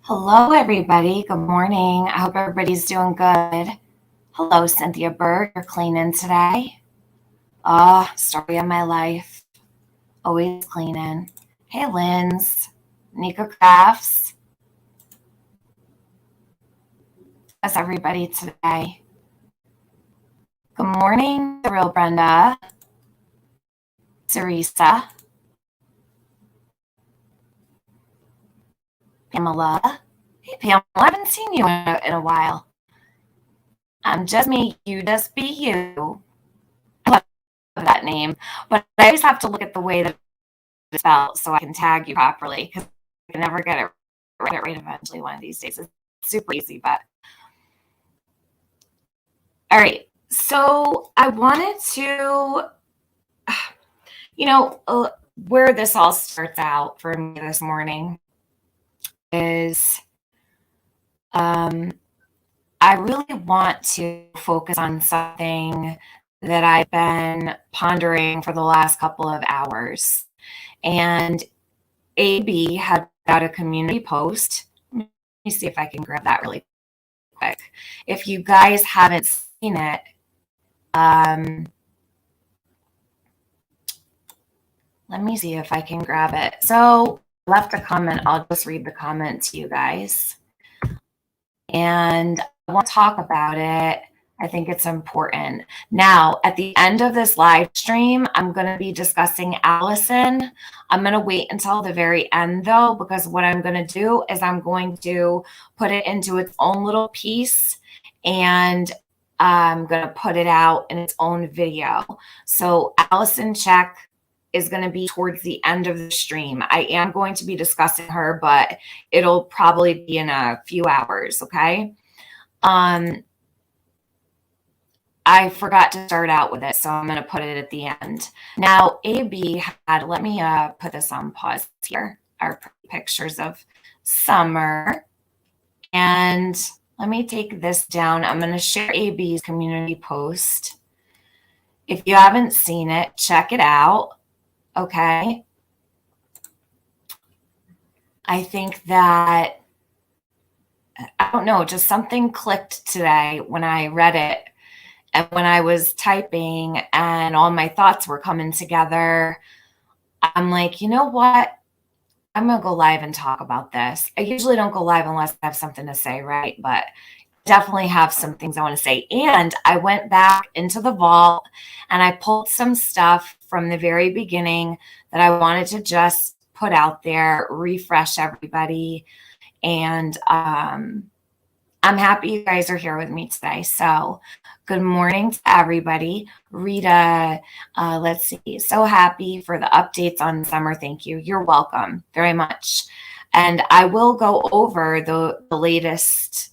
Hello, everybody. Good morning. I hope everybody's doing good. Hello, Cynthia Bird. You're cleaning today. Story of my life. Always cleaning. Hey, Linz. Nika Crafts. How's everybody today? Good morning, the real Brenda. Teresa. Pamela. Hey, Pamela. I haven't seen you in a while. I'm just me. You just be you. I love that name. But I always have to look at the way that it's spelled so I can tag you properly because I can never get it right eventually one of these days. It's super easy, but all right. So I wanted to, where this all starts out for me this morning is I really want to focus on something that I've been pondering for the last couple of hours. And AB had got a community post. Let me see if I can grab that really quick. If you guys haven't seen it, let me see if I can grab it. So I left a comment. I'll just read the comment to you guys. And I want to talk about it. I think it's important. Now, at the end of this live stream, I'm going to be discussing Allison. I'm going to wait until the very end, though, because what I'm going to do is I'm going to put it into its own little piece, and I'm going to put it out in its own video. So Allison Check is going to be towards the end of the stream. I am going to be discussing her, but it'll probably be in a few hours, okay? I forgot to start out with it, so I'm going to put it at the end. Now, AB had, let me put this on pause here, our pictures of summer. And let me take this down. I'm going to share AB's community post. If you haven't seen it, check it out. Okay. I think that, I don't know, just something clicked today when I read it. And when I was typing and all my thoughts were coming together, I'm like, you know what? I'm going to go live and talk about this. I usually don't go live unless I have something to say, right? But definitely have some things I want to say. And I went back into the vault and I pulled some stuff from the very beginning that I wanted to just put out there, refresh everybody. And I'm happy you guys are here with me today. So good morning to everybody. Rita, let's see. So happy for the updates on summer. Thank you. You're welcome very much. And I will go over the latest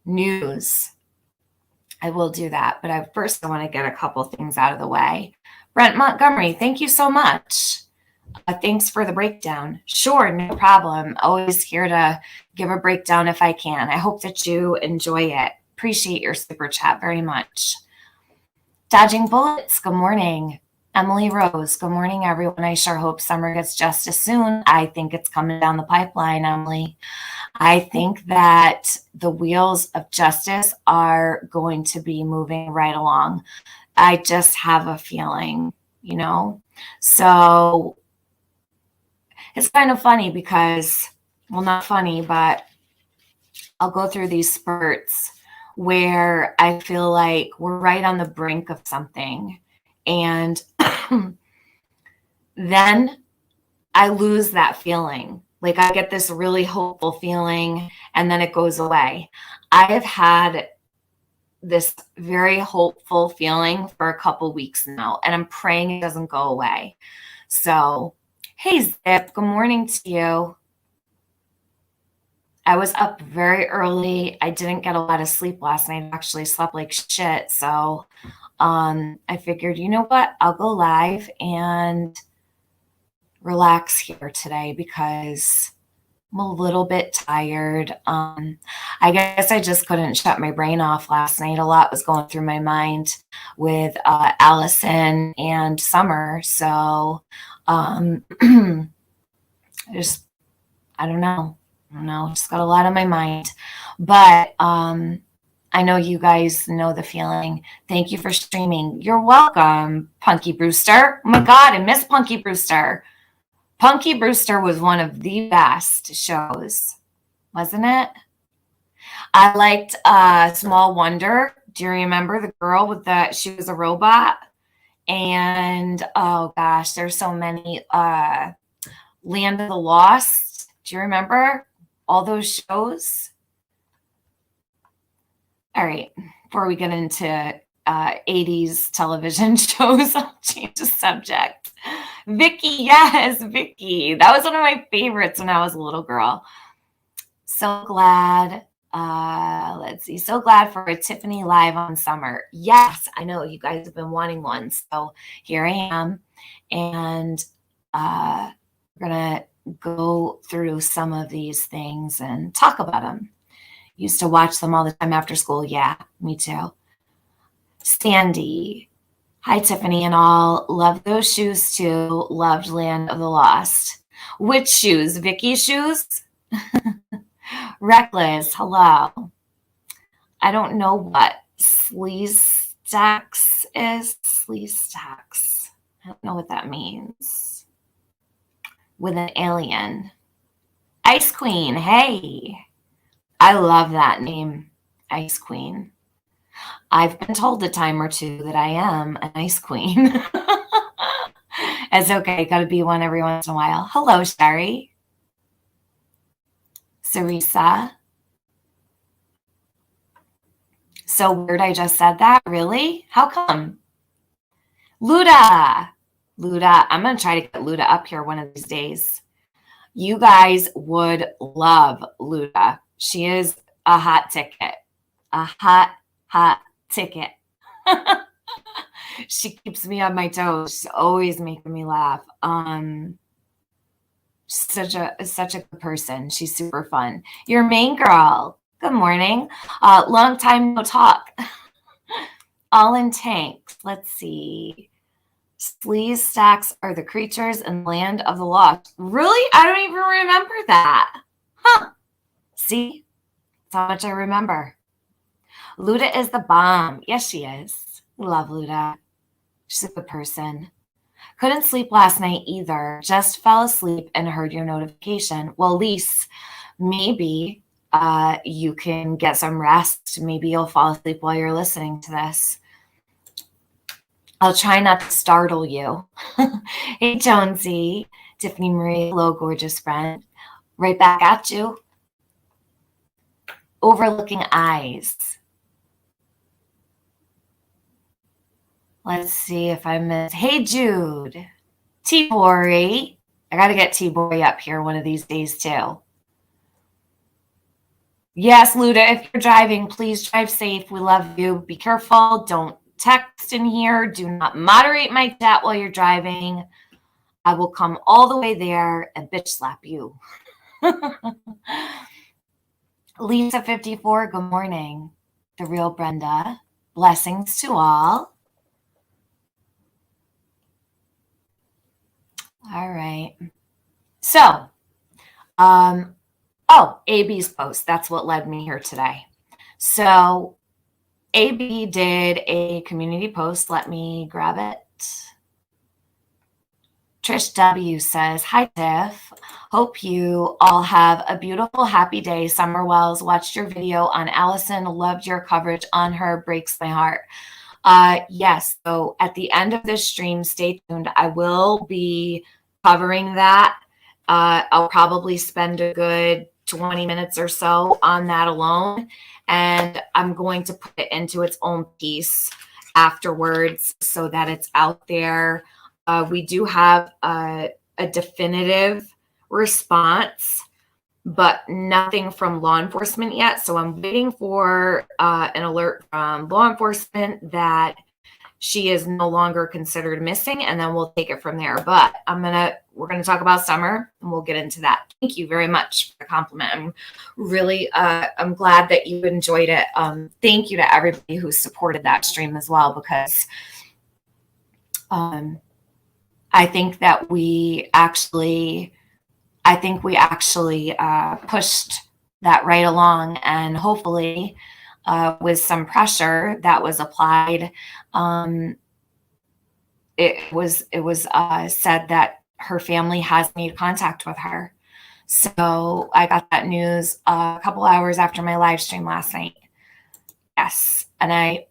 news. I will do that. But first, I want to get a couple things out of the way. Brent Montgomery, thank you so much. Thanks for the breakdown. Sure, no problem. Always here to give a breakdown if I can. I hope that you enjoy it. Appreciate your super chat very much. Dodging Bullets, good morning. Emily Rose, good morning, everyone. I sure hope summer gets justice soon. I think it's coming down the pipeline, Emily. I think that the wheels of justice are going to be moving right along. I just have a feeling, So it's kind of funny because, well, not funny, but I'll go through these spurts where I feel like we're right on the brink of something. And then I lose that feeling. Like I get this really hopeful feeling and then it goes away. I have had this very hopeful feeling for a couple weeks now, and I'm praying it doesn't go away. So, hey, Zip, good morning to you. I was up very early. I didn't get a lot of sleep last night. I actually slept like shit. So I figured, you know what? I'll go live and relax here today because I'm a little bit tired. I guess I just couldn't shut my brain off last night. A lot was going through my mind with Allison and Summer. So I don't know. I don't know, just got a lot on my mind. But I know you guys know the feeling. Thank you for streaming. You're welcome, Punky Brewster. Oh my God, I miss Punky Brewster. Punky Brewster was one of the best shows, wasn't it? I liked Small Wonder. Do you remember the girl with the, she was a robot? And oh gosh, there's so many. Land of the Lost. Do you remember all those shows? All right, before we get into 80s television shows, I'll change the subject. Vicky, yes, Vicky. That was one of my favorites when I was a little girl. So glad. Let's see. So glad for a Tiffany live on summer. Yes, I know you guys have been wanting one. So here I am. And we're going to go through some of these things and talk about them. Used to watch them all the time after school. Yeah, me too. Sandy. Hi, Tiffany and all. Love those shoes too. Loved Land of the Lost. Which shoes? Vicky's shoes? Reckless. Hello. I don't know what Sleaze Stacks is. Sleaze Stacks. I don't know what that means. With an alien. Ice Queen. Hey. I love that name. Ice Queen. I've been told a time or two that I am an ice queen. It's okay. Got to be one every once in a while. Hello, Sherry. Sarisa. So weird I just said that. Really? How come? Luda. Luda. I'm going to try to get Luda up here one of these days. You guys would love Luda. She is a hot ticket. A hot ticket. She keeps me on my toes. She's always making me laugh. Such a good person. She's super fun. Your main girl. Good morning. Long time no talk. All in tanks. Let's see. Sleaze Stacks are the creatures in Land of the Lost. Really? I don't even remember that. Huh. See? That's how much I remember. Luda is the bomb. Yes, she is. Love Luda. She's a good person. Couldn't sleep last night either. Just fell asleep and heard your notification. Well, Lise, maybe you can get some rest. Maybe you'll fall asleep while you're listening to this. I'll try not to startle you. Hey, Jonesy. Tiffany Marie. Hello, gorgeous friend. Right back at you. Overlooking eyes. Let's see if I miss. Hey, Jude. T-Bory. I got to get T-Bory up here one of these days, too. Yes, Luda, if you're driving, please drive safe. We love you. Be careful. Don't text in here. Do not moderate my chat while you're driving. I will come all the way there and bitch slap you. Lisa 54, good morning. The real Brenda. Blessings to all. All right. So, AB's post. That's what led me here today. So, AB did a community post. Let me grab it. Trish W says, hi, Tiff. Hope you all have a beautiful, happy day. Summer Wells watched your video on Allison. Loved your coverage on her. Breaks my heart. Yes. So at the end of this stream, stay tuned. I will be covering that. I'll probably spend a good 20 minutes or so on that alone. And I'm going to put it into its own piece afterwards so that it's out there. We do have a definitive response, but nothing from law enforcement yet. So I'm waiting for an alert from law enforcement that she is no longer considered missing, and then we'll take it from there. But we're gonna talk about summer, and we'll get into that. Thank you very much for the compliment. I'm really I'm glad that you enjoyed it. Thank you to everybody who supported that stream as well, because I think that we actually I think we actually pushed that right along, and hopefully with some pressure that was applied, it was said that her family has made contact with her. So I got that news a couple hours after my live stream last night. Yes, and I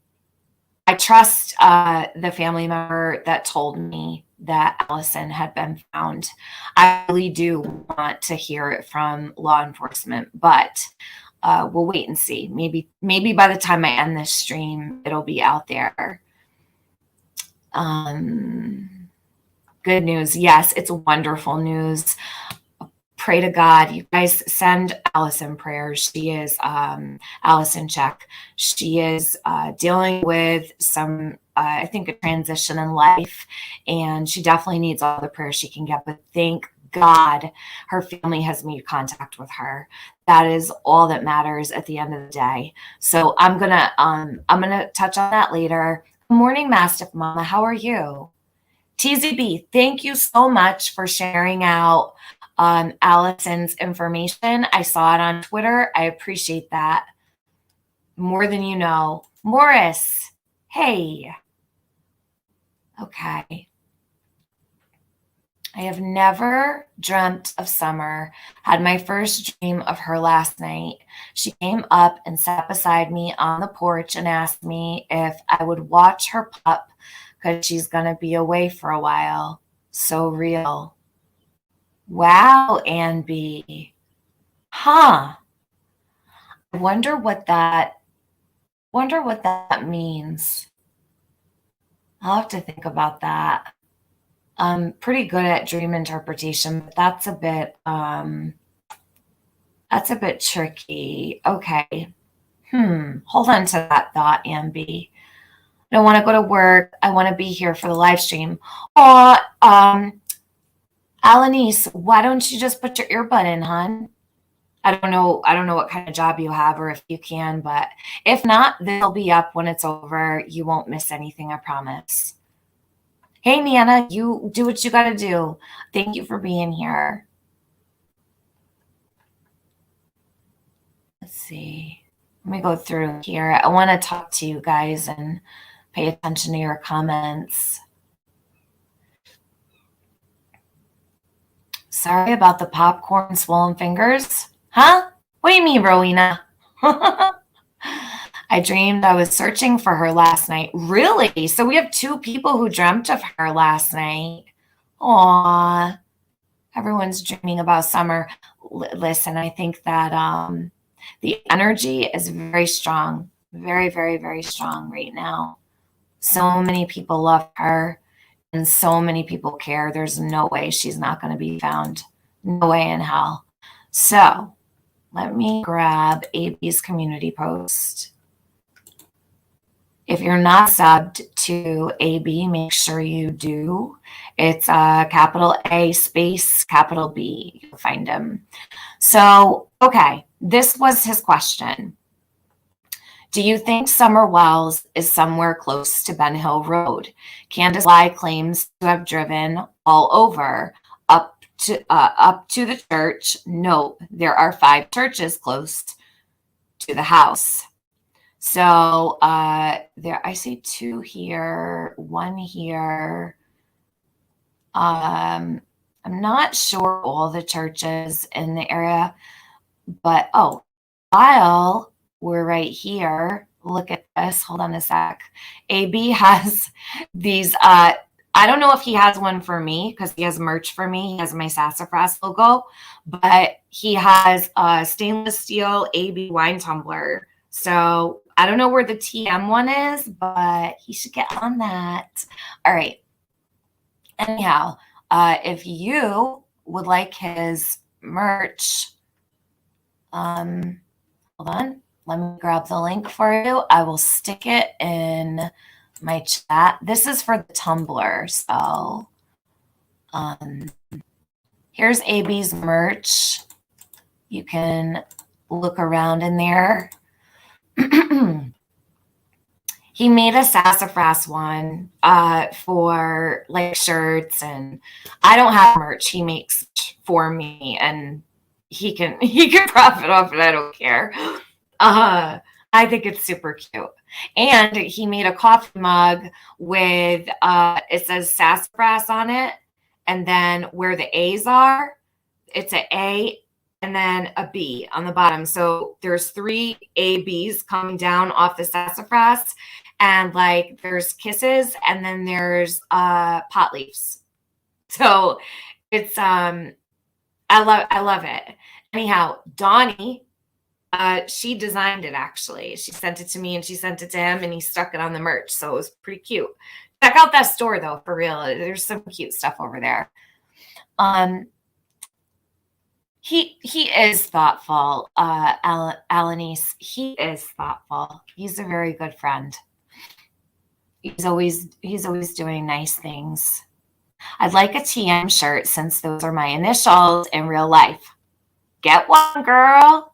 trust the family member that told me that Allison had been found. I really do want to hear it from law enforcement, but we'll wait and see. Maybe by the time I end this stream, it'll be out there. Good news. Yes, it's wonderful news. Pray to God. You guys send Allison prayers. She is Allison Check. She is dealing with some, I think, a transition in life, and she definitely needs all the prayers she can get. But thank God her family has made contact with her. That is all that matters at the end of the day. So I'm gonna touch on that later. Good morning, Mastiff Mama. How are you? TZB, thank you so much for sharing out Allison's information. I saw it on Twitter. I appreciate that more than you know. Morris, hey. Okay. I have never dreamt of summer. Had my first dream of her last night. She came up and sat beside me on the porch and asked me if I would watch her pup because she's going to be away for a while. So real. Wow, Ann B. Huh. I wonder what that means. I'll have to think about that. I'm pretty good at dream interpretation, but that's a bit tricky. Okay. Hold on to that thought, Ambi. I don't want to go to work. I want to be here for the live stream. Oh, Alanis, why don't you just put your earbud in, hon? I don't know what kind of job you have or if you can, but if not, they'll be up when it's over. You won't miss anything, I promise. Hey, Nana, you do what you got to do. Thank you for being here. Let's see. Let me go through here. I want to talk to you guys and pay attention to your comments. Sorry about the popcorn swollen fingers. Huh? What do you mean, Rowena? I dreamed I was searching for her last night. Really? So we have two people who dreamt of her last night. Aw. Everyone's dreaming about summer. Listen, I think that the energy is very strong. Very, very, very strong right now. So many people love her and so many people care. There's no way she's not going to be found. No way in hell. So let me grab AB's community post. If you're not subbed to AB, make sure you do. It's capital A space capital B. You'll find him. So, okay, this was his question. Do you think Summer Wells is somewhere close to Ben Hill Road? Candace Lai claims to have driven all over up to the church. Nope, there are 5 churches close to the house. So there, I see 2 here, 1 here. I'm not sure all the churches in the area, but while we're right here, look at this. Hold on a sec. AB has these. I don't know if he has one for me because he has merch for me. He has my Sassafras logo, but he has a stainless steel AB wine tumbler. So I don't know where the TM one is, but he should get on that. All right. Anyhow, if you would like his merch, hold on. Let me grab the link for you. I will stick it in my chat. This is for the Tumbler. So here's AB's merch. You can look around in there. He made a sassafras one for like shirts, and I don't have merch. He makes for me, and he can profit off it. I don't care. I think it's super cute. And he made a coffee mug with it says sassafras on it, and then where the A's are, it's an A and then a B on the bottom. So there's 3 A B's coming down off the sassafras, and like there's kisses, and then there's pot leaves. So it's I love it. Anyhow, Donnie, she designed it actually. She sent it to me and she sent it to him, and he stuck it on the merch. So it was pretty cute. Check out that store though, for real. There's some cute stuff over there. He is thoughtful, Alanis. He is thoughtful. He's a very good friend. He's always doing nice things. I'd like a TM shirt since those are my initials in real life. Get one, girl.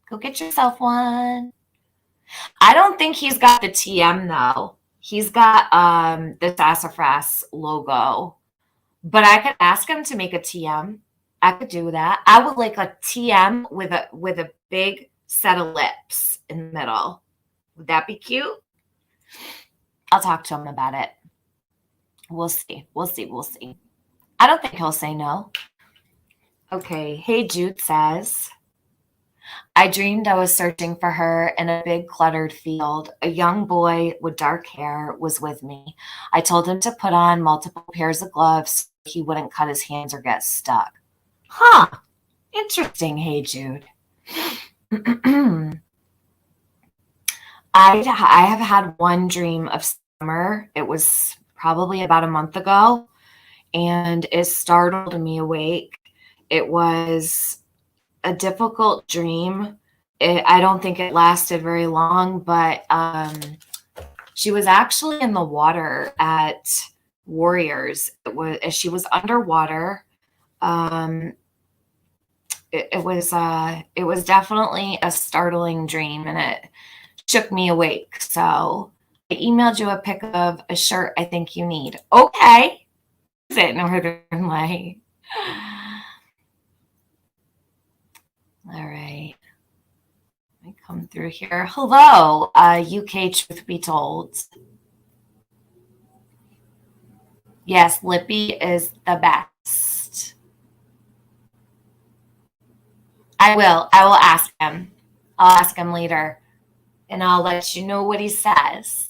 Go get yourself one. I don't think he's got the TM though. He's got the sassafras logo. But I could ask him to make a TM. I could do that. I would like a TM with a big set of lips in the middle. Would that be cute? I'll talk to him about it. We'll see. We'll see. We'll see. I don't think he'll say no. Okay. Hey, Jude says, I dreamed I was searching for her in a big cluttered field. A young boy with dark hair was with me. I told him to put on multiple pairs of gloves so he wouldn't cut his hands or get stuck. Huh. Interesting. Hey, Jude. I have had one dream of summer. It was probably about a month ago, and it startled me awake. It was a difficult dream. I don't think it lasted very long, but she was actually in the water at Warriors. She was underwater. It was definitely a startling dream, and it shook me awake. So I emailed you a pic of a shirt I think you need. Okay. Is it Northern Light? All right. Let me come through here. Hello, UK Truth Be Told. Yes, Lippy is the best. I will ask him. I'll ask him later, and I'll let you know what he says.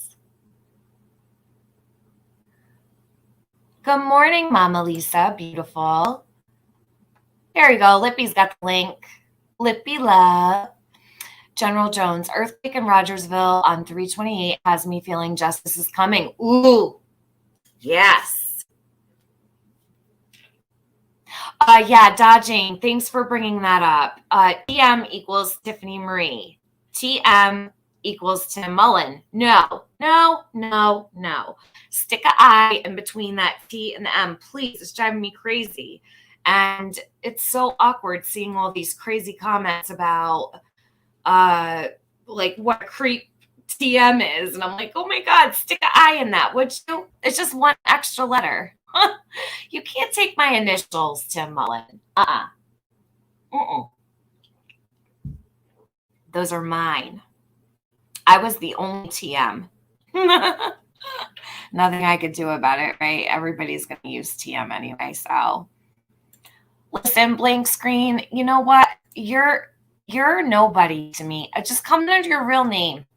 Good morning, Mama Lisa. Beautiful. There you go. Lippy's got the link. Lippy love. General Jones, earthquake in Rogersville on 328 has me feeling justice is coming. Ooh, yes. Yeah, dodging. Thanks for bringing that up. TM equals Tiffany Marie. TM equals Tim Mullen. No. Stick an I in between that T and the M, please. It's driving me crazy. And it's so awkward seeing all these crazy comments about like what a creep TM is. And I'm like, oh my God, stick an I in that, would you? It's just one extra letter. You can't take my initials, Tim Mullen. Those are mine. I was the only TM. Nothing I could do about it, right? Everybody's going to use TM anyway. So listen, blank screen, you know what? You're nobody to me. Just come under your real name.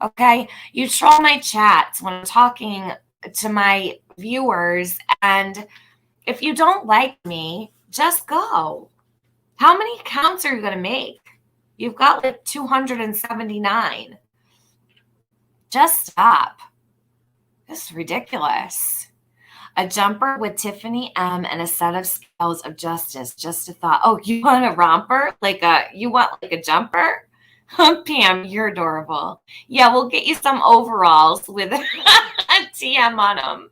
Okay? You troll my chats when I'm talking to my viewers, and if you don't like me, just go. How many accounts are you going to make? You've got like 279. Just stop. This is ridiculous. A jumper with Tiffany M and a set of scales of justice. Just a thought. Oh, you want a romper? You want a jumper? Pam, you're adorable. Yeah, we'll get you some overalls with a TM on them.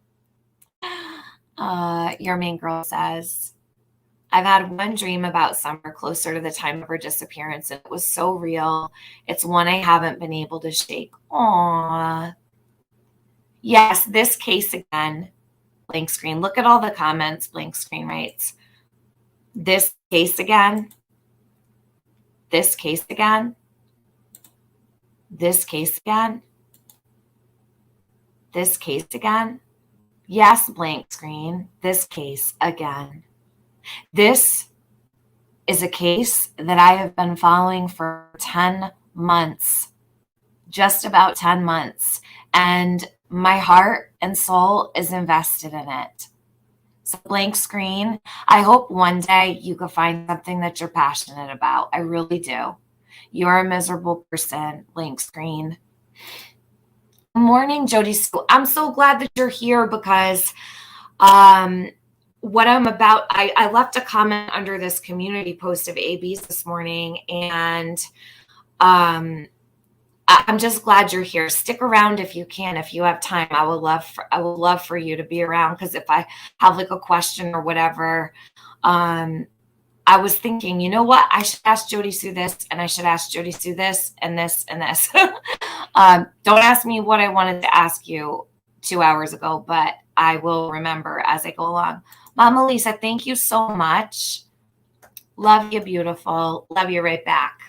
Your main girl says, I've had one dream about Summer closer to the time of her disappearance, and it was so real. It's one I haven't been able to shake. Aww. Yes, this case again, blank screen. Look at all the comments, blank screen writes. This case again. This case again. This case again. This case again. Yes, blank screen. This case again. This is a case that I have been following for 10 months, just about 10 months. And my heart and soul is invested in it. So blank screen, I hope one day you can find something that you're passionate about. I really do. You're a miserable person, blank screen. Good morning, Jody Sue. I'm so glad that you're here because what I'm about, I left a comment under this community post of AB's this morning, and I'm just glad you're here. Stick around if you can, if you have time. I would love for you to be around, because if I have like a question or whatever, I was thinking, you know what? I should ask Jody Sue this, and I should ask Jody Sue this, and this, and this. Don't ask me what I wanted to ask you 2 hours ago, but I will remember as I go along. Mama Lisa, thank you so much. Love you, beautiful. Love you right back.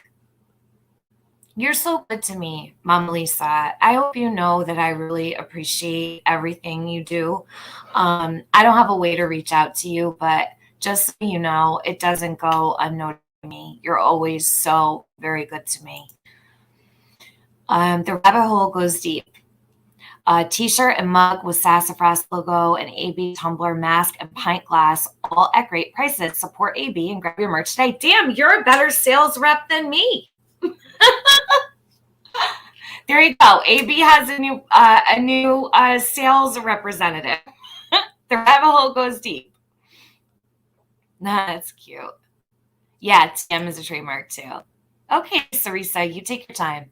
You're so good to me, Mama Lisa. I hope you know that I really appreciate everything you do. I don't have a way to reach out to you, but just so you know, it doesn't go unnoticed to me. You're always so very good to me. The rabbit hole goes deep. T-shirt and mug with Sassafras logo and AB tumbler, mask, and pint glass, all at great prices. Support AB and grab your merch today. Damn, you're a better sales rep than me. There you go. AB has a new sales representative. The rabbit hole goes deep. Nah, that's cute. Yeah, TM is a trademark too. Okay, Sarisa, you take your time.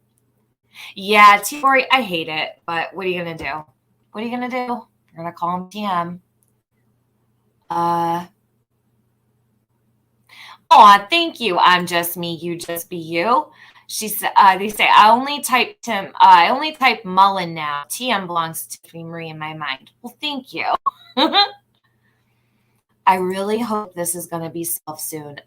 Yeah, Tori, I hate it, but what are you gonna do? What are you gonna do? You're gonna call him TM. Oh, thank you. I'm just me, you just be you. She said, they say, I only type Mullen now. TM belongs to Tiffany Marie in my mind. Well, thank you. I really hope this is going to be solved soon.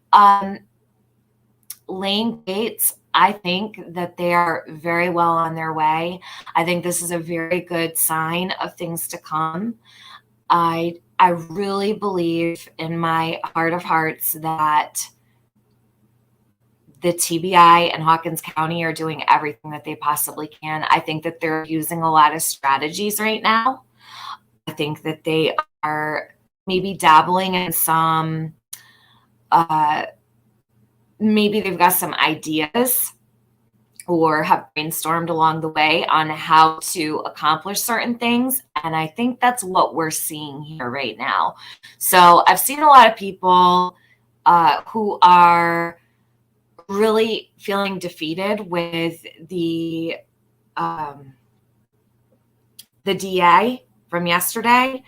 Lane Gates, I think that they are very well on their way. I think this is a very good sign of things to come. I really believe in my heart of hearts that the TBI and Hawkins County are doing everything that they possibly can. I think that they're using a lot of strategies right now. I think that they are maybe dabbling in some, maybe they've got some ideas or have brainstormed along the way on how to accomplish certain things. And I think that's what we're seeing here right now. So I've seen a lot of people who are really feeling defeated with the DA from yesterday.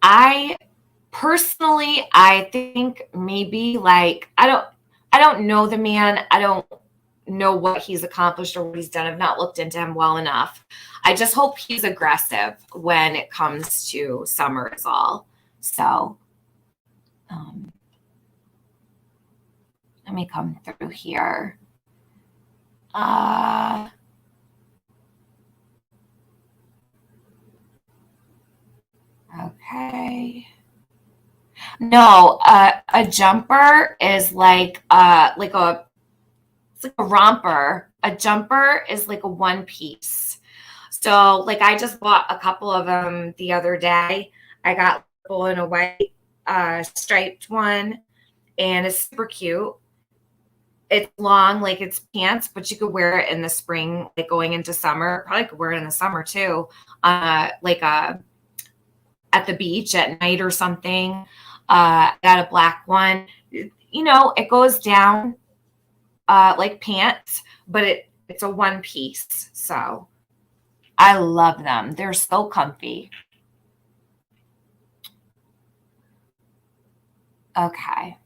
I think maybe like I don't know the man. I don't know what he's accomplished or what he's done. I've not looked into him well enough. I just hope he's aggressive when it comes to summer is all. So let me come through here. Okay. No, a jumper is like it's like a romper. A jumper is like a one piece. So like I just bought a couple of them the other day. I got purple and a white striped one, and it's super cute. It's long, like it's pants, but you could wear it in the spring, like going into summer. Probably could wear it in the summer too. At the beach at night or something. I got a black one. You know, it goes down like pants, but it's a one piece. So I love them. They're so comfy. Okay.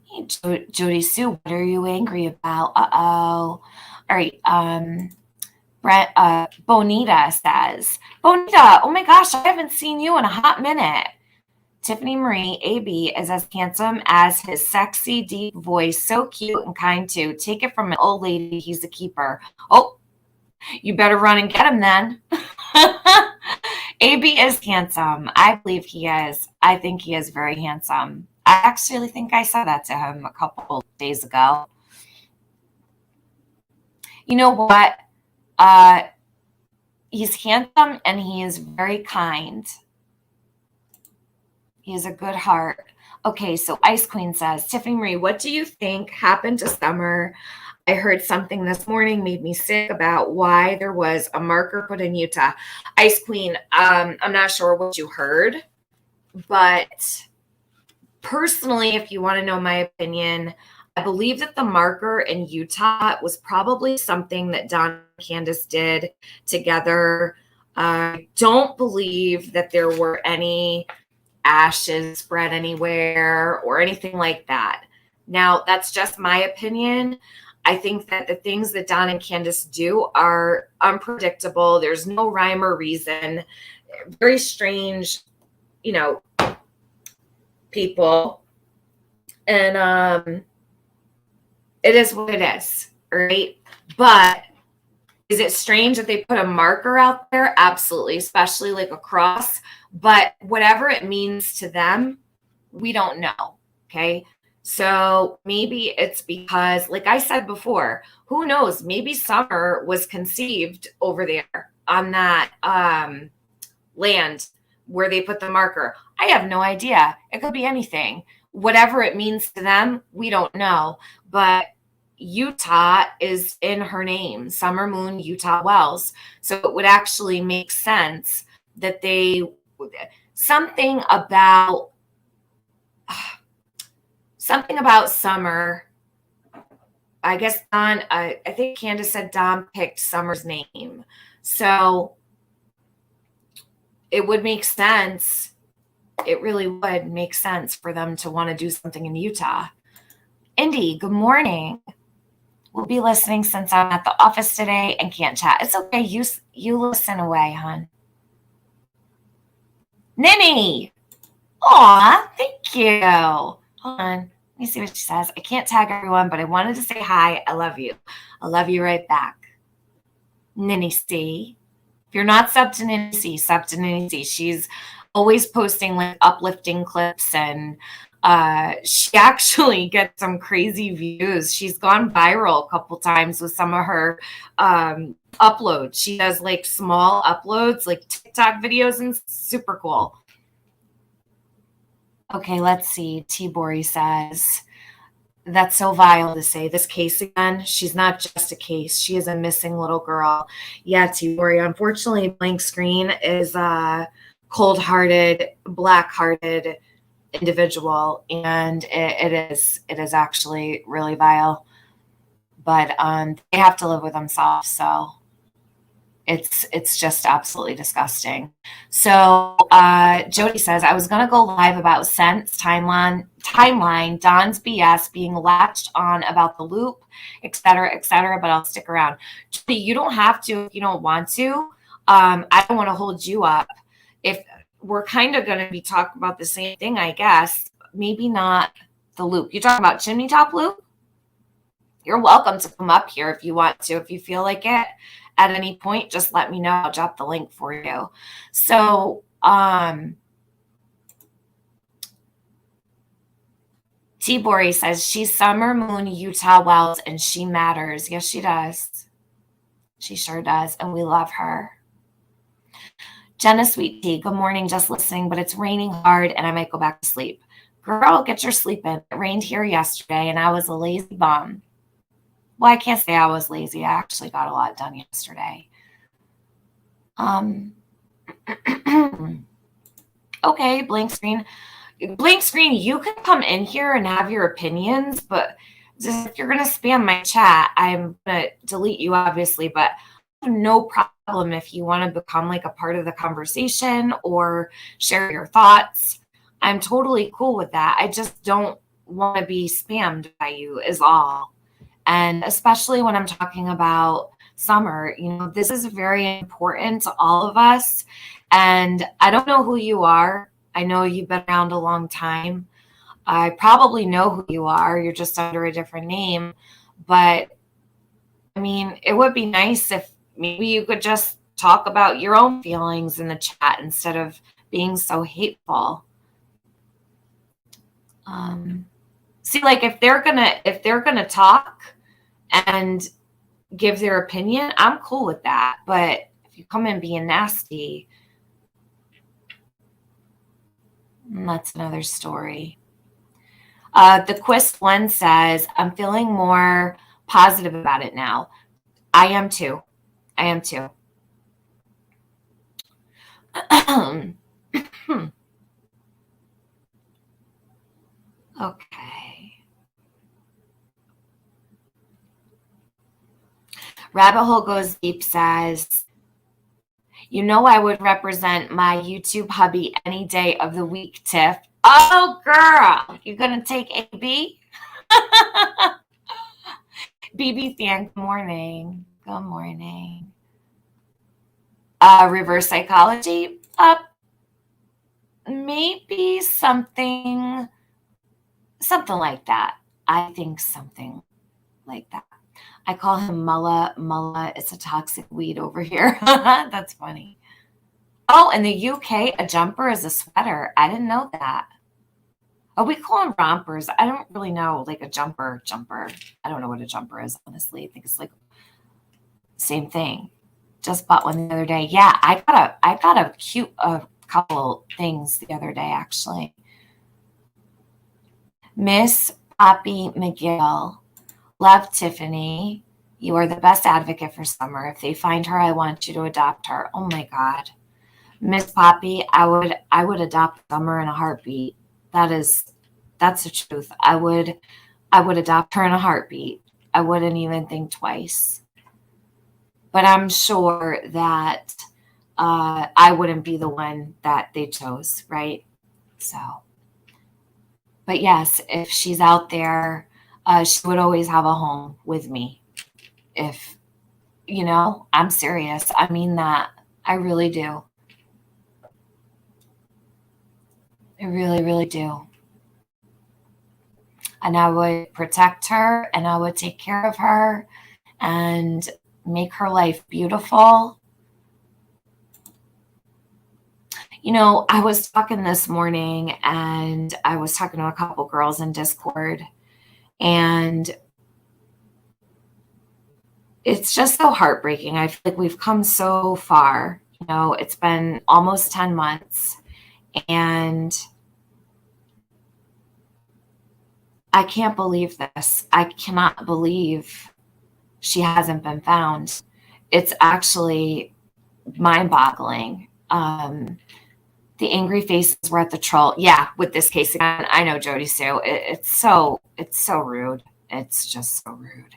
Hey, Jody Sue, what are you angry about? Uh-oh. All right. Bonita says, Bonita, oh my gosh, I haven't seen you in a hot minute. Tiffany Marie, AB, is as handsome as his sexy, deep voice. So cute and kind, too. Take it from an old lady. He's a keeper. Oh, you better run and get him then. AB is handsome. I believe he is. I think he is very handsome. I actually think I said that to him a couple days ago. You know what? He's handsome and he is very kind. He has a good heart. Okay, so Ice Queen says, Tiffany Marie, what do you think happened to Summer? I heard something this morning made me sick about why there was a marker put in Utah. Ice Queen, I'm not sure what you heard, but personally, if you want to know my opinion, I believe that the marker in Utah was probably something that Don and Candace did together. I don't believe that there were any ashes spread anywhere or anything like that. Now, that's just my opinion. I think that the things that Don and Candace do are unpredictable. There's no rhyme or reason. Very strange, people. And it is what it is, right? But is it strange that they put a marker out there? Absolutely, especially like a cross. But whatever it means to them, we don't know, okay? So maybe it's because, like I said before, who knows? Maybe Summer was conceived over there on that land where they put the marker. I have no idea. It could be anything. Whatever it means to them, we don't know. But Utah is in her name, Summer Moon Utah Wells. So it would actually make sense that something about Summer. I guess Don, I think Candace said Don picked Summer's name. So it would make sense. It really would make sense for them to want to do something in Utah. Indy, good morning. We'll be listening since I'm at the office today and can't chat. It's okay. You listen away, hon. Ninny. Aw, thank you. Hold on. Let me see what she says. I can't tag everyone, but I wanted to say hi. I love you. I love you right back. Ninny C. If you're not subbed to Ninny C, sub to Ninny C. She's always posting like uplifting clips, and she actually gets some crazy views. She's gone viral a couple times with some of her uploads. She does like small uploads, like TikTok videos, and super cool. Okay, let's see. T-Bori says, that's so vile to say. This case again, she's not just a case. She is a missing little girl. Yeah, T-Bori, unfortunately, Blank Screen is a cold-hearted, black-hearted individual, and it is actually really vile. But they have to live with themselves, so it's just absolutely disgusting. So Jody says, I was gonna go live about Sense timeline, Don's BS being latched on about the loop, etc., but I'll stick around. Jody, you don't have to if you don't want to. I don't want to hold you up. If we're kind of going to be talking about the same thing, I guess, maybe not the loop. You're talking about chimney top loop? You're welcome to come up here if you want to. If you feel like it at any point, just let me know. I'll drop the link for you. So, T-Bori says, she's Summer Moon Utah Wells, and she matters. Yes, she does. She sure does, and we love her. Jenna Sweet Tea, good morning, just listening, but it's raining hard, and I might go back to sleep. Girl, get your sleep in. It rained here yesterday, and I was a lazy bum. Well, I can't say I was lazy. I actually got a lot done yesterday. Okay, Blank Screen. Blank Screen, you can come in here and have your opinions, but if you're going to spam my chat, I'm going to delete you, obviously, but I have no problem if you want to become like a part of the conversation or share your thoughts. I'm totally cool with that. I just don't want to be spammed by you is all. And especially when I'm talking about summer, this is very important to all of us. And I don't know who you are. I know you've been around a long time. I probably know who you are. You're just under a different name. But I mean, it would be nice if maybe you could just talk about your own feelings in the chat instead of being so hateful. See, like if they're gonna talk and give their opinion, I'm cool with that. But if you come in being nasty, that's another story. The Quist one says, I'm feeling more positive about it now. I am too. I am too. Okay. Rabbit Hole Goes Deep says, I would represent my YouTube hubby any day of the week, Tiff. Oh, girl, you're going to take AB? BB Fan, good morning. Good morning. Reverse psychology, maybe something like that. I think something like that. I call him Mullah. Mullah, it's a toxic weed over here. That's funny. Oh, in the UK, a jumper is a sweater. I didn't know that. Oh, we call them rompers. I don't really know, like a jumper. I don't know what a jumper is, honestly. I think it's like same thing. Just bought one the other day. Yeah, I got a cute couple things the other day, actually. Miss Poppy McGill. Love, Tiffany. You are the best advocate for Summer. If they find her, I want you to adopt her. Oh my God. Miss Poppy, I would adopt Summer in a heartbeat. That's the truth. I would adopt her in a heartbeat. I wouldn't even think twice. But I'm sure that I wouldn't be the one that they chose, right? So, but yes, if she's out there, she would always have a home with me. If, I'm serious. I mean that. I really do. I really, really do. And I would protect her and I would take care of her and make her life beautiful. I was talking this morning and I was talking to a couple girls in Discord, and it's just so heartbreaking. I feel like we've come so far. It's been almost 10 months and I can't believe this. I cannot believe she hasn't been found. It's actually mind-boggling. The angry faces were at the troll. Yeah, with this case again, I know, Jody Sue. It's so rude. It's just so rude.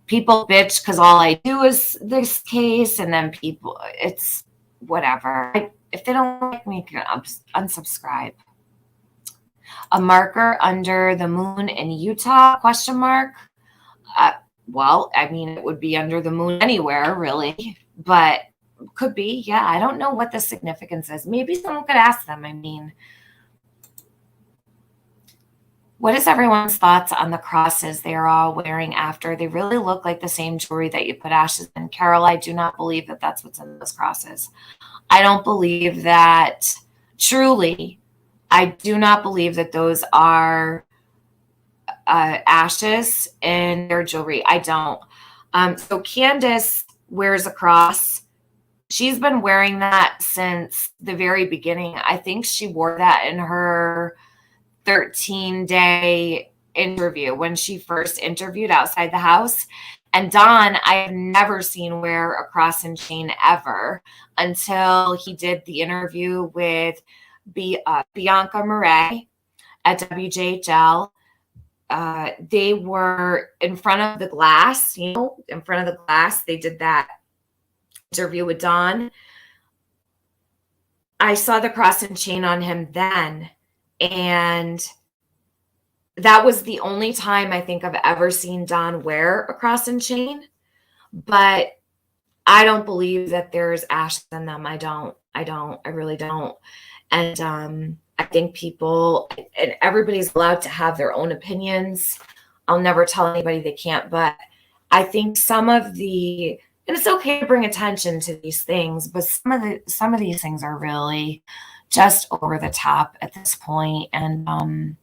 People bitch because all I do is this case, and then it's whatever. If they don't like me, can unsubscribe. A marker under the moon in Utah? ? Well, I mean, it would be under the moon anywhere, really, but could be. Yeah, I don't know what the significance is. Maybe someone could ask them. I mean, what is everyone's thoughts on the crosses they are all wearing after? They really look like the same jewelry that you put ashes in. Carol, I do not believe that that's what's in those crosses. I don't believe that. Truly, I do not believe that those are ashes in their jewelry. I don't. So Candace wears a cross. She's been wearing that since the very beginning. I think she wore that in her 13-day interview when she first interviewed outside the house. And Don, I have never seen wear a cross and chain ever until he did the interview with Bianca Murray at WJHL. They were in front of the glass, in front of the glass. They did that interview with Don. I saw the cross and chain on him then, and that was the only time I think I've ever seen Don wear a cross and chain, but I don't believe that there's ashes in them. I really don't. And I think people, and everybody's allowed to have their own opinions. I'll never tell anybody they can't, but I think some of the, and it's okay to bring attention to these things, but some of these things are really just over the top at this point. And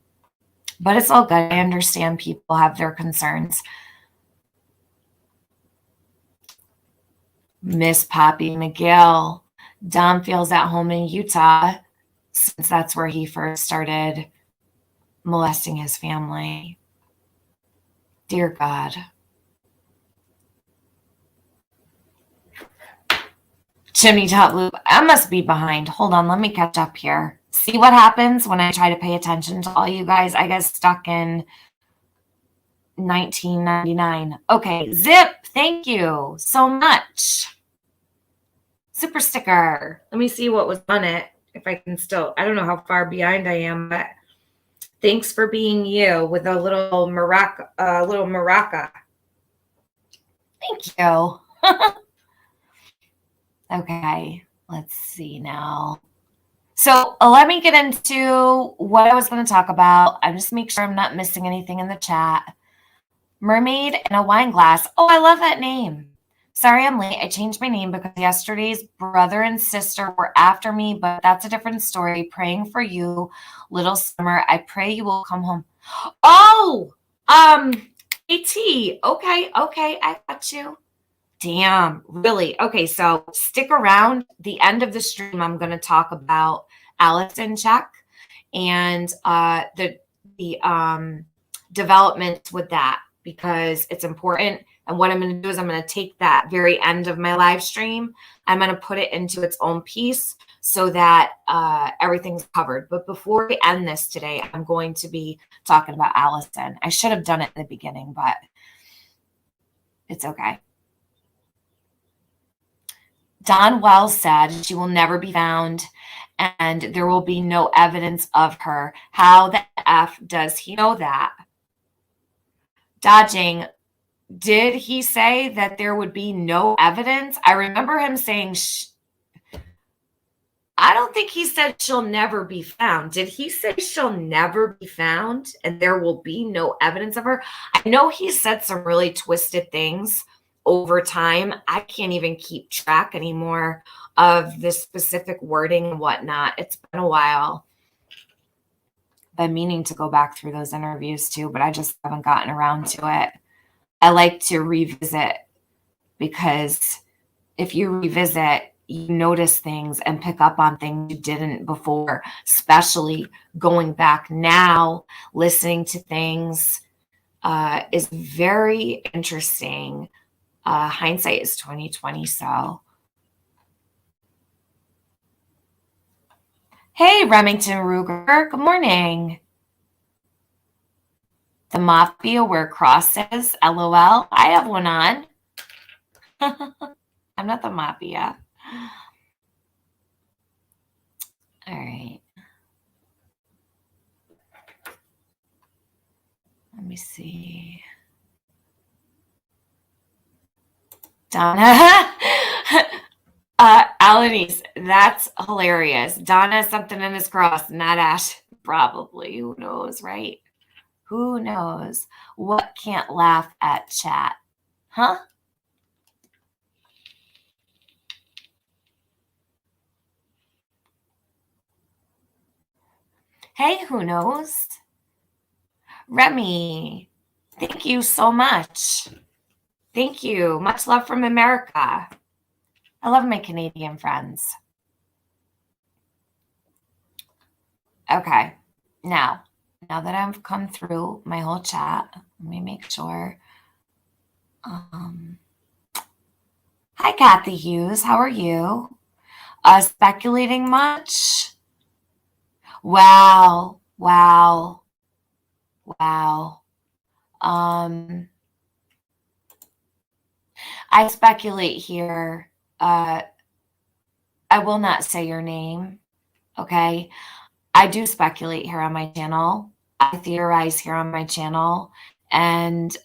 but it's all good. I understand people have their concerns. Miss Poppy McGill. Dom feels at home in Utah since that's where he first started molesting his family. Dear God. Chimney top loop. I must be behind. Hold on, let me catch up here. See what happens when I try to pay attention to all you guys. I get stuck in 1999. Okay, Zip, thank you so much. Super sticker. Let me see what was on it. If I can still, I don't know how far behind I am, but thanks for being you with a little maraca. Thank you. Okay, let's see now. So let me get into what I was going to talk about. I just make sure I'm not missing anything in the chat. Mermaid in a wine glass. Oh, I love that name. Sorry I'm late. I changed my name because yesterday's brother and sister were after me, but that's a different story. Praying for you, little Summer. I pray you will come home. Oh, AT. Okay, I got you. Damn, really? Okay, so stick around. The end of the stream, I'm going to talk about Allison check and the developments with that, because it's important. And what I'm going to do is I'm going to take that very end of my live stream. I'm going to put it into its own piece so that everything's covered. But before we end this today, I'm going to be talking about Allison. I should have done it in the beginning, but it's okay. Don Wells said she will never be found and there will be no evidence of her. How the F does he know that? Dodging, did he say that there would be no evidence? I remember him saying, I don't think he said she'll never be found. Did he say she'll never be found and there will be no evidence of her? I know he said some really twisted things over time. I can't even keep track anymore of the specific wording and whatnot. It's been a while. Been meaning to go back through those interviews too, but I just haven't gotten around to it. I like to revisit because if you revisit, you notice things and pick up on things you didn't before, especially going back now, listening to things is very interesting. Hindsight is 2020. So, hey, Remington Ruger, good morning. The mafia wear crosses, LOL. I have one on. I'm not the mafia. All right. Let me see. Donna. Alanis, that's hilarious. Donna has something in his cross, not Ash. Probably. Who knows, right? Who knows? What can't laugh at chat? Huh? Hey, who knows? Remy, thank you so much. Thank you. Much love from America. I love my Canadian friends. Okay. Now that I've come through my whole chat, let me make sure. Hi, Kathy Hughes. How are you? Speculating much? Wow. I speculate here. I will not say your name. Okay. I do speculate here on my channel. I theorize here on my channel, and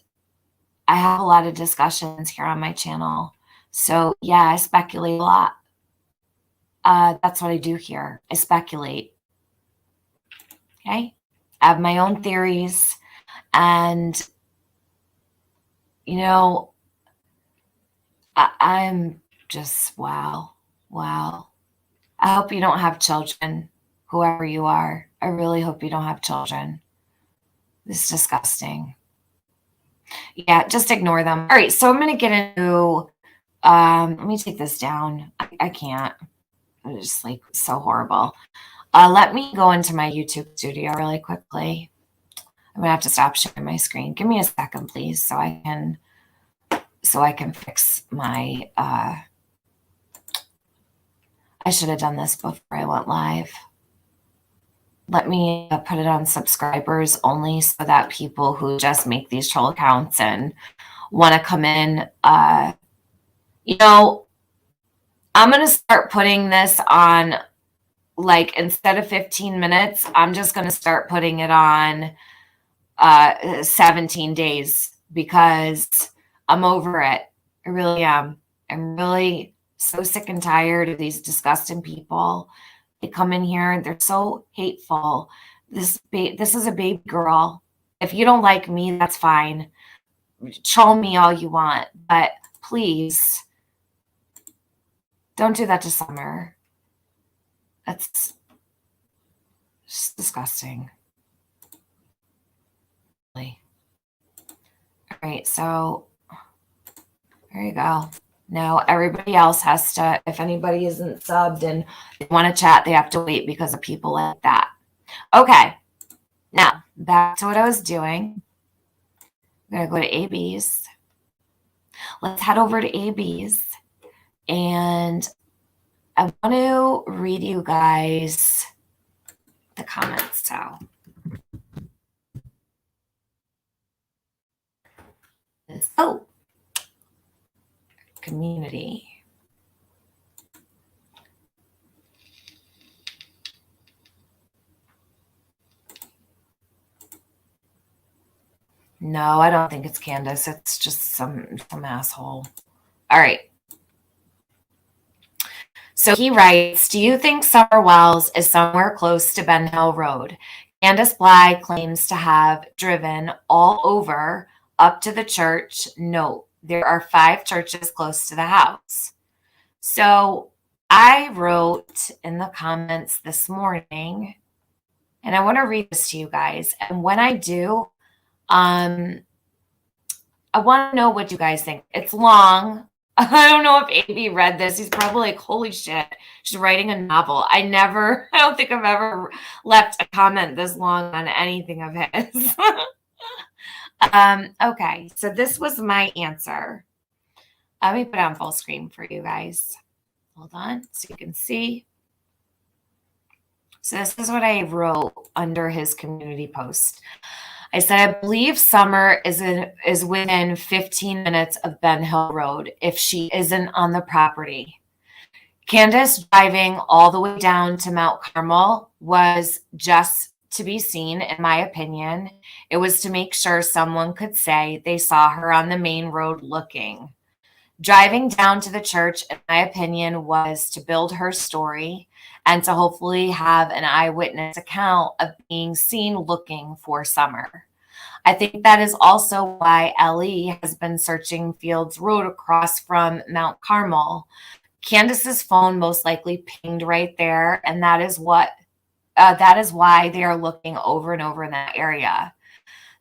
I have a lot of discussions here on my channel. So yeah, I speculate a lot. That's what I do here. I speculate. Okay. I have my own theories, and I'm just, wow. I hope you don't have children, whoever you are. I really hope you don't have children. This is disgusting. Yeah, just ignore them. All right, so I'm going to get into, let me take this down. I can't. It's just like so horrible. Let me go into my YouTube studio really quickly. I'm going to have to stop sharing my screen. Give me a second, please, so I can fix my, I should have done this before I went live. Let me put it on subscribers only so that people who just make these troll accounts and want to come in, I'm going to start putting this on, like, instead of 15 minutes, I'm just going to start putting it on 17 days because I'm over it. I really am. I'm really so sick and tired of these disgusting people. They come in here and they're so hateful. This is a baby girl. If you don't like me, that's fine. Troll me all you want, but please don't do that to Summer. That's just disgusting. Really. All right, so there you go. Now everybody else has to, if anybody isn't subbed and they want to chat, they have to wait because of people like that. Okay, now back to what I was doing. I'm going to go to ABs. Let's head over to ABs. And I want to read you guys the comments. So, community. No, I don't think it's Candace. It's just some asshole. All right. So he writes, do you think Summer Wells is somewhere close to Ben Hill Road? Candace Bly claims to have driven all over up to the church. Note, there are 5 churches close to the house. So I wrote in the comments this morning, and I want to read this to you guys. And when I do, I want to know what you guys think. It's long. I don't know if AB read this. He's probably like, holy shit, she's writing a novel. I don't think I've ever left a comment this long on anything of his. Okay, so this was my answer. Let me put it on full screen for you guys. Hold on so you can see. So this is what I wrote under his community post. I said, I believe Summer is within 15 minutes of Ben Hill Road if she isn't on the property. Candace driving all the way down to Mount Carmel was just to be seen, in my opinion. It was to make sure someone could say they saw her on the main road looking. Driving down to the church, in my opinion, was to build her story and to hopefully have an eyewitness account of being seen looking for Summer. I think that is also why Ellie has been searching Fields Road across from Mount Carmel. Candace's phone most likely pinged right there, and that is why they are looking over and over in that area.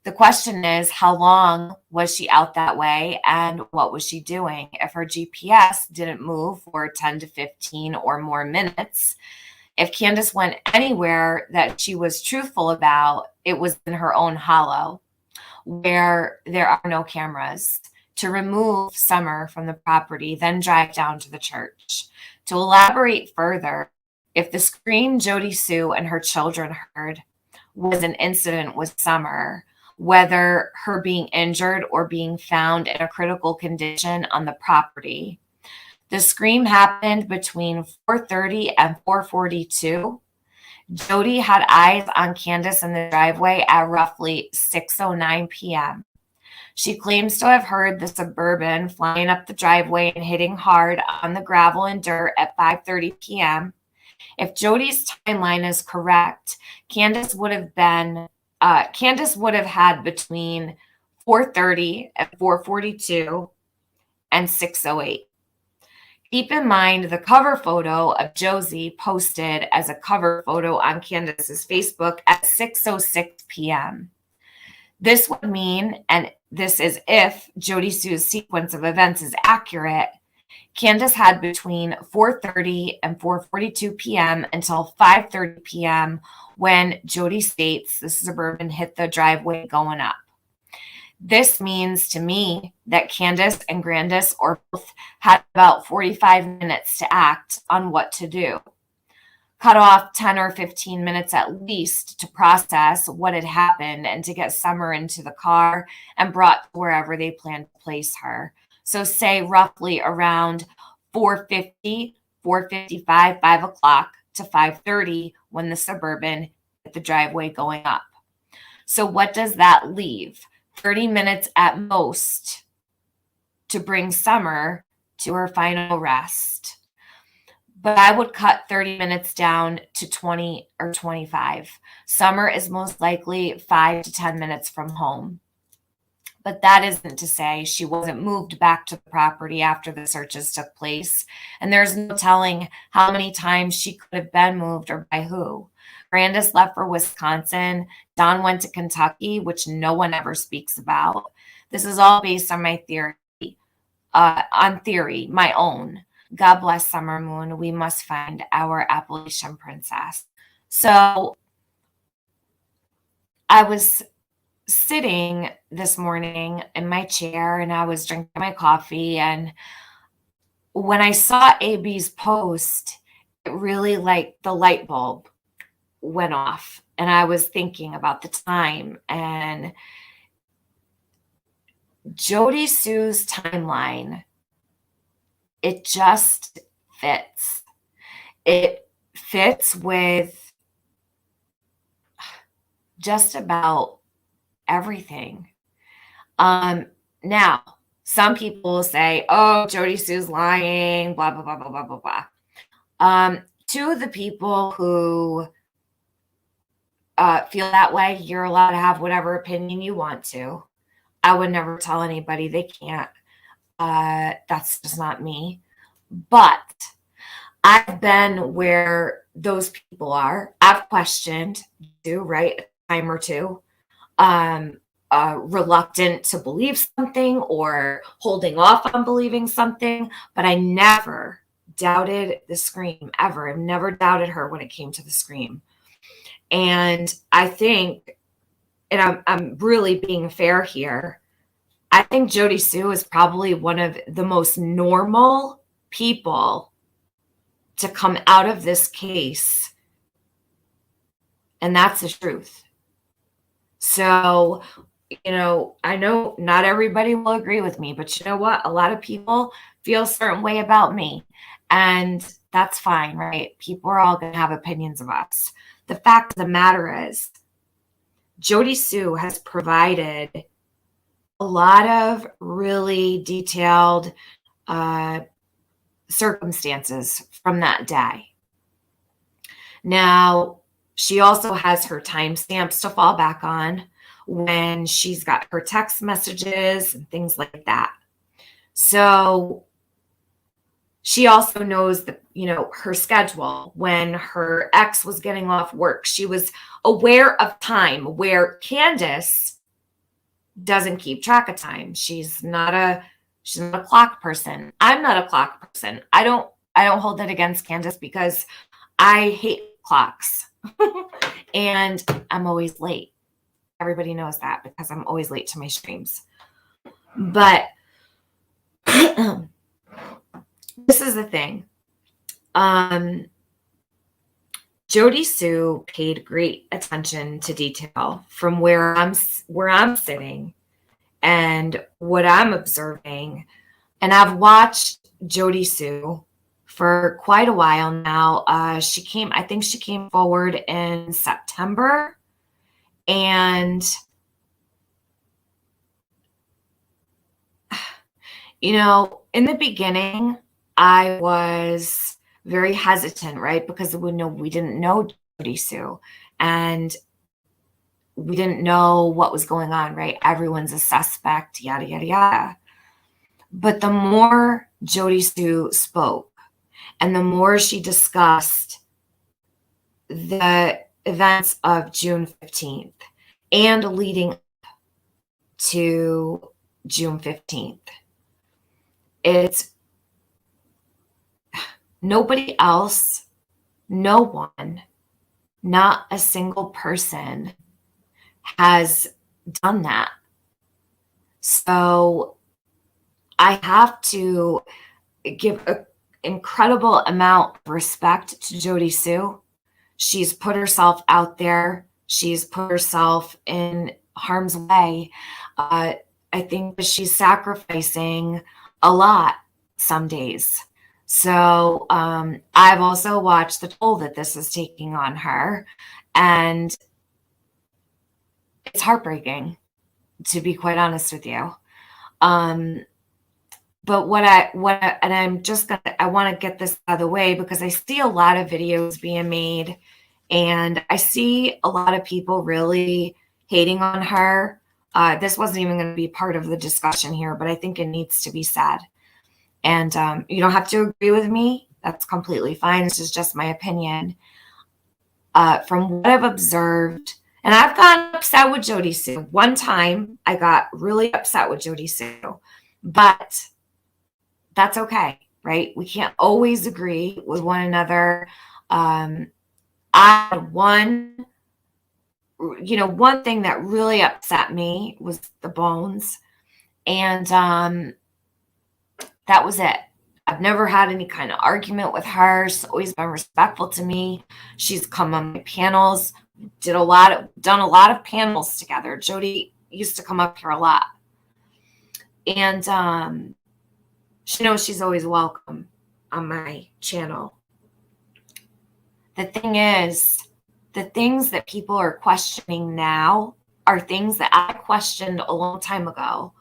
The question is, how long was she out that way and what was she doing? If her GPS didn't move for 10 to 15 or more minutes, if Candace went anywhere that she was truthful about, it was in her own hollow where there are no cameras. To remove Summer from the property, then drive down to the church. To elaborate further, if the scream Jody Sue and her children heard was an incident with Summer, whether her being injured or being found in a critical condition on the property. The scream happened between 4:30 and 4:42. Jody had eyes on Candace in the driveway at roughly 6:09 p.m. She claims to have heard the Suburban flying up the driveway and hitting hard on the gravel and dirt at 5:30 p.m. If Jody's timeline is correct, Candace would have had between 4:30 and 4:42 and 6:08. Keep in mind the cover photo of Josie posted as a cover photo on Candace's Facebook at 6:06 p.m. This would mean, and this is if Jody Sue's sequence of events is accurate, Candace had between 4:30 and 4:42 p.m. until 5:30 p.m. when Jody states the Suburban hit the driveway going up. This means to me that Candace and Grandis or both had about 45 minutes to act on what to do. Cut off 10 or 15 minutes at least to process what had happened and to get Summer into the car and brought to wherever they planned to place her. So say roughly around 4:50, 4:55, 5 o'clock to 5:30 when the Suburban hit the driveway going up. So what does that leave? 30 minutes at most to bring Summer to her final rest. But I would cut 30 minutes down to 20 or 25. Summer is most likely 5 to 10 minutes from home. But that isn't to say she wasn't moved back to the property after the searches took place. And there's no telling how many times she could have been moved or by who. Grandis left for Wisconsin. Don went to Kentucky, which no one ever speaks about. This is all based on my theory, my own. God bless Summer Moon. We must find our Appalachian princess. So I was sitting this morning in my chair and I was drinking my coffee. And when I saw AB's post, it really like the light bulb went off. And I was thinking about the time and Jody Sue's timeline. It just fits. It fits with just about everything. Now, some people will say, oh, Jody Sue's lying, blah, blah, blah, blah, blah, blah, blah. To the people who feel that way, you're allowed to have whatever opinion you want to. I would never tell anybody they can't. That's just not me. But I've been where those people are. I've questioned you, right? A time or two. Reluctant to believe something or holding off on believing something. But I never doubted the scream, ever. I've never doubted her when it came to the scream. And I think, and I'm really being fair here, I think Jody Sue is probably one of the most normal people to come out of this case. And that's the truth. So, I know not everybody will agree with me, but you know what? A lot of people feel a certain way about me. And that's fine, right? People are all going to have opinions of us. The fact of the matter is, Jody Sue has provided a lot of really detailed circumstances from that day. Now, she also has her timestamps to fall back on when she's got her text messages and things like that. So she also knows that, her schedule when her ex was getting off work. She was aware of time where Candace doesn't keep track of time. She's not a clock person. I'm not a clock person. I don't hold that against Candace because I hate clocks and I'm always late. Everybody knows that because I'm always late to my streams. But this is the thing. Jody Sue paid great attention to detail from where I'm sitting and what I'm observing. And I've watched Jody Sue for quite a while now. I think she came forward in September, and in the beginning, I was very hesitant, right? Because we didn't know Jody Sue, and we didn't know what was going on, right? Everyone's a suspect, yada, yada, yada. But the more Jody Sue spoke and the more she discussed the events of June 15th and leading up to June 15th, it's nobody else, no one, not a single person has done that. So I have to give an incredible amount of respect to Jody Sue. She's put herself out there. She's put herself in harm's way. I think that she's sacrificing a lot some days. So I've also watched the toll that this is taking on her, and it's heartbreaking, to be quite honest with you. But I want to get this out of the way because I see a lot of videos being made, and I see a lot of people really hating on her. This wasn't even going to be part of the discussion here, but I think it needs to be said. And you don't have to agree with me. That's completely fine. This is just my opinion. From what I've observed, and I've gotten upset with Jody Sue. One time I got really upset with Jody Sue, but that's okay, right? We can't always agree with one another. I had one thing that really upset me was the bones. And that was it. I've never had any kind of argument with her. She's always been respectful to me. She's come on my panels, done a lot of panels together. Jody used to come up here a lot. And she knows she's always welcome on my channel. The thing is, the things that people are questioning now are things that I questioned a long time ago.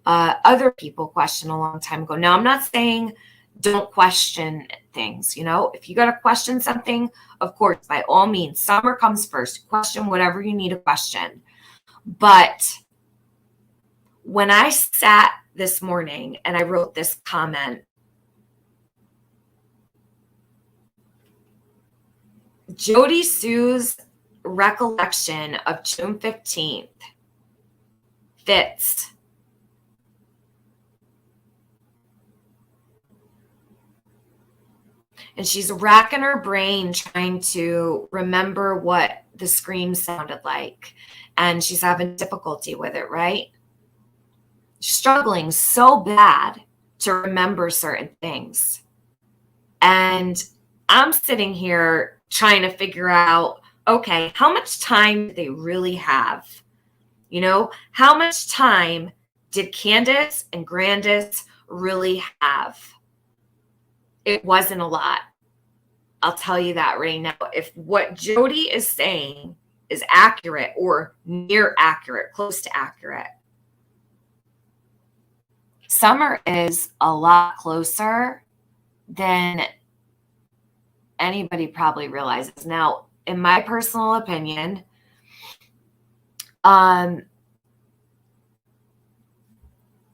Other people questioned a long time ago. Now, I'm not saying don't question things. If you got to question something, of course, by all means, summer comes first. Question whatever you need to question. But when I sat this morning and I wrote this comment, Jody Sue's recollection of June 15th fits. And she's racking her brain trying to remember what the scream sounded like. And she's having difficulty with it, right? Struggling so bad to remember certain things. And I'm sitting here trying to figure out, okay, how much time do they really have? How much time did Candace and Grandis really have? It wasn't a lot. I'll tell you that right now. If what Jody is saying is accurate or near accurate, close to accurate, summer is a lot closer than anybody probably realizes. Now, in my personal opinion,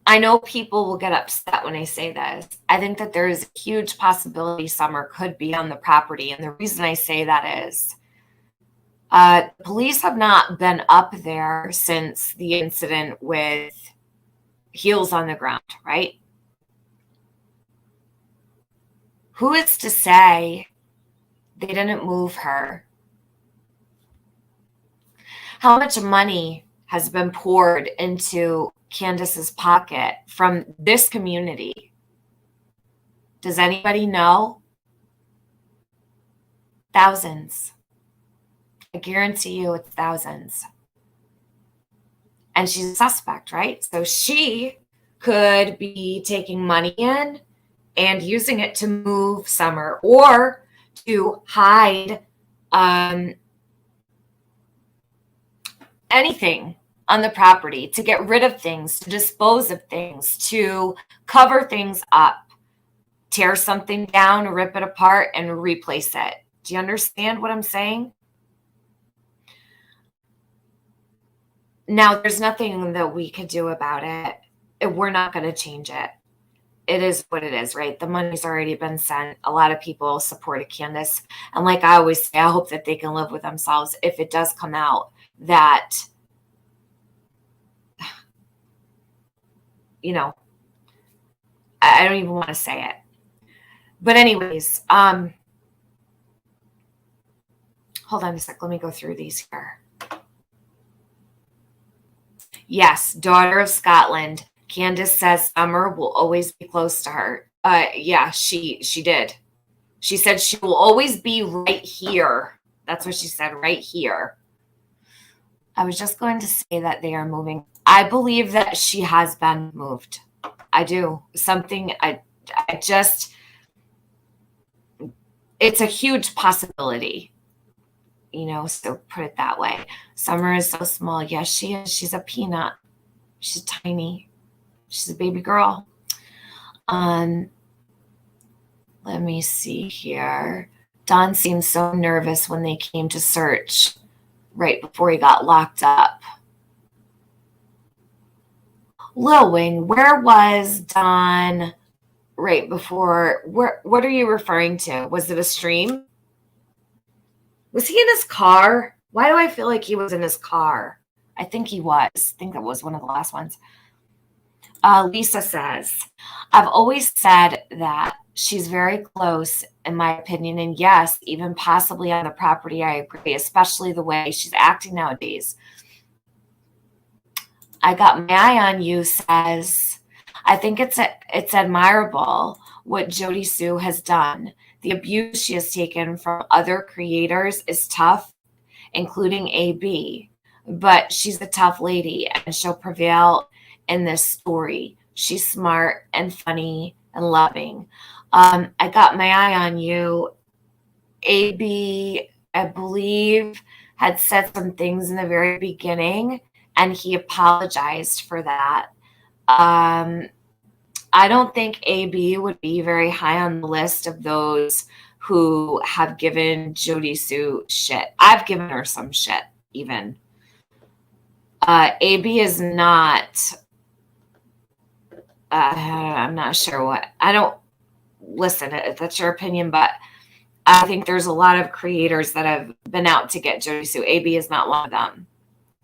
I know people will get upset when I say this. I think that there is a huge possibility Summer could be on the property. And the reason I say that is police have not been up there since the incident with heels on the ground, right? Who is to say they didn't move her? How much money has been poured into Candace's pocket from this community? Does anybody know? Thousands. I guarantee you it's thousands. And she's a suspect, right? So she could be taking money in and using it to move Summer or to hide anything on the property, to get rid of things, to dispose of things, to cover things up, tear something down, rip it apart, and replace it. Do you understand what I'm saying? Now, there's nothing that we could do about it. We're not going to change it. It is what it is, right? The money's already been sent. A lot of people supported Candace. And like I always say, I hope that they can live with themselves if it does come out that, you know, I don't even want to say it. But anyways, hold on a sec. Let me go through these here. Yes, daughter of Scotland. Candace says Summer will always be close to her. Yeah, she did. She said she will always be right here. That's what she said, right here. I was just going to say that they are moving. I believe that she has been moved. I do. Something, I just, it's a huge possibility, you know, so put it that way. Summer is so small. Yes, she is. She's a peanut. She's tiny. She's a baby girl. Let me see here. Don seemed so nervous when they came to search right before he got locked up. Lil Wing, where was Don right before? What are you referring to? Was it a stream? Was he in his car? Why do I feel like he was in his car? I think he was. I think that was one of the last ones. Lisa says, I've always said that she's very close, in my opinion. And yes, even possibly on the property, I agree, especially the way she's acting nowadays. I got my eye on you says, I think it's admirable what Jody Sue has done. The abuse she has taken from other creators is tough, including AB. But she's a tough lady and she'll prevail in this story. She's smart and funny and loving. I got my eye on you. AB, I believe, had said some things in the very beginning, and he apologized for that. I don't think AB would be very high on the list of those who have given Jody Sue shit. I've given her some shit, even. AB is not, I'm not sure what, I don't, listen, if that's your opinion, but I think there's a lot of creators that have been out to get Jody Sue. AB is not one of them.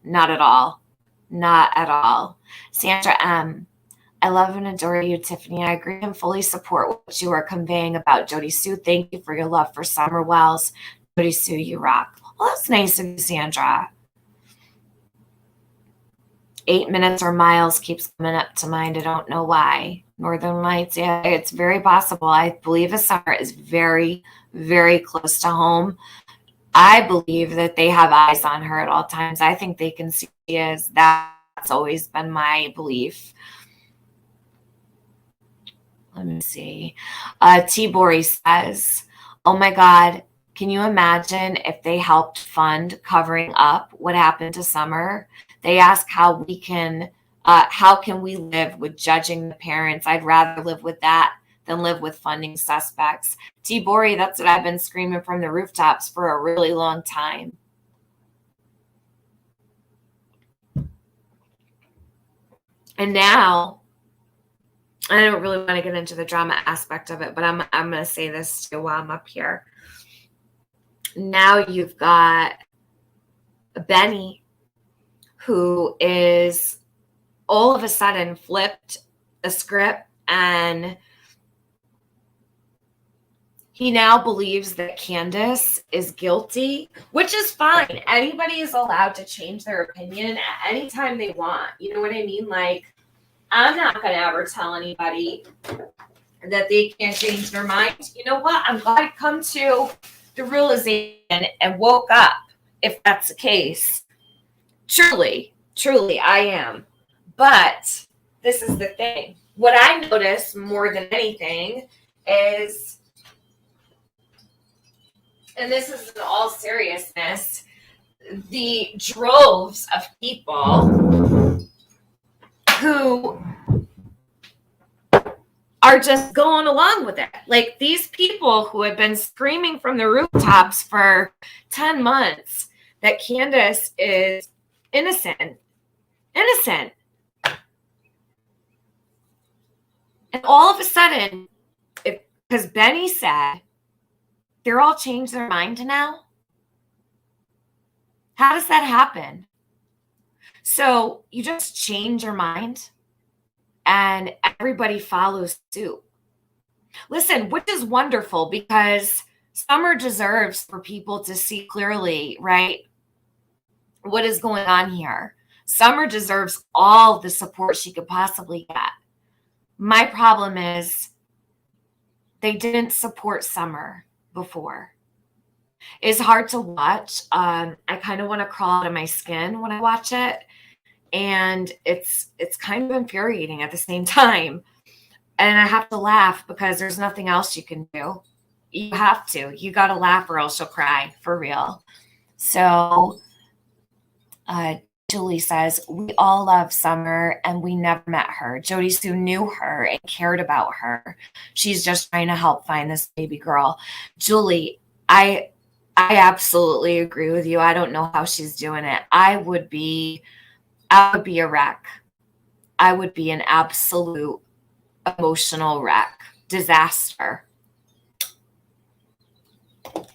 Not at all. Not at all. Sandra M. I love and adore you, Tiffany. I agree and fully support what you are conveying about Jody Sue. Thank you for your love for Summer Wells. Jody Sue, you rock. Well, that's nice of you, Sandra. 8 minutes or miles keeps coming up to mind. I don't know why. Northern Lights, yeah, it's very possible. I believe a Summer is very, very close to home. I believe that they have eyes on her at all times. I think they can see she is. That's always been my belief. Let me see. T-Bori says, oh my God, can you imagine if they helped fund covering up what happened to Summer? They ask how can we live with judging the parents? I'd rather live with that than live with funding suspects. T-Bori, that's what I've been screaming from the rooftops for a really long time. And now, I don't really want to get into the drama aspect of it, but I'm going to say this too while I'm up here. Now you've got Benny, who is all of a sudden flipped the script, and he now believes that Candace is guilty, which is fine. Anybody is allowed to change their opinion at any time they want. You know what I mean? Like, I'm not going to ever tell anybody that they can't change their mind. You know what? I'm glad I come to the realization and woke up, if that's the case. Truly, I am. But this is the thing. What I notice more than anything is, and this is in all seriousness, the droves of people who are just going along with it. Like these people who have been screaming from the rooftops for 10 months that Candace is innocent. And all of a sudden, because Benny said, they're all changed their mind now. How does that happen? So you just change your mind and everybody follows suit. Listen, which is wonderful because Summer deserves for people to see clearly, right, what is going on here. Summer deserves all the support she could possibly get. My problem is they didn't support Summer before. It's hard to watch. I kind of want to crawl out of my skin when I watch it. And it's kind of infuriating at the same time. And I have to laugh because there's nothing else you can do. You have to. You got to laugh or else you'll cry, for real. So Julie says, we all love Summer and we never met her. Jody Sue knew her and cared about her. She's just trying to help find this baby girl. Julie, I absolutely agree with you. I don't know how she's doing it. I would be a wreck. I would be an absolute emotional wreck. Disaster. And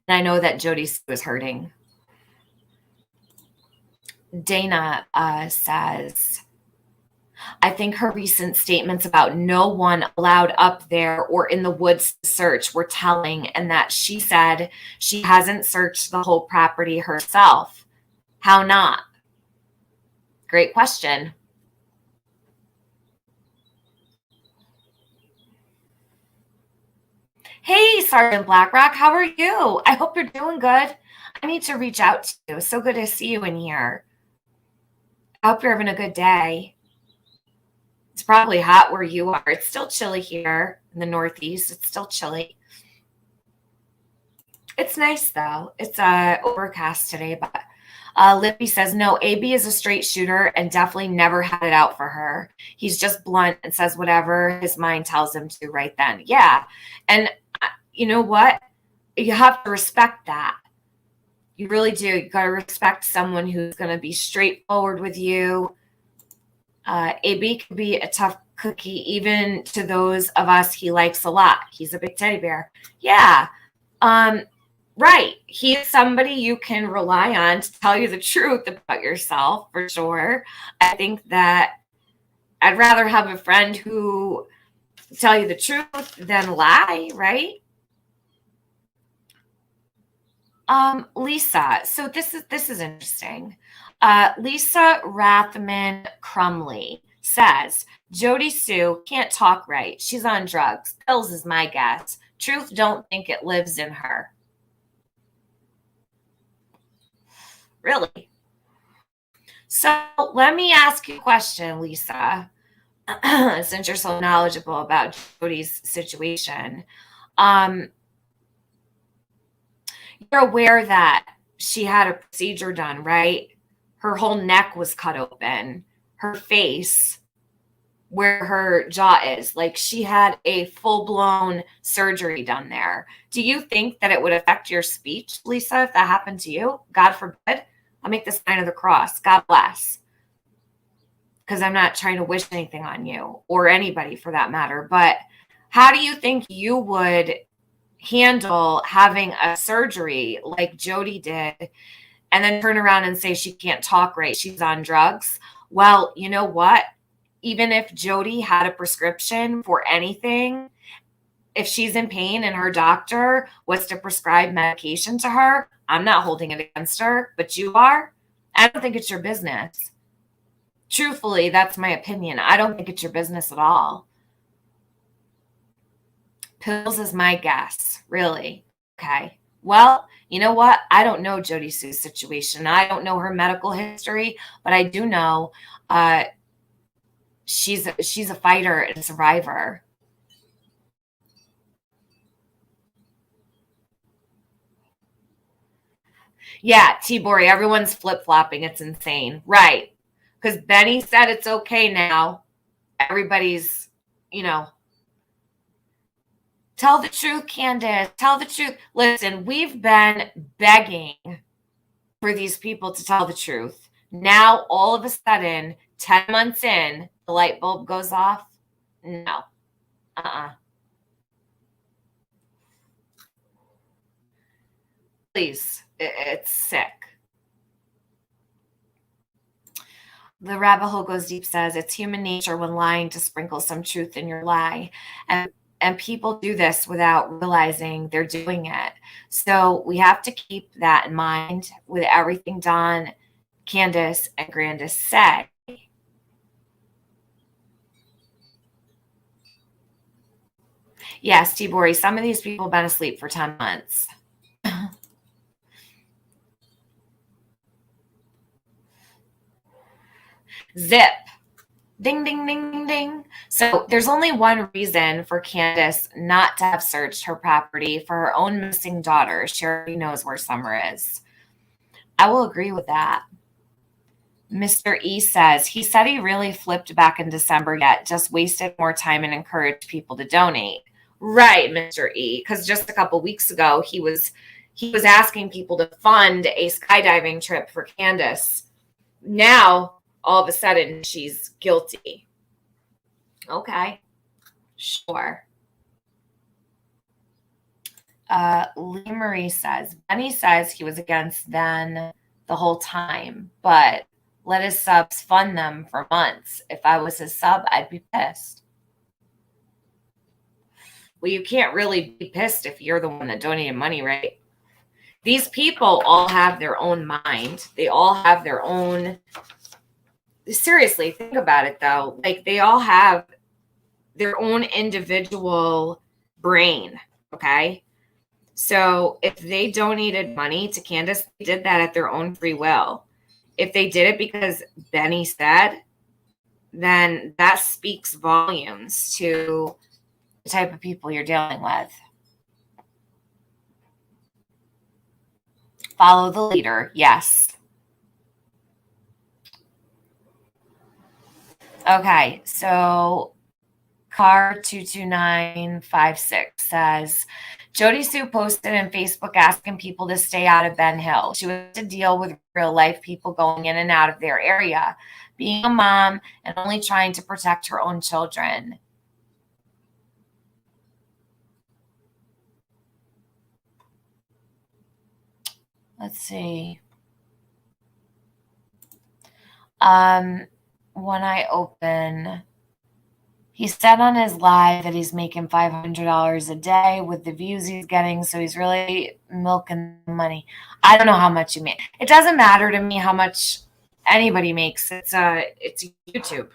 I know that Jody Sue is hurting. Dana says, I think her recent statements about no one allowed up there or in the woods to search were telling, and that she said she hasn't searched the whole property herself. How not? Great question. Hey, Sergeant Blackrock, how are you? I hope you're doing good. I need to reach out to you. So good to see you in here. I hope you're having a good day. It's probably hot where you are. It's still chilly here in the Northeast. It's still chilly. It's nice, though. It's overcast today, but Lippy says, no, AB is a straight shooter and definitely never had it out for her. He's just blunt and says whatever his mind tells him to right then. Yeah. And you know what? You have to respect that. You really do. You got to respect someone who's going to be straightforward with you. AB could be a tough cookie, even to those of us he likes a lot. He's a big teddy bear. Yeah. Right. He's somebody you can rely on to tell you the truth about yourself, for sure. I think that I'd rather have a friend who tell you the truth than lie, right? Lisa, so this is interesting. Lisa Rathman Crumley says, Jody Sue can't talk right. She's on drugs. Pills is my guess. Truth, don't think it lives in her. Really? So let me ask you a question, Lisa, since you're so knowledgeable about Jody's situation. You're aware that she had a procedure done, right? Her whole neck was cut open, her face, where her jaw is, like she had a full-blown surgery done there. Do you think that it would affect your speech, Lisa, if that happened to you? God forbid. I'll make the sign of the cross. God bless. Because I'm not trying to wish anything on you or anybody for that matter. But how do you think you would handle having a surgery like Jody did and then turn around and say she can't talk right, she's on drugs? Well, you know what? Even if Jody had a prescription for anything, if she's in pain and her doctor was to prescribe medication to her, I'm not holding it against her, but you are. I don't think it's your business. Truthfully, that's my opinion. I don't think it's your business at all. Pills is my guess, really. Okay. Well, you know what? I don't know Jody Sue's situation. I don't know her medical history, but I do know she's a fighter and a survivor. Yeah, T-Bori, everyone's flip-flopping. It's insane. Right. Because Benny said it's okay now. Everybody's, you know, tell the truth, Candace. Tell the truth. Listen, we've been begging for these people to tell the truth. Now, all of a sudden, 10 months in, the light bulb goes off. No. Please. It's sick. The rabbit hole goes deep says it's human nature when lying to sprinkle some truth in your lie. And people do this without realizing they're doing it. So we have to keep that in mind with everything Don, Candace, and Grandis say. Yes, Tibori, some of these people have been asleep for 10 months. Zip. Ding, ding, ding, ding, ding. So there's only one reason for Candace not to have searched her property for her own missing daughter. She already knows where Summer is. I will agree with that. Mr. E says, he said he really flipped back in December yet, just wasted more time and encouraged people to donate. Right, Mr. E, because just a couple weeks ago, he was asking people to fund a skydiving trip for Candace. Now, all of a sudden, she's guilty. Okay, sure. Lee Marie says, Benny says he was against then the whole time, but let his subs fund them for months. If I was his sub, I'd be pissed. Well, you can't really be pissed if you're the one that donated money, right? These people all have their own mind. They all have their own. Seriously, think about it though. Like they all have their own individual brain. Okay. So if they donated money to Candace, they did that at their own free will. If they did it because Benny said, then that speaks volumes to the type of people you're dealing with. Follow the leader. Yes. Okay. So Car 22956 says, Jody Sue posted on Facebook asking people to stay out of Ben Hill. She was to deal with real life people going in and out of their area, being a mom and only trying to protect her own children. Let's see. When I open, he said on his live that he's making $500 a day with the views he's getting, so he's really milking money. I don't know how much you make. It doesn't matter to me how much anybody makes. It's YouTube.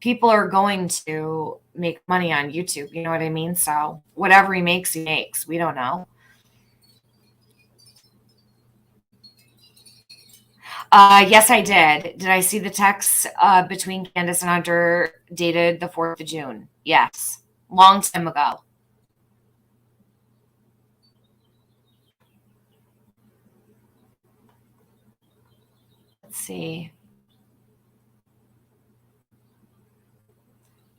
People are going to make money on YouTube. You know what I mean? So whatever he makes, he makes. We don't know. Yes, I did. Did I see the text between Candace and Hunter dated the 4th of June? Yes. Long time ago. Let's see.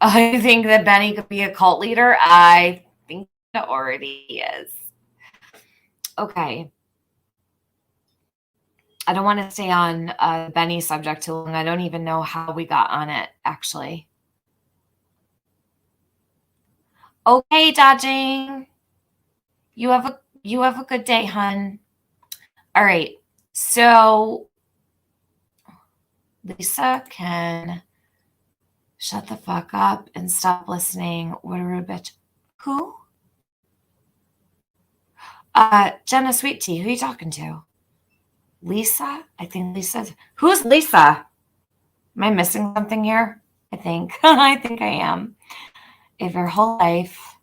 I think that Benny could be a cult leader. I think he already is. Okay. I don't want to stay on Benny subject too long. I don't even know how we got on it, actually. Okay, dodging. You have a good day, hun. All right. So Lisa can shut the fuck up and stop listening. What a rude bitch. Who? Jenna Sweet Tea. Who are you talking to? Lisa? I think Lisa's. Who's Lisa? Am I missing something here? I think. I think I am. If your whole life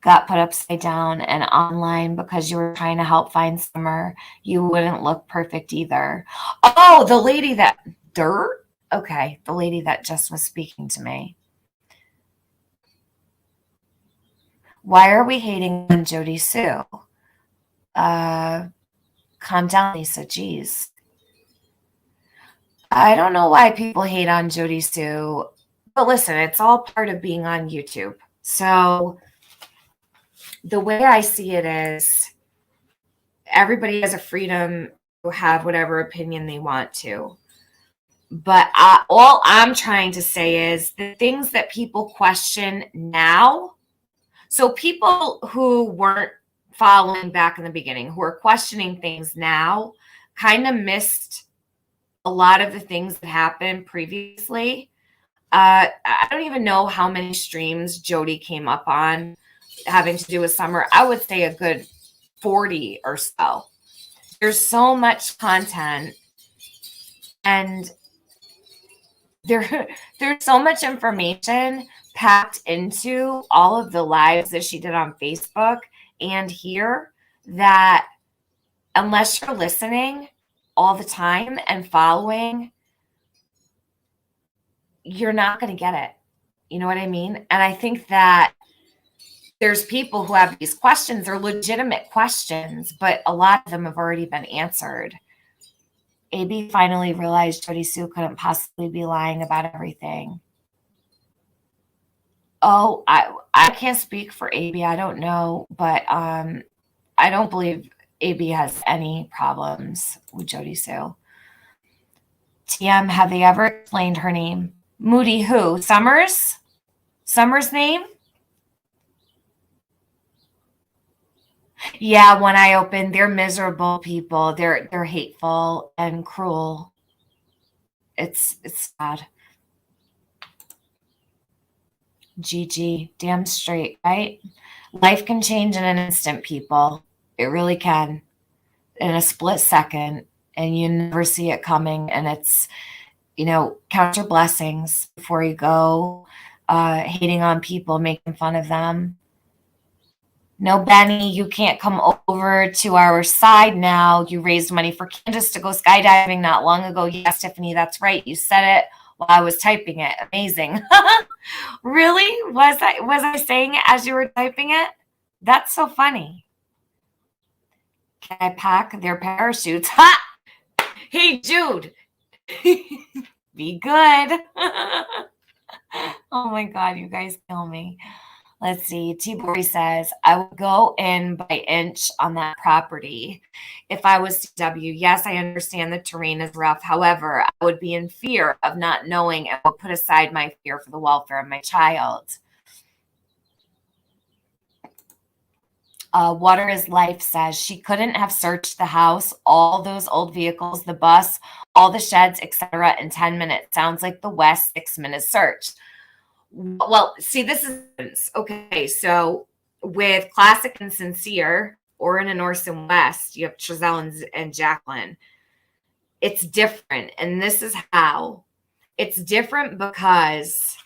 got put upside down and online because you were trying to help find Summer, you wouldn't look perfect either. Oh, the lady that dirt? Okay, the lady that just was speaking to me. Why are we hating on Jody Sue? Calm down, Lisa. Jeez. I don't know why people hate on Jody Sue, but listen, it's all part of being on YouTube. So the way I see it is everybody has a freedom to have whatever opinion they want to. But all I'm trying to say is the things that people question now. So people who weren't following back in the beginning, who are questioning things now, kind of missed a lot of the things that happened previously. I don't even know how many streams Jody came up on having to do with summer. I would say a good 40 or so. There's so much content, and there's so much information packed into all of the lives that she did on Facebook and here that unless you're listening all the time and following, you're not going to get it. You know what I mean? And I think that there's people who have these questions, they're legitimate questions, but a lot of them have already been answered. AB finally realized Jody Sue couldn't possibly be lying about everything. Oh, I can't speak for AB. I don't know, but I don't believe AB has any problems with Jody Sue. TM, have they ever explained her name? Moody who? Summers? Summers' name? Yeah, when I open, they're miserable people. They're hateful and cruel. It's sad. GG, damn straight, right? Life can change in an instant, people. It really can. In a split second, and you never see it coming. And it's, count your blessings before you go hating on people, making fun of them. No, Benny, you can't come over to our side now. You raised money for Candace to go skydiving not long ago. Yes, Tiffany, that's right. You said it while I was typing it. Amazing. Really? Was I saying it as you were typing it? That's so funny. Can I pack their parachutes? Ha! Hey, Jude. Be good. Oh my God, you guys kill me. Let's see. T-Bory says, I would go in by inch on that property. If I was TW, yes, I understand the terrain is rough. However, I would be in fear of not knowing and would put aside my fear for the welfare of my child. Water is Life says she couldn't have searched the house, all those old vehicles, the bus, all the sheds, etc. in 10 minutes. Sounds like the West 6-minute search. Well, see, this is okay. So with Classic and Sincere, or in a North and West, you have Trezelle and Jacqueline. It's different. And this is how it's different, because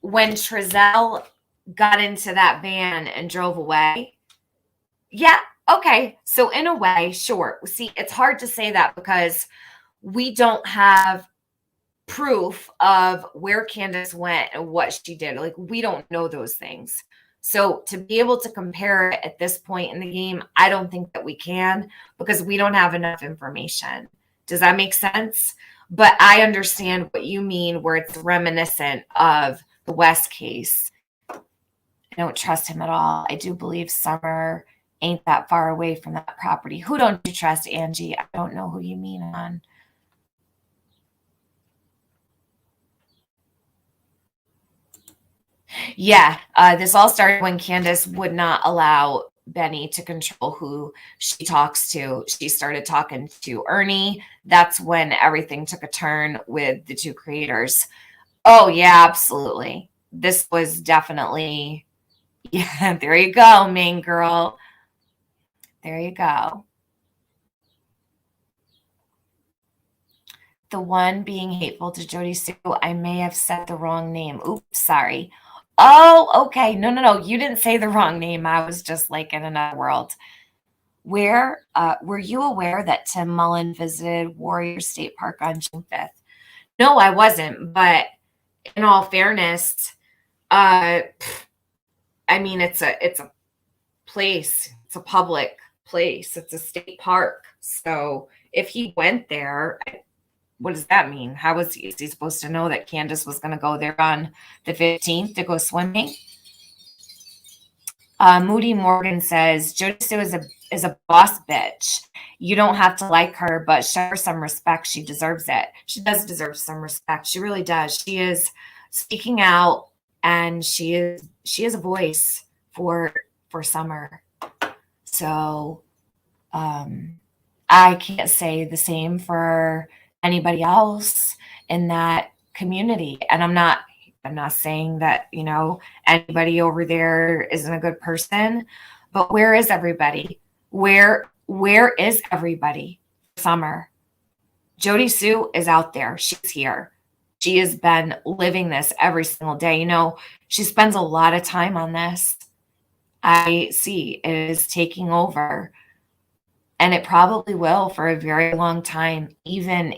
when Trezelle got into that van and drove away, yeah, okay. So in a way, sure. See, it's hard to say that because we don't have proof of where Candace went and what she did. Like, we don't know those things. So to be able to compare it at this point in the game, I don't think that we can, because we don't have enough information. Does that make sense? But I understand what you mean, where it's reminiscent of the West case. I don't trust him at all. I do believe Summer ain't that far away from that property. Who don't you trust, Angie? I don't know who you mean on. Yeah, this all started when Candace would not allow Benny to control who she talks to. She started talking to Ernie. That's when everything took a turn with the two creators. Oh, yeah, absolutely. This was definitely, yeah, there you go, main girl. There you go. The one being hateful to Jody Sue, I may have said the wrong name. Oops, sorry. Oh, okay. No. You didn't say the wrong name. I was just like in another world. Were you aware that Tim Mullen visited Warrior State Park on June 5th? No, I wasn't. But in all fairness, I mean, it's a place. It's a public place. It's a state park. So if he went there, what does that mean? Is he supposed to know that Candace was going to go there on the 15th to go swimming? Moody Morgan says, Jody Sue is a boss bitch. You don't have to like her, but show her some respect. She deserves it. She does deserve some respect. She really does. She is speaking out, and she is a voice for Summer. So I can't say the same for anybody else in that community. And I'm not saying that, anybody over there isn't a good person, but where is everybody? Where is everybody? Summer. Jody Sue is out there. She's here. She has been living this every single day. She spends a lot of time on this. I see it is taking over. And it probably will for a very long time, even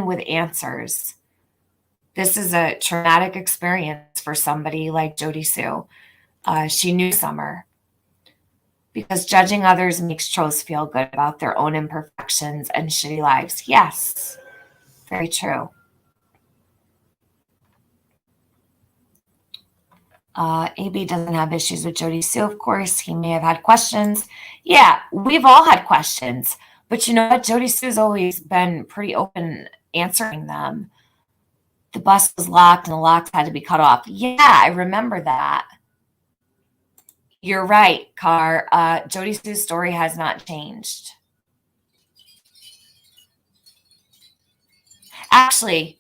with answers. This is a traumatic experience for somebody like Jody Sue. She knew Summer. Because judging others makes trolls feel good about their own imperfections and shitty lives. Yes, very true. AB doesn't have issues with Jody Sue, of course. He may have had questions. Yeah, we've all had questions. But you know what? Jody Sue's always been pretty open answering them. The bus was locked and the locks had to be cut off. Yeah, I remember that. You're right, Car. Jody Sue's story has not changed. Actually,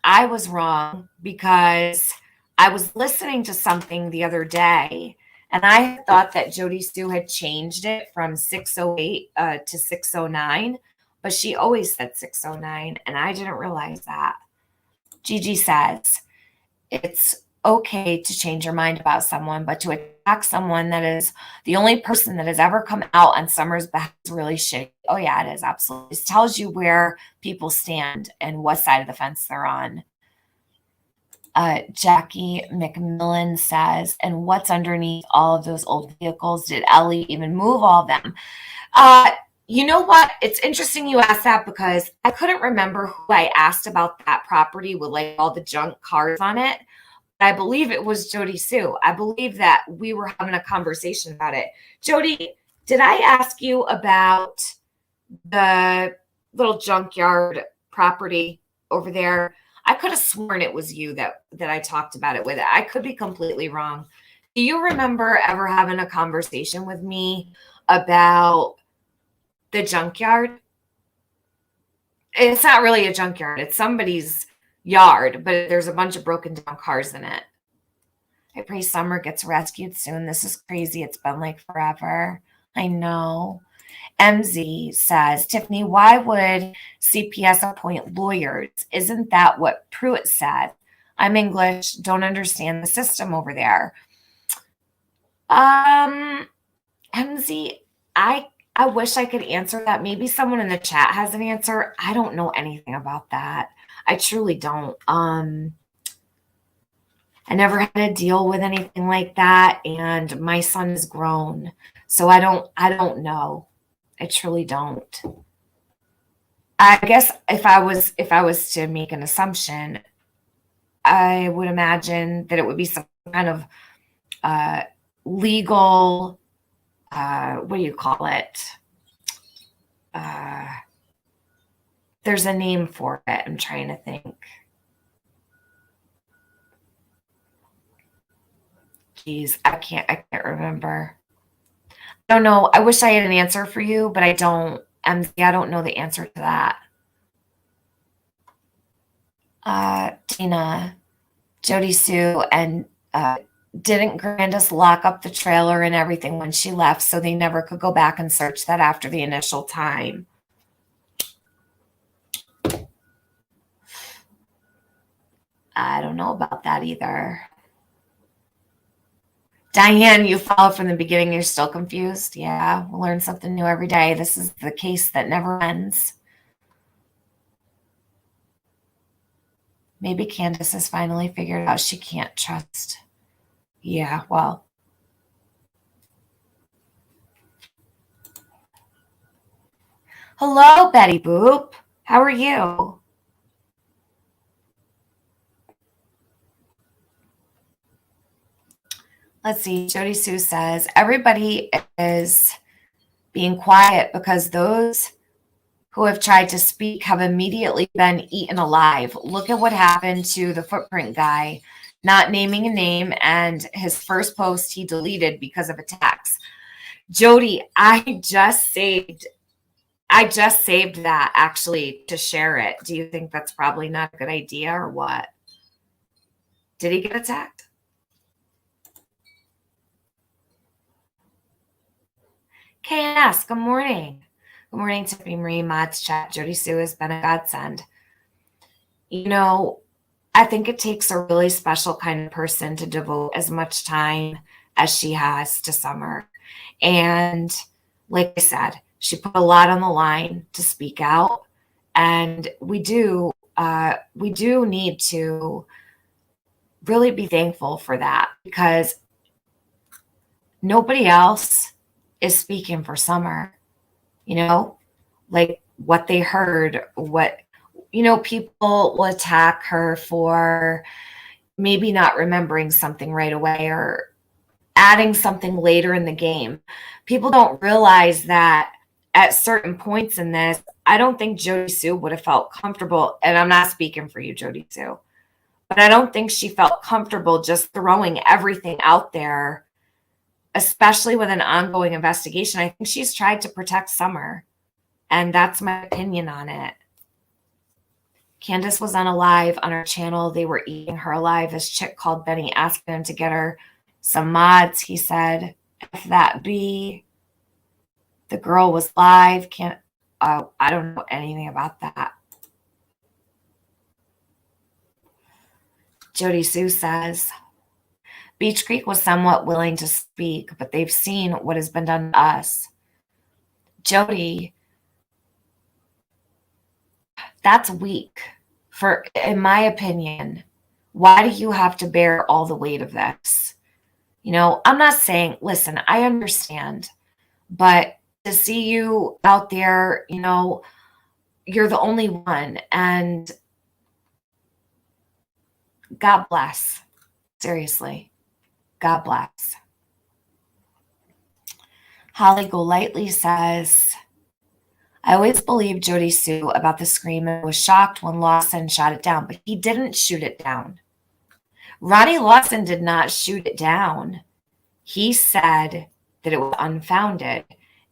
I was wrong because I was listening to something the other day, and I thought that Jody Sue had changed it from 608 to 609, but she always said 609, and I didn't realize that. Gigi says, it's okay to change your mind about someone, but to attack someone that is the only person that has ever come out on Summer's behalf is really shitty. Oh yeah, it is, absolutely. It tells you where people stand and what side of the fence they're on. Jackie McMillan says, and what's underneath all of those old vehicles? Did Ellie even move all of them? You know what? It's interesting you asked that because I couldn't remember who I asked about that property with like all the junk cars on it. I believe it was Jody Sue. I believe that we were having a conversation about it. Jody, did I ask you about the little junkyard property over there? I could have sworn it was you that I talked about it with. I could be completely wrong. Do you remember ever having a conversation with me about the junkyard? It's not really a junkyard. It's somebody's yard, but there's a bunch of broken down cars in it. I pray Summer gets rescued soon. This is crazy. It's been like forever. I know. MZ says, Tiffany, why would CPS appoint lawyers? Isn't that what Pruitt said? I'm English, don't understand the system over there. MZ, I wish I could answer that. Maybe someone in the chat has an answer. I don't know anything about that. I truly don't. I never had to deal with anything like that, and my son is grown, so I don't know. I truly don't. I guess if I was to make an assumption, I would imagine that it would be some kind of legal, what do you call it? There's a name for it. I'm trying to think. Geez, I can't remember. I don't know. I wish I had an answer for you, but I don't. I don't know the answer to that. Tina, Jody Sue, and didn't Grandis lock up the trailer and everything when she left, so they never could go back and search that after the initial time? I don't know about that either. Diane, you followed from the beginning. You're still confused? Yeah, we'll learn something new every day. This is the case that never ends. Maybe Candace has finally figured out she can't trust. Yeah, well, Hello, Betty Boop. How are you? Let's see. Jody Sue says everybody is being quiet because those who have tried to speak have immediately been eaten alive. Look at what happened to the footprint guy, not naming a name, and his first post he deleted because of attacks. Jody, I just saved that actually to share it. Do you think that's probably not a good idea or what? Did he get attacked? KNS, good morning. Good morning, Tiffany Marie, Mods Chat. Jody Sue has been a godsend. You know, I think it takes a really special kind of person to devote as much time as she has to Summer. And like I said, she put a lot on the line to speak out. And we do need to really be thankful for that because nobody else is speaking for Summer, you know, like what they heard, people will attack her for maybe not remembering something right away or adding something later in the game. People don't realize that at certain points in this, I don't think Jody Sue would have felt comfortable. And I'm not speaking for you, Jody Sue, but I don't think she felt comfortable just throwing everything out there, especially with an ongoing investigation. I think she's tried to protect Summer, and that's my opinion on it. Candace was on a live on her channel. They were eating her alive as Chick called Benny, asking him to get her some mods. He said, if that be, the girl was live. I don't know anything about that. Jody Sue says, Beach Creek was somewhat willing to speak, but they've seen what has been done to us. Jody, that's weak. In my opinion, why do you have to bear all the weight of this? I'm not saying, listen, I understand, but to see you out there, you're the only one, and God bless. Seriously, God bless. Holly Golightly says, I always believed Jody Sue about the scream and was shocked when Lawson shot it down, but he didn't shoot it down. Ronnie Lawson did not shoot it down. He said that it was unfounded,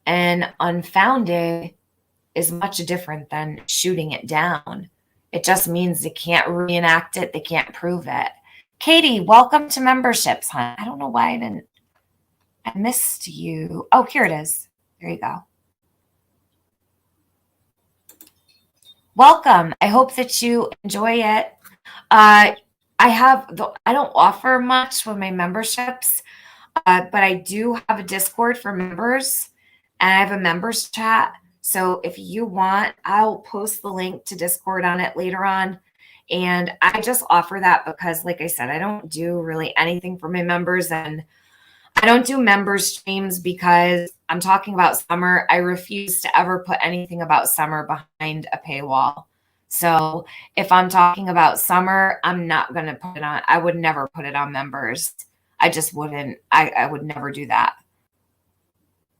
and unfounded is much different than shooting it down. It just means they can't reenact it. They can't prove it. Katie, welcome to memberships, hon. I don't know why I missed you. Oh, here it is. There you go. Welcome. I hope that you enjoy it. I don't offer much with my memberships, but I do have a Discord for members, and I have a members chat. So if you want, I'll post the link to Discord on it later on. And I just offer that because, like I said, I don't do really anything for my members, and I don't do member streams because I'm talking about Summer. I refuse to ever put anything about Summer behind a paywall. So if I'm talking about Summer, I'm not going to put it on. I would never put it on members. I just wouldn't. I would never do that.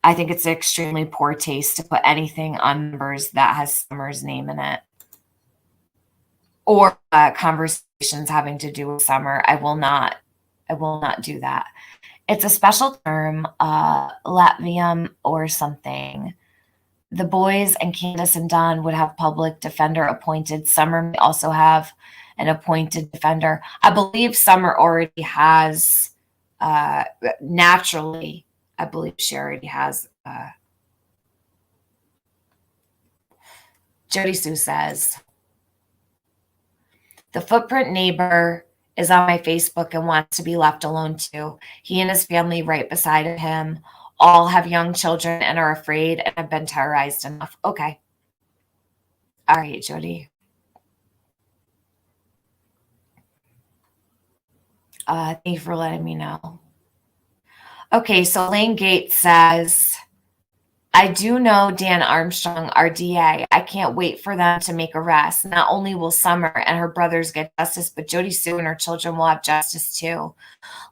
I think it's extremely poor taste to put anything on members that has Summer's name in it, or conversations having to do with Summer. I will not do that. It's a special term, Latvium or something. The boys and Candace and Don would have public defender appointed. Summer may also have an appointed defender. I believe Summer already has, naturally, I believe she already has. Jody Sue says, the footprint neighbor is on my Facebook and wants to be left alone too. He and his family right beside him all have young children and are afraid and have been terrorized enough. Okay. All right, Jody. Thank you for letting me know. Okay, so Lane Gates says, I do know Dan Armstrong, our DA. I can't wait for them to make arrests. Not only will Summer and her brothers get justice, but Jody Sue and her children will have justice too.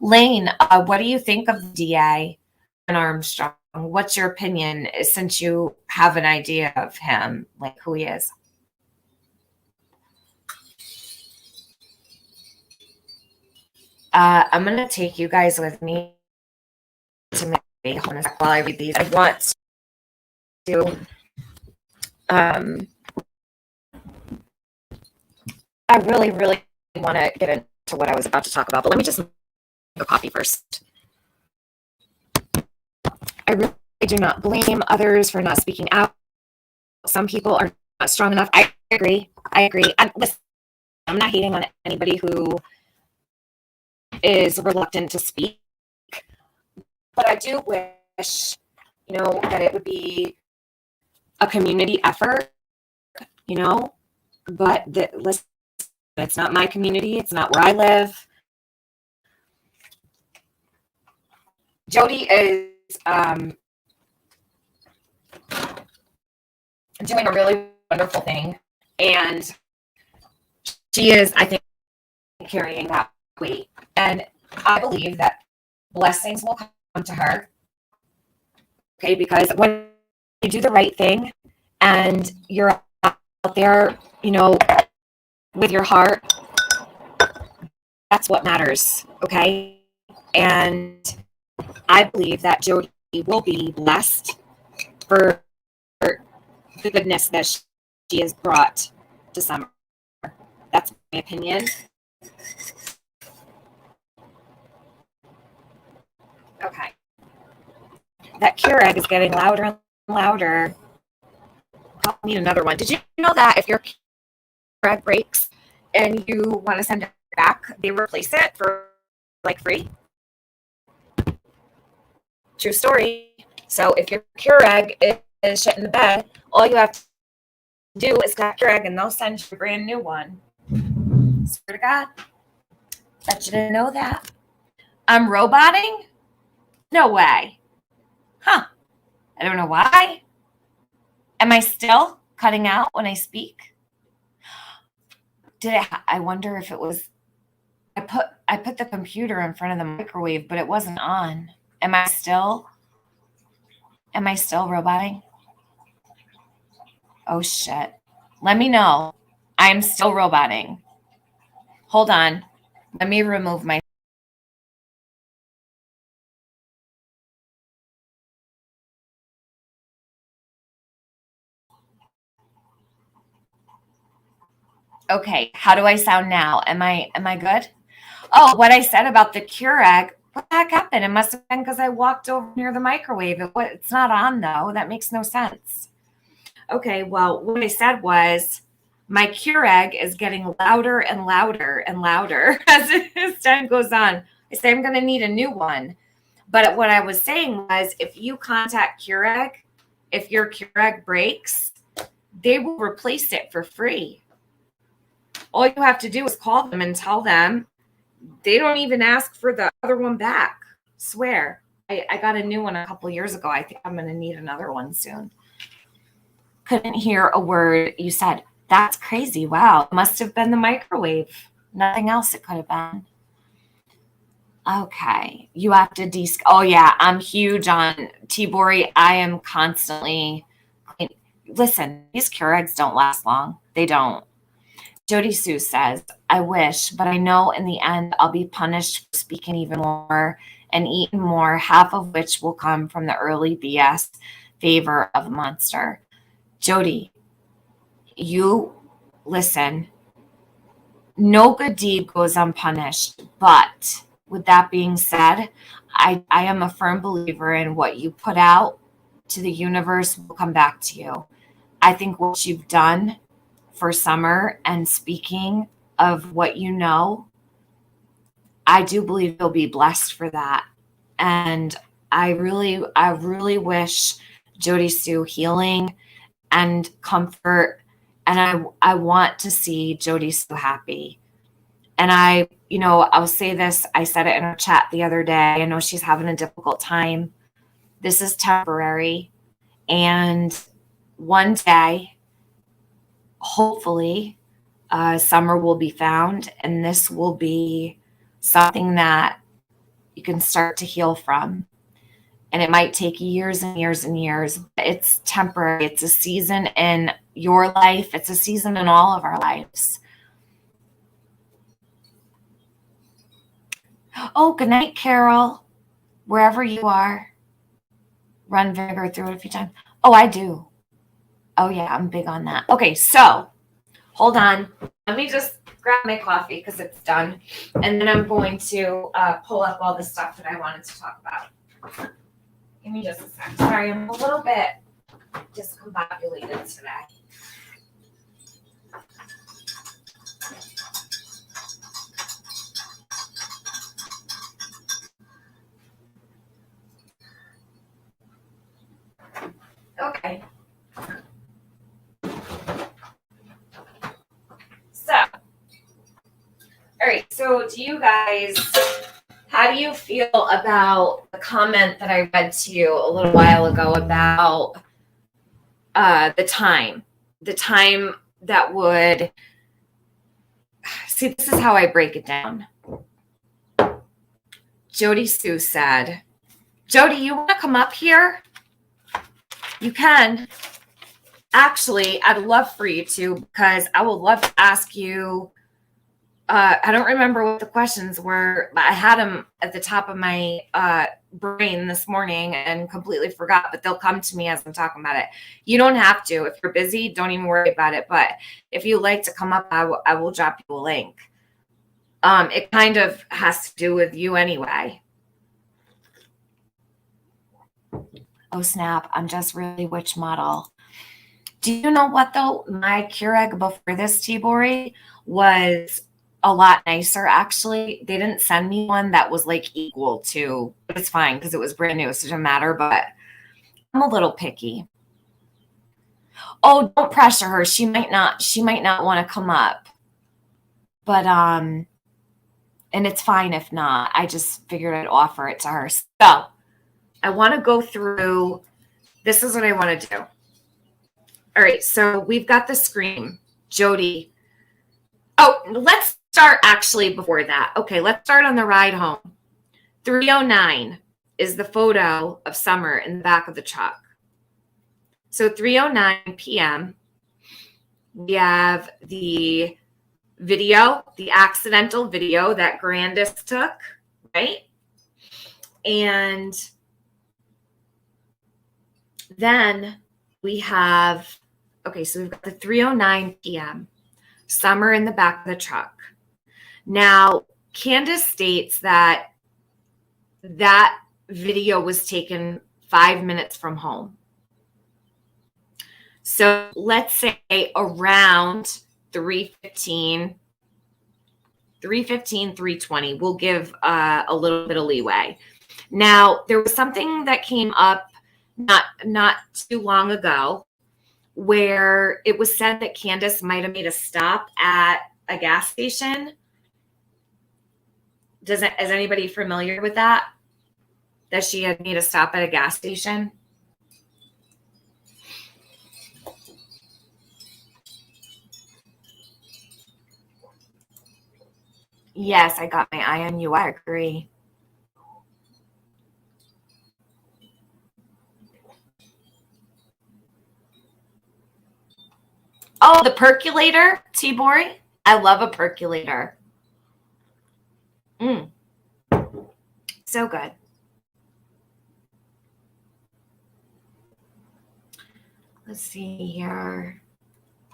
Lane, what do you think of the DA and Armstrong? What's your opinion since you have an idea of him, like who he is? I'm going to take you guys with me to maybe while I read these. I want to, I really, really want to get into what I was about to talk about, but let me just make a copy first. I really do not blame others for not speaking out. Some people are not strong enough. I agree. Listen, I'm not hating on anybody who is reluctant to speak, but I do wish, that it would be a community effort, but listen, it's not my community. It's not where I live. Jody is doing a really wonderful thing, and she is, I think, carrying that weight. And I believe that blessings will come to her. Okay, because when you do the right thing and you're out there, with your heart, that's what matters. Okay. And I believe that Jody will be blessed for the goodness that she has brought to Summer. That's my opinion. Okay. That Keurig is getting louder and louder. I'll need another one. Did you know that if your Keurig breaks and you want to send it back, they replace it for free? True story. So if your Keurig is shit in the bed, all you have to do is got Keurig and they'll send you a brand new one. Swear to God. Bet you didn't know that. I'm roboting? No way. Huh. I don't know why. Am I still cutting out when I speak? I wonder if it was, I put the computer in front of the microwave, but it wasn't on. Am I still roboting? Oh shit. Let me know. I'm still roboting. Hold on. Let me remove my Okay, how do I sound now? Am I good? Oh, what I said about the Keurig, what the heck happened? It must have been because I walked over near the microwave. It's not on though. That makes no sense. Okay, well, what I said was my Keurig is getting louder and louder and louder as time goes on. I say I'm going to need a new one. But what I was saying was if you contact Keurig, if your Keurig breaks, they will replace it for free. All you have to do is call them and tell them. They don't even ask for the other one back. Swear. I got a new one a couple years ago. I think I'm going to need another one soon. Couldn't hear a word you said. That's crazy. Wow. Must have been the microwave. Nothing else it could have been. Okay. You have to oh yeah. I'm huge on T-Bori. I am constantly. Listen, these Keurigs don't last long. They don't. Jody Sue says, I wish, but I know in the end I'll be punished for speaking even more and eating more, half of which will come from the early BS favor of Monster. Jody, you listen. No good deed goes unpunished, but with that being said, I am a firm believer in what you put out to the universe will come back to you. I think what you've done for Summer and speaking of what you know, I do believe you'll be blessed for that. And I really wish Jody Sue healing and comfort. And I want to see Jody Sue happy. And I'll say this, I said it in our chat the other day. I know she's having a difficult time. This is temporary. And one day, hopefully, summer will be found, and this will be something that you can start to heal from. And it might take years and years and years, but it's temporary. It's a season in your life. It's a season in all of our lives. Oh, good night, Carol. Wherever you are, run vinegar through it a few times. Oh, I do. Oh, yeah, I'm big on that. Okay, so hold on. Let me just grab my coffee because it's done. And then I'm going to pull up all the stuff that I wanted to talk about. Give me just a sec. Sorry, I'm a little bit discombobulated today. Okay. So, all right. So, how do you feel about the comment that I read to you a little while ago about the time that would see? This is how I break it down. Jody Sue said, "Jody, you want to come up here? You can. Actually, I'd love for you to, because I would love to ask you. I don't remember what the questions were, but I had them at the top of my brain this morning and completely forgot, but they'll come to me as I'm talking about it. You don't have to. If you're busy, don't even worry about it. But if you like to come up, I will drop you a link. It kind of has to do with you anyway." Oh, snap. I'm just really which model. Do you know what, though? My Keurig before this, Tibori, was a lot nicer, actually. They didn't send me one that was like equal to, but it's fine because it was brand new, so it doesn't matter, but I'm a little picky. Oh, don't pressure her. She might not want to come up. But and it's fine if not. I just figured I'd offer it to her. So I want to go through, this is what I want to do. All right, so we've got the screen. Jody. Oh, let's start actually before that. Okay, let's start on the ride home. 3:09 is the photo of Summer in the back of the truck. So 3:09 p.m., we have the video, the accidental video that Grandis took, right? And then we have, okay, so we've got the 3:09 p.m., Summer in the back of the truck. Now, Candace states that that video was taken 5 minutes from home. So let's say around 3:15, 3:20, we'll give a little bit of leeway. Now, there was something that came up not too long ago where it was said that Candace might have made a stop at a gas station. Is anybody familiar with that? That she had made a stop at a gas station? Yes, I got my eye on you. I agree. Oh, the percolator, Tibori. I love a percolator. So good. Let's see here.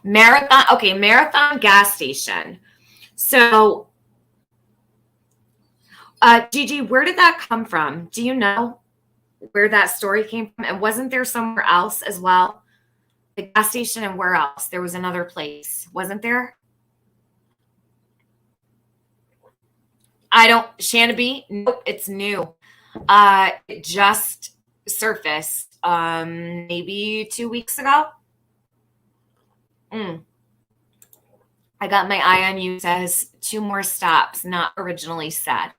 Marathon. Okay, Marathon gas station. So, Gigi, where did that come from? Do you know where that story came from? And wasn't there somewhere else as well? The gas station, and where else? There was another place, wasn't there? Shanaby? Nope, it's new. It just surfaced maybe 2 weeks ago. I got my eye on you, says 2 more stops, not originally said.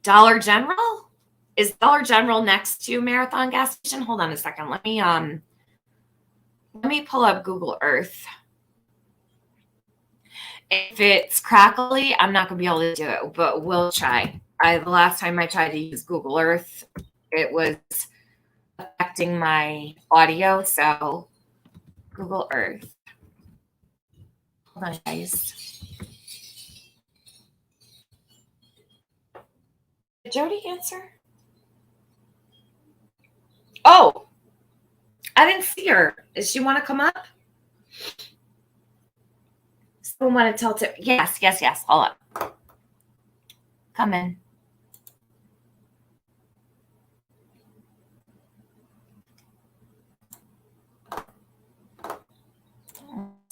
Dollar General? Is Dollar General next to Marathon gas station? Hold on a second. Let me pull up Google Earth. If it's crackly, I'm not gonna be able to do it, but we'll try. The last time I tried to use Google Earth, it was affecting my audio. So Google Earth. Hold on, guys. Did Jody answer? Oh, I didn't see her. Does she want to come up? Someone want to tell to yes. Hold on. Come in.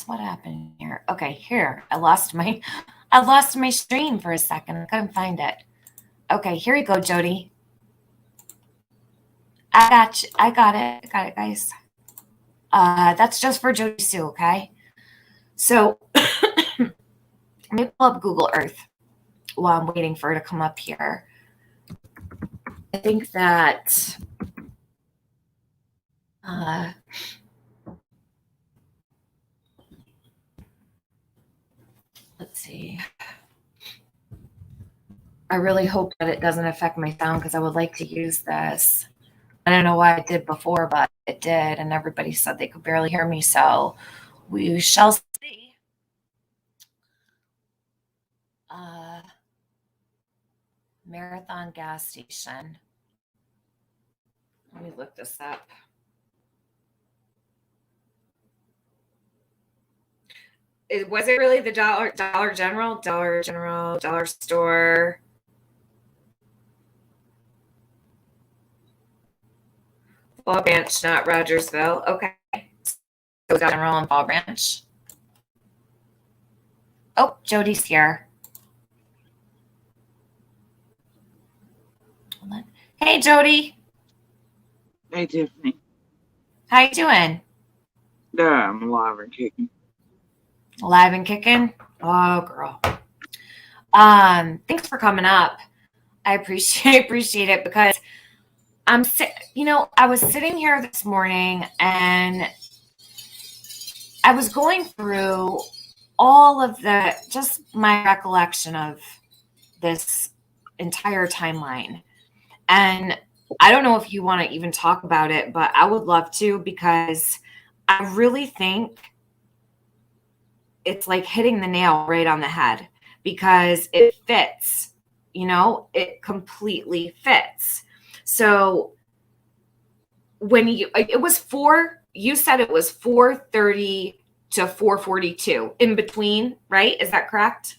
What happened here? Okay, here. I lost my stream for a second. I couldn't find it. Okay, here you go, Jody. I got you. I got it, guys. That's just for Jody Sue, okay? So let me pull up Google Earth while I'm waiting for her to come up here. I think that let's see. I really hope that it doesn't affect my sound because I would like to use this. I don't know why it did before, but it did, and everybody said they could barely hear me, so we shall see. Marathon gas station. Let me look this up. Was it really the Dollar General, Dollar Store? Fall Branch, not Rogersville. Okay. So Dollar General and Fall Branch. Oh, Jody's here. Hold on. Hey, Jody. Hey, Tiffany. How you doing? Yeah, I'm alive and kicking. Alive and kicking? Oh, girl. Thanks for coming up. I appreciate it because I was sitting here this morning and I was going through all of just my recollection of this entire timeline. And I don't know if you want to even talk about it, but I would love to because I really think it's like hitting the nail right on the head because it fits, it completely fits. So when you said it was 4:30 to 4:42 in between, right? Is that correct?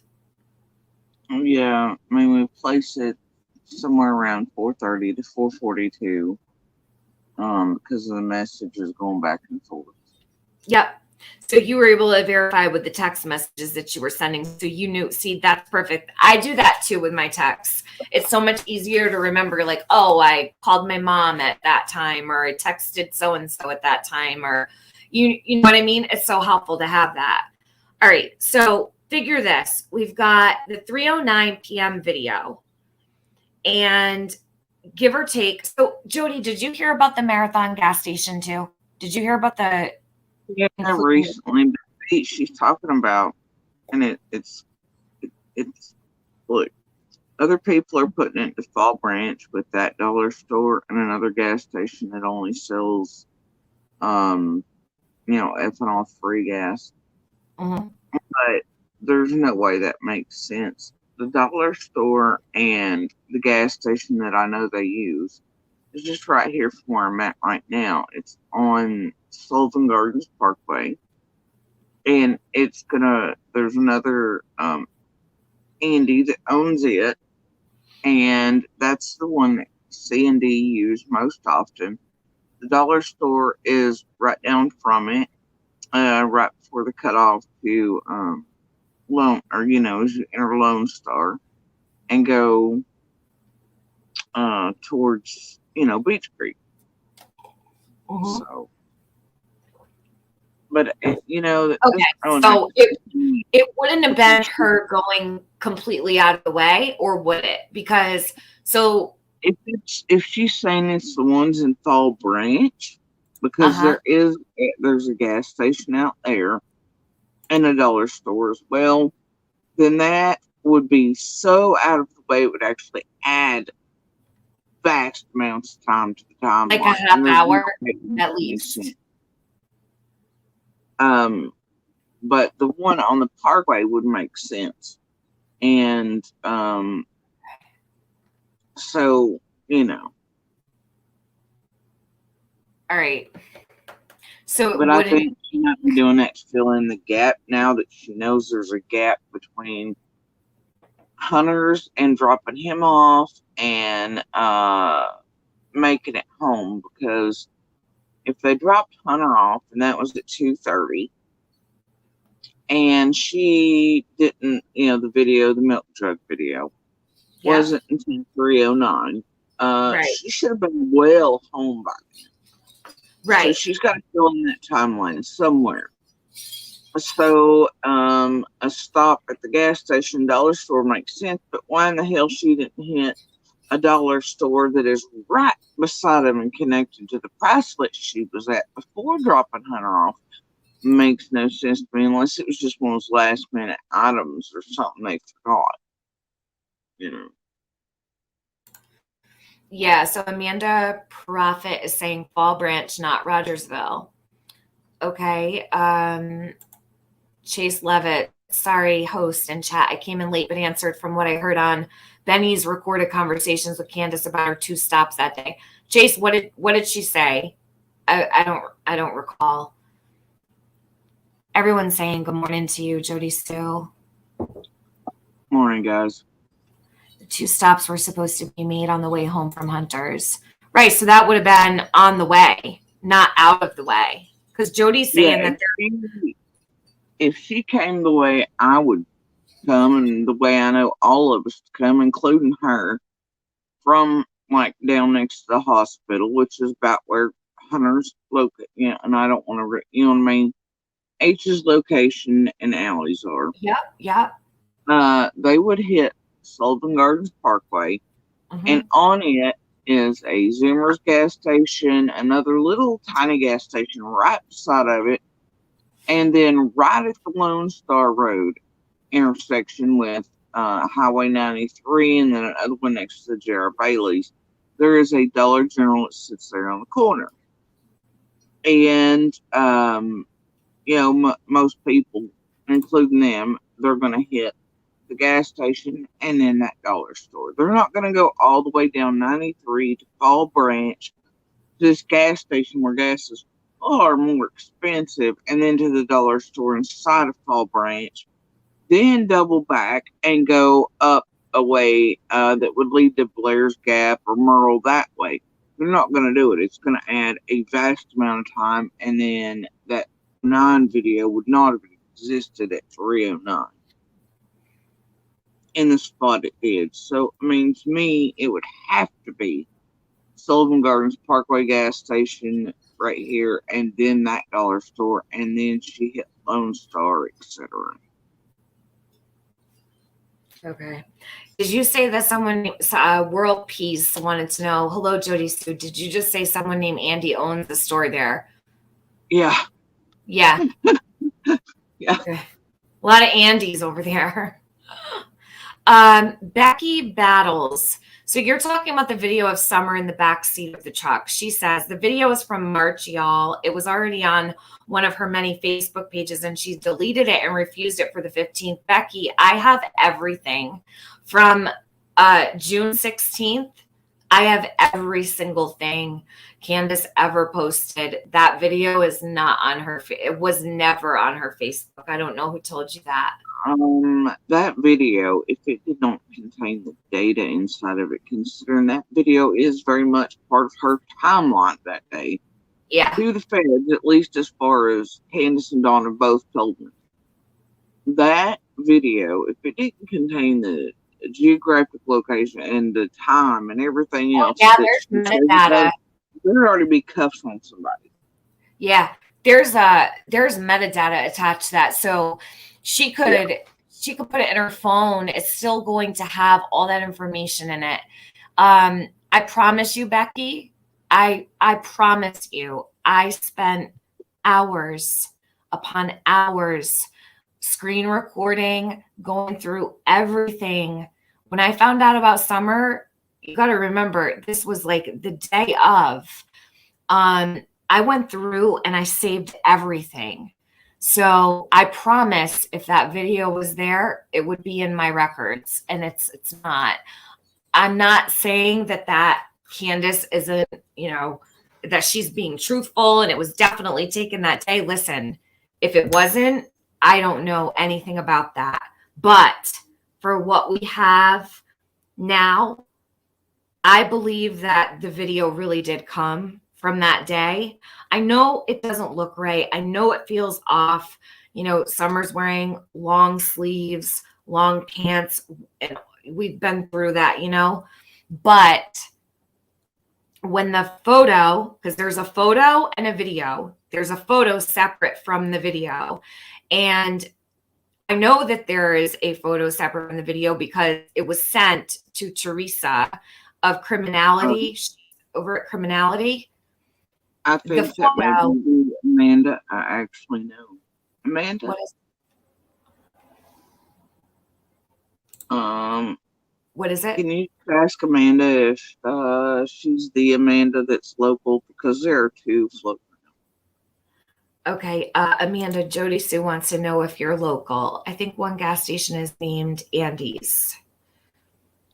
Yeah, I mean, we placed it somewhere around 4:30 to 4:42 because of the messages going back and forth. Yep. So you were able to verify with the text messages that you were sending. So you knew, see, that's perfect. I do that too with my texts. It's so much easier to remember, like, oh, I called my mom at that time, or I texted so-and-so at that time, or you know what I mean? It's so helpful to have that. All right. So figure this. We've got the 3:09 p.m. video and give or take. So Jody, did you hear about the Marathon gas station too? Did you hear about the Yeah, recently, she's talking about, and it's look, other people are putting it to Fall Branch with that dollar store and another gas station that only sells, ethanol free gas. Mm-hmm. But there's no way that makes sense. The dollar store and the gas station that I know they use is just right here from where I'm at right now. It's on Sullivan Gardens Parkway. And there's another Andy that owns it. And that's the one that C and D use most often. The dollar store is right down from it, right before the cutoff to Lone, or as you enter Lone Star and go towards Beach Creek. Mm-hmm. So, but okay, so it wouldn't have been her going completely out of the way, or would it? Because so if she's saying it's the ones in Fall Branch, because Uh-huh. there's a gas station out there and a dollar store as well, then that would be so out of the way it would actually add vast amounts of time to the Like a timeline, half and there's no hour way it makes at any sense. least. But the one on the Parkway would make sense, and so you know. All right. So it But I wouldn't. think she might be doing that to fill in the gap now that she knows there's a gap between Hunter's and dropping him off and making it home, because if they dropped Hunter off and that was at 2:30 and she didn't, the milk jug video Yeah. wasn't until 3:09, Right. she should have been well home by then. So Right. she's got to fill in that timeline somewhere. So a stop at the gas station, dollar store makes sense, but why in the hell she didn't hit a dollar store that is right beside him and connected to the price list she was at before dropping Hunter off makes no sense to me, unless it was just one of those last minute items or something they forgot. You know. Yeah. So Amanda Profit is saying Fall Branch, not Rogersville. Okay. Chase Levitt, sorry, host and chat. I came in late but answered from what I heard on Benny's recorded conversations with Candace about her 2 stops that day. Chase, what did she say? I don't recall. Everyone's saying good morning to you, Jody Sue. Morning, guys. The 2 stops were supposed to be made on the way home from Hunter's. Right, so that would have been on the way, not out of the way. Because Jody's saying that if she came the way I would come and the way I know all of us come, including her, from like down next to the hospital, which is about where Hunter's located, and I don't want to, you know what I mean? H's location and Allie's are. Yep. They would hit Sullivan Gardens Parkway, and Mm-hmm. on it is a Zoomer's gas station, another little tiny gas station right beside of it, and then right at the Lone Star Road intersection with Highway 93, and then another one next to the J.R. Bailey's, there is a Dollar General that sits there on the corner. And, most people, including them, they're going to hit the gas station and then that dollar store. They're not going to go all the way down 93 to Fall Branch, to this gas station where gas is far more expensive, and then to the dollar store inside of Fall Branch, then double back and go up a way that would lead to Blair's Gap or Merle that way. They're not going to do it. It's going to add a vast amount of time, and then that 9 video would not have existed at 3:09 in the spot it did. So, I mean, to me, it would have to be Sullivan Gardens Parkway gas station right here, and then that dollar store, and then she hit Lone Star, etc. Okay. Did you say that someone, World Peace, wanted to know? Hello, Jody Sue. Did you just say someone named Andy owns the store there? Yeah. Yeah. Yeah. Okay. A lot of Andys over there. Becky Battles. So you're talking about the video of Summer in the back seat of the truck. She says the video is from March, y'all. It was already on one of her many Facebook pages and she deleted it and refused it for the 15th. Becky, I have everything from June 16th. I have every single thing Candace ever posted. That video is not on her. It was never on her Facebook. I don't know who told you that. That video, if it did not contain the data inside of it, considering that video is very much part of her timeline that day, Yeah. to the feds, at least as far as Candace and Donna both told me. That video, if it didn't contain the geographic location and the time and everything else, Yeah, that there's metadata. There'd already be cuffs on somebody. Yeah, there's metadata attached to that. So she could put it in her phone. It's still going to have all that information in it. I promise you, Becky, I promise you, I spent hours upon hours screen recording, going through everything. When I found out about Summer, you got to remember this was like the day of. I went through and I saved everything. So I promise if that video was there, it would be in my records, and it's not. I'm not saying that Candace isn't, that she's being truthful and it was definitely taken that day. Listen, if it wasn't, I don't know anything about that. But for what we have now, I believe that the video really did come from that day. I know it doesn't look right. I know it feels off. Summer's wearing long sleeves, long pants, and we've been through that, but when the photo, because there's a photo and a video, there's a photo separate from the video. And I know that there is a photo separate from the video because it was sent to Teresa of Criminality over at Criminality. I think that may be Amanda. I actually know. Amanda? What is it? Can you ask Amanda if she's the Amanda that's local? Because there are two floating. Okay, Amanda, Jody Sue wants to know if you're local. I think one gas station is named Andy's.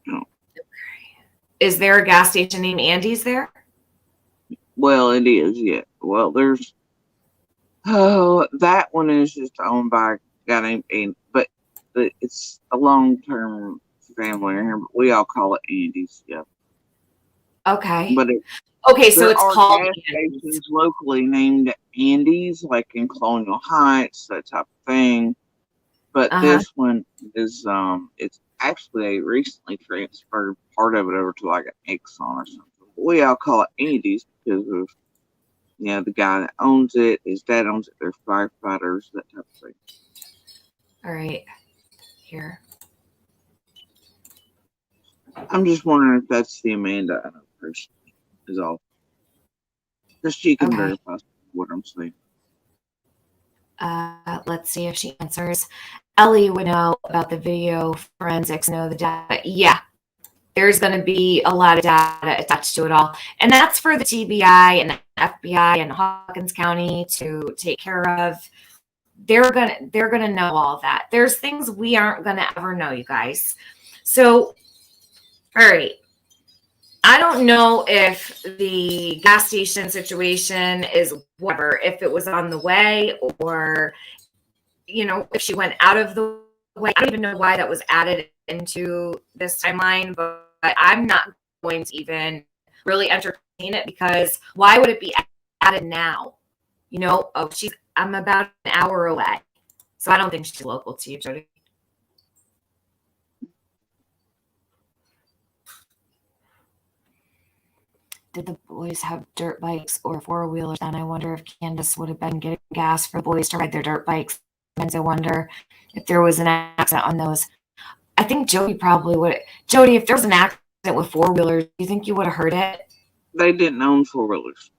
Oh. Okay. Is there a gas station named Andy's there? Well, it is, yeah. Well, there's that one is just owned by a guy named Andy, but it's a long-term family here, but we all call it Andy's, yeah. Okay. But so it's called gas stations locally named Andy's, like in Colonial Heights, that type of thing. But this one is it's actually they recently transferred part of it over to like an Exxon or something. We all call it Andy's because of the guy that owns it, his dad owns it, they're firefighters, that type of thing. All right. Here. I'm just wondering if that's the Amanda I know personally, is all. Because she can verify what I'm saying. Let's see if she answers. Ellie would know about the video forensics, know the data. Yeah, there's going to be a lot of data attached to it all. And that's for the TBI and the FBI and Hawkins County to take care of. They're gonna know all that. There's things we aren't gonna ever know, you guys. So, all right. I don't know if the gas station situation is whatever, if it was on the way or, if she went out of the way. I don't even know why that was added into this timeline, but I'm not going to even really entertain it because why would it be added now? I'm about an hour away. So I don't think she's local to you, Jody. Did the boys have dirt bikes or four-wheelers? And I wonder if Candace would have been getting gas for the boys to ride their dirt bikes. And I wonder if there was an accident on those. I think Jody probably would. Jody, if there was an accident with four-wheelers, do you think you would have heard it? They didn't own four-wheelers.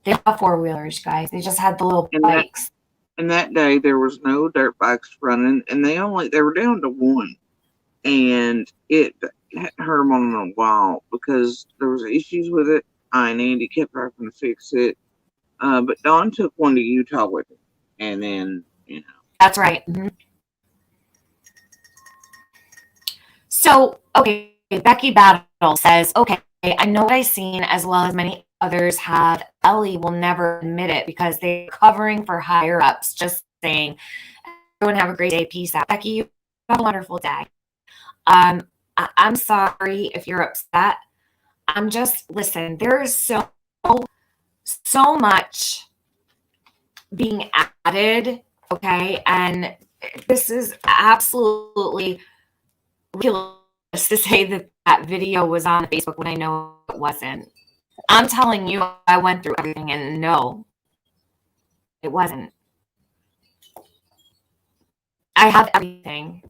They have four-wheelers, guys. They just had the little bikes. And that day, there was no dirt bikes running, and they were down to one. And it hurt them on a while because there was issues with it. And Andy kept having to fix it. But Don took one to Utah with him. And then, That's right. Mm-hmm. So, okay, Becky Battle says, okay, I know what I've seen as well as many others have. Ellie will never admit it because they're covering for higher ups. Just saying. Everyone have a great day. Peace out. Becky, you have a wonderful day. I'm sorry if you're upset. Listen, there is so much being added, okay? And this is absolutely ridiculous to say that video was on Facebook when I know it wasn't. I'm telling you, I went through everything and no, it wasn't. I have everything.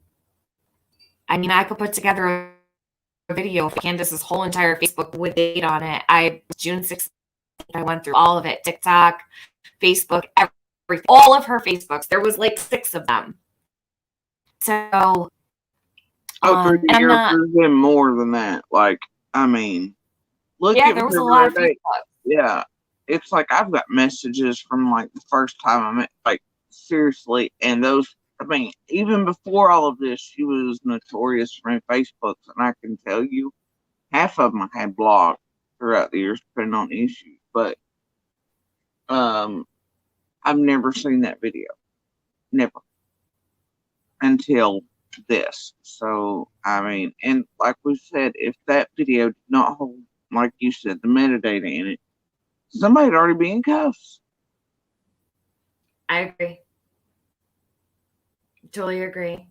I mean, I could put together video of Candace's whole entire Facebook with date on it. June 16th, I went through all of it. TikTok, Facebook, everything, all of her Facebooks. There was like 6 of them. So, through the years, there's been more than that. Like, I mean, look at there was a lot of Facebook. Yeah, it's like I've got messages from like the first time I met, like seriously, and those. I mean, even before all of this, she was notorious for Facebooks, and I can tell you, half of them I had blocked throughout the years, depending on the issues. But I've never seen that video, never, until this. So I mean, and like we said, if that video did not hold, like you said, the metadata in it, somebody'd already be in cuffs. I agree. Totally agree.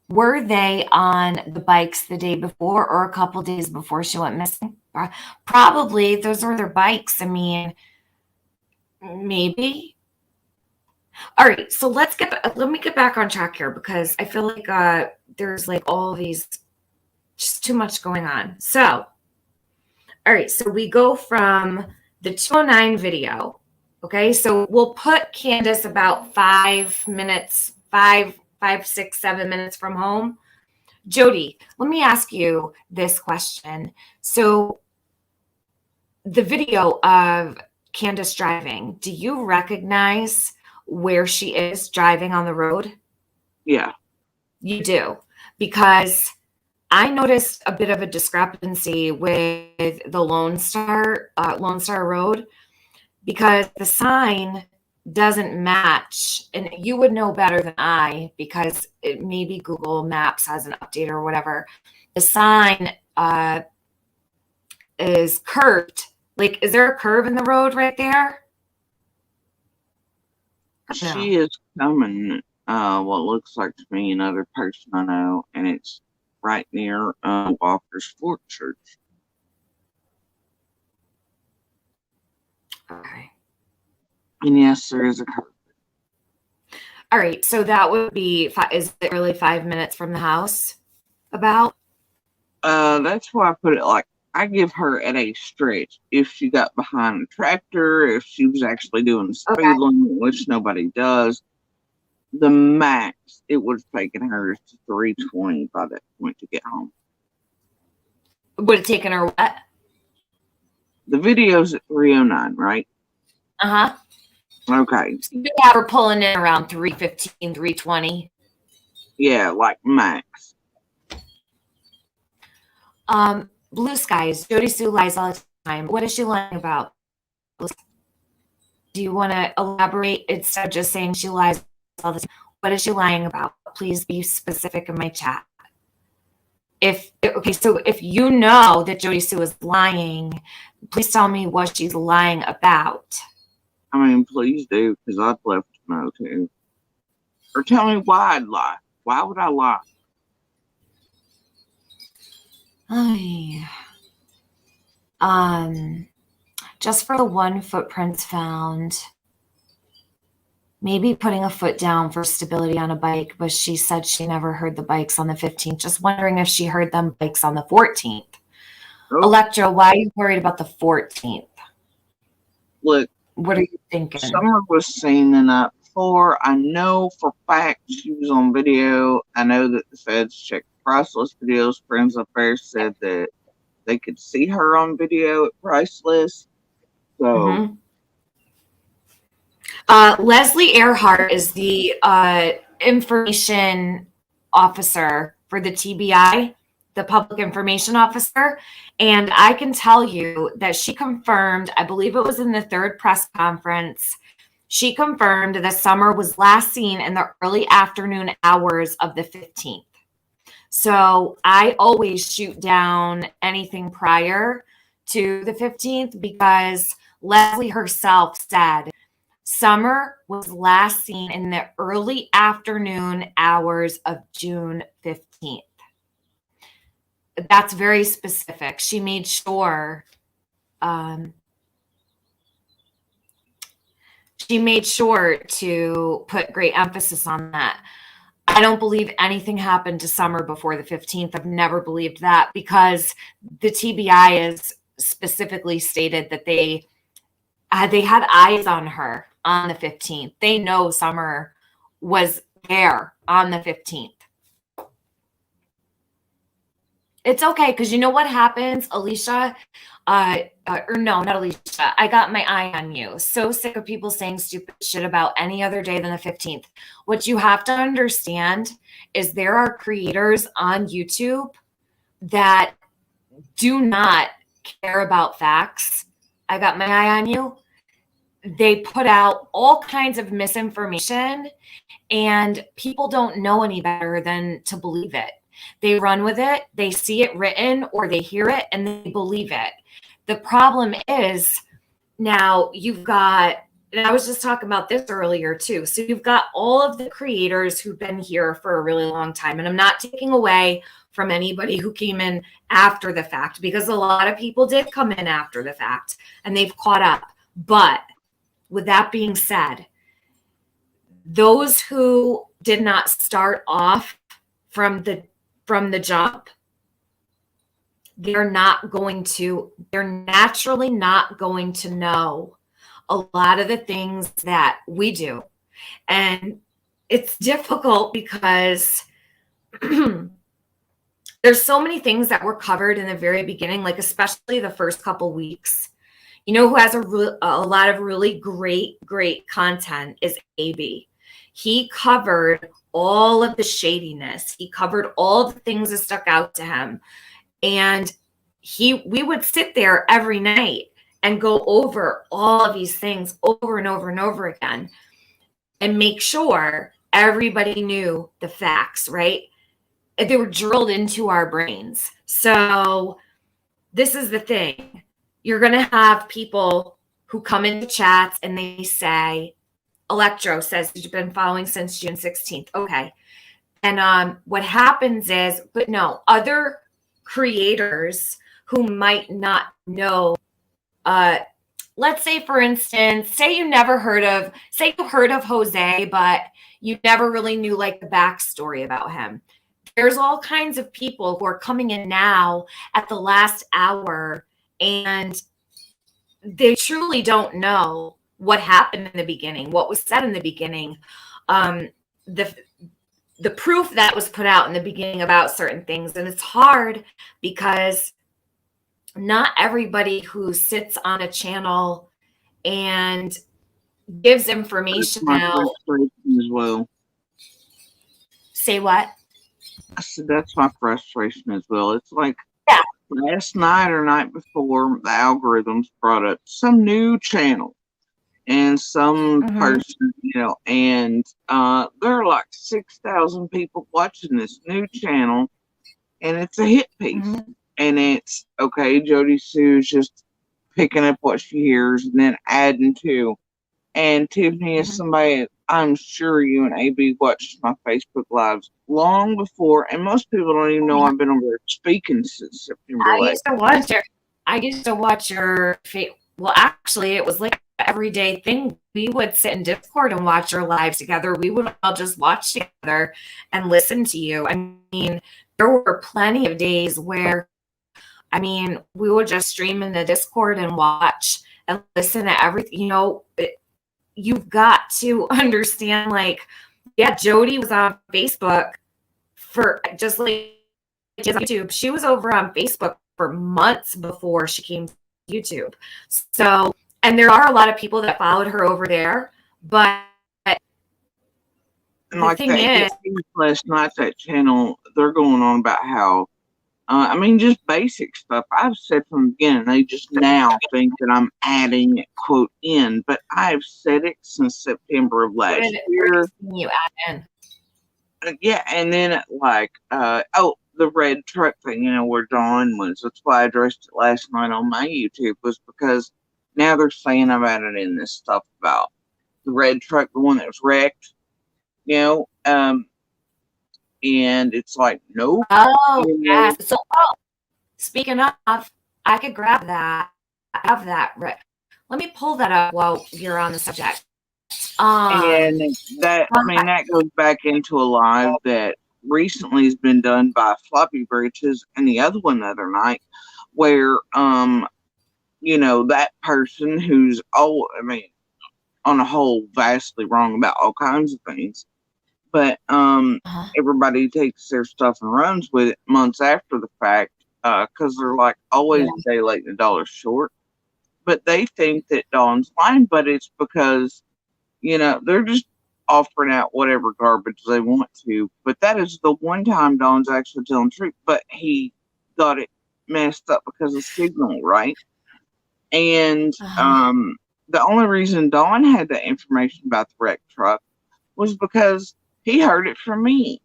Were they on the bikes the day before or a couple days before she went missing? Probably those were their bikes. I mean, maybe. All right, so let me get back on track here because I feel like there's like all these, just too much going on. So, all right, so we go from the 209 video. Okay, so we'll put Candace about 5 minutes, 6, 7 minutes from home. Jody, let me ask you this question. So the video of Candace driving, do you recognize where she is driving on the road? Yeah. You do, because I noticed a bit of a discrepancy with the Lone Star Road, because the sign doesn't match, and you would know better than I because maybe Google Maps has an update or whatever. The sign is curved. Like, is there a curve in the road right there? She is coming, what looks like to me another person I know, and it's right near Walker's Fort Church. Okay. And yes, there is a curve. All right, so that would be, is it really 5 minutes from the house? About? That's why I put it like, I give her at a stretch. If she got behind a tractor, if she was actually doing the speed limit, which nobody does, the max it would have taken her is to 320 by that point to get home. Would have taken her what? The video's at 309, right? Uh-huh. Okay. So you have her pulling in around 315, 320. Yeah, like max. Blue skies. Jody Sue lies all the time. What is she lying about? Do you want to elaborate instead of just saying she lies all the time? What is she lying about? Please be specific in my chat. So if you know that Jody Sue is lying, please tell me what she's lying about. I mean, please do, because I'd love to know too. Or tell me why I'd lie. Why would I lie? Just for the one footprints found, maybe putting a foot down for stability on a bike, but she said she never heard the bikes on the 15th. Just wondering if she heard them bikes on the 14th. Oh. Electro, why are you worried about the 14th? Look, what are you thinking? Summer was seen the night before. I know for a fact she was on video. I know that the feds checked Priceless videos. Friends up there said that they could see her on video at Priceless. So, Leslie Earhart is the information officer for the TBI, the Public Information Officer. And I can tell you that she confirmed, I believe it was in the third press conference, she confirmed that Summer was last seen in the early afternoon hours of the 15th. So I always shoot down anything prior to the 15th because Leslie herself said Summer was last seen in the early afternoon hours of June 15th. That's very specific. She made sure she made sure to put great emphasis on that. I don't believe anything happened to Summer before the 15th. I've never believed that, because the TBI is specifically stated that they had eyes on her on the 15th. They know Summer was there on the 15th. It's okay, because you know what happens, Alicia? Or no, not Alicia. I got my eye on you. So sick of people saying stupid shit about any other day than the 15th. What you have to understand is there are creators on YouTube that do not care about facts. I got my eye on you. They put out all kinds of misinformation, and people don't know any better than to believe it. They run with it, they see it written, or they hear it and they believe it. The problem is now you've got, and I was just talking about this earlier too. So you've got all of the creators who've been here for a really long time. And I'm not taking away from anybody who came in after the fact, because a lot of people did come in after the fact and they've caught up. But with that being said, those who did not start off from the jump, they're naturally not going to know a lot of the things that we do. And it's difficult because there's so many things that were covered in the very beginning, like especially the first couple weeks. You know who has a lot of really great content is AB. He covered all of the shadiness. He covered all the things that stuck out to him. And we would sit there every night and go over all of these things over and over and over again and make sure everybody knew the facts, right? They were drilled into our brains. So this is the thing. You're going to have people who come into chats and they say, Electro says, you've been following since June 16th. Okay. And what happens is, but no, other creators who might not know, let's say, for instance, say you heard of Jose, but you never really knew like the backstory about him. There's all kinds of people who are coming in now at the last hour, and they truly don't know what happened in the beginning, what was said in the beginning, the proof that was put out in the beginning about certain things. And it's hard because not everybody who sits on a channel and gives information out. As well. Say what? I said that's my frustration as well. It's like, yeah, last night or night before, the algorithms brought up some new channel and some person, and there are like 6,000 people watching this new channel, and it's a hit piece. And it's okay, Jody Sue's just picking up what she hears and then adding to. And Tiffany is somebody, I'm sure you and AB watched my Facebook Lives long before, and most people don't even know I've been over there speaking since September. I used to watch your well, actually, it was like an everyday thing. We would sit in Discord and watch your lives together. We would all just watch together and listen to you. I mean, there were plenty of days where, we would just stream in the Discord and watch and listen to everything. You've got to understand, like, yeah, Jody was on Facebook for just like YouTube. She was over on Facebook for months before she came to YouTube. So, and there are a lot of people that followed her over there, but the thing is, last night, that channel, they're going on about how, just basic stuff. I've said from the beginning, they just now think that I'm adding quote in, but I've said it since September of last year. You add in. Yeah, and then the red truck thing, where Dawn was. That's why I addressed it last night on my YouTube, was because now they're saying I've added in this stuff about the red truck, the one that was wrecked, and it's like, nope. Oh, yes. So, speaking of, I could grab that. I have that. Let me pull that up while you're on the subject. And that, I mean, that goes back into a live that recently has been done by Floppy Britches and the other one the other night, where, that person who's, I mean, on a whole, vastly wrong about all kinds of things, but everybody takes their stuff and runs with it months after the fact, because they're like always a day late and a dollar short. But they think that Dawn's lying, but it's because they're just offering out whatever garbage they want to. But that is the one time Dawn's actually telling the truth. But he got it messed up because of signal, right? And the only reason Dawn had that information about the wrecked truck was because he heard it from me.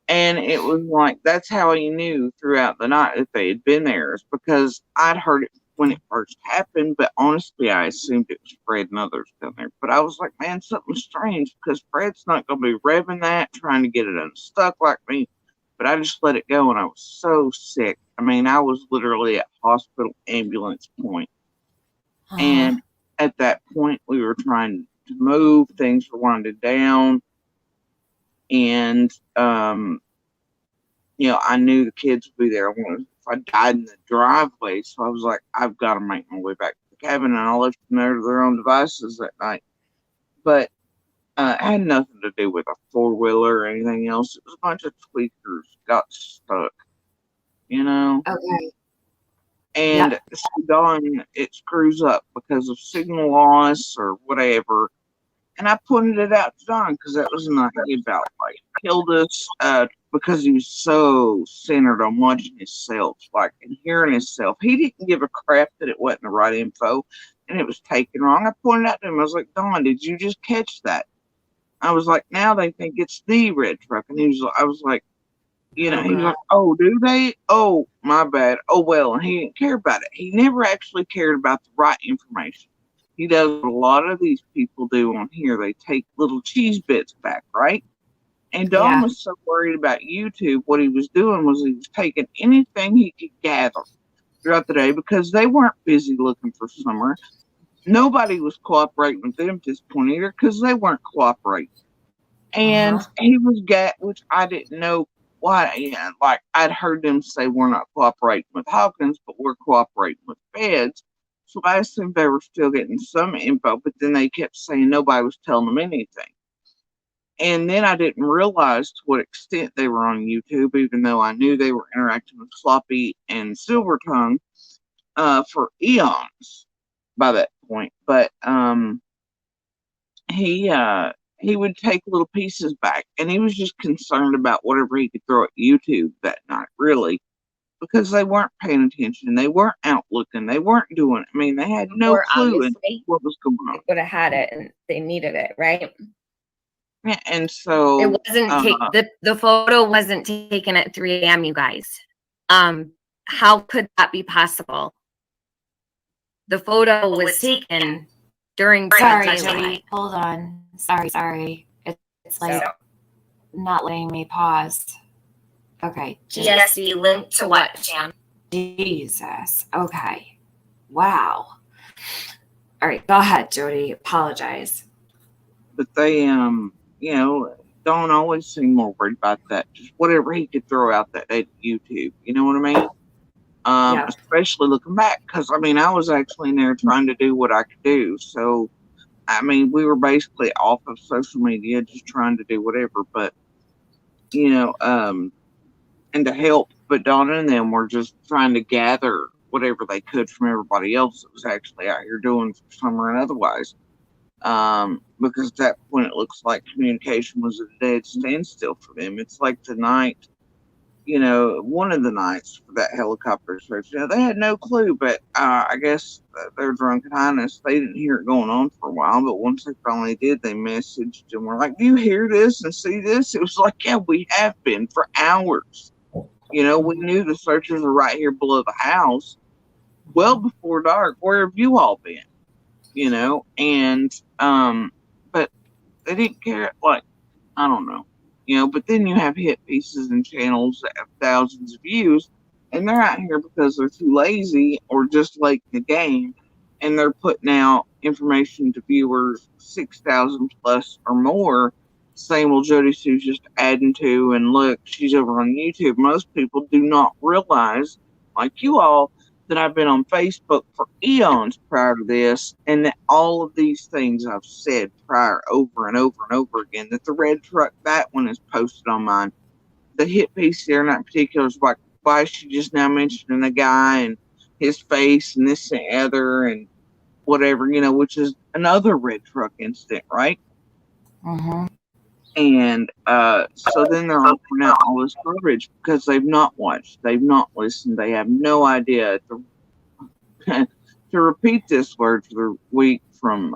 And it was like, that's how he knew throughout the night that they had been there, is because I'd heard it when it first happened, but honestly, I assumed it was Fred and others down there. But I was like, man, something's strange, because Fred's not going to be revving that, trying to get it unstuck like me. But I just let it go, and I was so sick. I mean, I was literally at hospital ambulance point. And at that point, we were trying to move. Things were winding down. And, I knew the kids would be there. If I died in the driveway, so I was like, I've got to make my way back to the cabin, and I left them there to their own devices that night. But it had nothing to do with a four-wheeler or anything else. It was a bunch of tweakers got stuck, Okay. And Dawn, it screws up because of signal loss or whatever. And I pointed it out to Don because that was an idea about like killed us because he was so centered on watching himself, like and hearing himself. He didn't give a crap that it wasn't the right info and it was taken wrong. I pointed out to him, I was like, Don, did you just catch that? I was like, now they think it's the red truck. And I was like, he was like, oh, do they? Oh, my bad. Oh, well, and he didn't care about it. He never actually cared about the right information. He does what a lot of these people do on here. They take little cheese bits back, right? And Don was so worried about YouTube. What he was doing was he was taking anything he could gather throughout the day because they weren't busy looking for Summer. Nobody was cooperating with them at this point either because they weren't cooperating. And he was which I didn't know why. Like I'd heard them say we're not cooperating with Hawkins, but we're cooperating with feds. So I assumed they were still getting some info, but then they kept saying nobody was telling them anything. And then I didn't realize to what extent they were on YouTube, even though I knew they were interacting with Sloppy and Silvertongue for eons by that point. But he would take little pieces back, and he was just concerned about whatever he could throw at YouTube that night, really. Because they weren't paying attention. They weren't out looking. They weren't doing it. I mean, they had no clue what was going on. They would have had it and they needed it, right? Yeah, and so it wasn't the photo wasn't taken at 3 a.m., you guys. How could that be possible? The photo was taken during Sorry, Jody. Hold on. Sorry. It's like not letting me pause. Okay. GSD link to what, Jan? Jesus. Okay. Wow. All right. Go ahead, Jody. Apologize. But they, don't always seem more worried about that. Just whatever he could throw out that day to YouTube. You know what I mean? Especially looking back. Because, I mean, I was actually in there trying to do what I could do. So, I mean, we were basically off of social media just trying to do whatever. But, and to help, but Donna and them were just trying to gather whatever they could from everybody else that was actually out here doing for Summer and otherwise. Because at that point it looks like communication was at a dead standstill for them. It's like the night, one of the nights for that helicopter search. They had no clue, but I guess their drunken highness, they didn't hear it going on for a while, but once they finally did, they messaged and were like, do you hear this and see this? It was like, yeah, we have been for hours. We knew the searchers were right here below the house well before dark. Where have you all been? And, but they didn't care. Like, I don't know, but then you have hit pieces and channels that have thousands of views and they're out here because they're too lazy or just late in the game and they're putting out information to viewers 6,000 plus or more, saying, well, Jody Sue's just adding to, and look, she's over on YouTube. Most people do not realize, like you all, that I've been on Facebook for eons prior to this, and that all of these things I've said prior over and over and over again, that the red truck, that one is posted on mine. The hit piece there in that particular is like, why is she just now mentioning a guy and his face and this and the other and whatever, which is another red truck incident, right? Mm-hmm. And so then they're offering out all this garbage because they've not watched, they've not listened, they have no idea. To repeat this word for the week from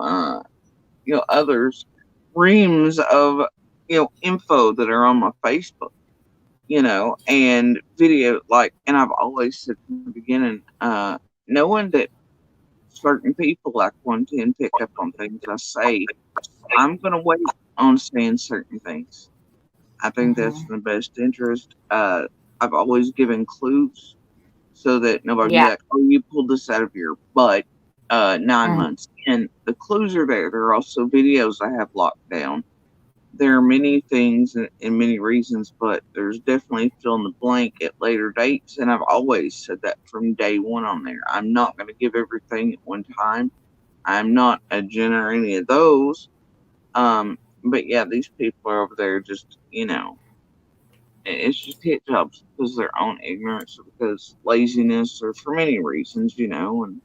others, reams of info that are on my Facebook, and video, and I've always said from the beginning, knowing that certain people like 110 pick up on things I say, I'm going to wait on saying certain things. I think that's in the best interest. I've always given clues so that nobody be like, oh, you pulled this out of your butt 9 months in. The clues are there. There are also videos I have locked down. There are many things and many reasons, but there's definitely fill in the blank at later dates. And I've always said that from day one on there. I'm not going to give everything at one time. I'm not a Jen or any of those. But yeah, these people are over there just, it's just hit jobs because of their own ignorance or because laziness or for many reasons, and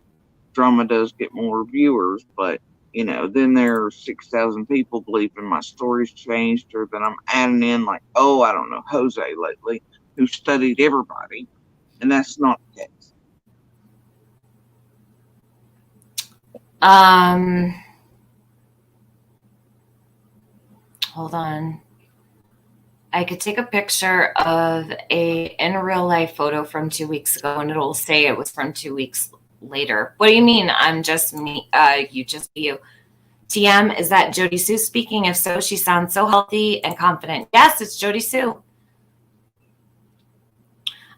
drama does get more viewers, but then there are 6,000 people believing my story's changed, or that I'm adding in like, oh, I don't know, Jose lately, who studied everybody, and that's not the case. Hold on. I could take a picture of a in real life photo from 2 weeks ago, and it'll say it was from 2 weeks later. What do you mean? I'm just me. You. TM, is that Jody Sue speaking? If so, she sounds so healthy and confident. Yes, it's Jody Sue.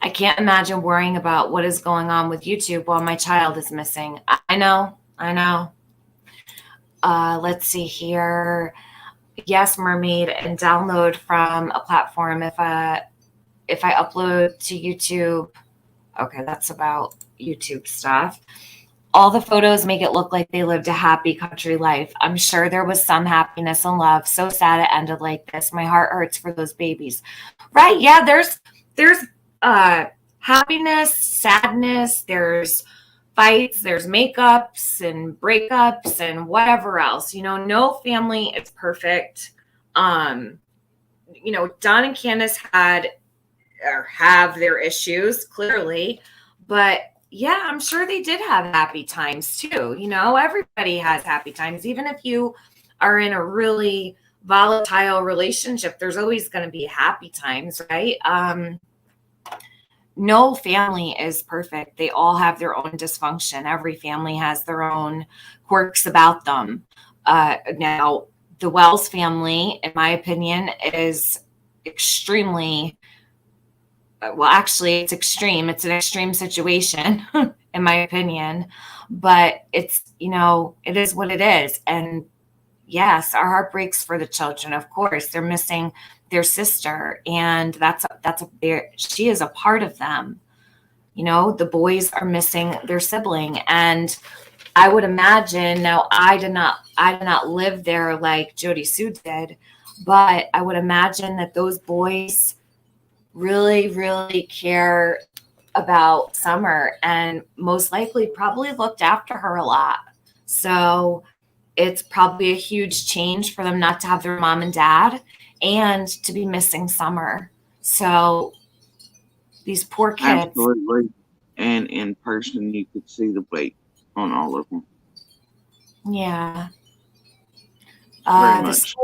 I can't imagine worrying about what is going on with YouTube while my child is missing. I know. Let's see here. Yes, Mermaid, and download from a platform. If I upload to YouTube, okay, that's about YouTube stuff. All the photos make it look like they lived a happy country life. I'm sure there was some happiness and love. So sad it ended like this. My heart hurts for those babies. Right? Yeah, there's happiness, sadness, there's fights, there's makeups and breakups and whatever else. No family is perfect. Don and Candace had or have their issues, clearly, but yeah, I'm sure they did have happy times too. Everybody has happy times. Even if you are in a really volatile relationship, there's always going to be happy times, right? No family is perfect. They all have their own dysfunction. Every family has their own quirks about them. Now, the Wells family, in my opinion, is extremely well, actually, it's extreme. It's an extreme situation, in my opinion. But it's, it is what it is. And yes, our heart breaks for the children. Of course, they're missing their sister, and she is a part of them. The boys are missing their sibling, and I would imagine. Now, I did not live there like Jody Sue did, but I would imagine that those boys really, really care about Summer and most likely probably looked after her a lot. So it's probably a huge change for them not to have their mom and dad and to be missing Summer. So these poor kids. Absolutely. And in person, you could see the weight on all of them. Yeah. Very The much.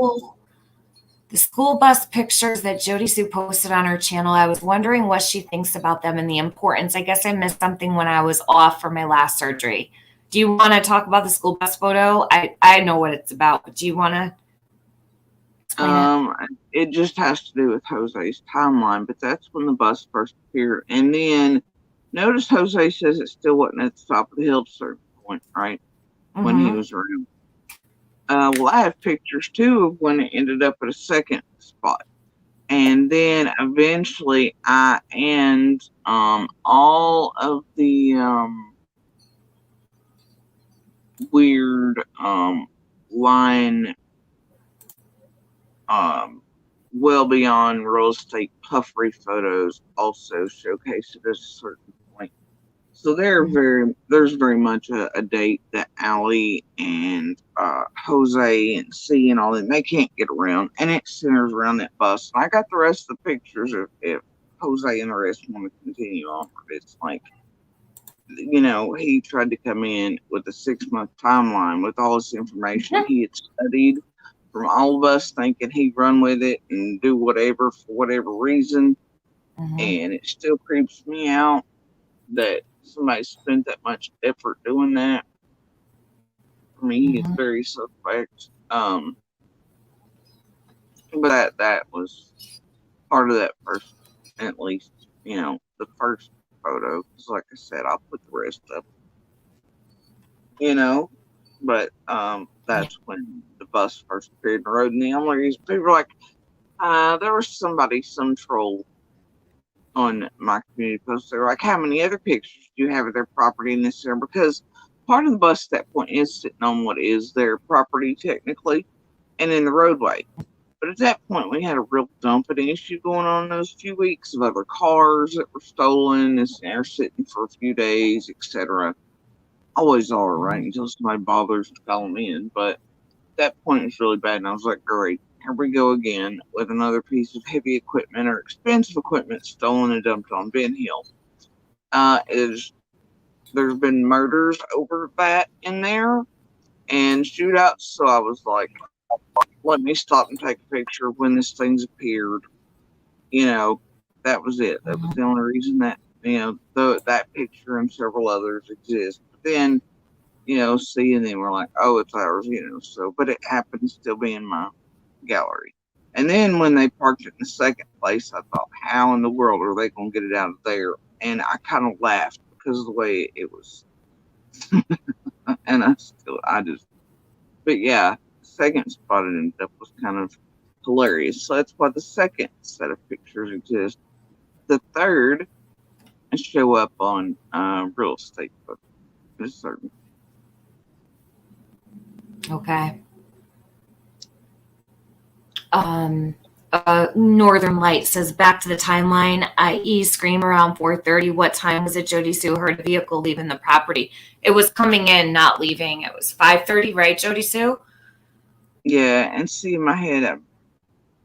The school bus pictures that Jody Sue posted on her channel, I was wondering what she thinks about them and the importance. I guess I missed something when I was off for my last surgery. Do you want to talk about the school bus photo? I know what it's about, but do you want to explain it? It just has to do with Jose's timeline, but that's when the bus first appeared. And then notice Jose says it still wasn't at the top of the hill at a certain point, right? when he Mhm. was around. Well, I have pictures too of when it ended up at a second spot. And then eventually I and all of the weird line well beyond real estate puffery photos also showcased at a certain point. So there's very much a date that Allie and Jose and C and all that they can't get around, and it centers around that bus. And I got the rest of the pictures if Jose and the rest want to continue on. But it's like, he tried to come in with a 6-month timeline with all this information he had studied from all of us, thinking he'd run with it and do whatever for whatever reason. Mhm. And it still creeps me out that somebody spent that much effort doing that. For me, it's Mhm. very suspect. But that was part of that first, at least, the first photo. Because, like I said, I'll put the rest up, But Yeah. that's when the bus first appeared in the road. And the only reason people were like, there was some troll on my community post. They were like, how many other pictures do you have of their property in this area? Because part of the bus at that point is sitting on what is their property technically and in the roadway. But at that point, we had a real dumping issue going on in those few weeks of other cars that were stolen, and they're sitting for a few days, etc. Always are, right? Until somebody bothers to call them in. But that point was really bad, and I was like, great, here we go again with another piece of heavy equipment or expensive equipment stolen and dumped on Ben Hill. There's been murders over that in there and shootouts, so I was like, let me stop and take a picture when this thing's appeared. That was it. That was Mhm. the only reason that that picture and several others exist. But then seeing them, we're like, oh, it's ours, So, but it happened to still be in my gallery. And then when they parked it in the second place, I thought, how in the world are they going to get it out of there? And I kind of laughed because of the way it was. And but yeah, the second spot it ended up was kind of hilarious. So that's why the second set of pictures exist. The third show up on real estate book. Certain. Okay. Northern Light says back to the timeline, i.e. scream around 4:30. What time was it Jody Sue heard a vehicle leaving the property? It was coming in, not leaving. It was 5:30, right, Jody Sue? Yeah, and see in my head,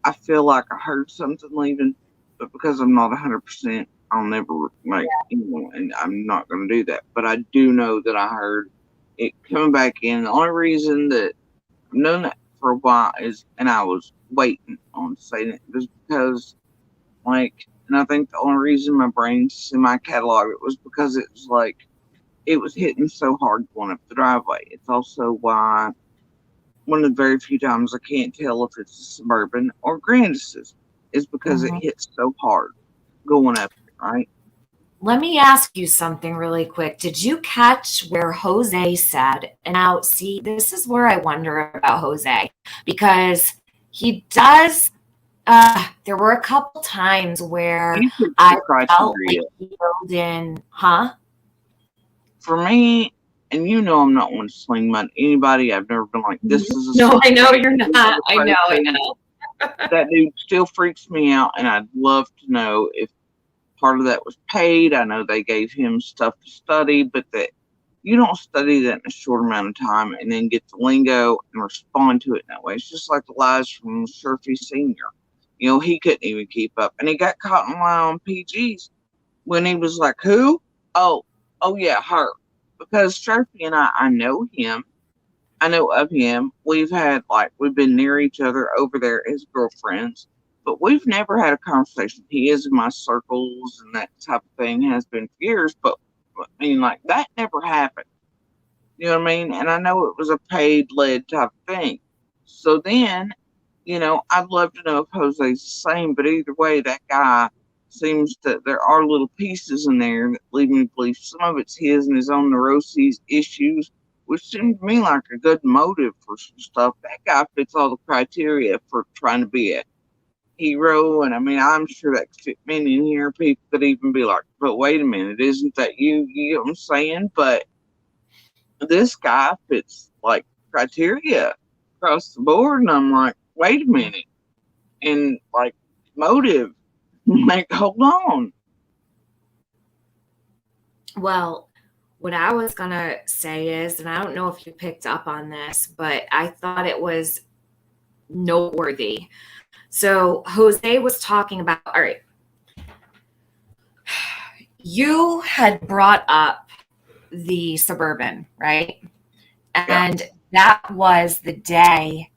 I feel like I heard something leaving, but because I'm not 100%, I'll never and I'm not going to do that. But I do know that I heard it coming back in. The only reason that I've known that for a while and I was waiting on saying it, was because, and I think the only reason my brain semi-cataloged it was because it was like, it was hitting so hard going up the driveway. It's also why one of the very few times I can't tell if it's a Suburban or Grandis's is because it Mhm. hits so hard going up it, right? Let me ask you something really quick. Did you catch where Jose said, and now see, this is where I wonder about Jose, because he does, there were a couple times where You pick the I felt like criteria. he filled in, huh? For me, and I'm not one to sling money. Anybody, I've never been like, this is a No, I know suspect. you're This is not. a I know, I person. know. That dude still freaks me out, and I'd love to know if part of that was paid. I know they gave him stuff to study, but that you don't study that in a short amount of time and then get the lingo and respond to it in that way. It's just like the lies from Surfy Senior. He couldn't even keep up, and he got caught in lie on PGs when he was like, "Who? Oh yeah, her." Because Surfy and I know him. I know of him. We've been near each other over there as girlfriends, but we've never had a conversation. He is in my circles and that type of thing has been for years, but I mean, like, that never happened. You know what I mean? And I know it was a paid led type of thing. So then, I'd love to know if Jose's the same, but either way, that guy seems that there are little pieces in there that lead me to believe some of it's his and his own neuroses, issues, which seemed to me like a good motive for some stuff. That guy fits all the criteria for trying to be a hero, and I mean, I'm sure that could fit many in here. People could even be like, but wait a minute, isn't that you? You know what I'm saying? But this guy fits like criteria across the board, and I'm like, wait a minute, and like motive, like hold on. Well, what I was going to say is, and I don't know if you picked up on this, but I thought it was noteworthy. So Jose was talking about, all right, you had brought up the Suburban, right? And that was the day,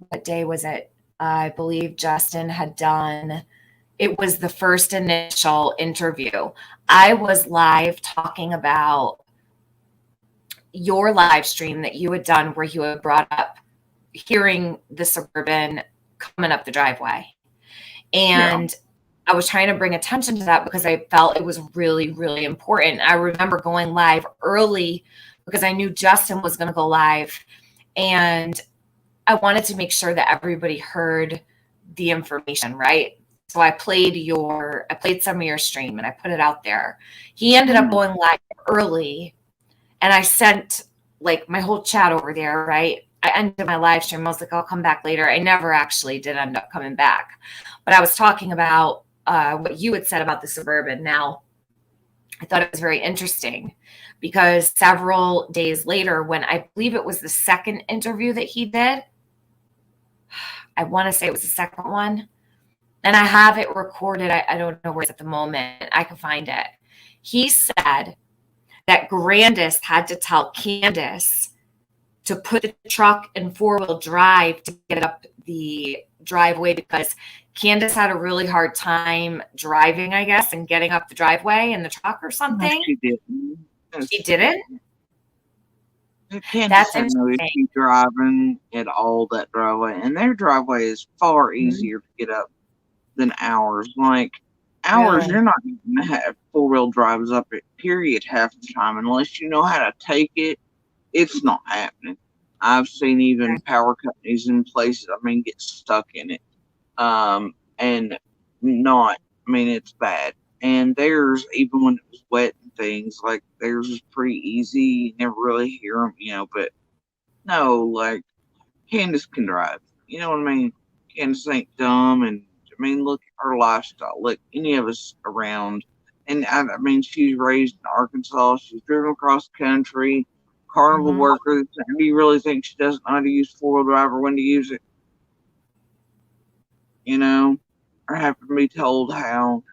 what day was it? I believe Justin had done, it was the first initial interview. I was live talking about your live stream that you had done where you had brought up hearing the Suburban coming up the driveway. And I was trying to bring attention to that because I felt it was really, really important. I remember going live early because I knew Justin was going to go live, and I wanted to make sure that everybody heard the information, right? So I played some of your stream and I put it out there. He ended up going live early, and I sent like my whole chat over there, right? I ended my live stream. I was like, I'll come back later. I never actually did end up coming back, but I was talking about what you had said about the Suburban. Now, I thought it was very interesting because several days later, when I believe it was the second interview that he did, I want to say it was the second one, and I have it recorded. I don't know where it's at the moment. I can find it. He said that Grandis had to tell Candace to put the truck in four-wheel drive to get it up the driveway because Candace had a really hard time driving, I guess, and getting up the driveway in the truck or something. No, she didn't. She didn't? Candace had no issue driving at all that driveway, and their driveway is far easier to get up than ours. Like ours, you're not going to have four-wheel drives up it, period, half the time unless you know how to take it. It's not happening. I've seen even power companies in places, I mean, get stuck in it. And not, I mean, it's bad. And theirs, even when it was wet and things, like theirs was pretty easy. You never really hear them, you know, but no, like Candace can drive. You know what I mean? Candace ain't dumb. And I mean, look at her lifestyle. Look, any of us around. And I mean, she's raised in Arkansas. She's driven across the country. Carnival worker. Do you really think she doesn't know how to use four-wheel drive or when to use it? You know, or have to be told how?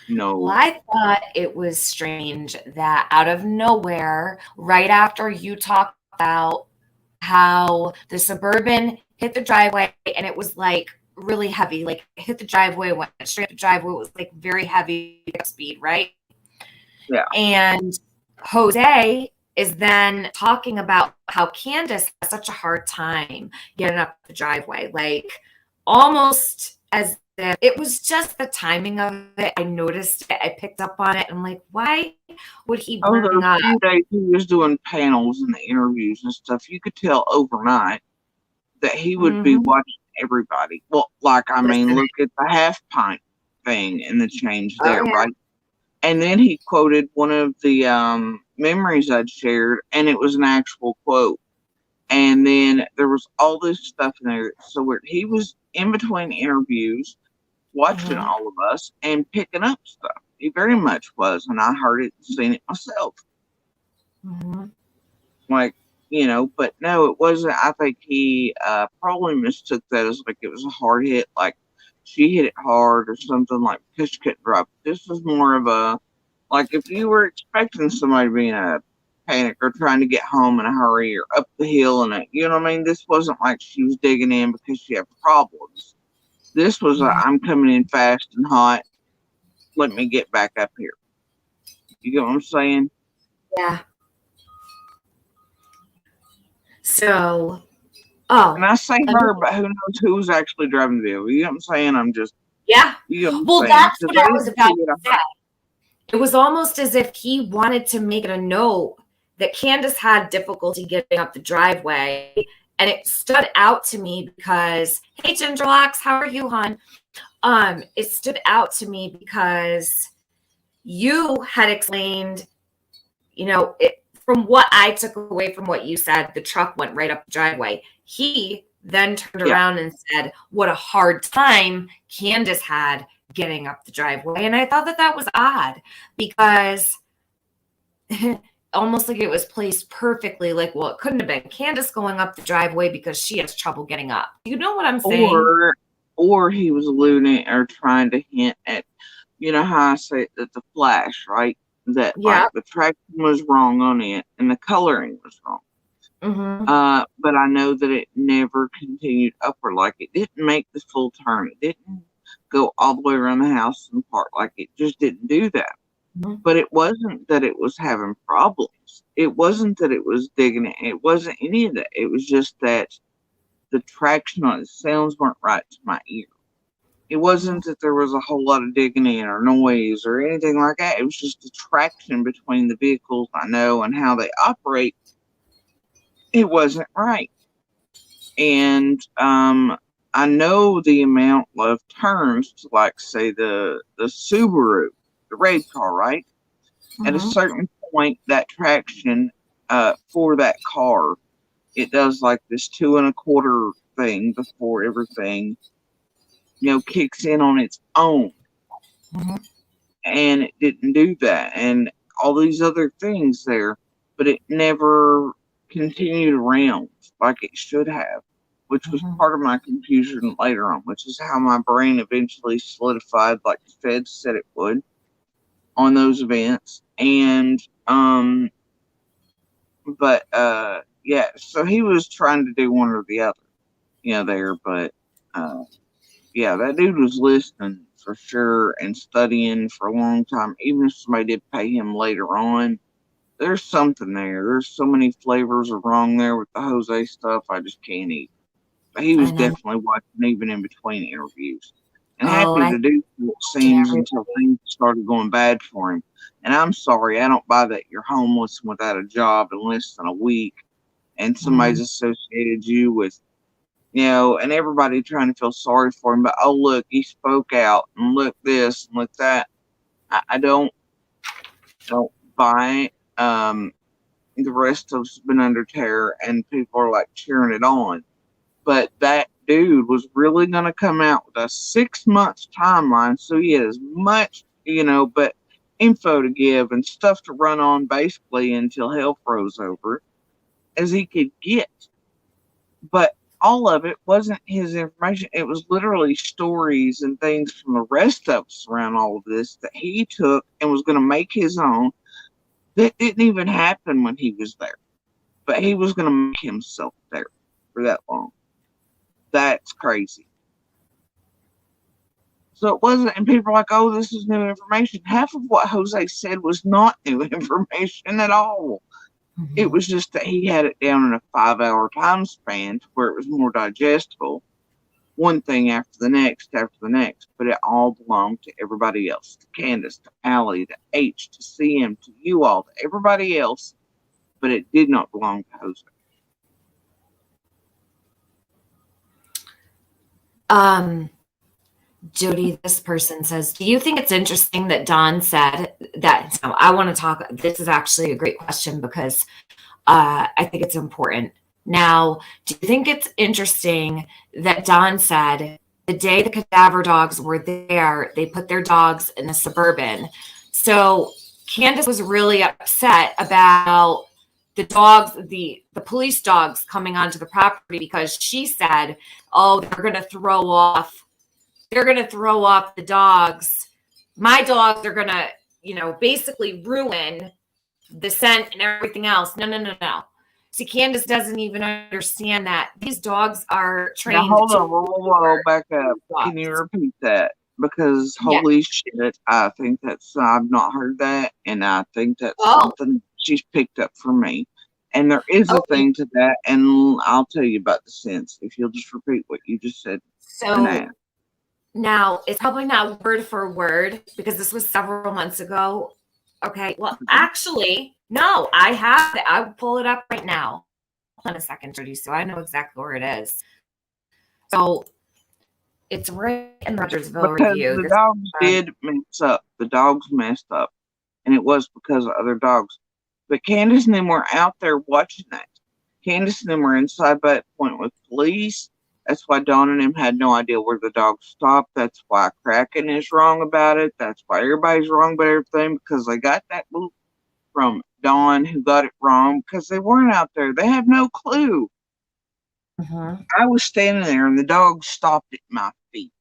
No. Well, I thought it was strange that out of nowhere, right after you talked about how the Suburban hit the driveway and it was like really heavy, like it hit the driveway, went straight up the driveway, it was like very heavy speed, right? Yeah. And Jose is then talking about how Candace has such a hard time getting up the driveway, like almost as if it was just the timing of it. I noticed it. I picked up on it. I'm like, why would he bring up? Few days he was doing panels and the interviews and stuff. You could tell overnight that he would be watching everybody. Well, like, I mean, look at the half pint thing and the change there, right? And then he quoted one of the memories I'd shared, and it was an actual quote. And then there was all this stuff in there. So he was in between interviews, watching all of us and picking up stuff. He very much was, and I heard it and seen it myself. Like, you know, but no, it wasn't. I think he probably mistook that as like it was a hard hit, like she hit it hard or something, like because she couldn't drop. This was more of a, like if you were expecting somebody to be in a panic or trying to get home in a hurry or up the hill and you know what I mean? This wasn't like she was digging in because she had problems. This was I'm coming in fast and hot. Let me get back up here. You get what I'm saying? Yeah. So, and I say her, but who knows who's actually driving the vehicle? You know what I'm saying? I'm just You know what I'm saying? That's what I was about to say. it was almost as if he wanted to make it a note that Candace had difficulty getting up the driveway. And it stood out to me because, hey, Gingerlocks, how are you, hon? It stood out to me because you had explained, from what I took away from what you said, the truck went right up the driveway. He then turned around and said what a hard time Candace had getting up the driveway. And I thought that was odd because almost like it was placed perfectly. Like, well, it couldn't have been Candace going up the driveway because she has trouble getting up. You know what I'm saying? Or he was alluding or trying to hint at, you know how I say that the flash, right? That like the traction was wrong on it and the coloring was wrong. But I know that it never continued upward. Like it didn't make the full turn. It didn't go all the way around the house and park. Like it just didn't do that. But it wasn't that it was having problems. It wasn't that it was digging it. It wasn't any of that. It was just that the traction on the sounds weren't right to my ear. It wasn't that there was a whole lot of digging in or noise or anything like that. It was just the traction between the vehicles I know and how they operate. It wasn't right. And I know the amount of turns to, like, say, the Subaru, the red car, right? At a certain point, that traction for that car, it does like this 2 1/4 thing before everything, kicks in on its own. And it didn't do that. And all these other things there, but it never continued around like it should have, which was part of my confusion later on, which is how my brain eventually solidified, like the Fed said it would, on those events. And, yeah, so he was trying to do one or the other, there, but, yeah, that dude was listening for sure and studying for a long time. Even if somebody did pay him later on, there's something there. There's so many flavors are wrong there with the Jose stuff. I just can't eat. But he was definitely watching even in between interviews. And happy to do so, it seems, until things started going bad for him. And I'm sorry, I don't buy that you're homeless and without a job in less than a week. And somebody's associated you with, and everybody trying to feel sorry for him. But, oh, look, he spoke out. And look this and look that. I don't buy it. The rest of us have been under terror and people are like cheering it on. But that dude was really going to come out with a 6 months timeline. So he had as much, but info to give and stuff to run on basically until hell froze over as he could get. But all of it wasn't his information. It was literally stories and things from the rest of us around all of this that he took and was going to make his own. That didn't even happen when he was there. But he was going to make himself there for that long. That's crazy. So it wasn't, and people are like, oh, this is new information. Half of what Jose said was not new information at all. It was just that he had it down in a 5-hour time span to where it was more digestible. One thing after the next, but it all belonged to everybody else. To Candace, to Allie, to H, to CM, to you all, to everybody else. But it did not belong to Jose. Jody, this person says, do you think it's interesting that Don said that? So I want to talk. This is actually a great question because I think it's important. Now, do you think it's interesting that Don said the day the cadaver dogs were there, they put their dogs in the Suburban? So Candace was really upset about the dogs, the police dogs coming onto the property because she said, oh, they're going to throw off the dogs. My dogs are going to, basically ruin the scent and everything else. No. See, Candace doesn't even understand that these dogs are trained. Now, hold on, whoa, back up. Dogs. Can you repeat that? Because holy shit, I think I've not heard that, and I think that's something she's picked up from me. And there is a thing to that, and I'll tell you about the sense if you'll just repeat what you just said. So Now, it's probably not word for word because this was several months ago. Okay. Well, actually, no, I have it. I'll pull it up right now. Hold on a second, Jody, so I know exactly where it is. So it's right in the Rogersville Because Review. the This, dogs did mess up. The dogs messed up. And it was because of other dogs. But Candace and them were out there watching that. Candace and them were inside by that point with police. That's why Dawn and him had no idea where the dogs stopped. That's why Kraken is wrong about it. That's why everybody's wrong about everything, because they got that move from Dawn, who got it wrong because they weren't out there. They have no clue. I was standing there and the dogs stopped at my feet.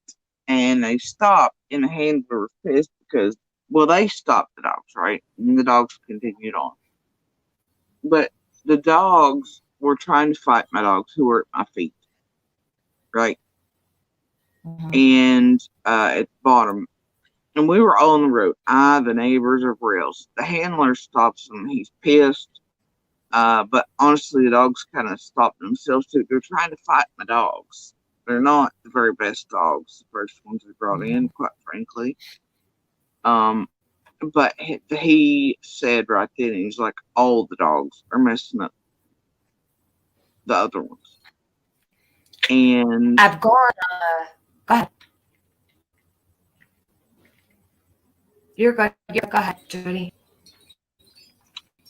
And they stopped, and the handler was pissed because, well, they stopped the dogs, right? And the dogs continued on. But the dogs were trying to fight my dogs who were at my feet, right? And at the bottom. And we were all on the road. The neighbors, everywhere else. The handler stops them. He's pissed. But honestly, the dogs kind of stopped themselves too. They're trying to fight my dogs. They're not the very best dogs, the first ones we brought in, quite frankly. But he said right then, he's like, all the dogs are messing up the other ones. And I've gone, go ahead. You're good. Go ahead, Jody.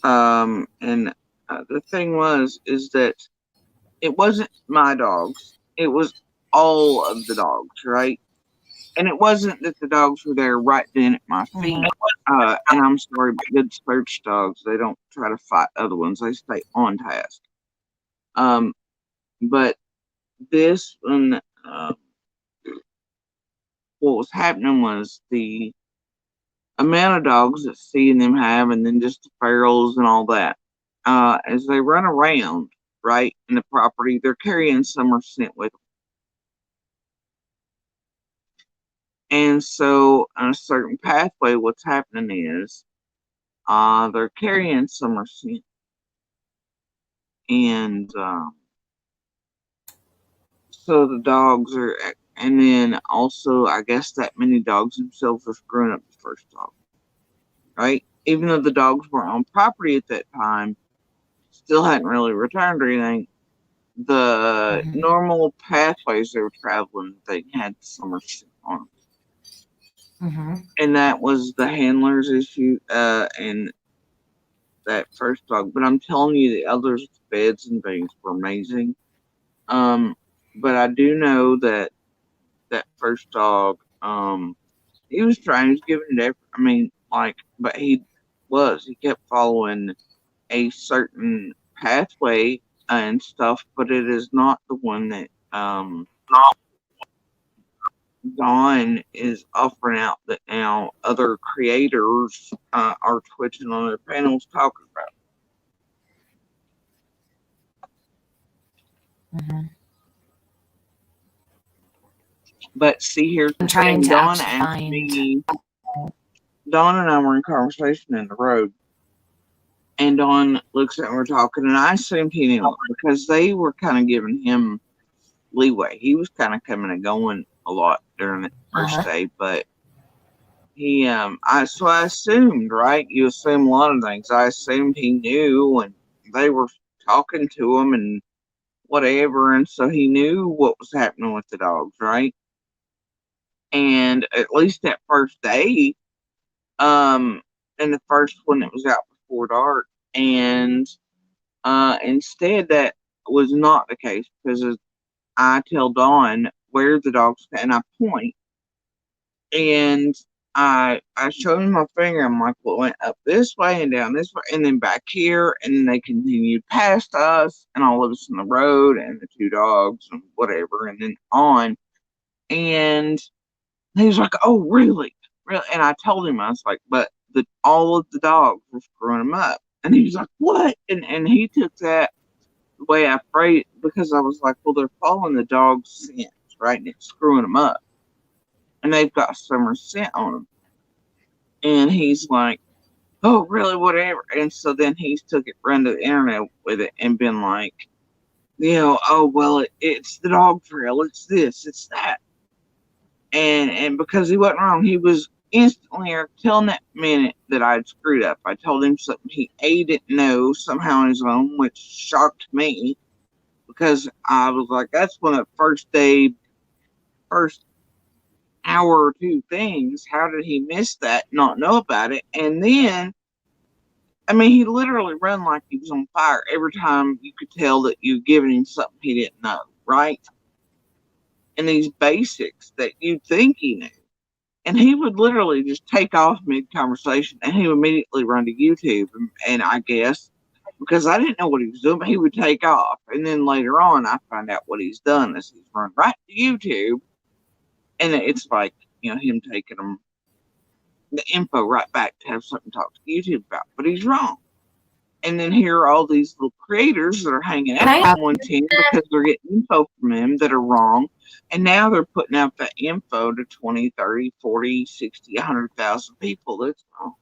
And the thing is that it wasn't my dogs. It was all of the dogs, right? And it wasn't that the dogs were there right then at my feet. And I'm sorry, but good search dogs, they don't try to fight other ones. They stay on task. But this one, what was happening was the amount of dogs that seeing them have, and then just the ferals and all that, as they run around, right, in the property, they're carrying summer scent with them. And so on a certain pathway, what's happening is they're carrying summer scent. And so the dogs are, and then also, I guess that many dogs themselves are screwing up the first dog, right? Even though the dogs were on property at that time, still hadn't really returned or anything. The normal pathways they were traveling, they had summer scent on them. And that was the handler's issue, and that first dog. But I'm telling you, the others, beds and things were amazing. But I do know that that first dog, he was trying, he was giving it effort. I mean, but he kept following a certain pathway and stuff, but it is not the one that, Dawn is offering out that now other creators are twitching on their panels talking about. But see, here's the thing. Dawn asked me. Dawn and I were in conversation in the road, and Dawn looks at me, we're talking, and I assumed he knew because they were kind of giving him leeway. He was kind of coming and going a lot during the first day, but he, so I assumed, right? You assume a lot of things. I assumed he knew, and they were talking to him and whatever, and so he knew what was happening with the dogs, right? And at least that first day, and the first one that was out before dark, and instead that was not the case because I tell Dawn where the dogs, and I point, and I showed him my finger. I'm like, well, it went up this way and down this way, and then back here, and then they continued past us and all of us on the road, and the two dogs and whatever, and then on, and he was like, oh, really? Really? And I told him, I was like, but all of the dogs were screwing him up. And he was like, what? And he took that the way I phrased, because I was like, well, they're following the dog's scent, right? And it's screwing them up. And they've got summer scent on them. And he's like, oh, really? Whatever. And so then he took it, run to the internet with it, and been like, oh, well, it's the dog trail. It's this, it's that. And because he wasn't wrong, he was instantly telling that minute that I'd screwed up. I told him something he didn't know somehow on his own, which shocked me because I was like, that's one of the first hour or two things. How did he miss that, not know about it? And then, I mean, he literally run like he was on fire every time you could tell that you given him something he didn't know, right? And these basics that you'd think he knew. And he would literally just take off mid-conversation and he would immediately run to YouTube. And I guess, because I didn't know what he was doing, but he would take off. And then later on, I find out what he's done is he's run right to YouTube. And it's like, him taking the info right back to have something to talk to YouTube about. But he's wrong. And then here are all these little creators that are hanging out on one team because they're getting info from him that are wrong. And now they're putting out that info to 20, 30, 40, 60, 100,000 people. That's wrong.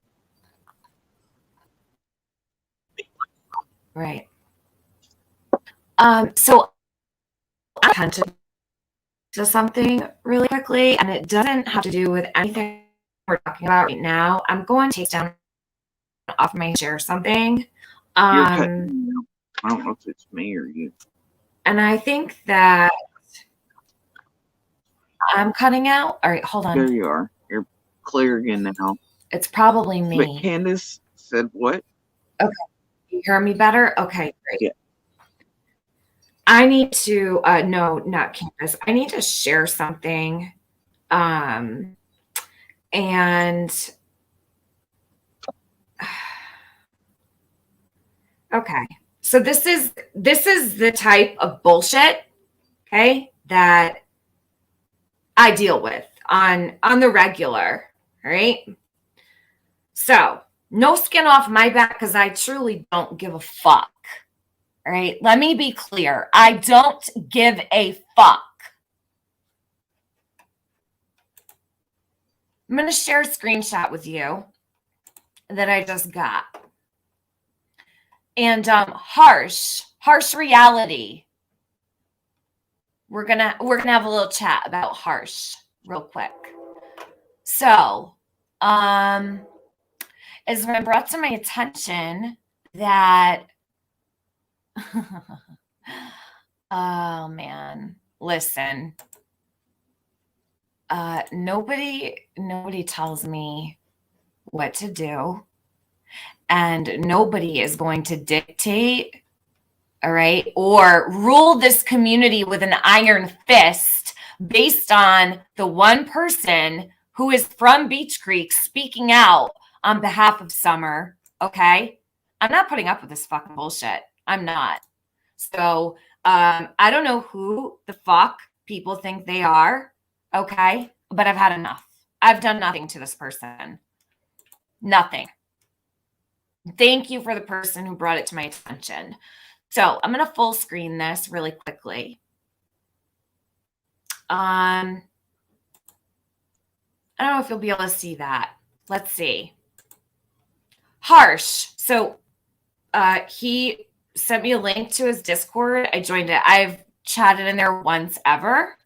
Right. So I attention to something really quickly, and it doesn't have to do with anything we're talking about right now. I'm going to take down off my share something. I don't know if it's me or you. And I think that I'm cutting out. All right, hold on. There you are. You're clear again now. It's probably me. But Candace said what? Okay. You hear me better? Okay, great. Yeah. I need to, no, not Candace. I need to share something. And okay. So this is the type of bullshit, okay, that I deal with on the regular, all right? So, no skin off my back because I truly don't give a fuck. All right, let me be clear. I don't give a fuck. I'm going to share a screenshot with you that I just got. And harsh reality. We're gonna have a little chat about harsh real quick. So, it's been brought to my attention that oh man, listen. Nobody tells me what to do, and nobody is going to dictate, all right, or rule this community with an iron fist based on the one person who is from Beach Creek speaking out on behalf of Summer, okay? I'm not putting up with this fucking bullshit. I'm not. So I don't know who the fuck people think they are, okay? But I've had enough. I've done nothing to this person. Nothing. Thank you for the person who brought it to my attention. So I'm going to full screen this really quickly. I don't know if you'll be able to see that. Let's see. Harsh. So he sent me a link to his Discord. I joined it. I've chatted in there once ever.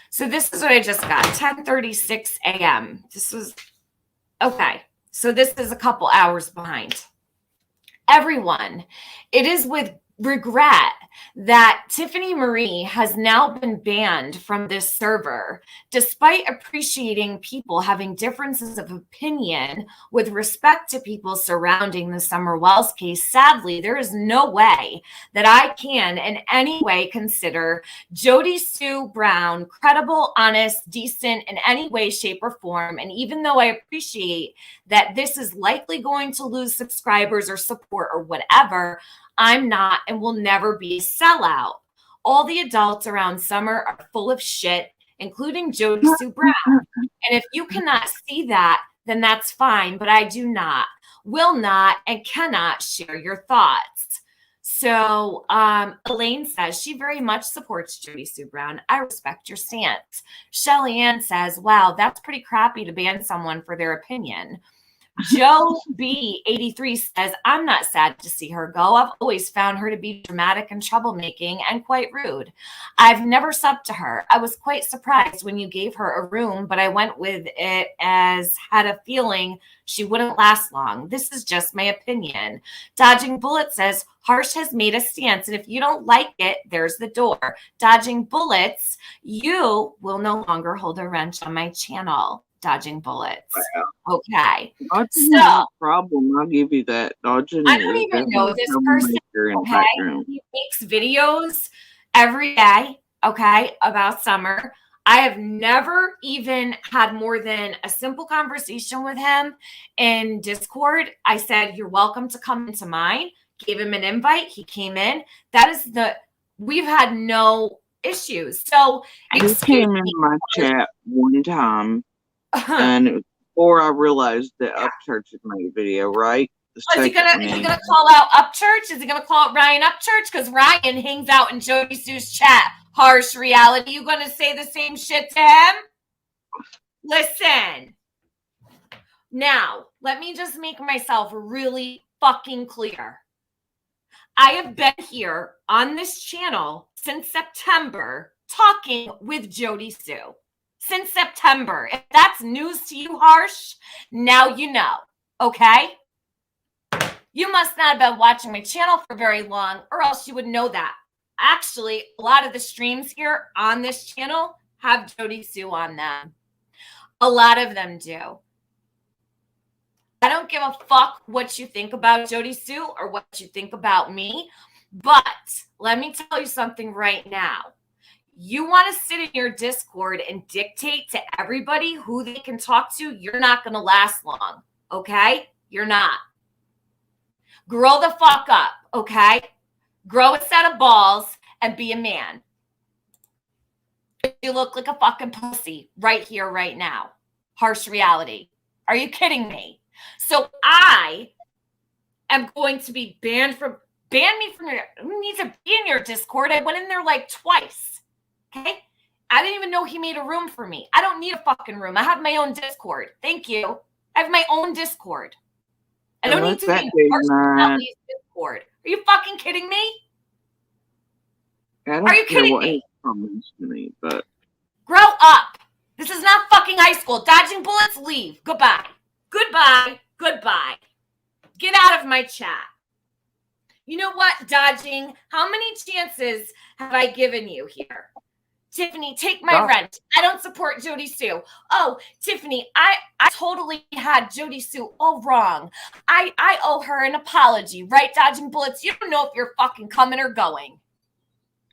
So this is what I just got. 10:36 a.m. This was okay. So this is a couple hours behind. Everyone, it is with regret that Tiffany Marie has now been banned from this server, despite appreciating people having differences of opinion with respect to people surrounding the Summer Wells case. Sadly, there is no way that I can in any way consider Jody Sue Brown credible, honest, decent in any way, shape, or form. And even though I appreciate that this is likely going to lose subscribers or support or whatever, I'm not and will never be a sellout. All the adults around Summer are full of shit, including Jody Sue Brown. And if you cannot see that, then that's fine. But I do not, will not, and cannot share your thoughts. So Elaine says she very much supports Jody Sue Brown. I respect your stance. Shelly Ann says, wow, that's pretty crappy to ban someone for their opinion. Joe B83 says, I'm not sad to see her go. I've always found her to be dramatic and troublemaking and quite rude. I've never subbed to her. I was quite surprised when you gave her a room, but I went with it as had a feeling she wouldn't last long. This is just my opinion. Dodging Bullets says, Harsh has made a stance, and if you don't like it, there's the door. Dodging Bullets, you will no longer hold a wrench on my channel. Dodging Bullets. Wow. Okay. Dodging is a problem. I'll give you that. Dodging I don't even know this person. Okay. He makes videos every day, okay, about Summer. I have never even had more than a simple conversation with him in Discord. I said, you're welcome to come into mine. Gave him an invite. He came in. We've had no issues. So he came in my chat one time. And it was before I realized that Upchurch had made a video, right? Is he gonna call out Upchurch? Is he gonna call out Ryan Upchurch? Because Ryan hangs out in Jody Sue's chat. Harsh reality. You gonna say the same shit to him? Listen. Now, let me just make myself really fucking clear. I have been here on this channel since September talking with Jody Sue. Since September. If that's news to you, Harsh, now you know, okay? You must not have been watching my channel for very long, or else you would know that. Actually, a lot of the streams here on this channel have Jody Sue on them. A lot of them do. I don't give a fuck what you think about Jody Sue or what you think about me, but let me tell you something right now. You want to sit in your Discord and dictate to everybody who they can talk to, you're not going to last long, okay? You're not. Grow the fuck up, okay? Grow a set of balls and be a man. You look like a fucking pussy right here, right now. Harsh reality. Are you kidding me? So I am going to be ban me from your, who needs to be in your Discord? I went in there like twice. Okay? I didn't even know he made a room for me. I don't need a fucking room. I have my own Discord. Thank you. I have my own Discord. I don't need to be in Discord. Are you fucking kidding me? Are you kidding me? But grow up. This is not fucking high school. Dodging Bullets, leave. Goodbye. Goodbye. Goodbye. Get out of my chat. You know what, Dodging? How many chances have I given you here? Tiffany, take my rent. I don't support Jody Sue. Oh, Tiffany, I totally had Jody Sue all wrong. I owe her an apology, right, Dodging Bullets? You don't know if you're fucking coming or going.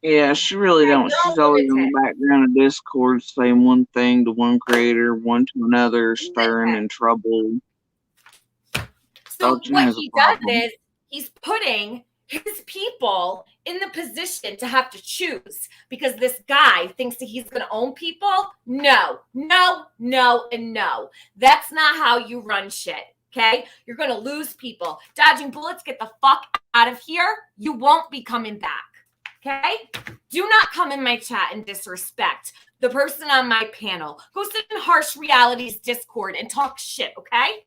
Yeah, she really don't. She's always in the background of Discord saying one thing to one creator, one to another, stirring in trouble. So what he does is he's putting his people in the position to have to choose because this guy thinks that he's going to own people. No, no, no, and no. That's not how you run shit, okay? You're going to lose people. Dodging Bullets, get the fuck out of here. You won't be coming back, okay? Do not come in my chat and disrespect the person on my panel. Go sit in Harsh Reality's Discord and talk shit, okay?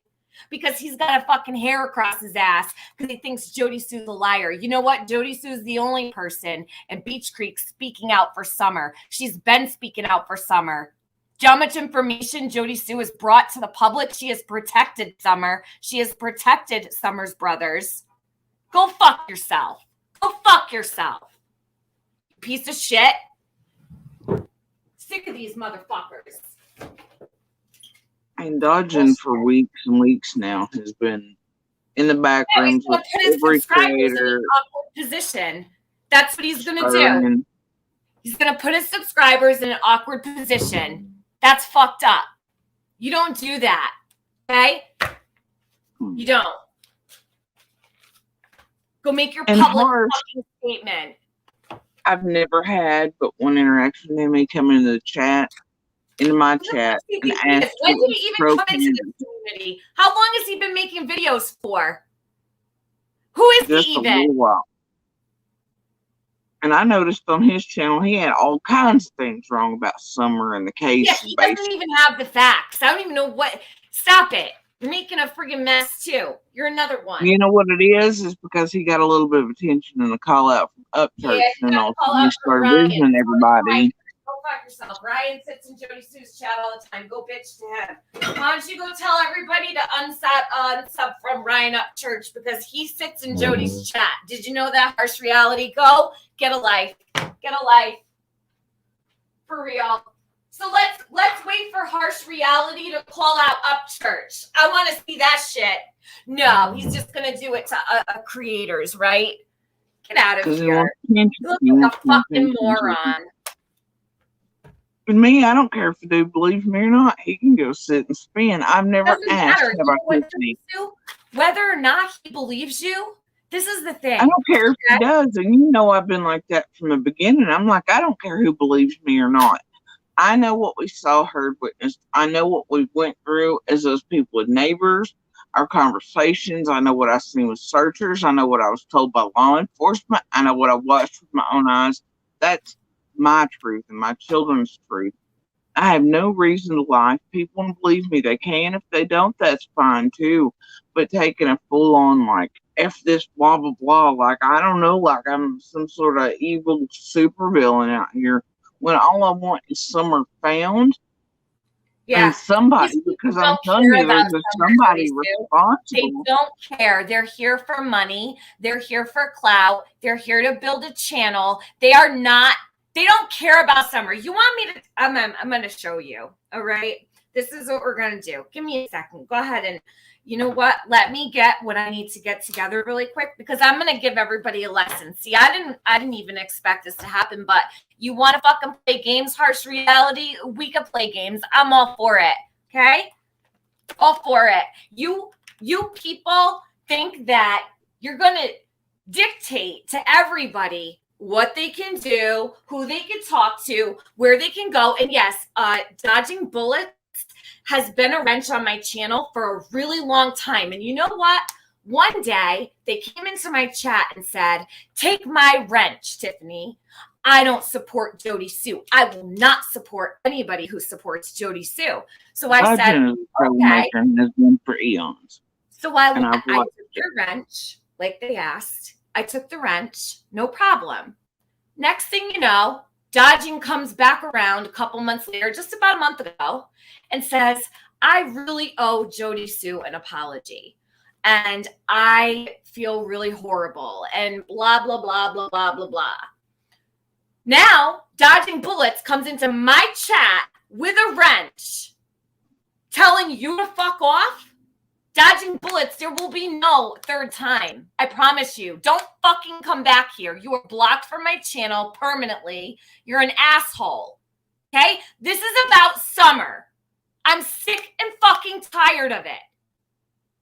Because he's got a fucking hair across his ass because he thinks Jody Sue's a liar. You know what? Jody Sue's the only person in Beach Creek speaking out for Summer. She's been speaking out for Summer. Do you know how much information Jody Sue has brought to the public? She has protected Summer. She has protected Summer's brothers. Go fuck yourself. Go fuck yourself. Piece of shit. Sick of these motherfuckers. And Dodging for weeks and weeks now has been in the background with every creator. In awkward position. That's what he's gonna do. He's gonna put his subscribers in an awkward position. That's fucked up. You don't do that, okay? You don't. Go make your public fucking statement. I've never had but one interaction with him. He come into the chat. Into my chat and asked when did he even come into the community? How long has he been making videos for? Who is he even? A little while. And I noticed on his channel he had all kinds of things wrong about Summer and the case. Yeah, he doesn't even have the facts. I don't even know what. Stop it. You're making a friggin' mess too. You're another one. You know what it is because he got a little bit of attention and a call out from Upchurch, Yeah, and all call he out from started Ryan. visiting everybody. Go fuck yourself. Ryan sits in Jody Sue's chat all the time. Go bitch to him. Why don't you go tell everybody to unsub from Ryan Upchurch because he sits in Jody's chat. Did you know that? Harsh reality. Go get a life. Get a life. For real. So let's wait for harsh reality to call out Upchurch. I want to see that shit. No, he's just gonna do it to creators, right? Get out of here. You look like a fucking moron. And me, I don't care if the dude believes me or not. He can go sit and spin. I've never asked about Tiffany. Whether or not he believes you, this is the thing. I don't care if he does. And you know I've been like that from the beginning. I'm like, I don't care who believes me or not. I know what we saw, heard, witnessed. I know what we went through as those people with neighbors, our conversations. I know what I've seen with searchers. I know what I was told by law enforcement. I know what I watched with my own eyes. That's my truth and my children's truth. I have no reason to lie. If people believe me, they can. If they don't, that's fine too. But taking a full on like F this blah blah blah, like I don't know, like I'm some sort of evil supervillain out here when all I want is Summer found. Yeah. And somebody, because I'm telling you, there's somebody responsible. They don't care. They're here for money. They're here for clout. They're here to build a channel. They don't care about Summer. You want me to, I'm going to show you. All right. This is what we're going to do. Give me a second. Go ahead and you know what? Let me get what I need to get together really quick because I'm going to give everybody a lesson. See, I didn't even expect this to happen, but you want to fucking play games, harsh reality? We can play games. I'm all for it. Okay? All for it. You people think that you're going to dictate to everybody what they can do, who they can talk to, where they can go. And yes, dodging bullets has been a wrench on my channel for a really long time. And you know what? One day they came into my chat and said, take my wrench, Tiffany. I don't support Jody Sue. I will not support anybody who supports Jody Sue. So I said, okay. Has been for eons. So I took the wrench, like they asked. I took the wrench, no problem. Next thing you know, Dodging comes back around a couple months later, just about a month ago, and says, I really owe Jody Sue an apology. And I feel really horrible and blah, blah, blah, blah, blah, blah, blah. Now, Dodging Bullets comes into my chat with a wrench telling you to fuck off. Dodging Bullets, there will be no third time. I promise you. Don't fucking come back here. You are blocked from my channel permanently. You're an asshole. Okay? This is about Summer. I'm sick and fucking tired of it.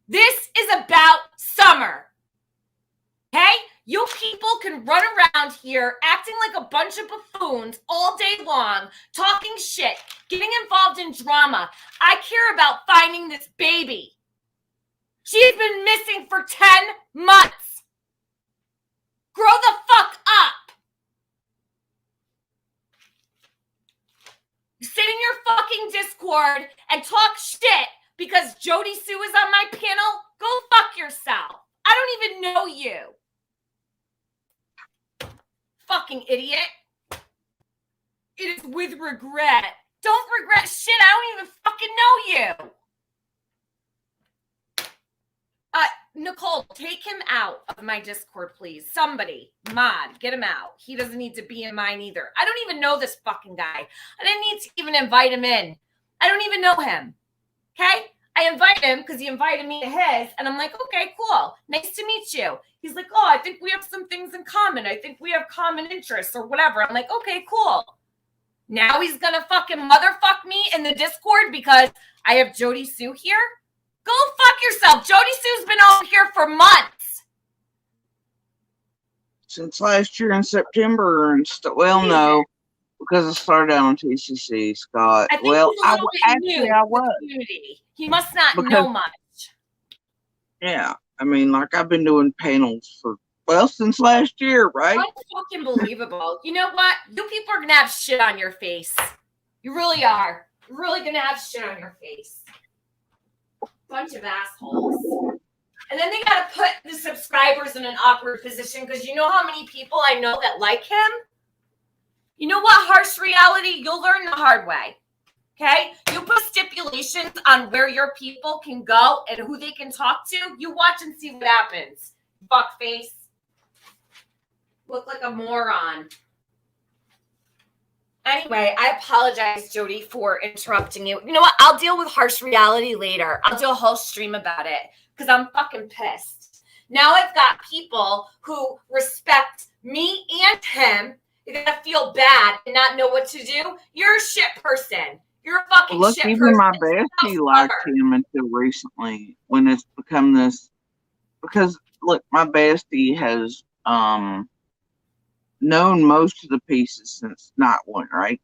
This is about Summer. Okay? You people can run around here acting like a bunch of buffoons all day long, talking shit, getting involved in drama. I care about finding this baby. She's been missing for 10 months. Grow the fuck up. You sit in your fucking Discord and talk shit because Jody Sue is on my panel. Go fuck yourself. I don't even know you. Fucking idiot. It is with regret. Don't regret shit. I don't even fucking know you. Nicole, take him out of my Discord, please. Somebody, mod, get him out. He doesn't need to be in mine either. I don't even know this fucking guy. I didn't need to even invite him in. I don't even know him. Okay? I invited him because he invited me to his, and I'm like, okay, cool. Nice to meet you. He's like, oh, I think we have some things in common. I think we have common interests or whatever. I'm like, okay, cool. Now he's going to fucking motherfuck me in the Discord because I have Jody Sue here? Go fuck yourself. Jody Sue's been over here for months. Since last year in September and no, because I started out on TCC, Scott. I think he's a little bit new I was. Community. He must not know much. Yeah, I mean, like I've been doing panels for since last year, right? Unbelievable. You know what? You people are gonna have shit on your face. You really are. You're really gonna have shit on your face. Bunch of assholes. And then they got to put the subscribers in an awkward position because you know how many people I know that like him? You know what, harsh reality? You'll learn the hard way. Okay? You put stipulations on where your people can go and who they can talk to. You watch and see what happens. Fuckface. Look like a moron. Anyway, I apologize, Jody, for interrupting you. You know what? I'll deal with harsh reality later. I'll do a whole stream about it because I'm fucking pissed. Now I've got people who respect me and him. You're going to feel bad and not know what to do. You're a shit person. You're a fucking Look, shit even person. my bestie liked him until recently when it's become this. Because, look, my bestie has known most of the pieces since Night One, right?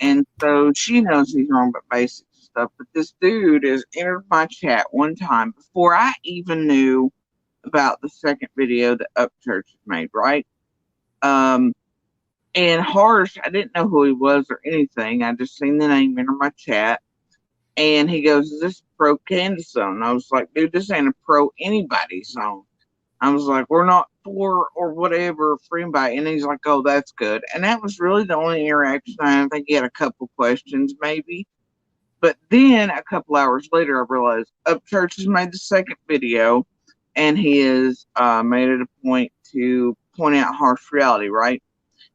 And so she knows he's wrong about basic stuff. But this dude has entered my chat one time before I even knew about the second video that Upchurch made, right? And Harsh, I didn't know who he was or anything. I just seen the name enter my chat. And he goes, "Is this pro Candace zone?" And I was like, "Dude, this ain't a pro anybody zone." I was like, "We're not for or whatever for anybody." And he's like, "Oh, that's good." And that was really the only interaction. I think he had a couple questions maybe. But then a couple hours later, I realized Upchurch has made the second video. And he has made it a point to point out harsh reality, right?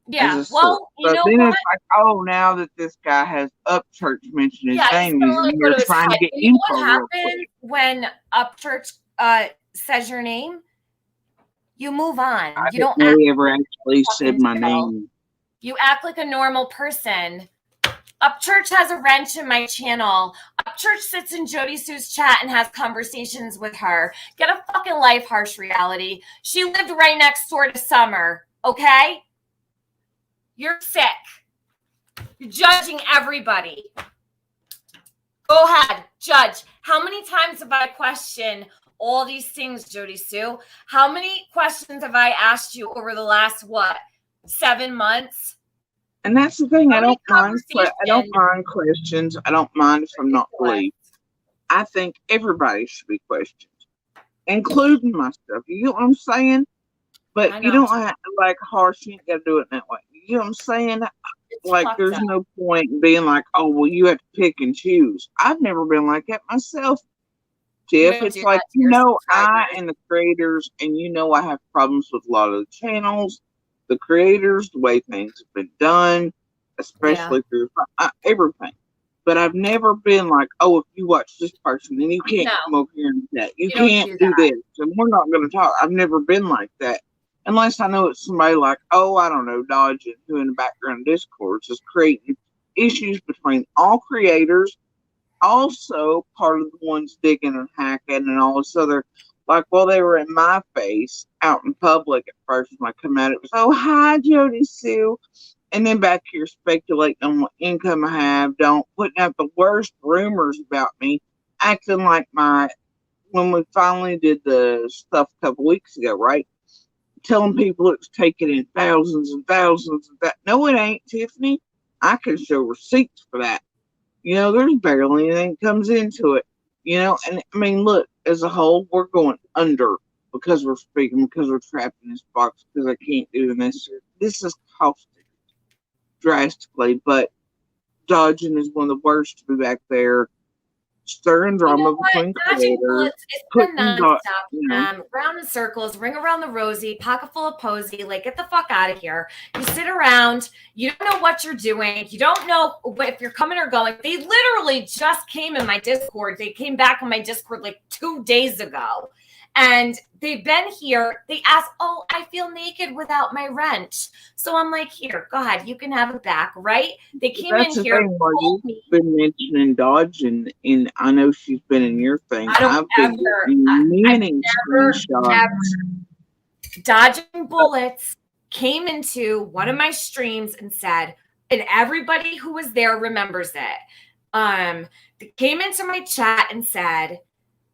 Yeah, well, you know then what? it's like, oh, now that this guy has Upchurch mention his name, like you're trying to get you know info what real quick. happens when Upchurch says your name? You move on. I You don't didn't know act he ever actually said my name. You act like a normal person. Upchurch has a wrench in my channel. Upchurch sits in Jody Sue's chat and has conversations with her. Get a fucking life, harsh reality. She lived right next door to Summer, okay? You're sick. You're judging everybody. Go ahead, judge. How many times have I questioned all these things, Jody Sue? How many questions have I asked you over the last, 7 months? And that's the thing. I don't mind questions. I don't mind if I'm not believed. I think everybody should be questioned, including myself. You know what I'm saying? But you don't have to like harsh. You ain't got to do it that way. You know what I'm saying? Like, there's no point in being like, oh, well, you have to pick and choose. I've never been like that myself, Jeff. It's like, I and the creators, and I have problems with a lot of the channels, the creators, the way things have been done, especially through everything. But I've never been like, oh, if you watch this person, then you can't come over here and do that. You can't do this, and we're not going to talk. I've never been like that. Unless I know it's somebody like, oh, I don't know, Dodge and who in the background Discords is creating issues between all creators, also part of the ones digging and hacking and all this other, like, well, they were in my face out in public at first when I come out. It was, oh, hi, Jody Sue. And then back here speculating on what income I have, putting out the worst rumors about me, acting like when we finally did the stuff a couple weeks ago, right? Telling people it was taking in thousands and thousands of that. No, it ain't, Tiffany. I can show receipts for that. There's barely anything comes into it. And I mean, look, as a whole, we're going under because we're speaking, because we're trapped in this box, because I can't do this. This is costing drastically, but dodging is one of the worst to be back there. Stirring drama between creators. It's been nonstop. Round in circles, ring around the rosy, pocket full of posy. Like, get the fuck out of here. You sit around. You don't know what you're doing. You don't know if you're coming or going. They literally just came in my Discord. They came back on my Discord like 2 days ago. And they've been here. They asked, oh, I feel naked without my wrench. So I'm like, here, go ahead. You can have it back, right? They came in here. You've been mentioning Dodge, and I know she's been in your thing. I've never dodging bullets came into one of my streams and said, and everybody who was there remembers it. They came into my chat and said,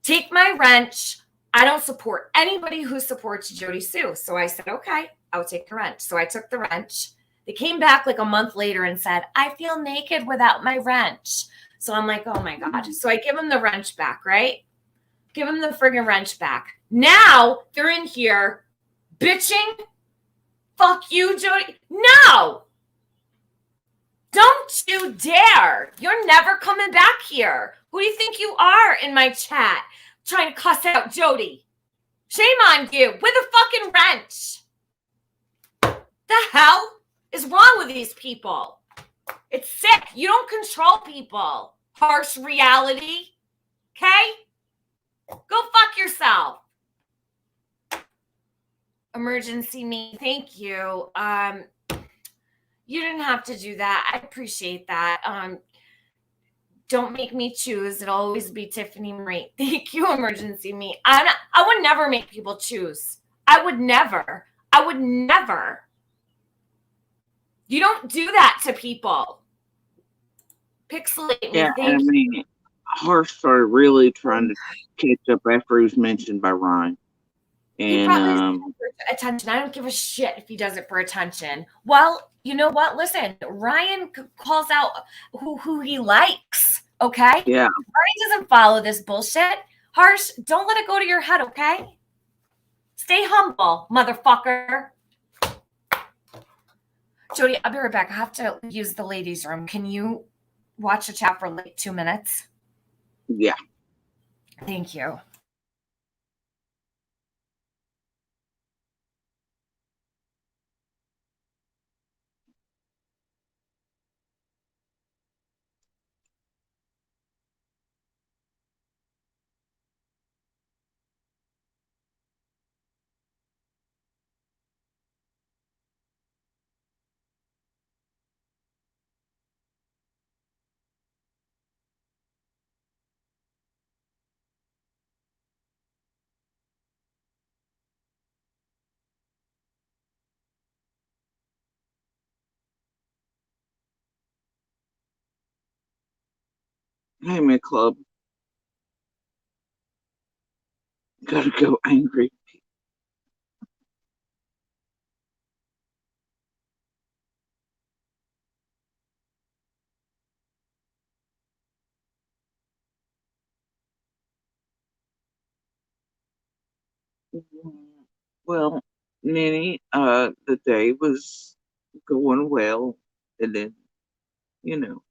take my wrench. I don't support anybody who supports Jody Sue. So I said, okay, I'll take the wrench. So I took the wrench. They came back like a month later and said, I feel naked without my wrench. So I'm like, oh my God. So I give him the wrench back, right? Give him the friggin' wrench back. Now they're in here bitching. Fuck you, Jody. No! Don't you dare. You're never coming back here. Who do you think you are in my chat trying to cuss out Jody? Shame on you with a fucking wrench. The hell is wrong with these people? It's sick. You don't control people. Harsh reality. Okay? Go fuck yourself. Emergency me. Thank you. You didn't have to do that. I appreciate that. Don't make me choose. It'll always be Tiffany Marie. Thank you, emergency me. I would never make people choose. I would never. You don't do that to people. Pixelate me. Yeah, Thank you. I mean, Harsh started really trying to catch up after he was mentioned by Ryan. He And probably does it for attention. I don't give a shit if he does it for attention. Well, you know what? Listen, Ryan calls out who he likes. Okay? yeah, Ryan doesn't follow this bullshit. Harsh, don't let it go to your head, okay? Stay humble, motherfucker. Jody, I'll be right back. I have to use the ladies' room. Can you watch the chat for like 2 minutes? yeah. Thank you. Hey, my club. Gotta go angry. Well, Nanny, the day was going well, and then, you know,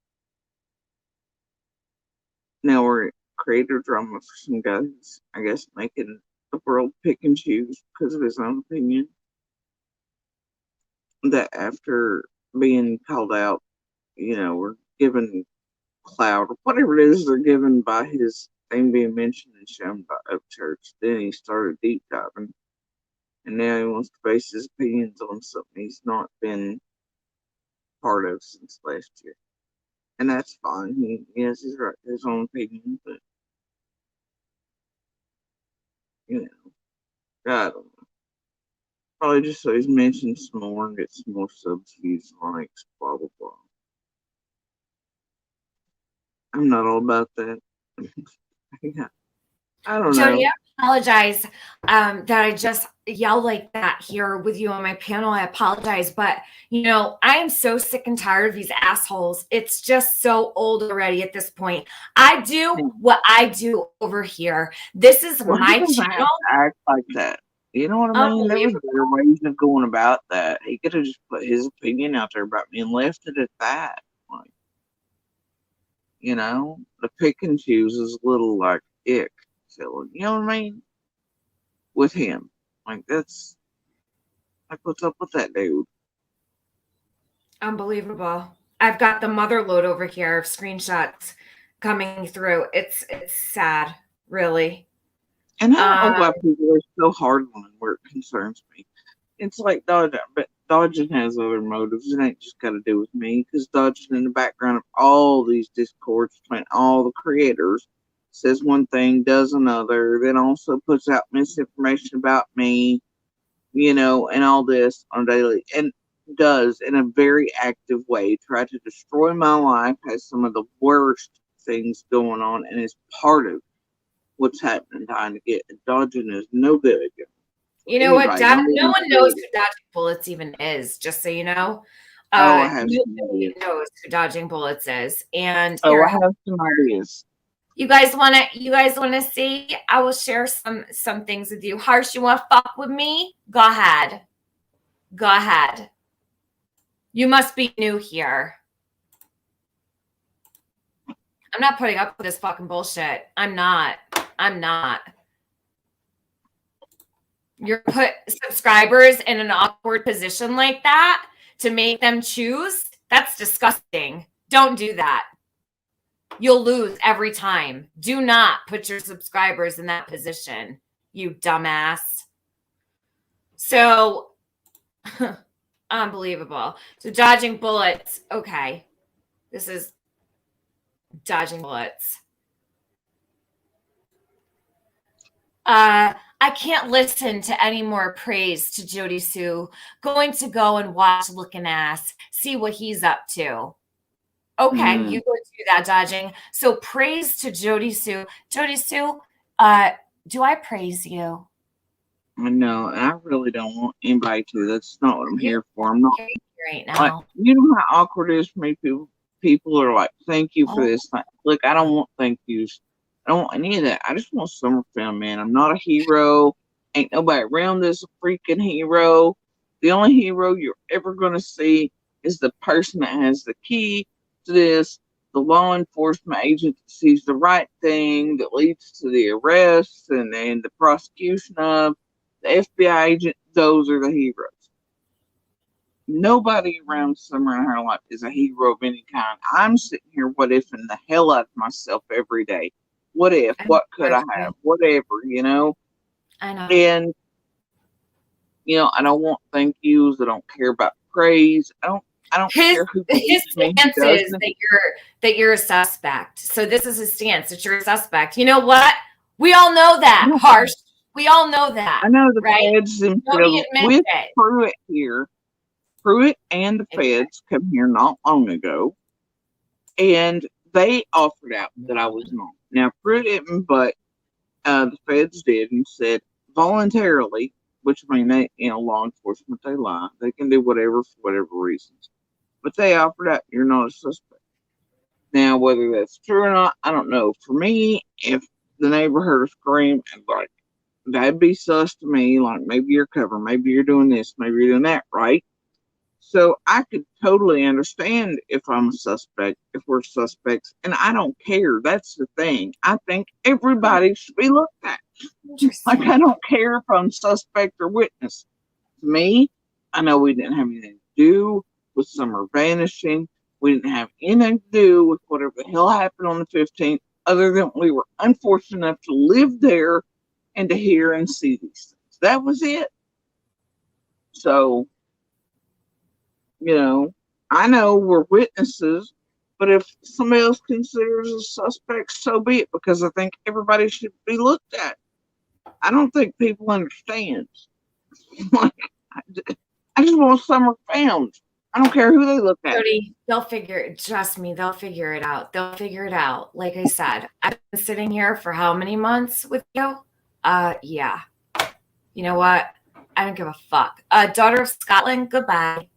now we're at creator drama for some guys, I guess, making the world pick and choose because of his own opinion. That after being called out, we're given cloud or whatever it is they're given by his name being mentioned and shown by Up Church. Then he started deep diving, and now he wants to base his opinions on something he's not been part of since last year. And that's fine. He has his own opinion, but you know, I don't know. Probably just so he's mentioned some more and get some more subs, views, likes, blah blah blah. I'm not all about that. Yeah, I don't Jody, know. I apologize that I just yell like that here with you on my panel. I apologize, but I am so sick and tired of these assholes. It's just so old already at this point. I do what I do over here. This is Well, my he doesn't have channel. to act like that. You know what I mean? There was better ways of going about that. He could have just put his opinion out there about me and left it at that. Like, the pick and choose is a little like ick. So, you know what I mean? With him. Like, that's like, what's up with that dude? Unbelievable. I've got the mother load over here of screenshots coming through. It's sad, really. And I don't know why people are so hard on him where it concerns me. It's like Dodging has other motives. It ain't just got to do with me, because Dodging in the background of all these discords between all the creators says one thing, does another, then also puts out misinformation about me, and all this on daily, and does in a very active way try to destroy my life, has some of the worst things going on, and is part of what's happening, trying to get Dodging is no good. You know what? No one knows who Dodging Bullets even is, just so you know. Oh, I have some Nobody ideas. knows who Dodging Bullets is. And Oh, I here, have some ideas. you guys wanna see? I will share some things with you. Harsh, you wanna fuck with me? Go ahead. Go ahead. You must be new here. I'm not putting up with this fucking bullshit. I'm not. You're put subscribers in an awkward position like that to make them choose. That's disgusting. Don't do that. You'll lose every time. Do not put your subscribers in that position, you dumbass. So, unbelievable. So, dodging bullets. Okay. This is dodging bullets. I can't listen to any more praise to Jody Sue. Going to go and watch Looking Ass, see what he's up to. Okay, you go do that, dodging. So praise to Jody Sue. Jody Sue, do I praise you? No, and I really don't want anybody to. That's not what I'm here for. I'm not right like, now. you know how awkward it is for me. People are like, "Thank you for this." Like, look, I don't want thank yous. I don't want any of that. I just want summer fun, man. I'm not a hero. Ain't nobody around this a freaking hero. The only hero you're ever gonna see is the person that has the key to this, the law enforcement agent that sees the right thing that leads to the arrests and the prosecution of the FBI agent. Those are the heroes. Nobody around Summer in her life is a hero of any kind. I'm sitting here what ifing the hell out of myself every day. What if? What could I have? Whatever, you know? I know. And, you know, I don't want thank yous. I don't care about praise. I don't care who his me, stance is that you're a suspect. So this is his stance, that you're a suspect. You know what? We all know that, Harsh. We all know that. I know the right? feds themselves Nobody admits with it. Pruitt here. Pruitt and the feds come here not long ago, and they offered out that I was not. Now Pruitt didn't, but the feds did and said voluntarily, which I mean they, you know, law enforcement, they lie. They can do whatever for whatever reasons. But they offered out you're not a suspect. Now whether that's true or not, I don't know. For me, if the neighbor heard a scream and like that'd be sus to me, like maybe you're covering, maybe you're doing this, maybe you're doing that, right? So I could totally understand if I'm a suspect, if we're suspects, and I don't care. That's the thing. I think everybody should be looked at. Like, I don't care if I'm suspect or witness. To me, I know we didn't have anything to do with Summer vanishing. We didn't have anything to do with whatever the hell happened on the 15th, other than we were unfortunate enough to live there and to hear and see these things. That was it. So, you know we're witnesses, but if somebody else considers us suspects, so be it, because I think everybody should be looked at. I don't think people understand. Like, I just want Summer found. I don't care who they look at. Jody, trust me, they'll figure it out. They'll figure it out. Like I said, I've been sitting here for how many months with you? Yeah. You know what? I don't give a fuck. Daughter of Scotland, goodbye.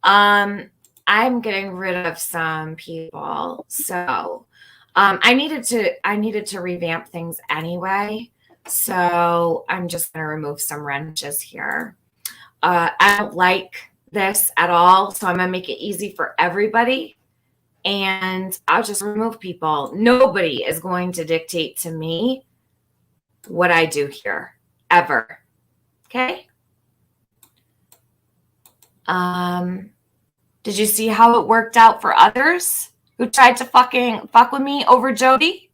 I'm getting rid of some people. So I needed to revamp things anyway. So I'm just gonna remove some wrenches here. I don't like this at all. So I'm gonna make it easy for everybody. And I'll just remove people. Nobody is going to dictate to me what I do here. Ever. Okay? Did you see how it worked out for others who tried to fucking fuck with me over Jody?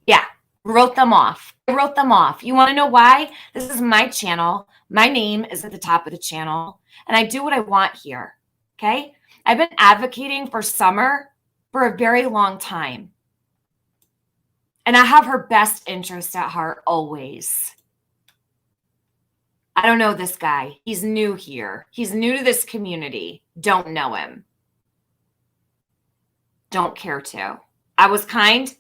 Yeah, wrote them off. I wrote them off. You want to know why? This is my channel. My name is at the top of the channel, and I do what I want here. Okay? I've been advocating for Summer for a very long time. And I have her best interest at heart always. I don't know this guy. He's new here. He's new to this community. Don't know him. Don't care to. I was kind,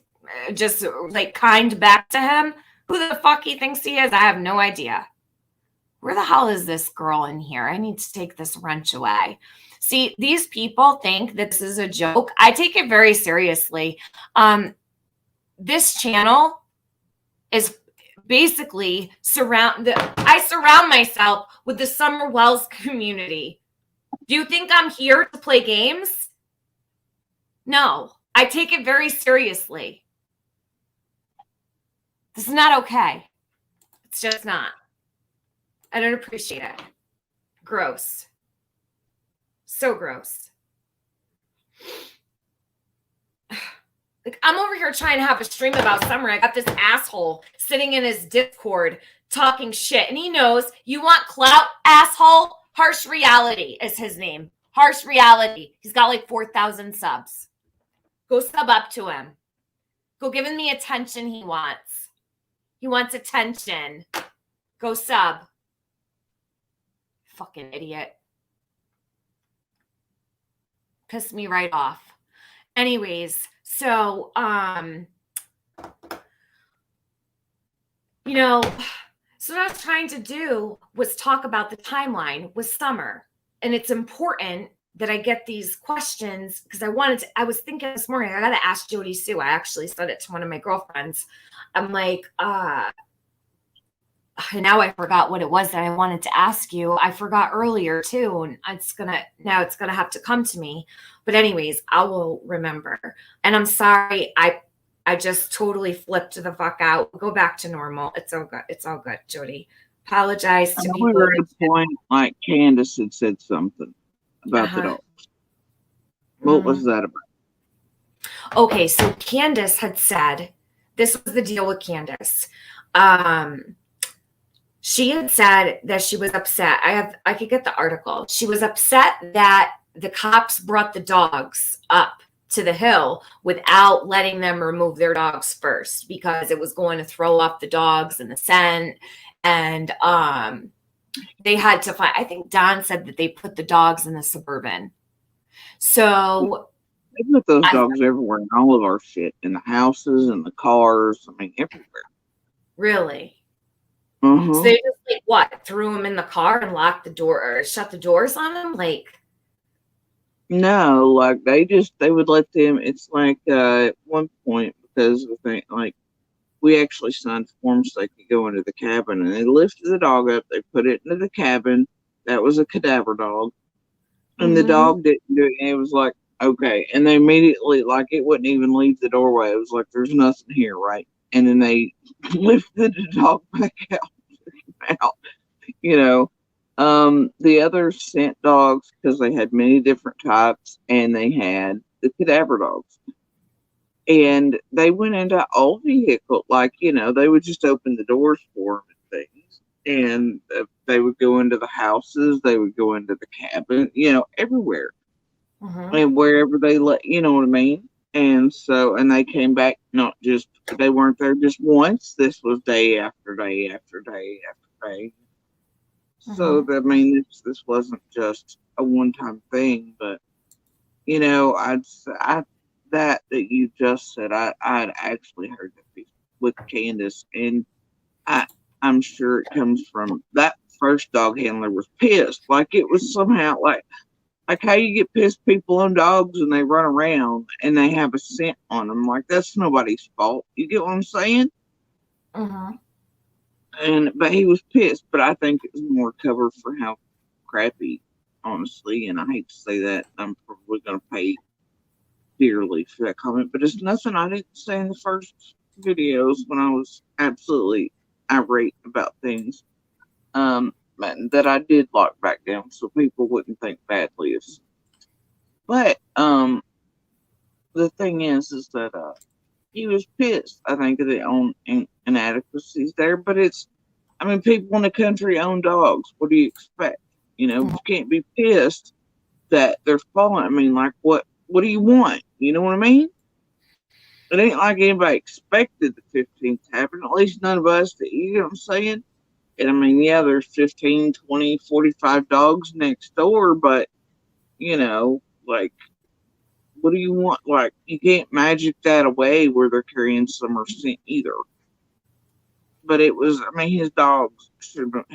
just like kind back to him. Who the fuck he thinks he is, I have no idea. where the hell is this girl in here? I need to take this wrench away. See, these people think that this is a joke. I take it very seriously. This channel is basically I surround myself with the Summer Wells community. Do you think I'm here to play games? No, I take it very seriously. This is not okay. It's just not. I don't appreciate it. Gross. So gross. Like, I'm over here trying to have a stream about summer. I got this asshole sitting in his Discord talking shit. And he knows you want clout, asshole. Harsh Reality is his name. Harsh Reality. He's got like 4,000 subs. Go sub up to him. Go give him the attention he wants. He wants attention. Go sub. Fucking idiot. Pissed me right off. Anyways, so, you know, so what I was trying to do was talk about the timeline with summer. And it's important that I get these questions because I was thinking this morning, I got to ask Jody Sue. I actually said it to one of my girlfriends. I'm like, now I forgot what it was that I wanted to ask you. I forgot earlier too. And it's going to have to come to me. But anyways, I will remember. And I'm sorry. I just totally flipped the fuck out. Go back to normal. It's all good. It's all good, Jody. Apologize to people. We were at a point like Candace had said something about the dogs. What was that about? Okay, so Candace had said, this was the deal with Candace. She had said that she was upset. I could get the article. She was upset that the cops brought the dogs up to the hill without letting them remove their dogs first because it was going to throw off the dogs and the scent. And they had to find, I think Don said that they put the dogs in the Suburban. So they put those dogs everywhere in all of our shit, in the houses and the cars. I mean, everywhere. Really? Uh-huh. So they just like what? Threw them in the car and locked the door or shut the doors on them? Like, no, like they would let them. It's like at one point because of the thing, like we actually signed forms so they could go into the cabin, and they lifted the dog up. They put it into the cabin. That was a cadaver dog, and the dog didn't do it. And it was like okay, and they immediately like it wouldn't even leave the doorway. It was like there's nothing here, right? And then they lifted the dog back out, you know. The other scent dogs, because they had many different types, and they had the cadaver dogs. And they went into all vehicles, like, you know, they would just open the doors for them and things. And they would go into the houses, they would go into the cabin, you know, everywhere. And wherever they let, you know what I mean? And so, and they came back, not just, they weren't there just once. This was day after day after day after day. So, I mean, this wasn't just a one-time thing, but, you know, that you just said, I'd actually heard that with Candace, and I'm sure it comes from that first dog handler was pissed. Like, it was somehow like how you get pissed people on dogs and they run around and they have a scent on them. Like, that's nobody's fault. You get what I'm saying? But he was pissed, but I think it was more cover for how crappy, honestly, and I hate to say that, I'm probably going to pay dearly for that comment, but it's nothing I didn't say in the first videos when I was absolutely irate about things that I did lock back down so people wouldn't think badly of. But the thing is that he was pissed, I think, of the own inadequacies there. But I mean, people in the country own dogs. What do you expect? You know, you can't be pissed that they're falling. I mean, like, what do you want? You know what I mean? It ain't like anybody expected the 15th to happen. At least none of us did. You know what I'm saying? And I mean, yeah, there's 15, 20, 45 dogs next door, but, you know, like, what do you want? Like, you can't magic that away where they're carrying summer scent either. but it was. I mean, his dog should have been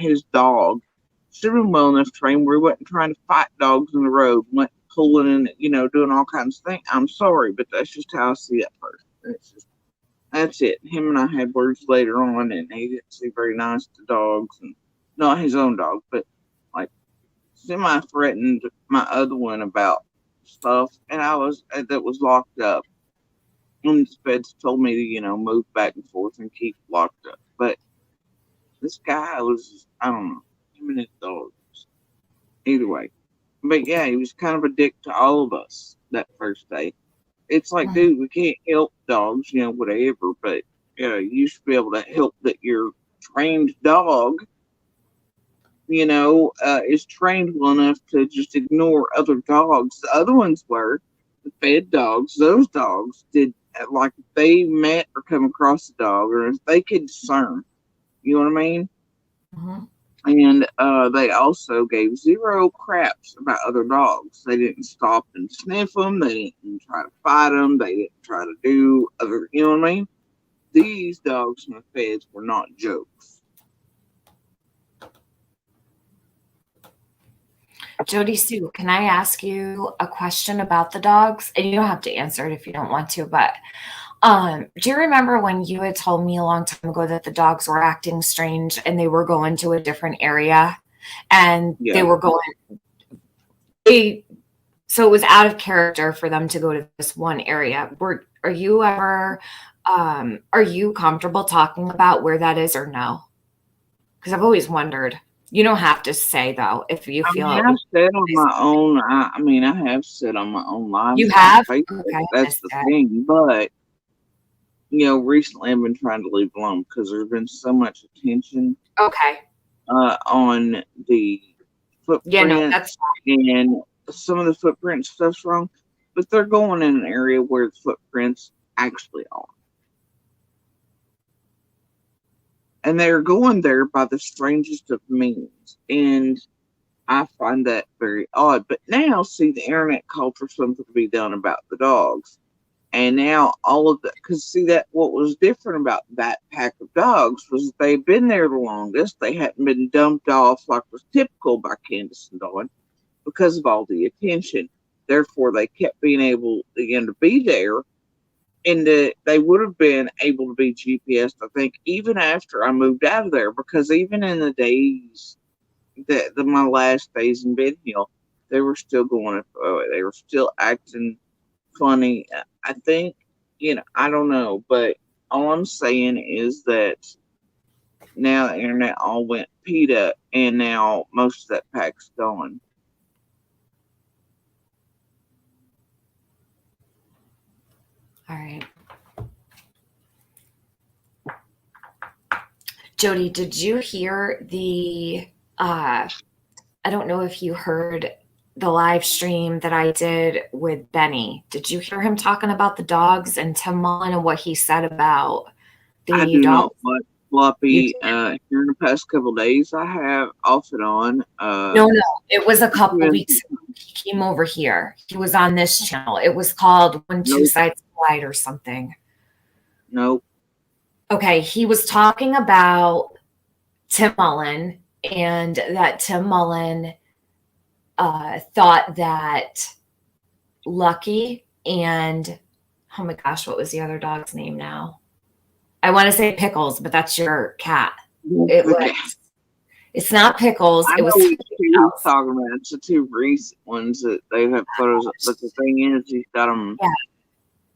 well enough trained where he wasn't trying to fight dogs in the road, went pulling and doing all kinds of things. I'm sorry, but that's just how I see that person. That's it. Him and I had words later on, and he didn't seem very nice to dogs, and not his own dog, but like semi-threatened my other one about stuff, and that was locked up. And the feds told me to move back and forth and keep locked up. But this guy was, I don't know, him and his dogs. Either way, but yeah, he was kind of a dick to all of us that first day. It's like, dude, we can't help dogs, whatever, but you should be able to help that your trained dog, is trained well enough to just ignore other dogs. The other ones were the fed dogs. Those dogs did, like, if they met or come across a dog, or if they could discern, you know what I mean? Mm-hmm. And they also gave zero craps about other dogs. They didn't stop and sniff them. They didn't try to fight them. They didn't try to do other, you know what I mean? These dogs from the feds were not jokes. Jody Sue, can I ask you a question about the dogs? And you don't have to answer it if you don't want to, but do you remember when you had told me a long time ago that the dogs were acting strange and they were going to a different area and Yeah. they were going, so it was out of character for them to go to this one area. Are you ever, are you comfortable talking about where that is or no? Because I've always wondered. You don't have to say though if you feel. I've said on my own. I have said on my own live. You have? Okay, that's the thing. But recently I've been trying to leave alone because there's been so much attention. Okay. On the footprint. Yeah, no, that's fine. And some of the footprint stuff's wrong, but they're going in an area where the footprints actually are. And they're going there by the strangest of means. And I find that very odd. But now, see, the internet called for something to be done about the dogs. And now all of that, because see, that what was different about that pack of dogs was they'd been there the longest. They hadn't been dumped off like was typical by Candace and Dawn because of all the attention. Therefore, they kept being able again to be there. And they would have been able to be GPSed, I think, even after I moved out of there, because even in the days my last days in Ben Hill, they were still going. They were still acting funny. I think, I don't know, but all I'm saying is that now the internet all went PETA, and now most of that pack's gone. All right. Jody, did you hear I don't know if you heard the live stream that I did with Benny. Did you hear him talking about the dogs and Tim Mullen and what he said about the I do dogs? not want Floppy. Here in the past couple of days, I have off and on. No, it was a couple weeks ago. He came over here. He was on this channel. It was called When Two Sides Collide or something. Nope. Okay, he was talking about Tim Mullen and that Tim Mullen thought that Lucky and, oh my gosh, what was the other dog's name now? I want to say Pickles, but that's your cat. It's not Pickles. I know what he's talking about. It's the two recent ones that they have photos of. But the thing is, he's got them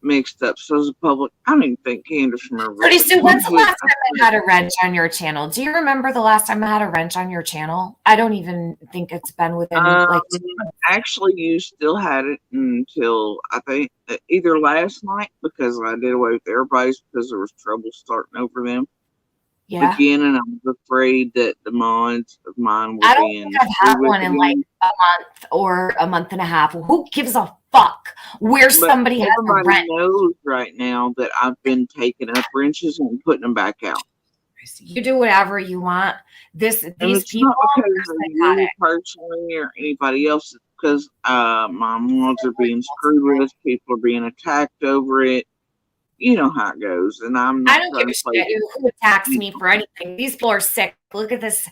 mixed up. So as a public, I don't even think Candace remembers. Jody Sue, when's the last time I had a wrench on your channel? Do you remember the last time I had a wrench on your channel? I don't even think it's been within Actually, you still had it until I think either last night, because I did away with everybody's because there was trouble starting over them. Yeah. Again, and I was afraid that the mods of mine were being. I don't think I've had one in like a month or a month and a half. Who gives a fuck where somebody has a wrench? Everybody knows right now that I've been taking up wrenches and putting them back out. You do whatever you want. These people, not because of you personally or anybody else. It's because my mods are being screwed with. People are being attacked over it. you know how it goes. And I'm not I don't give trying a to play. shit who attacks me for anything. These people are sick. Look at this.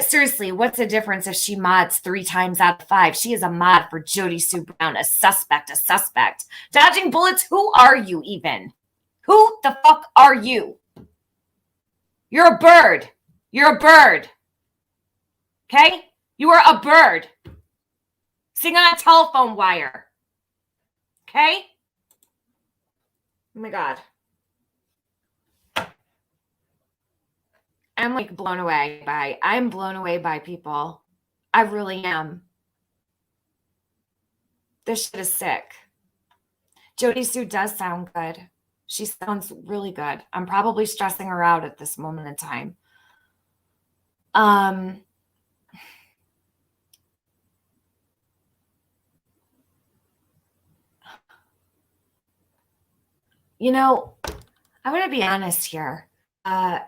Seriously, what's the difference if she mods 3 times out of 5? She is a mod for Jody Sue Brown, a suspect, a suspect. Dodging bullets, who are you even? Who the fuck are you? You're a bird. You're a bird. Okay? You are a bird. Sitting on a telephone wire. Okay? Oh my God. I'm like blown away by people. I really am. This shit is sick. Jody Sue does sound good. She sounds really good. I'm probably stressing her out at this moment in time. You know, I'm going to be honest here. I'm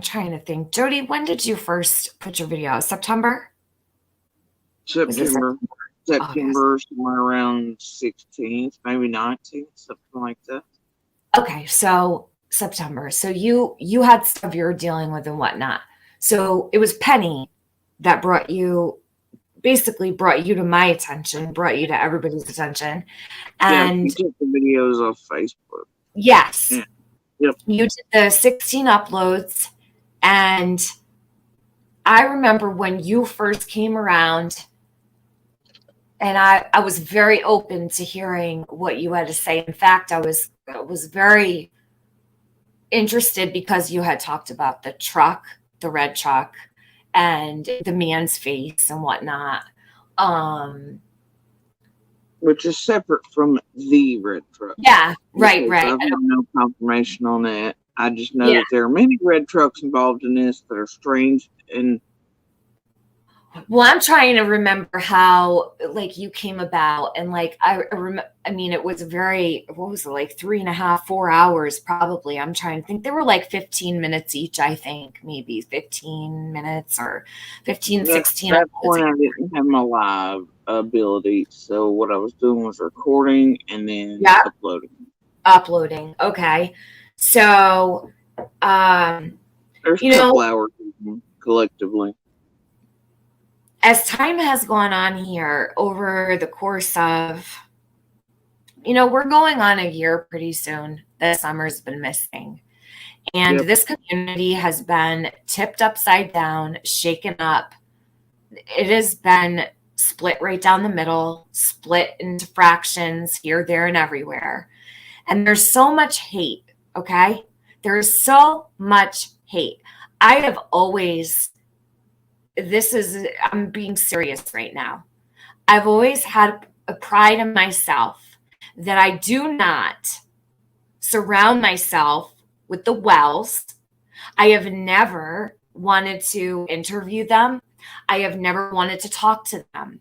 trying to think. Jody, when did you first put your video out? September? September, somewhere around 16th, maybe 19th, something like that. Okay, so September. So you had stuff you were dealing with and whatnot. So it was Penny that brought you to my attention, brought you to everybody's attention. And you took the videos off Facebook. Yes. Yeah. Yep. You did the 16 uploads. And I remember when you first came around, and I was very open to hearing what you had to say. In fact, I was very interested because you had talked about the truck, the red truck, and the man's face and whatnot. Which is separate from the red truck. Yeah, right. I have no confirmation on that. I just know that there are many red trucks involved in this that are strange. And well, I'm trying to remember how like you came about, and like I mean, it was very, what was it, like 3.5, 4 hours probably. I'm trying to think. They were like 15 minutes each, I think, maybe 15 minutes or 15, 16. At that point, I didn't have my live ability, so what I was doing was recording and then uploading. Okay, so there's a couple hours collectively. As time has gone on here over the course of, we're going on a year pretty soon. The summer's been missing. And this community has been tipped upside down, shaken up. It has been split right down the middle, split into fractions here, there, and everywhere. And there's so much hate, okay? There's so much hate. I have always... I'm being serious right now. I've always had a pride in myself that I do not surround myself with the Wells. I have never wanted to interview them. I have never wanted to talk to them.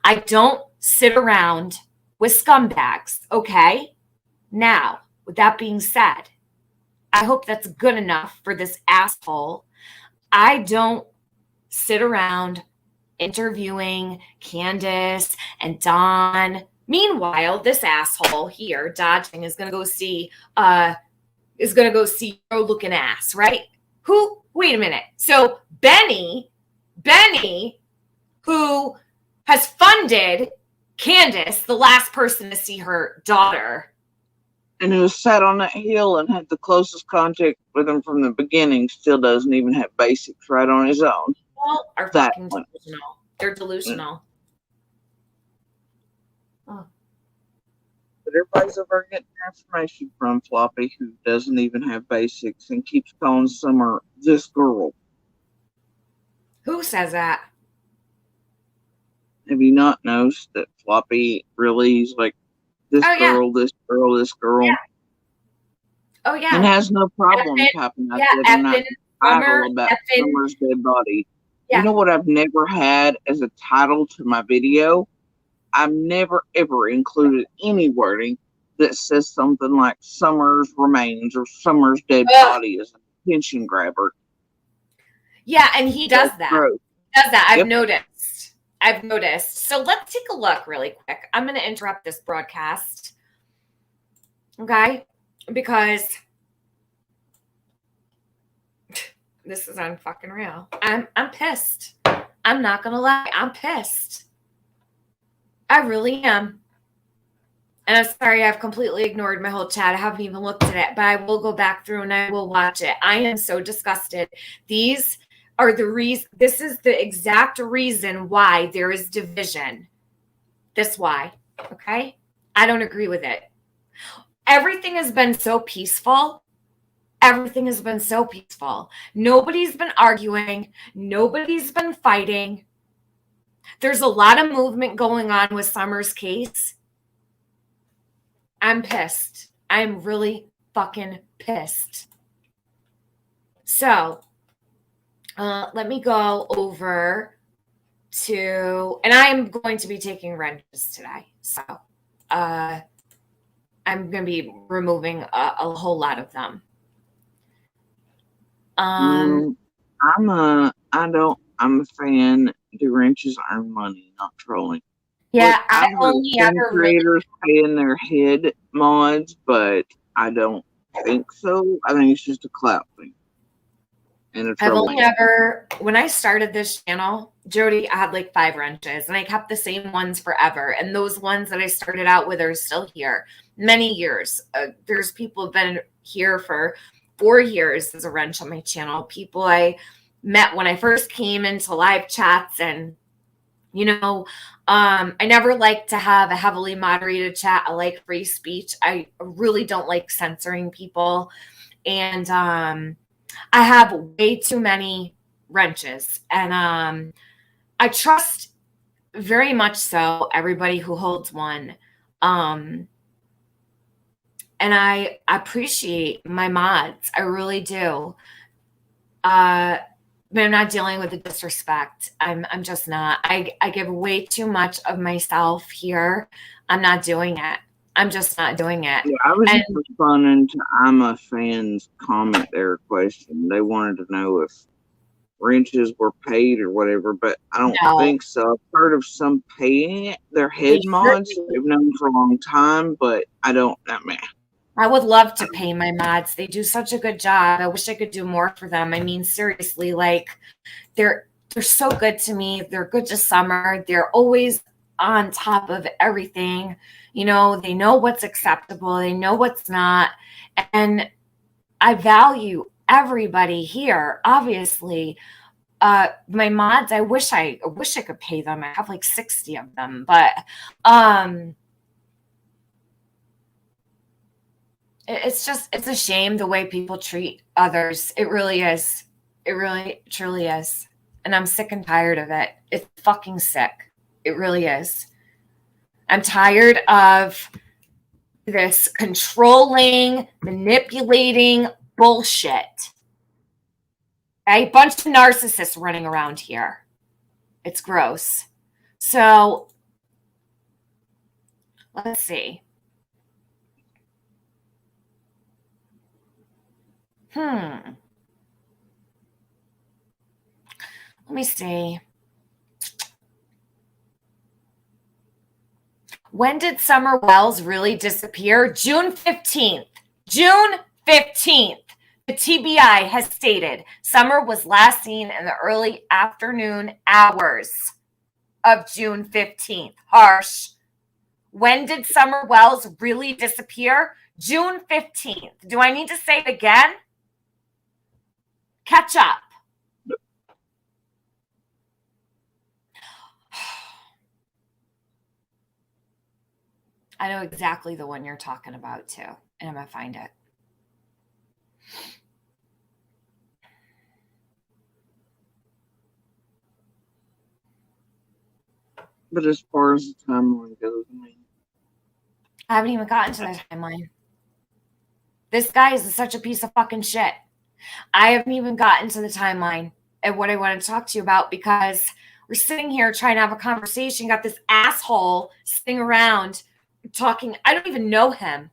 I don't sit around with scumbags, okay? Now, with that being said, I hope that's good enough for this asshole. I don't sit around interviewing Candace and Dawn. Meanwhile, this asshole here, dodging, is gonna go see your looking ass, right? Wait a minute. So Benny, who has funded Candace, the last person to see her daughter, and who sat on that hill and had the closest contact with him from the beginning, still doesn't even have basics right on his own. Are fucking delusional. They're delusional. Oh. But everybody's over getting information from Floppy, who doesn't even have basics and keeps calling Summer this girl. Who says that? Have you not noticed that Floppy really is like this girl, this girl, this girl? Yeah. Oh yeah. And has no problem typing out that not title about Summer's dead body. Yeah. You know what I've never had as a title to my video? I've never ever included any wording that says something like Summer's remains or Summer's dead body as an attention grabber. Yeah, and he does that. Gross. He does that. I've I've noticed. So let's take a look really quick. I'm going to interrupt this broadcast. Okay? Because this is unfucking real. I'm pissed. I'm not going to lie. I'm pissed. I really am. And I'm sorry, I've completely ignored my whole chat. I haven't even looked at it, but I will go back through and I will watch it. I am so disgusted. These are the reason. This is the exact reason why there is division. This why. Okay? I don't agree with it. Everything has been so peaceful. Everything has been so peaceful. Nobody's been arguing. Nobody's been fighting. There's a lot of movement going on with Summer's case. I'm pissed. I'm really fucking pissed. So, let me go over to, and I'm going to be taking wrenches today. So, I'm going to be removing a whole lot of them. I'm a fan. Do wrenches earn money, not trolling. Yeah, I've I heard only some ever creators pay in their head mods, but I don't think so. I think it's just a clout thing. And a I've trolling. only ever, when I started this channel, Jody, I had like 5 wrenches and I kept the same ones forever. And those ones that I started out with are still here many years. There's people who've been here for 4 years as a wrench on my channel. People I met when I first came into live chats, and you know, I never like to have a heavily moderated chat. I like free speech. I really don't like censoring people. And I have way too many wrenches. And I trust very much so everybody who holds one. And I appreciate my mods. I really do. But I'm not dealing with the disrespect. I'm just not. I give way too much of myself here. I'm not doing it. I'm just not doing it. Yeah, I was just responding to I'm a fan's comment there question. They wanted to know if wrenches were paid or whatever, but I don't think so. I've heard of some paying it. They're head mods. They've known for a long time, but I mean, I would love to pay my mods. They do such a good job. I wish I could do more for them. I mean, seriously, like they're so good to me. They're good to Summer. They're always on top of everything. You know, they know what's acceptable. They know what's not. And I value everybody here, obviously. My mods, I wish I could pay them. I have like 60 of them, but it's a shame the way people treat others. It really is. It really, truly is. And I'm sick and tired of it. It's fucking sick. It really is. I'm tired of this controlling, manipulating bullshit. A bunch of narcissists running around here. It's gross. So, let's see. Let me see. When did Summer Wells really disappear? June 15th. June 15th. The TBI has stated Summer was last seen in the early afternoon hours of June 15th. Harsh. When did Summer Wells really disappear? June 15th. Do I need to say it again? Catch up. I know exactly the one you're talking about too, and I'm going to find it. But as far as the timeline goes, I haven't even gotten to the timeline. This guy is such a piece of fucking shit. I haven't even gotten to the timeline and what I want to talk to you about, because we're sitting here trying to have a conversation. Got this asshole sitting around talking. I don't even know him.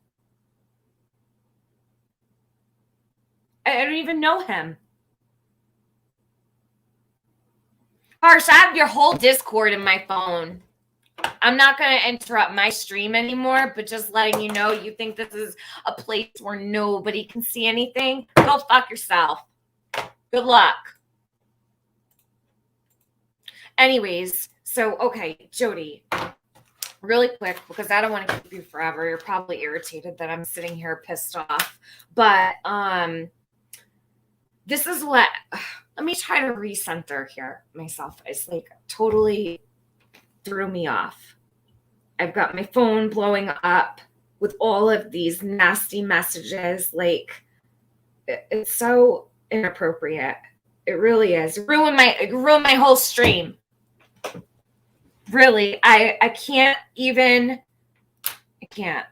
I don't even know him. Harsh, I have your whole Discord in my phone. I'm not going to interrupt my stream anymore, but just letting you know, you think this is a place where nobody can see anything? Go fuck yourself. Good luck. Anyways, so, okay, Jody, really quick, because I don't want to keep you forever. You're probably irritated that I'm sitting here pissed off. But this is what, let me try to recenter here myself. It's like totally threw me off. I've got my phone blowing up with all of these nasty messages. Like, it's so inappropriate. It really is. It ruined my whole stream. Really, I can't even. I can't.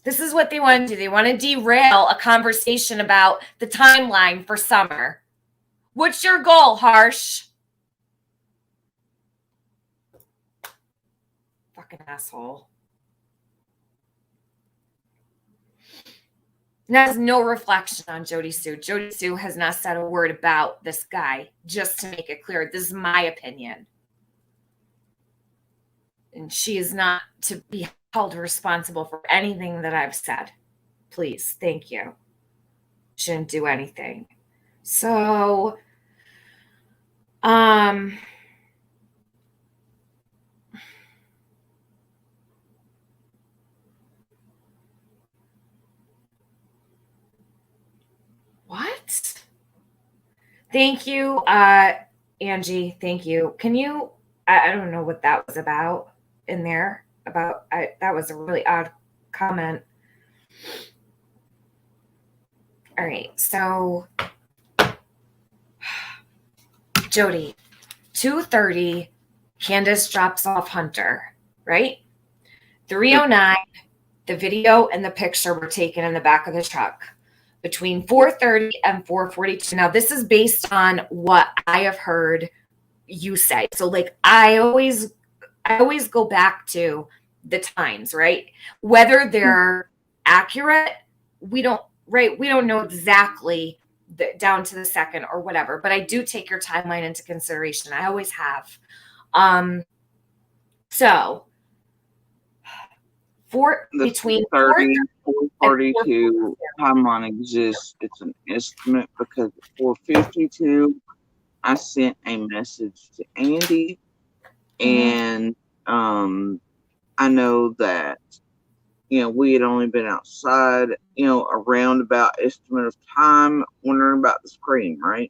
This is what they want to do. They want to derail a conversation about the timeline for summer. What's your goal, Harsh? Fucking asshole. And that has no reflection on Jody Sue. Jody Sue has not said a word about this guy, just to make it clear. This is my opinion. And she is not to be held responsible for anything that I've said. Please, thank you. Shouldn't do anything. So, what? Thank you, Angie. Thank you. Can you, I don't know what that was about in there. That was a really odd comment. All right. So, Jody, 2:30, Candace drops off Hunter, right? 3:09, the video and the picture were taken in the back of the truck. Between 4:30 and 4:42. Now, this is based on what I have heard you say. So, like, I always go back to the times, right? Whether they're accurate, we don't know exactly down to the second or whatever. But I do take your timeline into consideration. I always have. So, between 4:30 and 4:42 timeline exists. It's an estimate because at 4:52 I sent a message to Andy, and I know that we had only been outside a roundabout estimate of time wondering about the screen, right?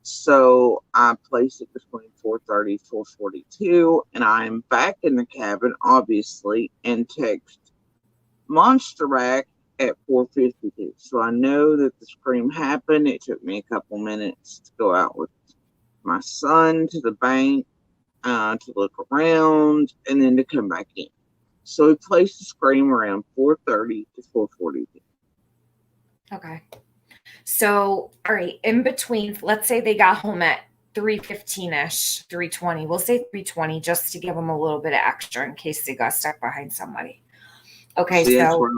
So I placed it between 4:30 and 4:42, and I'm back in the cabin, obviously, and text Monster back at 4:52. So I know that the scream happened. It took me a couple minutes to go out with my son to the bank, to look around, and then to come back in. So we placed the scream around 4:30 to 4:42. Okay. So, all right, in between, let's say they got home at 3:15-ish, 3:20. We'll say 3:20 just to give them a little bit of extra in case they got stuck behind somebody. Okay, See, that's so where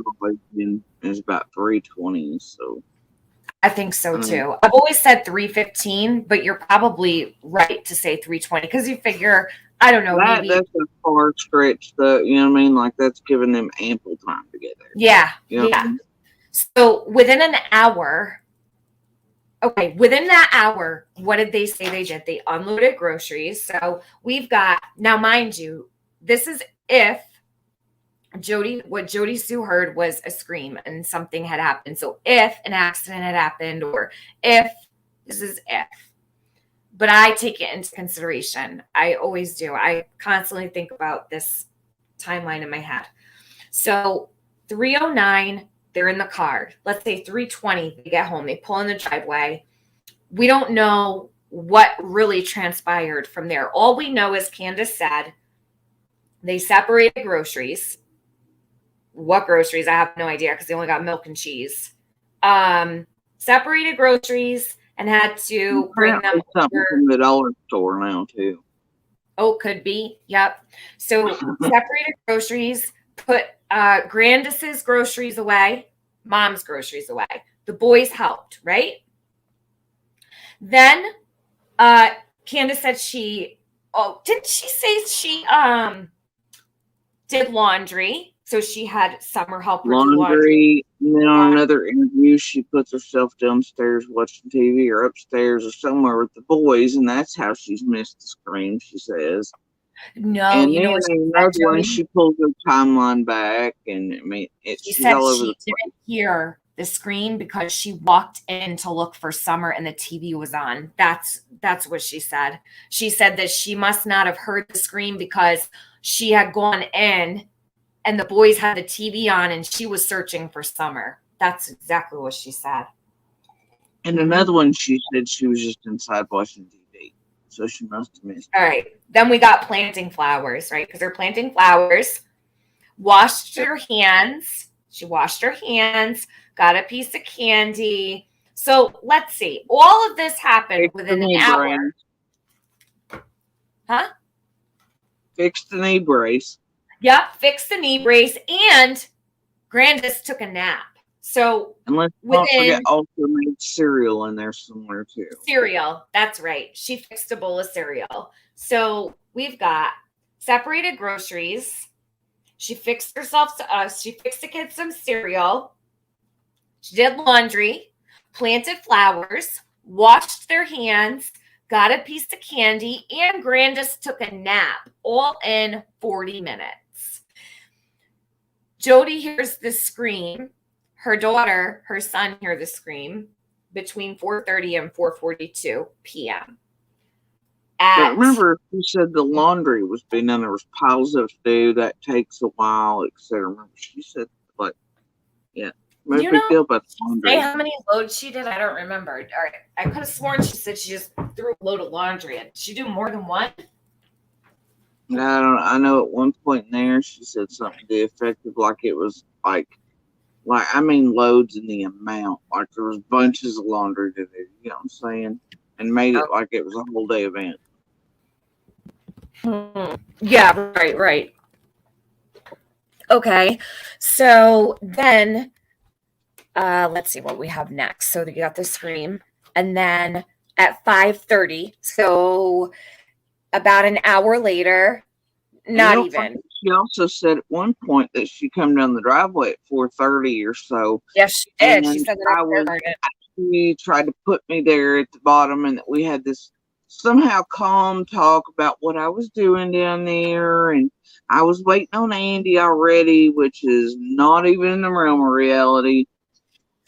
it's about 3:20. So I think so too. I've always said 3:15, but you're probably right to say 3:20 because you figure, I don't know, maybe that's a far stretch. You know what I mean? Like, that's giving them ample time to get there. Yeah, You know what I yeah. mean? So within an hour, okay, within that hour, what did they say they did? They unloaded groceries. So we've got, now mind you, this is if what Jody Sue heard was a scream and something had happened. So if an accident had happened, or this is if. But I take it into consideration. I always do. I constantly think about this timeline in my head. So 3:09, they're in the car. Let's say 3:20, they get home. They pull in the driveway. We don't know what really transpired from there. All we know is Candace said they separated groceries. What groceries? I have no idea because they only got milk and cheese. Separated groceries and had to bring them something from the dollar store now too. Oh, could be. Yep. So separated groceries, put Grandis's groceries away, mom's groceries away. The boys helped, right? Then Candace said didn't she say she did laundry? So she had Summer help her do laundry. And then on another interview, she puts herself downstairs watching TV or upstairs or somewhere with the boys, and that's how she's missed the scream, she says. No, and you know what another one, she pulls her timeline back, and I mean, she's all over the place. She didn't hear the scream because she walked in to look for Summer and the TV was on. That's what she said. She said that she must not have heard the scream because she had gone in and the boys had the TV on and she was searching for Summer. That's exactly what she said. And another one, she said she was just inside watching TV. So she must have missed it. All right. Then we got planting flowers, right? Because they're planting flowers. Washed her hands. She washed her hands, got a piece of candy. So let's see. All of this happened within an hour. Huh? Fixed the knee brace. Yep, fixed the knee brace. And Grandis took a nap. So and let's not forget also made cereal in there somewhere too. Cereal, that's right. She fixed a bowl of cereal. So we've got separated groceries. She fixed herself she fixed the kids some cereal. She did laundry, planted flowers, washed their hands, got a piece of candy, and Grandis took a nap, all in 40 minutes. Jody hears the scream. Her daughter, her son hear the scream between 4:30 and 4:42 p.m. But remember, you said the laundry was being done. There was piles of do. That takes a while, etc. Remember, she said, like, yeah. Maybe big deal about the laundry. Say how many loads she did? I don't remember. All right. I could have sworn she said she just threw a load of laundry in. Did she do more than one? I know at one point in there, she said something to the effect of like it was like I mean loads in the amount. Like there was bunches of laundry to do, you know what I'm saying? And made it like it was a whole day event. Yeah, right. Okay. So then let's see what we have next. So you got the scream. And then at 5:30, so about an hour later, not even. She also said at one point that she come down the driveway at 4:30 or so. Yes, she did. She said that she tried to put me there at the bottom, and that we had this somehow calm talk about what I was doing down there, and I was waiting on Andy already, which is not even in the realm of reality,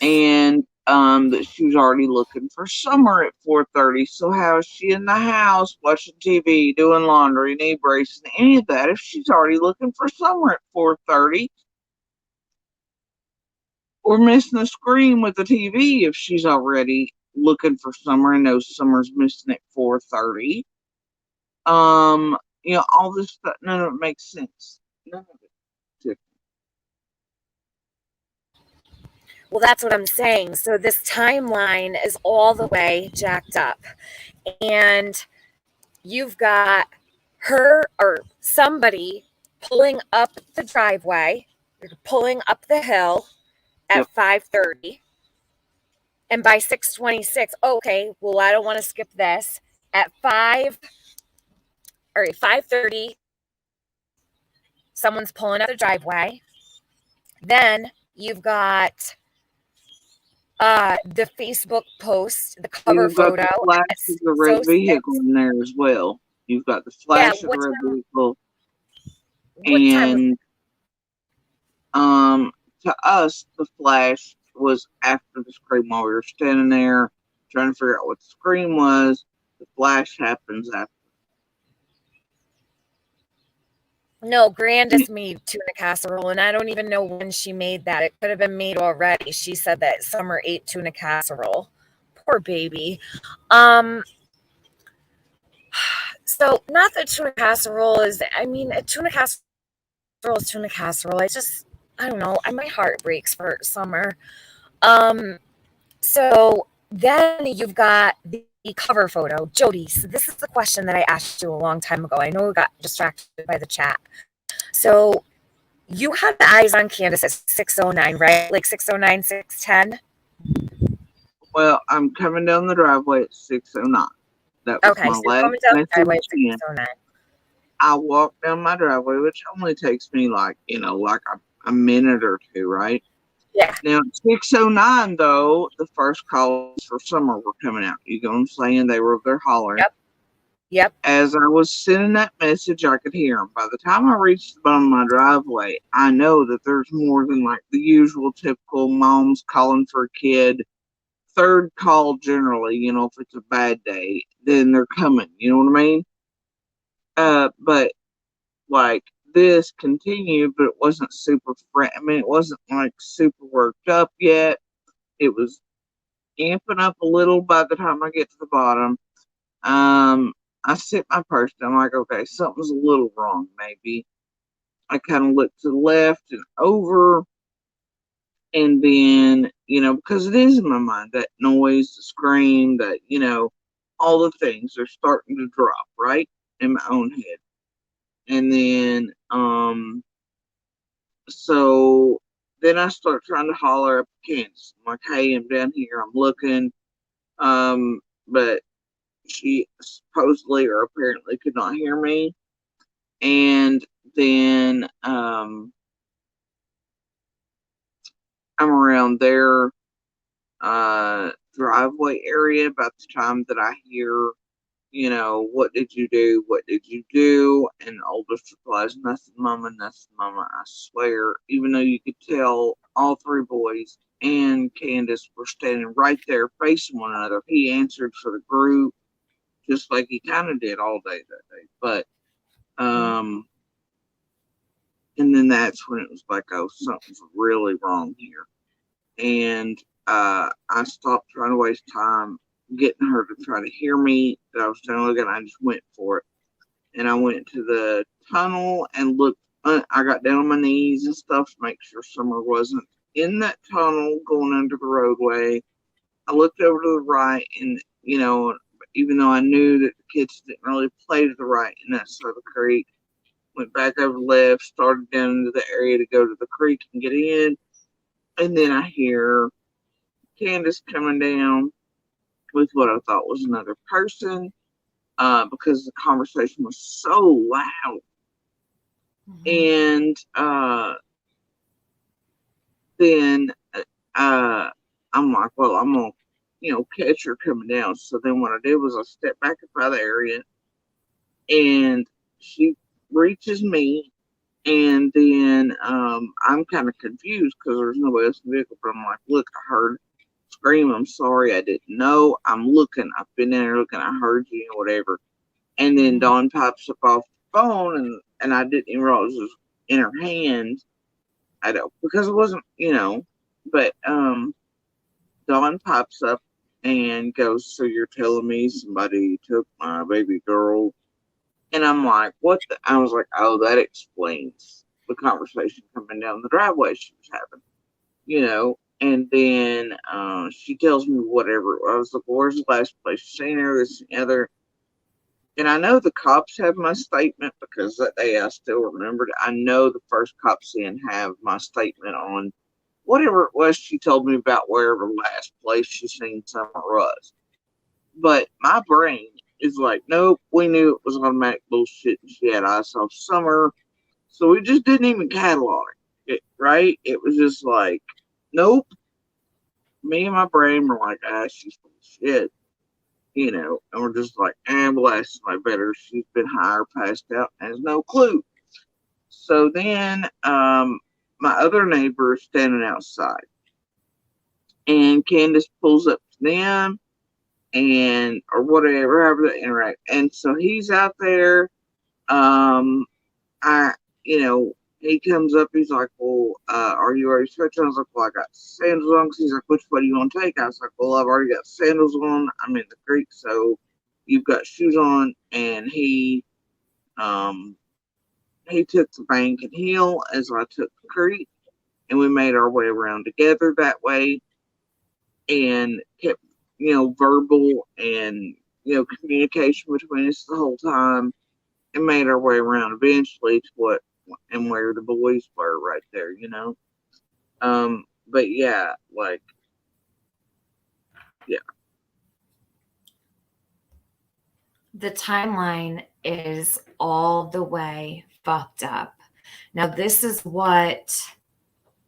and that she was already looking for Summer at 4:30. So how is she in the house watching TV, doing laundry, knee braces, and any of that if she's already looking for Summer at 4:30? Or missing a scream with the TV if she's already looking for Summer and knows Summer's missing at 4:30. You know, all this stuff, none of it makes sense. None of it. Well, that's what I'm saying. So this timeline is all the way jacked up. And you've got her or somebody pulling up the driveway, pulling up the hill at 5:30. And by 6:26, okay, well, I don't want to skip this. At 5:30, someone's pulling up the driveway. Then you've got the Facebook post, the cover photo. The flash of the red vehicle in there as well. You've got the flash of the red vehicle. And to us, the flash was after the scream while we were standing there trying to figure out what the scream was. The flash happens after. No, Grandis made tuna casserole, and I don't even know when she made that. It could have been made already. She said that Summer ate tuna casserole. Poor baby. So not that tuna casserole is, I mean, a tuna casserole is tuna casserole. I don't know. My heart breaks for Summer. So then you've got the cover photo. Jody, so this is the question that I asked you a long time ago. I know we got distracted by the chat. So you had the eyes on Candace at 6:09, right? Like 6:09, 6:10? Well, I'm coming down the driveway at 6:09. That was Okay, my so you're last coming down the message. driveway of And 609. I walked down my driveway, which only takes me like, like a minute or two, right? Yeah. Now, at 609, though, the first calls for summer were coming out. You know what I'm saying? They were there hollering. Yep. As I was sending that message, I could hear them. By the time I reached the bottom of my driveway, I know that there's more than like the usual typical moms calling for a kid. Third call generally, if it's a bad day, then they're coming. You know what I mean? But like this continued, but it wasn't super I mean, it wasn't like super worked up yet. It was amping up a little by the time I get to the bottom. I sit my purse down, like, okay, something's a little wrong, maybe. I kind of look to the left and over, and then, because it is in my mind, that noise, the scream, that, all the things are starting to drop, right, in my own head. And then, so then I start trying to holler up Candace. I'm like, hey, I'm down here, I'm looking, but she supposedly or apparently could not hear me. And then I'm around their driveway area about the time that I hear, what did you do? What did you do? And the oldest replies, nothing, mama, I swear. Even though you could tell all three boys and Candace were standing right there facing one another. He answered for the group just like he kind of did all day that day. But, and then that's when it was like, oh, something's really wrong here. And I stopped trying to waste time getting her to try to hear me. That I was trying to look at, I just went for it. And I went to the tunnel and looked. I got down on my knees and stuff to make sure Summer wasn't in that tunnel going under the roadway. I looked over to the right, and even though I knew that the kids didn't really play to the right in that side of the creek, went back over the left, started down into the area to go to the creek and get in. And then I hear Candace coming down with what I thought was another person, because the conversation was so loud. And then I'm like, well, I'm going to, catch her coming down. So then what I did was I stepped back up out of the area, and she reaches me. And then I'm kind of confused because there's nobody else in the vehicle. But I'm like, look, I heard scream. I'm sorry, I didn't know. I'm looking. I've been there looking. I heard you, whatever. And then Dawn pops up off the phone, and I didn't even realize it was in her hand. I don't, because it wasn't, But Dawn pops up and goes, so you're telling me somebody took my baby girl? And I'm like, what the? I was like, oh, that explains the conversation coming down the driveway she was having, And then she tells me whatever. I was like, where's the last place you seen her? This and the other. And I know the cops have my statement because that day I still remembered. I know the first cops in have my statement on whatever it was she told me about wherever last place she seen Summer was. But my brain is like, nope, we knew it was automatic bullshit and she had eyes off Summer. So we just didn't even catalog it, right? It was just like, nope. Me and my brain were like, she's full of shit. And we're just like, blast my better. She's been high or passed out and has no clue. So then my other neighbor is standing outside, and Candace pulls up to them, and or whatever, however they interact. And so he's out there. He comes up, he's like, well, are you already stretching? I was like, well, I got sandals on. He's like, which way do you want to take? I was like, well, I've already got sandals on. I'm in the creek, so you've got shoes on. And he took the bank and hill as I took the creek, and we made our way around together that way, and kept, verbal and, communication between us the whole time, and made our way around eventually to what and where the boys were right there, But yeah, yeah. the timeline is all the way fucked up. Now, this is what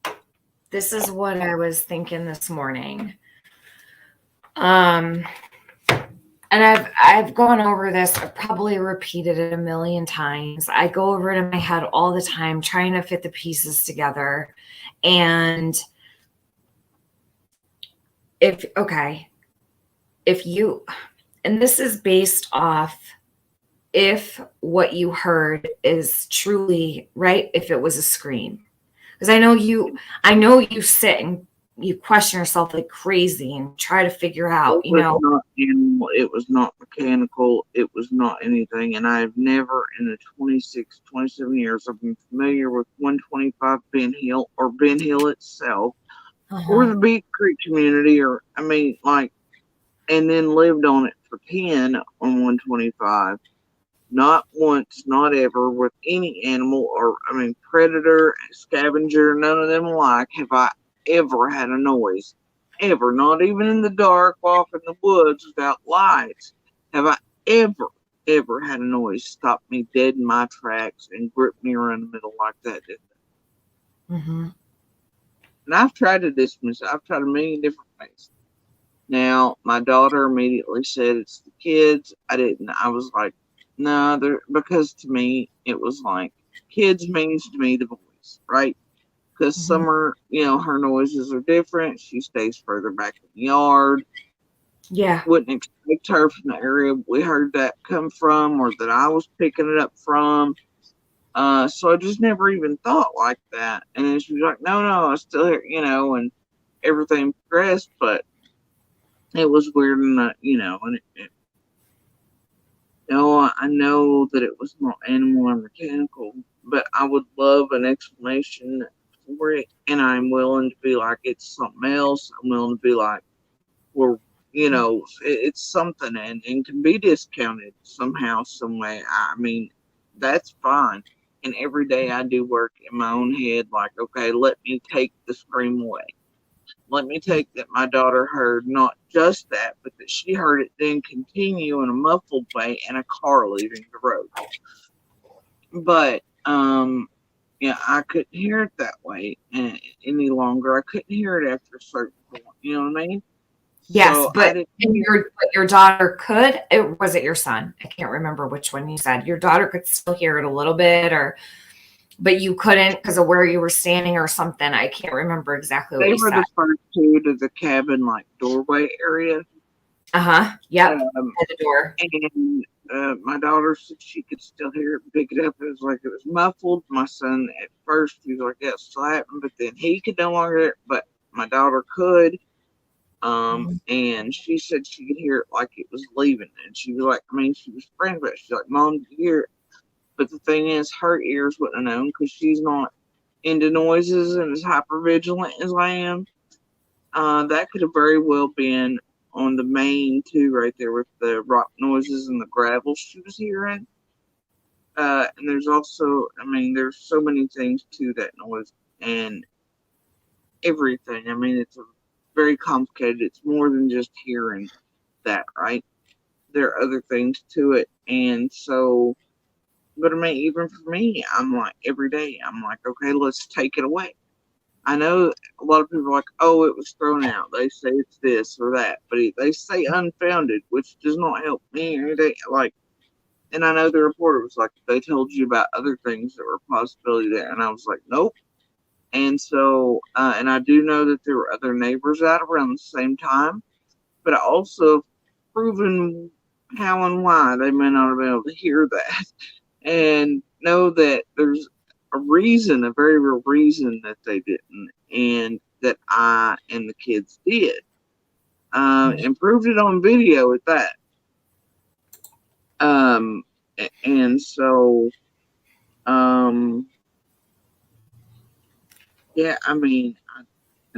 I was thinking this morning. And I've gone over this. I've probably repeated it a million times. I go over it in my head all the time, trying to fit the pieces together. And if you, and this is based off if what you heard is truly right, if it was a scream. Because I know you sit and you question yourself like crazy and try to figure out, It was not animal, it was not mechanical, it was not anything. And I've never in the 27 years I've been familiar with 125 Ben Hill or Ben Hill itself or the Beach Creek community and then lived on it for 10 on 125. Not once, not ever, with any animal predator, scavenger, none of them alike, have I ever had a noise. Ever. Not even in the dark, off in the woods without lights, have I ever had a noise stop me dead in my tracks and grip me around the middle like that, did they? Mm-hmm. And I've tried to dismiss it. I've tried a million different ways. Now, my daughter immediately said it's the kids. I didn't. I was like, no, because to me, it was like, kids means to me the boys, right? Because some are, her noises are different. She stays further back in the yard. Yeah. Wouldn't expect her from the area we heard that come from or that I was picking it up from. So I just never even thought like that. And then she was like, no, I still hear, and everything progressed, but it was weird and, and I know that it was not animal or mechanical, but I would love an explanation for it, and I'm willing to be like, it's something else. I'm willing to be like, well, it's something and can be discounted somehow, some way. I mean, that's fine. And every day I do work in my own head, like, okay, let me take the scream away. Let me take that my daughter heard not just that, but that she heard it then continue in a muffled way and a car leaving the road. But, I couldn't hear it that way any longer. I couldn't hear it after a certain point. You know what I mean? Yes, so but your daughter could. Was it your son? I can't remember which one you said. Your daughter could still hear it a little bit, but you couldn't because of where you were standing or something. I can't remember exactly what you said. They were the first two to the cabin, doorway area. Yep. At the door. And my daughter said she could still hear it and pick it up. It was like it was muffled. My son at first he was like, "Yeah, it's still happening," but then he could no longer hear it. But my daughter could. And she said she could hear it like it was leaving. And she was like, she was frightened, but she's like, "Mom, did you hear it?" But the thing is, her ears wouldn't have known because she's not into noises and as hyper vigilant as I am. That could have very well been on the main too, right there with the rock noises and the gravel she was hearing. And there's also, there's so many things to that noise and everything. It's very complicated. It's more than just hearing that, right? There are other things to it. And so, but even for me, I'm like, every day, I'm like, okay, let's take it away. I know a lot of people are like, oh, it was thrown out. They say it's this or that, but they say unfounded, which does not help me or anything. And I know the reporter was like, they told you about other things that were a possibility there. And I was like, nope. And so, and I do know that there were other neighbors out around the same time, but I also proven how and why they may not have been able to hear that and know that there's a reason, a very real reason that they didn't, and that I and the kids did, and proved it on video at that. And so, yeah, I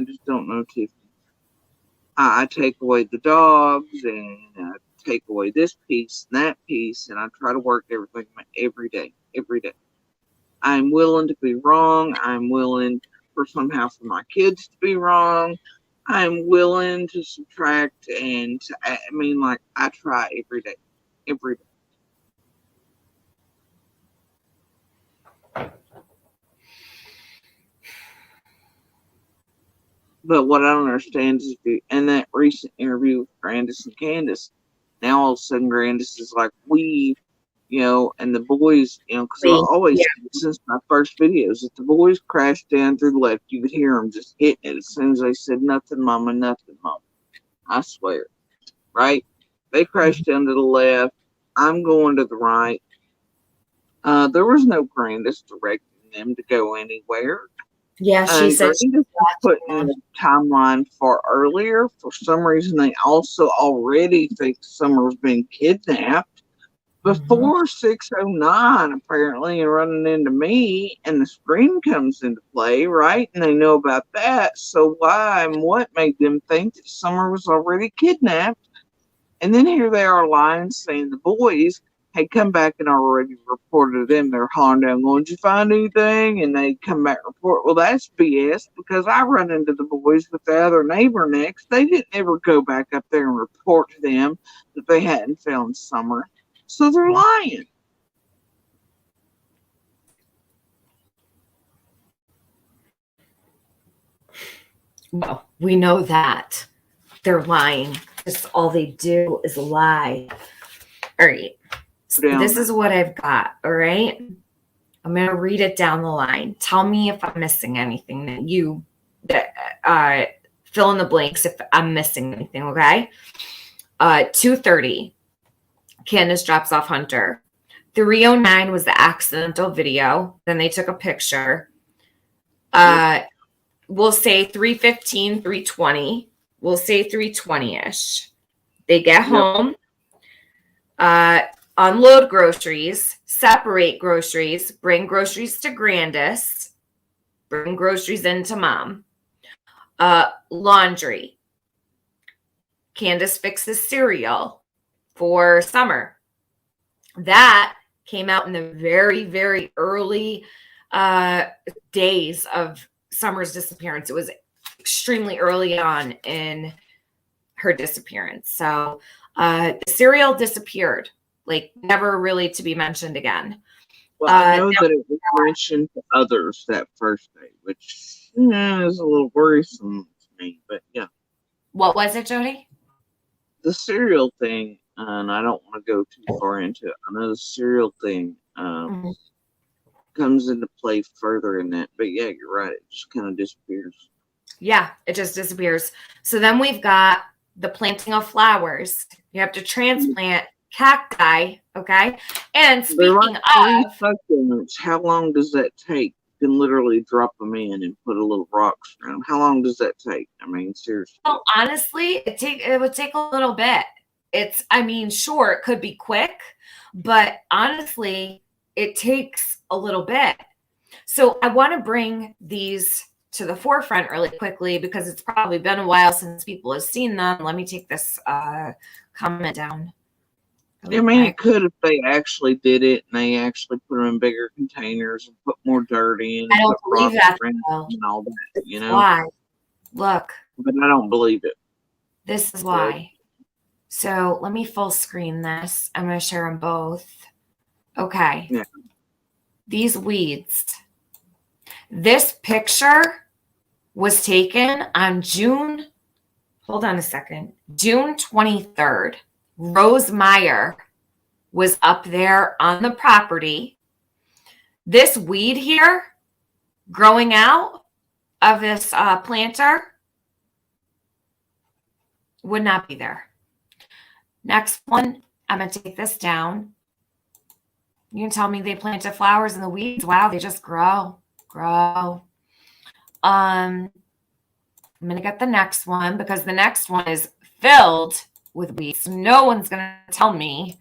just don't know, Tiffany. I take away the dogs and I take away this piece and that piece, and I try to work everything every day. I'm willing to be wrong. I'm willing for my kids to be wrong. I'm willing to subtract and I try every day. But what I don't understand is in that recent interview with Grandis and Candace, now all of a sudden Grandis is like, and the boys, because I always, Yeah. since my first videos, if the boys crashed down through the left, you could hear them just hitting it as soon as they said, "Nothing, mama, nothing, mama." I swear, right? They crashed down to the left. I'm going to the right. There was no Grandis directing them to go anywhere. Yeah, she said she Grandis was put in the timeline far earlier. For some reason, they also already think Summer's been kidnapped before 6:09, apparently, and running into me, and the screen comes into play, right? And they know about that. So why and what made them think that Summer was already kidnapped? And then here they are lying, saying the boys had come back and already reported them. They're hollering down, going, "Did you find anything?" And they come back and report. Well, that's BS, because I run into the boys with the other neighbor next. They didn't ever go back up there and report to them that they hadn't found Summer. So they're lying. Well, we know that they're lying. That's all they do is lie. All right. So this is what I've got. All right. I'm going to read it down the line. Tell me if I'm missing anything that fill in the blanks if I'm missing anything. Okay. 2:30. Candace drops off Hunter. 3:09 was the accidental video. Then they took a picture. We'll say 3:15, 3:20. We'll say 3:20-ish. They get home, unload groceries, separate groceries, bring groceries to Grandis, bring groceries into Mom. Laundry. Candace fixes cereal for Summer. That came out in the very, very early days of Summer's disappearance. It was extremely early on in her disappearance. So the cereal disappeared, like never really to be mentioned again. Well, I know that it was mentioned to others that first day, which is a little worrisome to me, but yeah. What was it, Jody? The cereal thing, and I don't want to go too far into it. I know the cereal thing comes into play further in that, but yeah, you're right. It just kind of disappears. Yeah, it just disappears. So then we've got the planting of flowers. You have to transplant cacti, okay? And speaking of succulents, how long does that take? You can literally drop them in and put a little rocks around. How long does that take? I mean, seriously. Well, honestly, it would take a little bit. Sure, it could be quick, but honestly, it takes a little bit. So I want to bring these to the forefront really quickly because it's probably been a while since people have seen them. Let me take this comment down. I mean, it could if they actually did it and they actually put them in bigger containers and put more dirt in. I don't believe that. And all that, you know? Why? Look. But I don't believe it. This is why. So let me full screen this. I'm going to share them both. Okay. Yeah. These weeds. This picture was taken on June 23rd. Rose Meyer was up there on the property. This weed here growing out of this planter would not be there. Next one, I'm going to take this down. You can tell me they planted flowers in the weeds. Wow, they just grow. I'm going to get the next one because the next one is filled with weeds. No one's going to tell me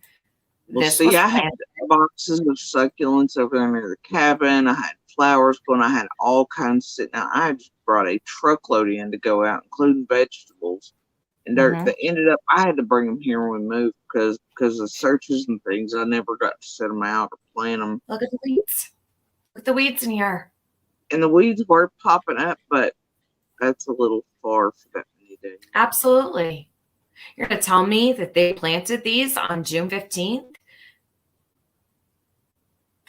this. Well, see, I had boxes of succulents over there near the cabin. I had flowers going. I had all kinds sitting out. I just brought a truckload in to go out, including vegetables and dirt. That ended up, I had to bring them here when we moved because of searches and things. I never got to set them out or plant them. Look at the weeds. Look at the weeds in here. And the weeds were popping up, but that's a little far for that many days. Absolutely. You're going to tell me that they planted these on June 15th?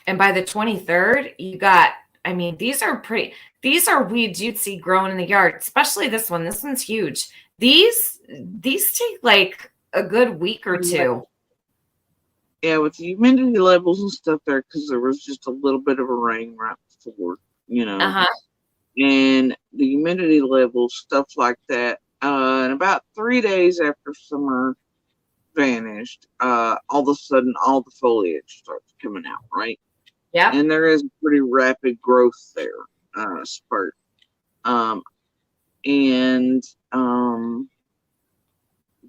And by the 23rd, you got I mean, these are weeds you'd see growing in the yard, especially this one. This one's huge. These take like a good week or two. Yeah, with the humidity levels and stuff there, because there was just a little bit of a rain right before, Uh-huh. and the humidity levels, stuff like that. And about 3 days after summer vanished, all of a sudden, all the foliage starts coming out, right? Yep. And there is pretty rapid growth there, spurt. And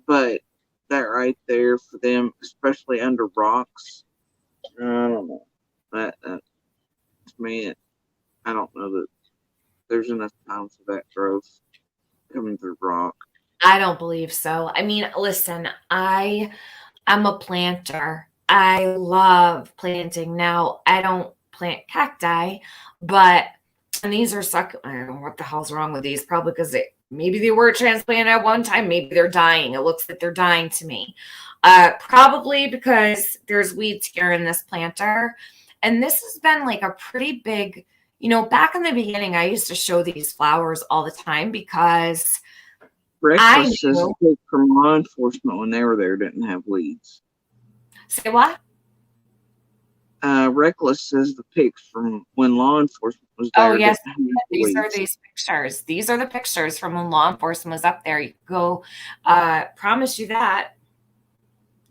but that right there for them, especially under rocks, I don't know. That to me, I don't know that there's enough time for that growth coming through rock. I don't believe so. I mean, listen, I'm a planter. I love planting. Now, I don't plant cacti, but and these are I don't know what the hell's wrong with these. Probably because maybe they were transplanted at one time. Maybe they're dying. It looks like they're dying to me. Probably because there's weeds here in this planter. And this has been like a pretty big, back in the beginning, I used to show these flowers all the time because Reckless says the pick from law enforcement when they were there didn't have weeds. Say what? Reckless says the pics from when law enforcement was there. Oh, yes. These are these pictures. These are the pictures from when law enforcement was up there. You go, promise you that.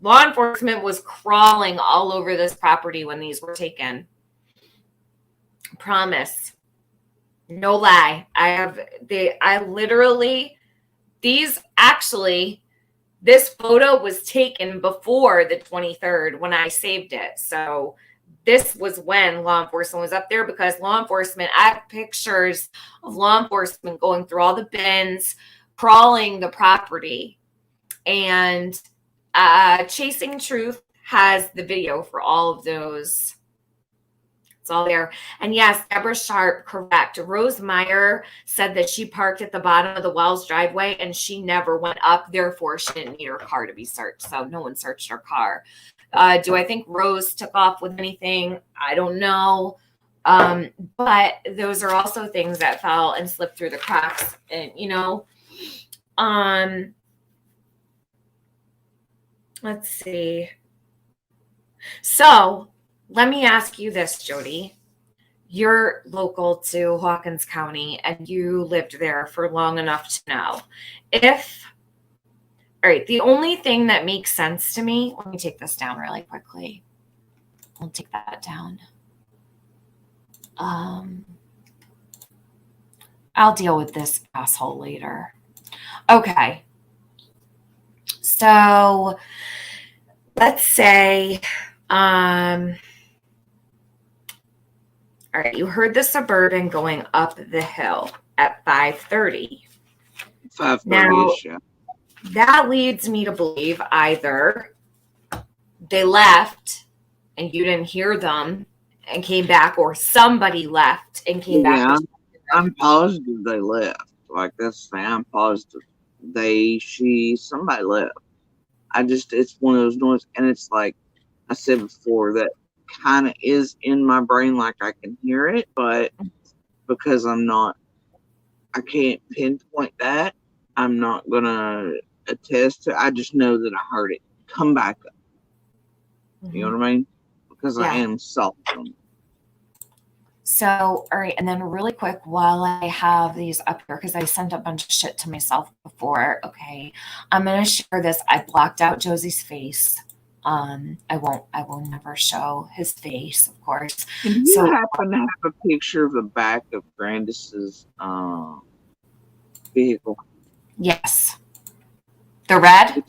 Law enforcement was crawling all over this property when these were taken. Promise. No lie. This photo was taken before the 23rd when I saved it. So this was when law enforcement was up there because I have pictures of law enforcement going through all the bins, crawling the property. And Chasing Truth has the video for all of those. It's all there. And yes, Deborah Sharp, correct. Rose Meyer said that she parked at the bottom of the Wells driveway and she never went up. Therefore, she didn't need her car to be searched. So no one searched her car. Do I think Rose took off with anything? I don't know. But those are also things that fell and slipped through the cracks. And, let's see. So let me ask you this, Jody. You're local to Hawkins County and you lived there for long enough to know. All right, the only thing that makes sense to me, let me take this down really quickly. I'll take that down. I'll deal with this asshole later. Okay. So let's say, all right, you heard the Suburban going up the hill at 5:30. 5:30-ish, yeah. That leads me to believe either they left and you didn't hear them and came back, or somebody left and came back. Yeah, I'm positive they left. Like, that's the thing. I'm positive somebody left. It's one of those noises, and it's like I said before, that kind of is in my brain, like I can hear it, but because I can't pinpoint that, I'm not gonna attest to. I just know that I heard it come back up. Mm-hmm. You know what I mean? Because I am soft on it. So, all right, and then really quick, while I have these up here, because I sent a bunch of shit to myself before. Okay, I'm gonna share this. I blocked out Josie's face. I will never show his face, of course. Do you happen to have a picture of the back of Grandis's vehicle? Yes. The red?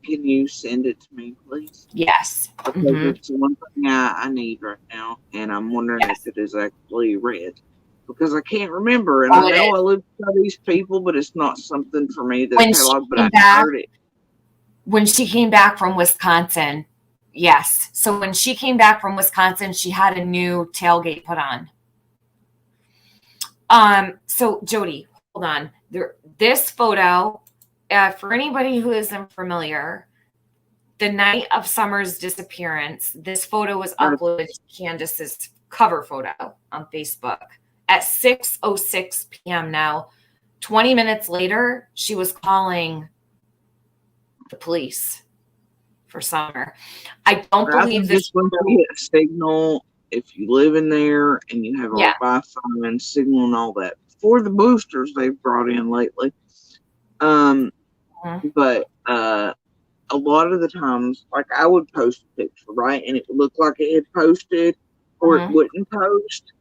Can you send it to me, please? Yes. Because it's one thing I need right now, and I'm wondering if it is actually red. Because I can't remember, and I know I live by these people, but it's not something for me that I heard it. When she came back from Wisconsin, yes. So when she came back from Wisconsin, she had a new tailgate put on. So Jody, hold on. This photo, for anybody who isn't familiar, the night of Summer's disappearance, this photo was uploaded to Candace's cover photo on Facebook at 6:06 p.m. Now, 20 minutes later, she was calling the police for Summer. I don't believe this. Just when you get signal, if you live in there and you have a Wi-Fi and signal and all that, for the boosters they've brought in lately. But a lot of the times, like I would post a picture, right, and it would look like it had posted, or it wouldn't post.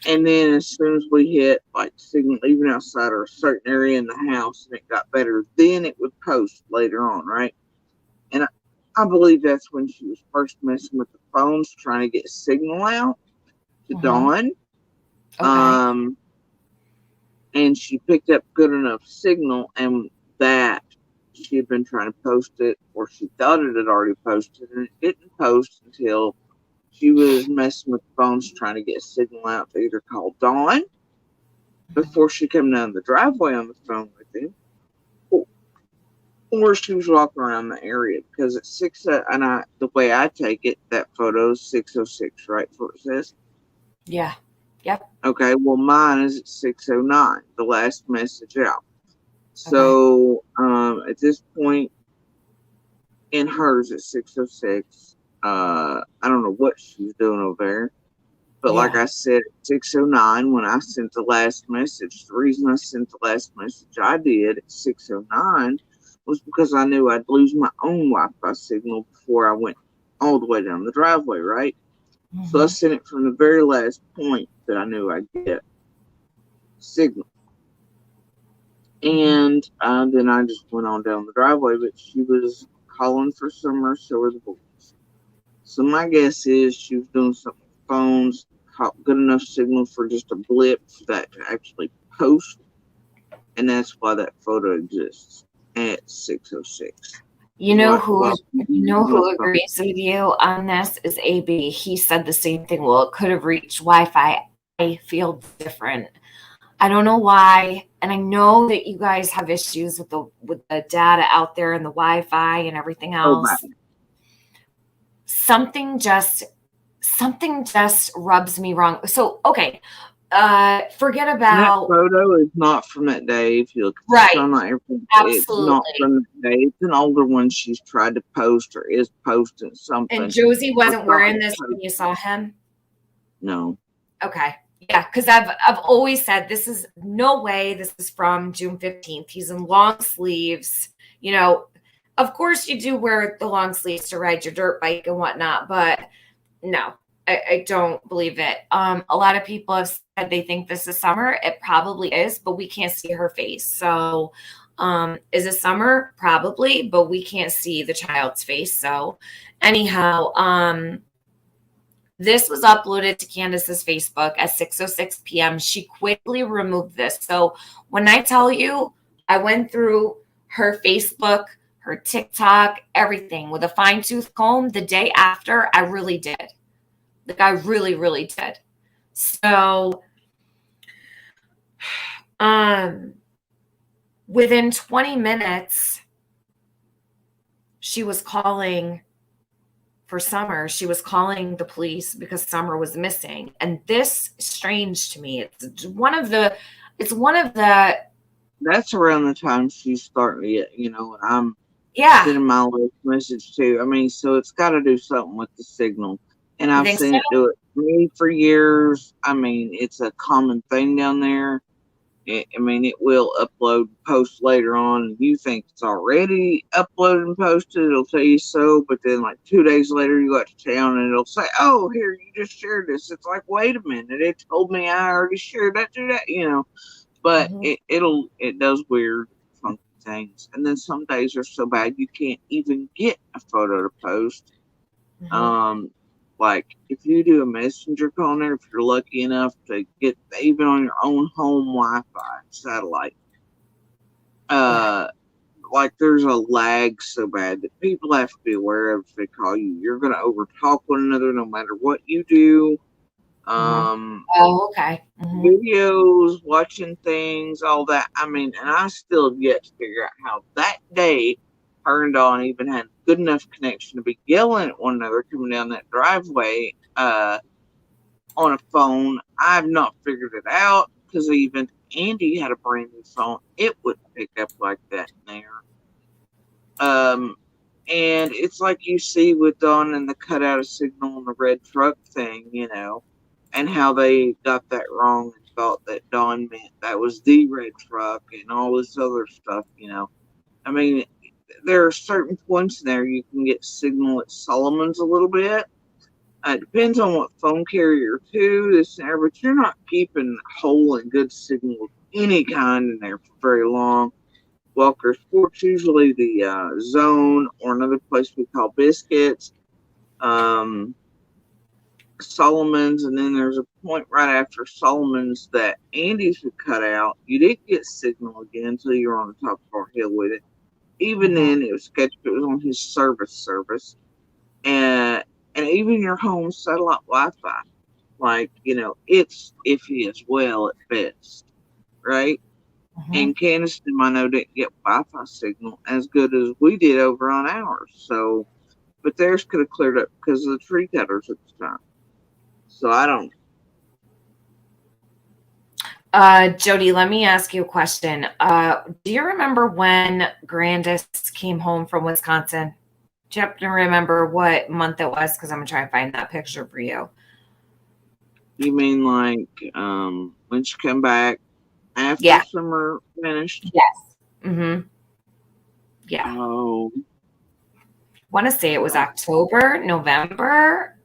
And then as soon as we hit like signal, even outside or a certain area in the house, and it got better, then it would post later on, right? And I believe that's when she was first messing with the phones, trying to get signal out to Dawn. Okay. And she picked up good enough signal, and that she had been trying to post it, or she thought it had already posted, and it didn't post until she was messing with the phones, trying to get a signal out to either call Dawn before she came down the driveway on the phone with him, or she was walking around the area, because it's the way I take it, that photo is 6:06, right? That's what it says. Yeah. Yep. Okay. Well, mine is at 6:09, the last message out. So at this point in hers at 6:06, I don't know what she's doing over there, but like I said, at 6:09 when I sent the last message, the reason I sent the last message I did at 6:09 was because I knew I'd lose my own Wi-Fi signal before I went all the way down the driveway, right? So I sent it from the very last point that I knew I'd get signal. And then I just went on down the driveway, but she was calling for Summer, so were the boys. So my guess is she was doing something with phones, caught good enough signal for just a blip for that to actually post. And that's why that photo exists at 6:06. You know who agrees with you on this is AB. He said the same thing. Well, it could have reached Wi-Fi. I feel different. I don't know why, and I know that you guys have issues with the data out there and the Wi-Fi and everything else. Something just rubs me wrong. So okay, forget about that photo is not from that day. If you look right, absolutely, it's not from that day. It's an older one she's tried to post or is posting something. And Josie wasn't wearing this when you saw him? No. Okay. Yeah, because I've always said this is no way this is from June 15th. He's in long sleeves. You know, of course you do wear the long sleeves to ride your dirt bike and whatnot, but no, I don't believe it. A lot of people have said they think this is Summer. It probably is, but we can't see her face. So is it Summer? Probably, but we can't see the child's face. So anyhow, this was uploaded to Candace's Facebook at 6:06 p.m. She quickly removed this. So when I tell you, I went through her Facebook, her TikTok, everything with a fine-tooth comb the day after. I really did. Like I really, really did. So within 20 minutes, she was calling for Summer. She was calling the police because Summer was missing. And this is strange to me. It's one of the that's around the time she's starting to get, and I'm sending my last message too. I mean, so it's got to do something with the signal. And I've seen it do it for me for years. I mean, it's a common thing down there. It will upload and post later on, and you think it's already uploaded and posted. It'll tell you so, but then like 2 days later, you go to town and it'll say, "Oh, here, you just shared this." It's like, wait a minute, it told me I already shared that to that, But it does weird funky things, and then some days are so bad you can't even get a photo to post. Like if you do a messenger call there, if you're lucky enough to get even on your own home Wi-Fi satellite, like there's a lag so bad that people have to be aware of. If they call you, you're going to overtalk one another no matter what you do. Videos, watching things, all that. I mean, and I still have yet to figure out how that day her and Dawn even had a good enough connection to be yelling at one another coming down that driveway on a phone. I've not figured it out because even Andy had a brand new phone. It wouldn't pick up like that in there. And it's like you see with Dawn and the cutout of signal and the red truck thing, and how they got that wrong and thought that Dawn meant that was the red truck and all this other stuff, I mean, there are certain points in there you can get signal at Solomon's a little bit. It depends on what phone carrier too, this and there, but you're not keeping whole and good signal of any kind in there for very long. Welker Sports, usually the Zone or another place we call Biscuits, Solomon's, and then there's a point right after Solomon's that Andy's would cut out. You didn't get signal again until you were on the top of our hill with it. Even then, it was sketchy. It was on his service, and even your home satellite Wi-Fi, like it's iffy as well at best, right? And Candace and I know didn't get Wi-Fi signal as good as we did over on ours. So, but theirs could have cleared up because of the tree cutters at the time. So I don't. Jody, let me ask you a question. Do you remember when Grandis came home from Wisconsin? Do you happen to remember what month it was? Because I'm gonna try and find that picture for you. You mean like when she come back after summer finished? Yes. Yeah. Oh. Want to say it was October, November.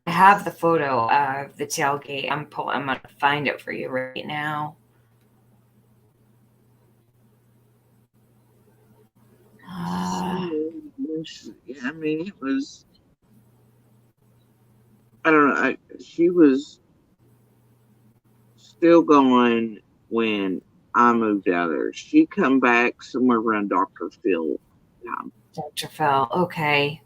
I have the photo of the tailgate. I'm gonna find it for you right now. Yeah, I mean, it was. I don't know. She was still going when I moved out there. She come back somewhere around Dr. Phil time. Dr. Phil. Okay.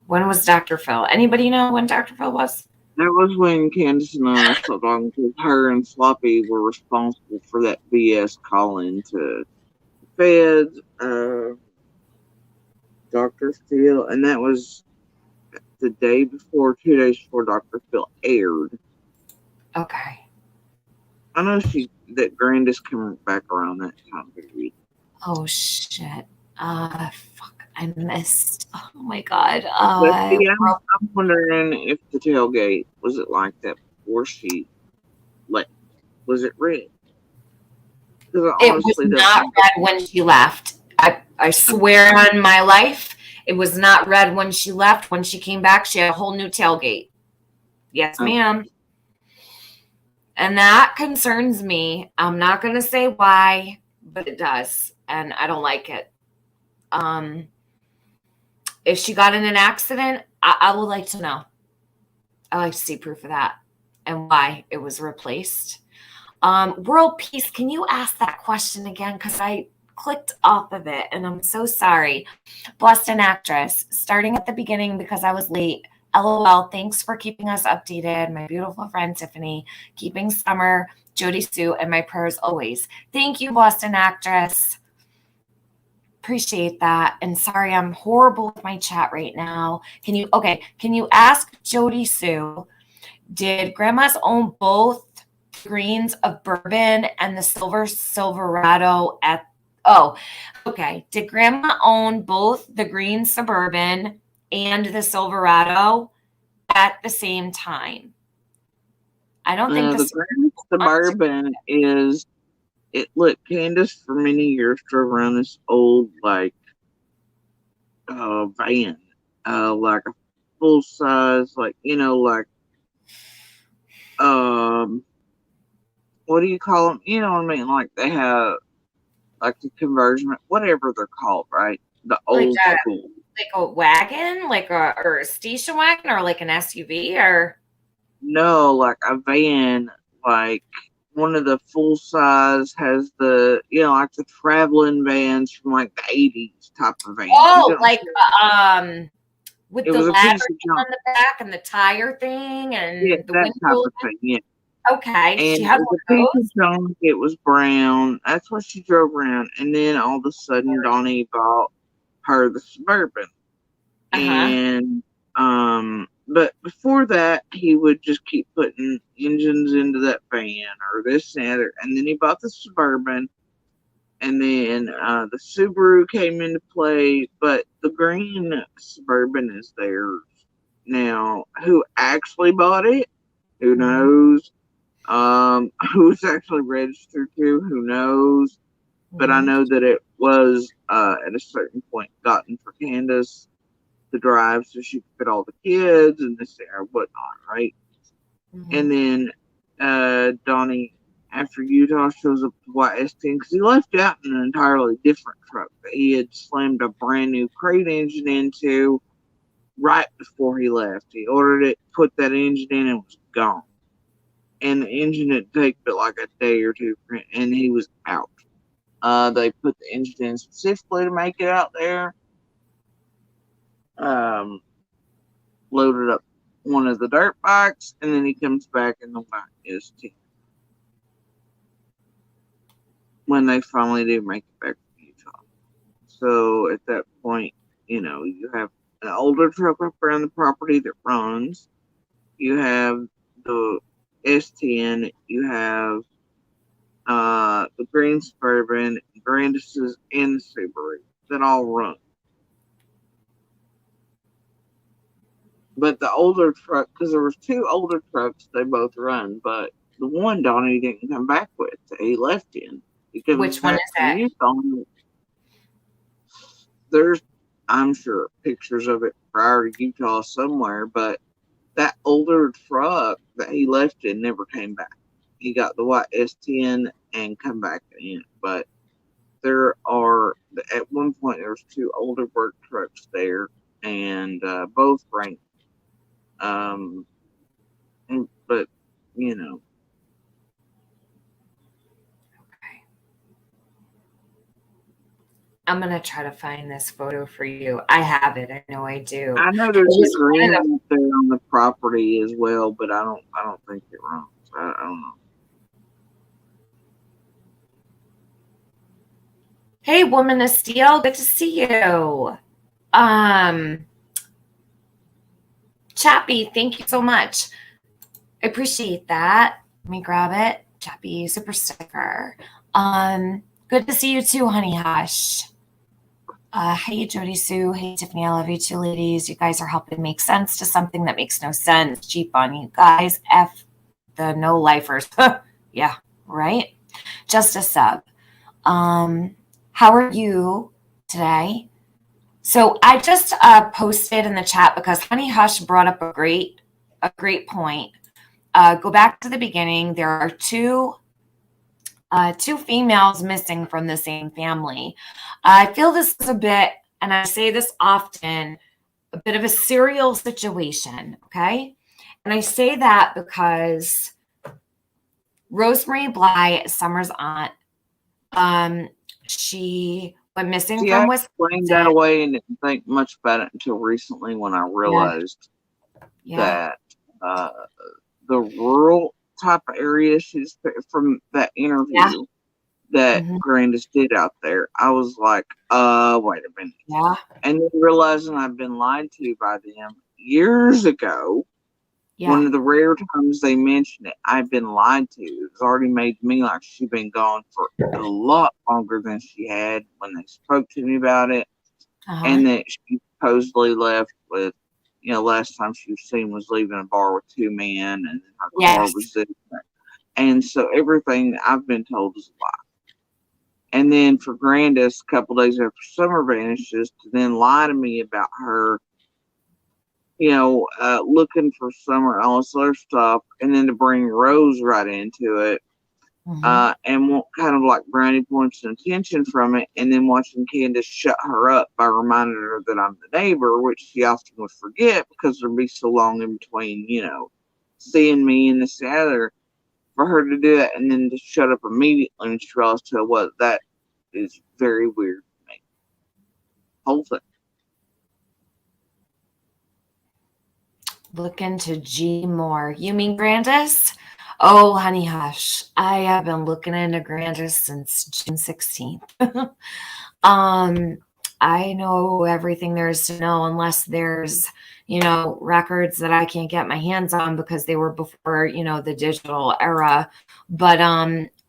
When was Dr. Phil? Anybody know when Dr. Phil was? That was when Candace and I stopped talking because her and Floppy were responsible for that BS call-in to Feds, Dr. Phil, and that was the day before, 2 days before Dr. Phil aired. Okay. I know that Grandis came back around that time period. Oh shit. Fuck. I missed. Oh my god. I'm wondering if the tailgate was it like that before she left? Was it red? It was not red when she left. I swear on my life, it was not red when she left. When she came back, she had a whole new tailgate. Yes, ma'am. And that concerns me. I'm not going to say why, but it does. And I don't like it. If she got in an accident, I would like to know. I like to see proof of that and why it was replaced. World Peace, can you ask that question again? Because I clicked off of it and I'm so sorry. Boston Actress, starting at the beginning because I was late. LOL, thanks for keeping us updated. My beautiful friend Tiffany, keeping Summer, Jody Sue, and my prayers always. Thank you, Boston Actress. Appreciate that. And sorry, I'm horrible with my chat right now. Can you ask Jody Sue, did grandmas own both greens of bourbon and the silver Silverado did grandma own both the green Suburban and the Silverado at the same time? I don't think the green Suburban is it. Look, Candace for many years drove around this old van, like a full size, what do you call them? You know what I mean? Like they have like the conversion, whatever they're called, right? The old school. Like a wagon, or a station wagon, or like an SUV, or no, like a van, like one of the full size has the like the traveling vans from like the 80s type of van. With the ladder on the back and the tire thing and the that type of thing. Yeah. Okay. She And had it one was a of piece those. of junk. It was brown. That's what she drove around. And then all of a sudden, Donnie bought her the Suburban. Uh-huh. And but before that, he would just keep putting engines into that van or this and the other. And then he bought the Suburban, and then the Subaru came into play. But the green Suburban is theirs now. Who actually bought it? Who knows? Who's actually registered to? Who knows? But I know that it was at a certain point gotten for Candace to drive so she could fit all the kids and this and whatnot, right? And then Donnie, after Utah, shows up to White S10 because he left out in an entirely different truck that he had slammed a brand new crate engine into right before he left. He ordered it, put that engine in, and was gone. And the engine had taken but like a day or two, and he was out. They put the engine in specifically to make it out there. Loaded up one of the dirt bikes, and then he comes back in the white S10 when they finally do make it back to Utah. So at that point, you have an older truck up around the property that runs. You have the S10. You have the green Suburban, Grandis's, and the Subaru that all run. But the older truck, because there was two older trucks, they both run, but the one Donnie didn't come back with, he left in. He comes Which one back is from that? Utah. There's, I'm sure, pictures of it prior to Utah somewhere, but that older truck that he left in never came back. He got the white S10 and come back in, but there are, at one point, there was two older work trucks there, and both ranked. But Okay. I'm gonna try to find this photo for you. I have it. I know I do. I know It there's was a one green of the one there on the property as well, but I don't think it runs. I don't know. Hey, Woman of Steel, good to see you. Chappie, thank you so much. I appreciate that. Let me grab it. Chappie super sticker. Good to see you too, Honey Hush. Hey, Jody Sue. Hey, Tiffany. I love you two ladies. You guys are helping make sense to something that makes no sense. Cheap on you guys. F the no lifers. Yeah, right? Just a sub. How are you today? So I just posted in the chat because Honey Hush brought up a great point. Go back to the beginning. There are two females missing from the same family. I feel this is a bit, and I say this often, a bit of a serial situation. Okay, and I say that because Rosemary Bly, Summer's aunt, she went missing See, I from explained that Wisconsin. away and didn't think much about it until recently when I realized that the rural type of area she's from that interview that Grandis did out there, I was like, wait a minute. Yeah. And then realizing I've been lied to by them years ago. Yeah. One of the rare times they mentioned it, I've been lied to. It's already made me like she'd been gone for a lot longer than she had when they spoke to me about it. And that she supposedly left with, last time she was seen was leaving a bar with two men, and her car was there. And so everything I've been told is a lie. And then for Grandis, a couple days after Summer vanishes, to then lie to me about her, looking for Summer, all this other stuff, and then to bring Rose right into it, and want kind of like brownie points and attention from it, and then watching Candace shut her up by reminding her that I'm the neighbor, which she often would forget because there'd be so long in between, seeing me and this other, for her to do that and then to shut up immediately when she realized what that is very weird to me. Whole thing. Look into G more. You mean Grandis? Oh, honey, hush. I have been looking into Grandis since June 16th. I know everything there is to know unless there's, records that I can't get my hands on because they were before, the digital era. But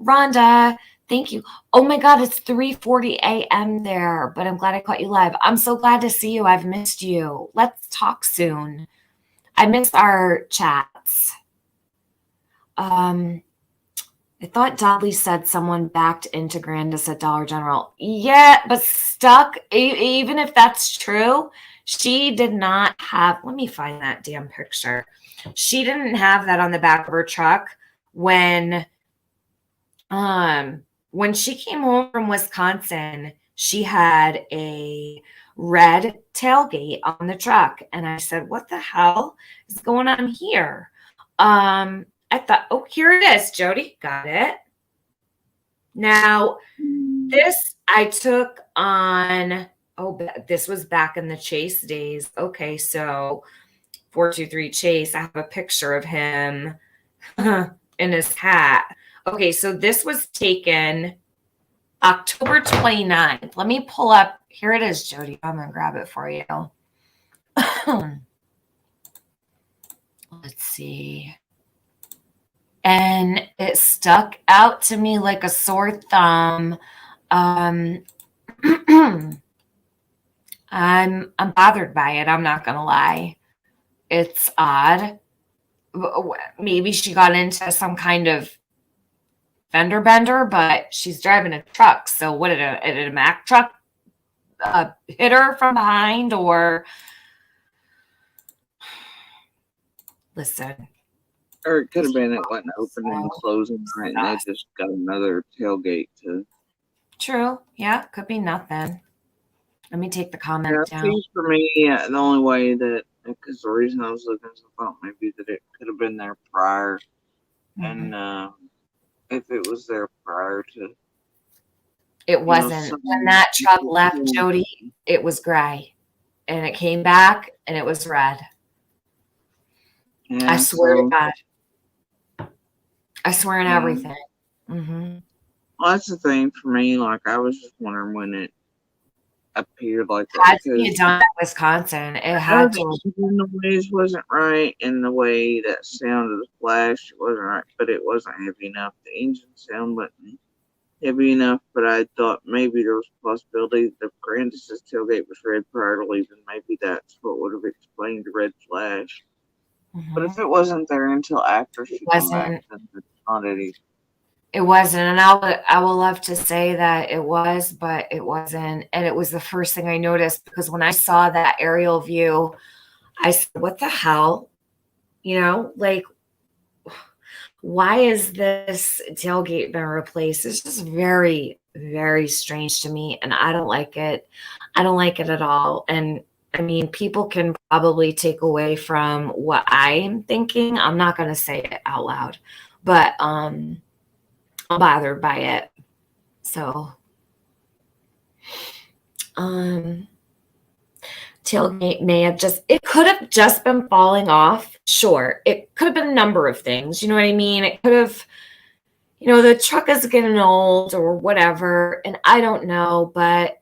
Rhonda, thank you. Oh my God, it's 3:40 a.m. there, but I'm glad I caught you live. I'm so glad to see you. I've missed you. Let's talk soon. I miss our chats. I thought Dudley said someone backed into Grandis at Dollar General. Yeah, but stuck, even if that's true, she did not have, let me find that damn picture. She didn't have that on the back of her truck when she came home from Wisconsin. She had a red tailgate on the truck. And I said, what the hell is going on here? I thought, oh, here it is, Jody. Got it. Now, this I took on, this was back in the Chase days. Okay, so 423 Chase, I have a picture of him in his hat. Okay, so this was taken October 29th. Let me pull up. Here it is, Jody. I'm going to grab it for you. Let's see. And it stuck out to me like a sore thumb. I'm bothered by it. I'm not gonna lie. It's odd. Maybe she got into some kind of fender bender, but she's driving a truck. So what did a Mack truck hit her from behind? Or listen. Or it could have been it wasn't open and closing right, and they just got another tailgate to. True. Yeah, could be nothing. Let me take the comment down. Seems for me, the only way that, because the reason I was looking, I thought maybe that it could have been there prior, and if it was there prior to. It wasn't. When that truck left, Jody, it was gray, and it came back, and it was red. Yeah, I swear to God. I swear on everything. Well, that's the thing for me. Like, I was just wondering when it appeared like that. It had to be done in Wisconsin. It had to. The noise wasn't right, and the way that sound of the flash wasn't right, but it wasn't heavy enough. The engine sound wasn't heavy enough, but I thought maybe there was a possibility that Grandis's tailgate was red prior to leaving. Maybe that's what would have explained the red flash. But if it wasn't there until after she came back, then it's not it. It wasn't, and I will love to say that it was, but it wasn't. And it was the first thing I noticed, because when I saw that aerial view, I said, "What the hell?" Like, why is this tailgate been replaced? It's just very, very strange to me, and I don't like it. I don't like it at all. And I mean, people can probably take away from what I'm thinking. I'm not going to say it out loud, but I'm bothered by it. So, tailgate may have it could have just been falling off. Sure. It could have been a number of things. You know what I mean? It could have, the truck is getting old or whatever. And I don't know, but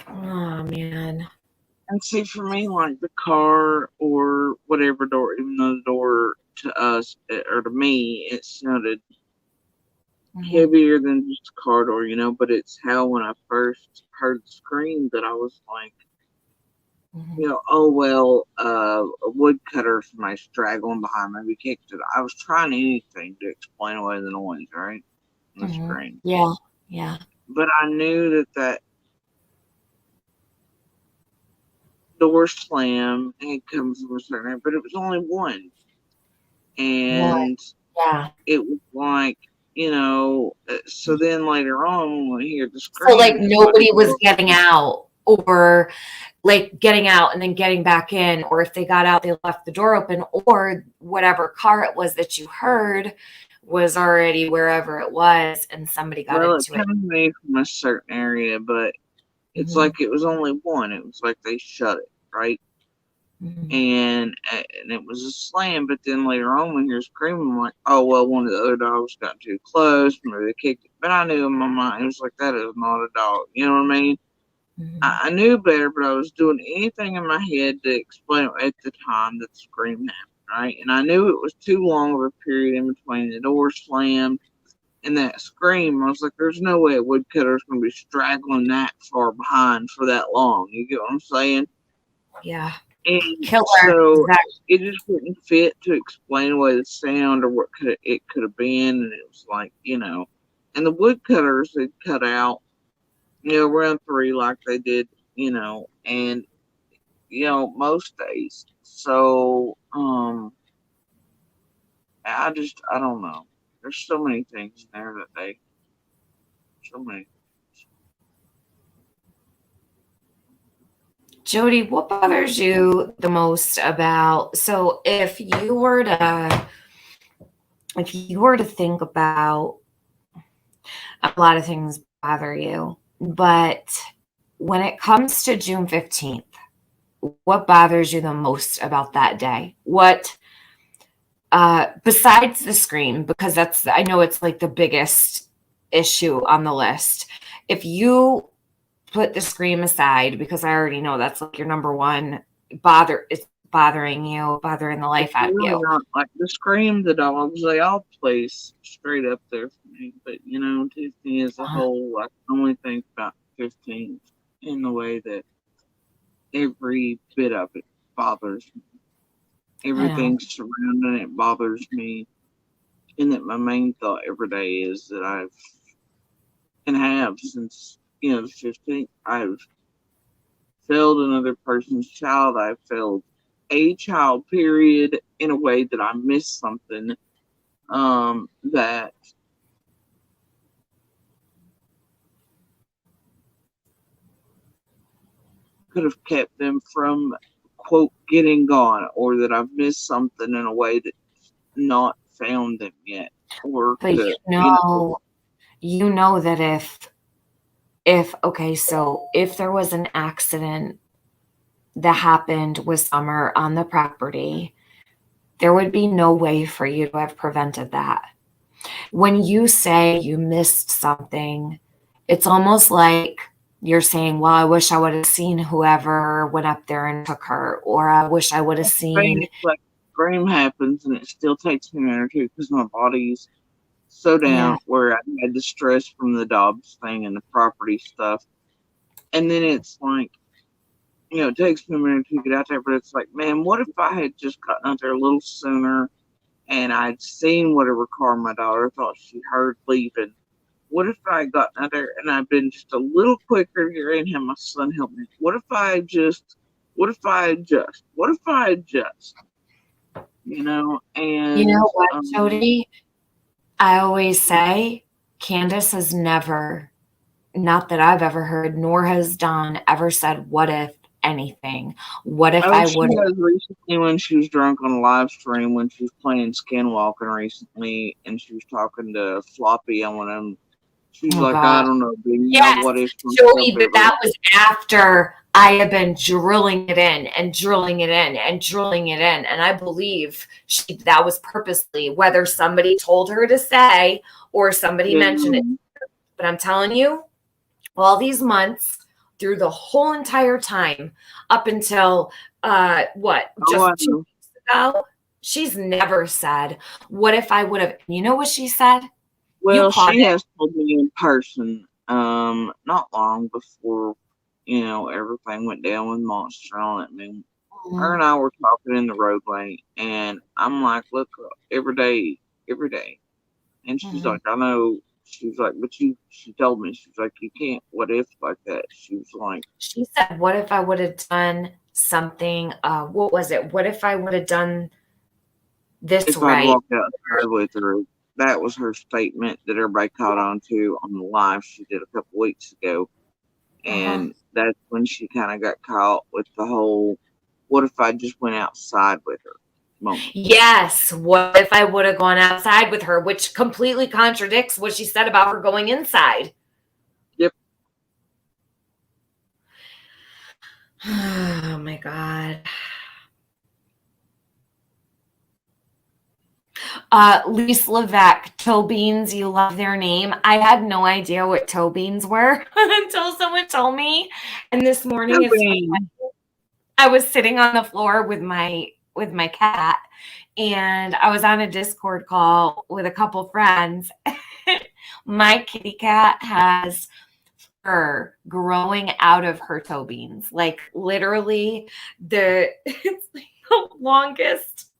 oh man. And see, for me, like the car or whatever door, even though the door to us or to me, it sounded heavier than just a car door, but it's how when I first heard the scream that I was like, oh, well, a woodcutter, somebody straggling behind, maybe kicked it. I was trying anything to explain away the noise, right? The scream. Yeah, yeah. But I knew that door slam had come from a certain area, but it was only one. And it was like, so then later on, when we hear the scream. So, like, nobody was getting out, or like getting out and then getting back in, or if they got out, they left the door open, or whatever car it was that you heard was already wherever it was and somebody got into it. Well, it came away from a certain area, but it's like it was only one. It was like they shut it, right? and it was a slam. But then later on, when you're screaming, I'm like, oh well, one of the other dogs got too close, maybe they kicked it. But I knew in my mind, it was like, that is not a dog. You know what I mean? I knew better, but I was doing anything in my head to explain it at the time that the scream happened, right? And I knew it was too long of a period in between the door slammed and that scream. I was like, there's no way a woodcutter's going to be straggling that far behind for that long. You get what I'm saying? Yeah. And Killer. so Exactly. it just wouldn't fit to explain away the sound or what it could have been. And it was like, and the woodcutters had cut out, around 3 like they did, and, most days. So, I don't know. There's so many things in there so many. Jody, what bothers you the most about, so if you were to think about, a lot of things bother you, but when it comes to June 15th, what bothers you the most about that day? What, besides the scream, because I know it's like the biggest issue on the list. If you put the scream aside, because I already know that's like your number one it's bothering the life out of you. Not like the scream, the dogs, they all place straight up there for me. But Tiffany as a whole, I can only think about 15 in the way that every bit of it bothers me. Everything surrounding it bothers me. And that my main thought every day is that and have since, the 15th, I've failed another person's child. I've failed a child, period, in a way that I missed something that could have kept them from, quote, getting gone, or that I've missed something in a way that's not found them yet. Or but you know that if there was an accident that happened with Summer on the property, there would be no way for you to have prevented that. When you say you missed something, it's almost like you're saying, well, I wish I would have seen whoever went up there and took her, or I wish I would have seen. Like scream happens and it still takes me a minute or two because my body's so down where I had the stress from the Dobbs thing and the property stuff. And then it's like, it takes me a minute to get out there, but it's like, man, what if I had just gotten out there a little sooner and I'd seen whatever car my daughter thought she heard leaving? What if I had gotten out there and I'd been just a little quicker here and had my son help me? What if I had just, and you know what, Jody? I always say Candace has never, not that I've ever heard, nor has Dawn ever said, what if anything? What if I would have? Recently, when she was drunk on a live stream, when she was playing Skinwalking recently, and she was talking to Floppy on one of them, she's like, God. I don't know, baby. Yes, what if Jody, but that was after I have been drilling it in and drilling it in and drilling it in. And I believe that was purposely, whether somebody told her to say or somebody mentioned it. But I'm telling you, all these months, through the whole entire time, up until, just 2 weeks ago, she's never said, what if I would have, you know what she said? Well, she has told me in person, not long before, everything went down with Monster on it. I mean, her and I were talking in the roadway, and I'm like, look, every day. And she's like, I know. She's like, but she told me, she's like, you can't, what if like that? She was like. She said, what if I would have done something, what was it? What if I would have done this if right? I'd walked outside with her. That was her statement that everybody caught on to on the live she did a couple weeks ago. And that's when she kind of got caught with the whole, what if I just went outside with her moment. Yes. What if I would have gone outside with her, which completely contradicts what she said about her going inside. Yep. Oh my God. Lise Levesque, toe beans, you love their name. I had no idea what toe beans were until someone told me. And this morning, it's funny, I was sitting on the floor with my cat, and I was on a Discord call with a couple friends. My kitty cat has fur growing out of her toe beans, like literally it's like the longest,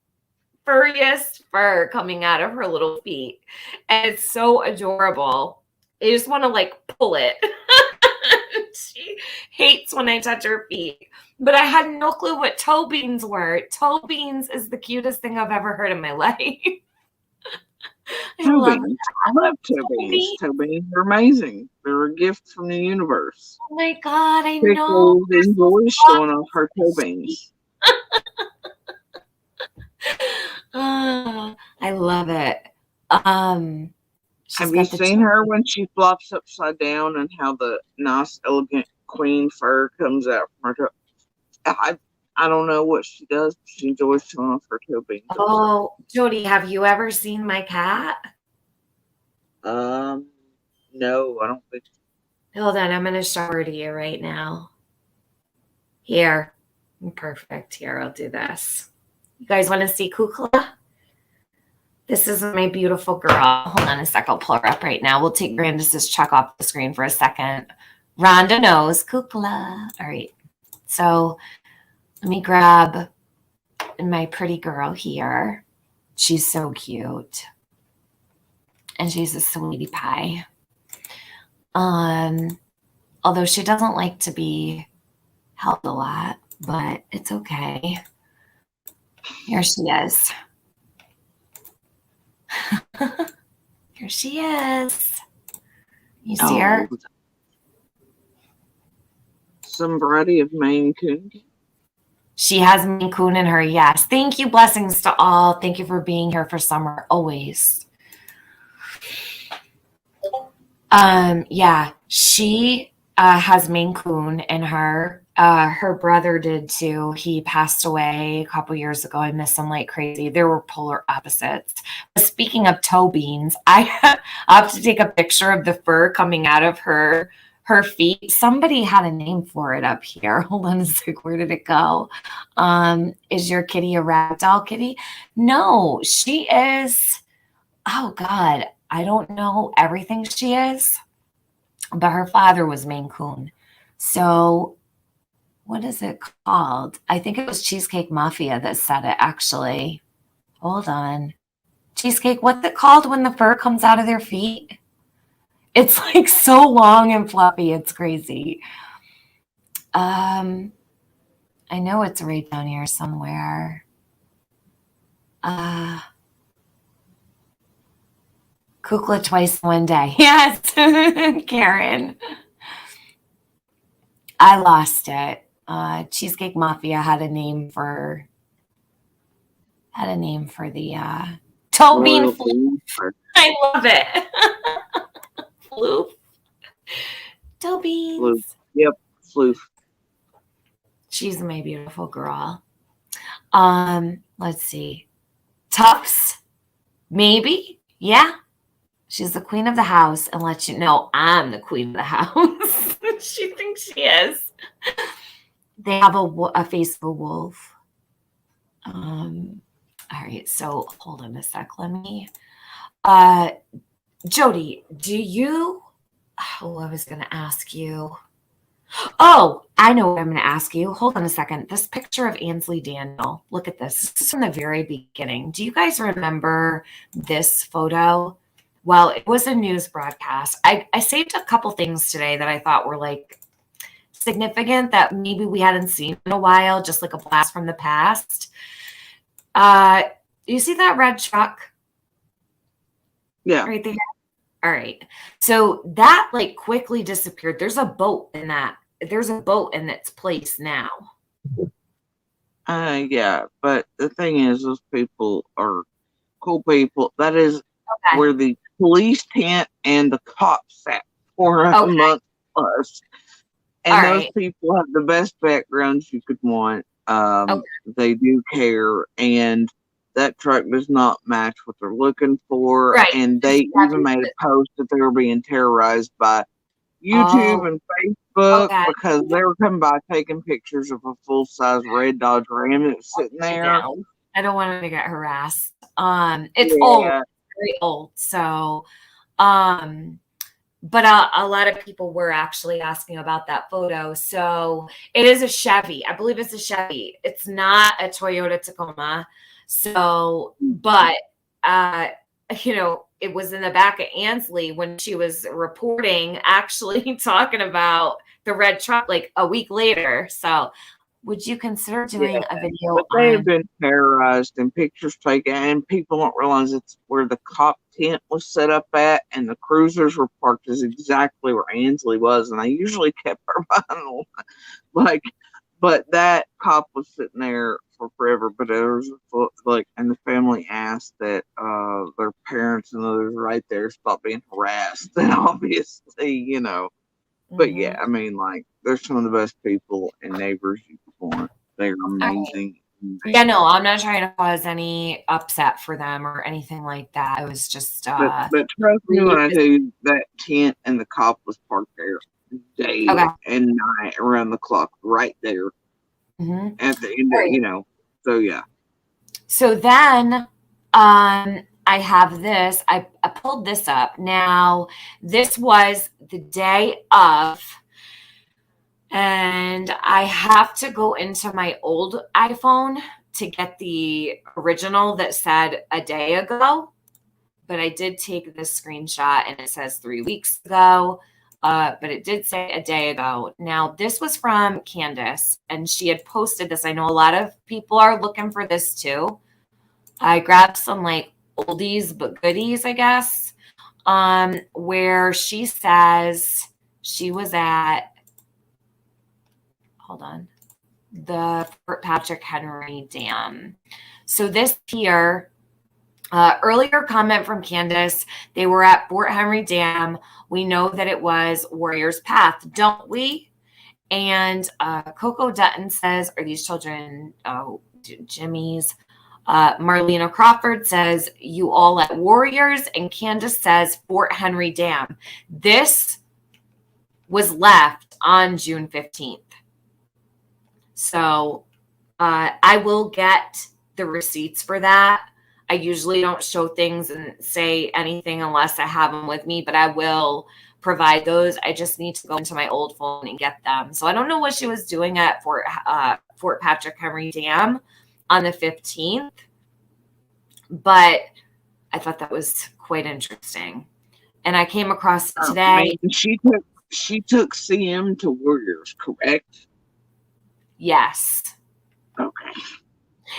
furriest fur coming out of her little feet, and it's so adorable. I just want to like pull it. She hates when I touch her feet. But I had no clue what toe beans were. Toe beans is the cutest thing I've ever heard in my life. I love toe beans. Toe beans are amazing. They're a gift from the universe. Oh my God, I Pickle know. enjoys showing off her toe beans. I love it. Have you seen her when she flops upside down and how the nice, elegant queen fur comes out from her toe? I don't know what she does, but she enjoys showing off her toe beans. Oh, Jody, have you ever seen my cat? No, I don't think so. Hold on, I'm going to show her to you right now. Here. Perfect. Here, I'll do this. You guys want to see Kukla? This is my beautiful girl. Hold on a sec. I'll pull her up right now. We'll take Grandis's check off the screen for a second. Rhonda knows Kukla. All right. So let me grab my pretty girl here. She's so cute. And she's a sweetie pie. Although she doesn't like to be held a lot, but it's okay. Here she is. Here she is. You see her? Some variety of Maine Coon. She has Maine Coon in her, yes. Thank you. Blessings to all. Thank you for being here for summer, always. Yeah, she has Maine Coon in her. Her brother did too. He passed away a couple years ago. I miss him like crazy. They were polar opposites. But speaking of toe beans, I have to take a picture of the fur coming out of her feet. Somebody had a name for it up here. Hold on a sec. Where did it go? Is your kitty a ragdoll kitty? No, she is. Oh God, I don't know everything she is, but her father was Maine Coon. So what is it called? I think it was Cheesecake Mafia that said it, actually. Hold on. Cheesecake, what's it called when the fur comes out of their feet? It's like so long and fluffy. It's crazy. I know it's right down here somewhere. Kukla twice in one day. Yes, Karen. I lost it. Cheesecake Mafia had a name for the toe bean floof. I love it. Floof. Toe beans. Floof. Yep, floof. She's my beautiful girl. Let's see. Tufts, maybe. Yeah. She's the queen of the house, and lets you know I'm the queen of the house. She thinks she is. They have a face of a wolf. All right, so hold on a sec. Let me. Jody, do you? Oh, I was going to ask you. Oh, I know what I'm going to ask you. Hold on a second. This picture of Ansley Daniel. Look at this. This is from the very beginning. Do you guys remember this photo? Well, it was a news broadcast. I saved a couple things today that I thought were like significant that maybe we hadn't seen in a while, just like a blast from the past. You see that red truck? Yeah. Right there. All right. So that like quickly disappeared. There's a boat in that. There's a boat in its place now. Yeah, but the thing is, those people are cool people. That is where the police tent and the cops sat for a month plus. And those people have the best backgrounds you could want. They do care. And that truck does not match what they're looking for. Right. And they even made a post that they were being terrorized by YouTube and Facebook okay. because they were coming by taking pictures of a full-size red Dodge Ram that was sitting there. I don't want to get harassed. It's old, very old. So, but a lot of people were actually asking about that photo. So it is a Chevy. I believe it's a Chevy. It's not a Toyota Tacoma. So, but, you know, it was in the back of Ansley when she was reporting, actually talking about the red truck like a week later. So would you consider doing a video? But they have been terrorized and pictures taken, and people don't realize it's where the cop tent was set up at, and the cruisers were parked is exactly where Ansley was, and they usually kept her behind like, but that cop was sitting there for forever. But there was and the family asked that their parents and others right there stop being harassed, and obviously, you know. But yeah, I mean, like, they're some of the best people and neighbors you could want. They're amazing. Yeah, no, I'm not trying to cause any upset for them or anything like that. It was just. But trust me when I tell you that tent and the cop was parked there day and night around the clock, right there at the end of, you know. So yeah. So then, I have this. I pulled this up. Now, this was the day of, and I have to go into my old iPhone to get the original that said a day ago. But I did take this screenshot and it says 3 weeks ago. But it did say a day ago. Now, this was from Candace, and she had posted this. I know a lot of people are looking for this too. I grabbed some like oldies but goodies, I guess, where she says she was at, hold on, the Fort Patrick Henry Dam. So this here, earlier comment from Candace, they were at Fort Henry Dam. We know that it was Warrior's Path, don't we? And Coco Dutton says, are these children Jimmy's? Marlena Crawford says, you all at Warriors. And Candace says, Fort Henry Dam. This was left on June 15th. So I will get the receipts for that. I usually don't show things and say anything unless I have them with me, but I will provide those. I just need to go into my old phone and get them. So I don't know what she was doing at Fort Patrick Henry Dam on the 15th, but I thought that was quite interesting. And I came across it today. She took CM to Warriors, correct? Yes. Okay.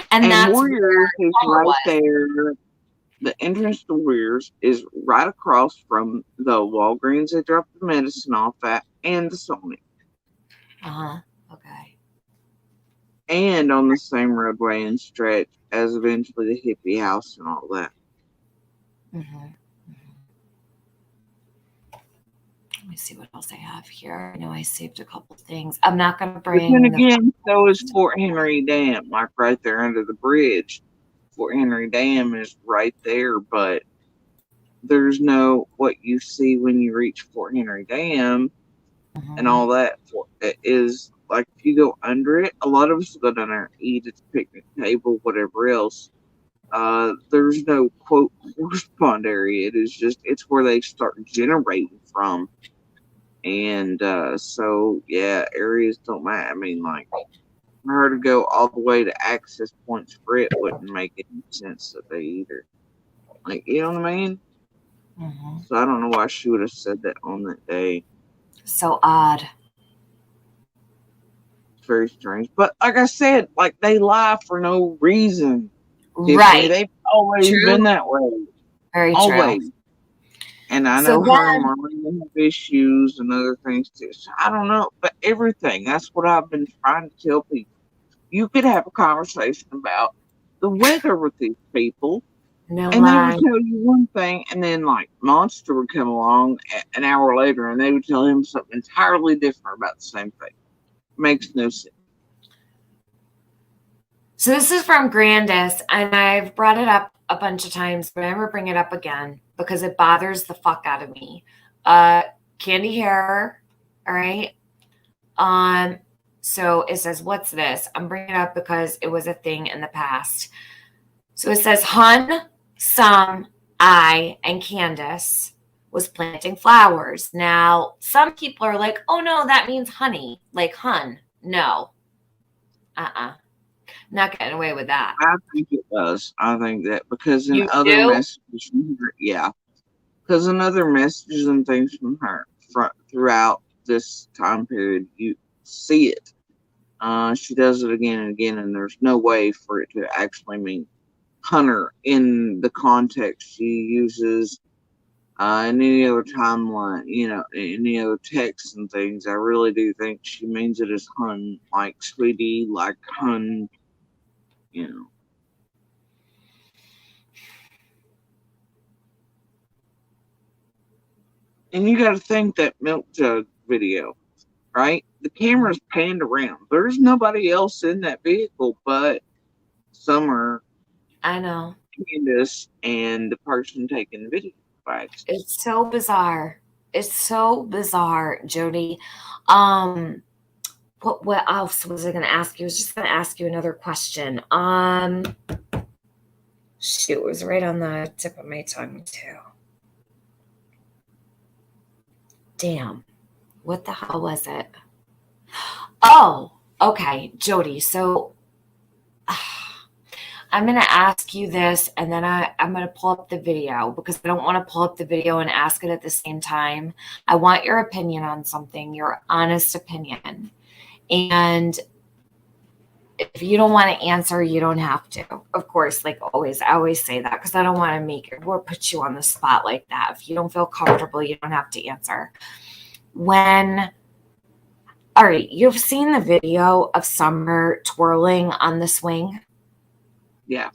And that's Warriors is right there. The entrance to Warriors is right across from the Walgreens they dropped the medicine off at and the Sonic. Okay. And on the same roadway and stretch as eventually the hippie house and all that. Let me see what else I have here. I know I saved a couple things. I'm not going to bring. But then again, so is Fort Henry Dam, like right there under the bridge. Fort Henry Dam is right there, but there's no what you see when you reach Fort Henry Dam and all that. It is like if you go under it, a lot of us go down there and eat at the picnic table, whatever else. There's no quote horse pond area. It is just it's where they start generating from. And so yeah, areas don't matter. I mean, like for her to go all the way to access points for it wouldn't make any sense that they either. Like, you know what I mean? So I don't know why she would have said that on that day. So odd. It's very strange. But like I said, like they lie for no reason. Right. They've always been that way. Very always. true. And I know her and Marlene have issues and other things too. So I don't know. But everything, that's what I've been trying to tell people. You could have a conversation about the weather with these people. No and lie. they would tell you one thing, and then like Monster would come along an hour later, and they would tell him something entirely different about the same thing. Makes no sense. So this is from Grandis, and I've brought it up a bunch of times, but I never bring it up again because it bothers the fuck out of me. Candy hair, all right? So it says, what's this? I'm bringing it up because it was a thing in the past. So it says, Hun, Some, I, and Candace was planting flowers. Now, some people are like, oh no, that means honey, like hun. No. Not getting away with that. I think it does. I think that because in You other do? messages from her, yeah, because in other messages and things from her throughout this time period, you see it. She does it again and again, and there's no way for it to actually mean hunter in the context she uses in any other timeline, any other texts and things. I really do think she means it as hun, like sweetie, like hun, And you got to think that milk jug video, right? The camera's panned around. There's nobody else in that vehicle but Summer, I know. Candace, and the person taking the video. It's so bizarre. It's so bizarre, Jody. What else was I going to ask you? I was just going to ask you another question. Shoot, it was right on the tip of my tongue too. Damn. What the hell was it? Oh, okay, Jody. So I'm going to ask you this, and then I'm going to pull up the video because I don't want to pull up the video and ask it at the same time. I want your opinion on something, your honest opinion. And if you don't want to answer, you don't have to. Of course, like always, I always say that because I don't want to make it or put you on the spot like that. If you don't feel comfortable, you don't have to answer. All right, you've seen the video of Summer twirling on the swing? Yeah.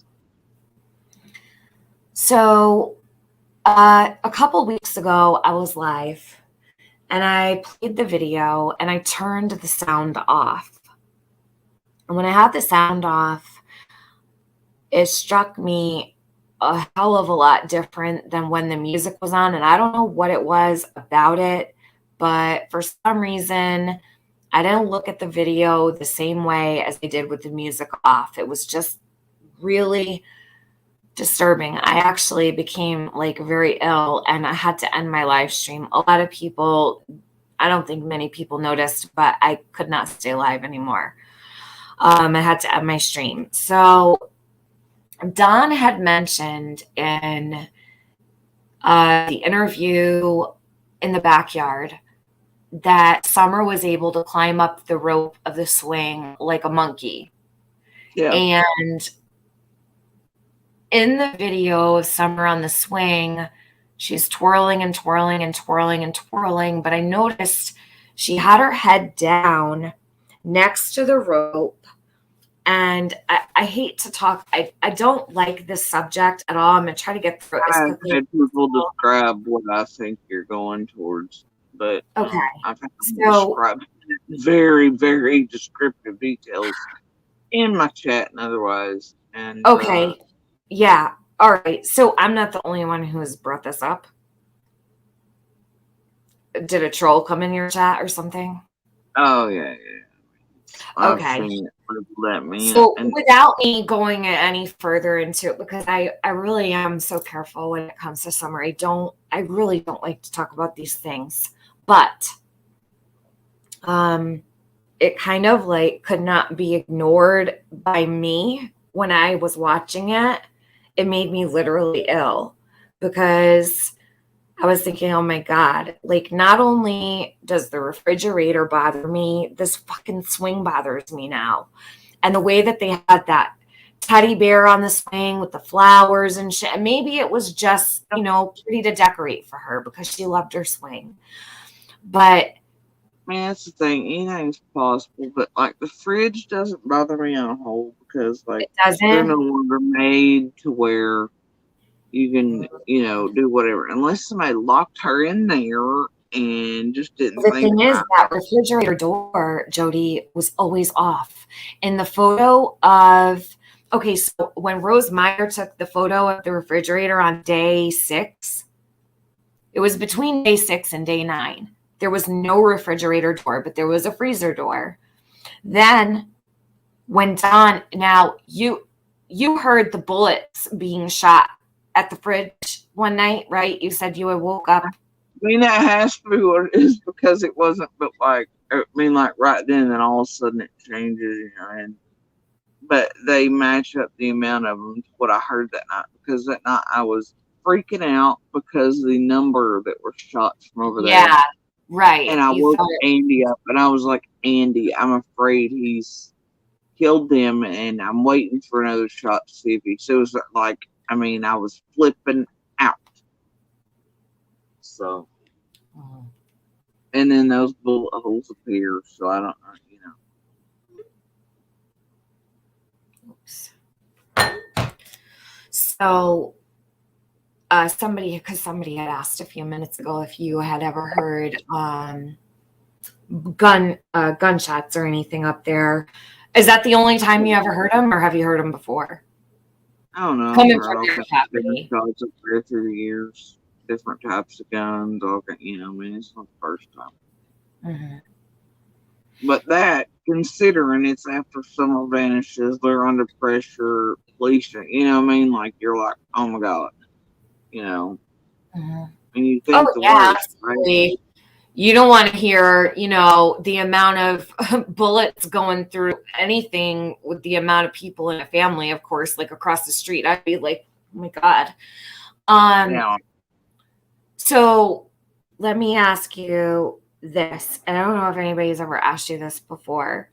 So a couple weeks ago, I was live and I played the video and I turned the sound off. And when I had the sound off, it struck me a hell of a lot different than when the music was on. And I don't know what it was about it, but for some reason, I didn't look at the video the same way as I did with the music off. It was just really disturbing. I actually became like very ill and I had to end my live stream. A lot of people, I don't think many people noticed, but I could not stay live anymore. I had to end my stream. So Don had mentioned in the interview in the backyard that Summer was able to climb up the rope of the swing like a monkey. Yeah. And in the video of Summer on the swing, she's twirling and twirling and twirling and twirling, but I noticed she had her head down next to the rope. And I hate to talk. I don't like this subject at all. I'm going to try to get through it. I've had people describe what I think you're going towards, but okay. I've had people describe very, very descriptive details in my chat and otherwise. And okay. Yeah. All right. So I'm not the only one who has brought this up. Did a troll come in your chat or something? Oh, yeah. Okay. So without me going any further into it, because I really am so careful when it comes to Summer. I really don't like to talk about these things, but it kind of like could not be ignored by me when I was watching it. It made me literally ill because I was thinking, oh my God, like not only does the refrigerator bother me, this fucking swing bothers me now. And the way that they had that teddy bear on the swing with the flowers and shit. And maybe it was just, pretty to decorate for her because she loved her swing. But man, that's the thing. Anything's possible, but like the fridge doesn't bother me on a whole because like they're no longer made to where you can, do whatever. Unless somebody locked her in there and just didn't think. The thing is, that refrigerator door, Jody, was always off. In the photo of Okay, so when Rose Meyer took the photo of the refrigerator on day 6, it was between day 6 and day 9. There was no refrigerator door, but there was a freezer door. Then when Don, now you heard the bullets being shot at the fridge one night, right? You said you had woke up. I mean, that has to be what it is because it wasn't, but like, I mean, like right then and all of a sudden it changes, you know, and but they match up the amount of them to what I heard that night because that night I was freaking out because the number that were shot from over there. Yeah, right. And I You woke thought Andy up and I was like, Andy, I'm afraid he's killed them and I'm waiting for another shot to see if he. So it was like, I mean, I was flipping out. So, and then those bullet holes appear. So I don't know, you know. oops. So somebody had asked a few minutes ago if you had ever heard gunshots or anything up there. Is that the only time you ever heard them, or have you heard them before? I don't know. Coming I've heard from all your kinds of different property. shots up there through the years, different types of guns, all kind, you know. I mean, it's not the first time. Mm-hmm. But that, considering it's after summer vanishes, they're under pressure, police, you know what I mean? Like, you're like, oh my God, you know, Mm-hmm. and you think the Yeah, worst, right? absolutely. You don't want to hear, you know, the amount of bullets going through anything with the amount of people in a family, of course, like across the street. I'd be like, oh my God. Yeah. So let me ask you this, and I don't know if anybody's ever asked you this before.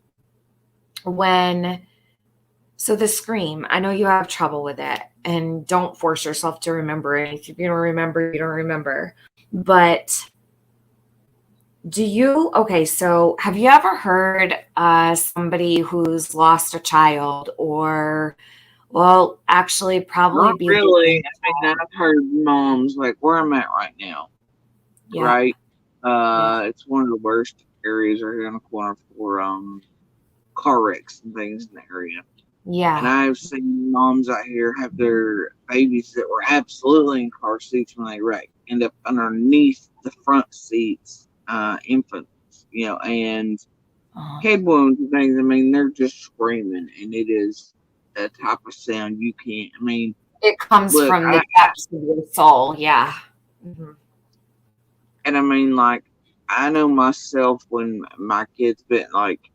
So the scream, I know you have trouble with it, and don't force yourself to remember anything. If you don't remember, you don't remember. But so have you ever heard somebody who's lost a child or, well, actually probably Not be really. I mean, I've heard moms, like where I'm at right now, yeah. right? It's one of the worst areas right here in the corner for car wrecks and things in the area. Yeah. And I've seen moms out here have their babies that were absolutely in car seats when they wreck end up underneath the front seats, infants, you know, and head wounds and things. I mean, they're just screaming, and it is a type of sound you can't. I mean, it comes look, from the depths of your soul. Yeah. Mm-hmm. And I mean, like, I know myself when my kids been like,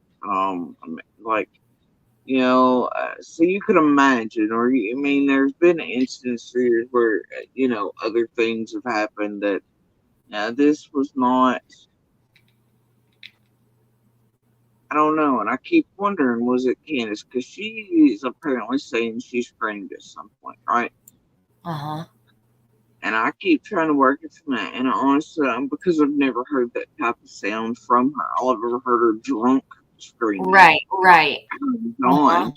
you know, so you could imagine, or I mean, there's been instances where, you know, other things have happened that, this was not, I don't know. And I keep wondering, was it Candace? Because she is apparently saying she screamed at some point, right? Uh-huh. And I keep trying to work it from that. And I honestly, because I've never heard that type of sound from her. All I've ever heard her drunk screaming. Right. Gone.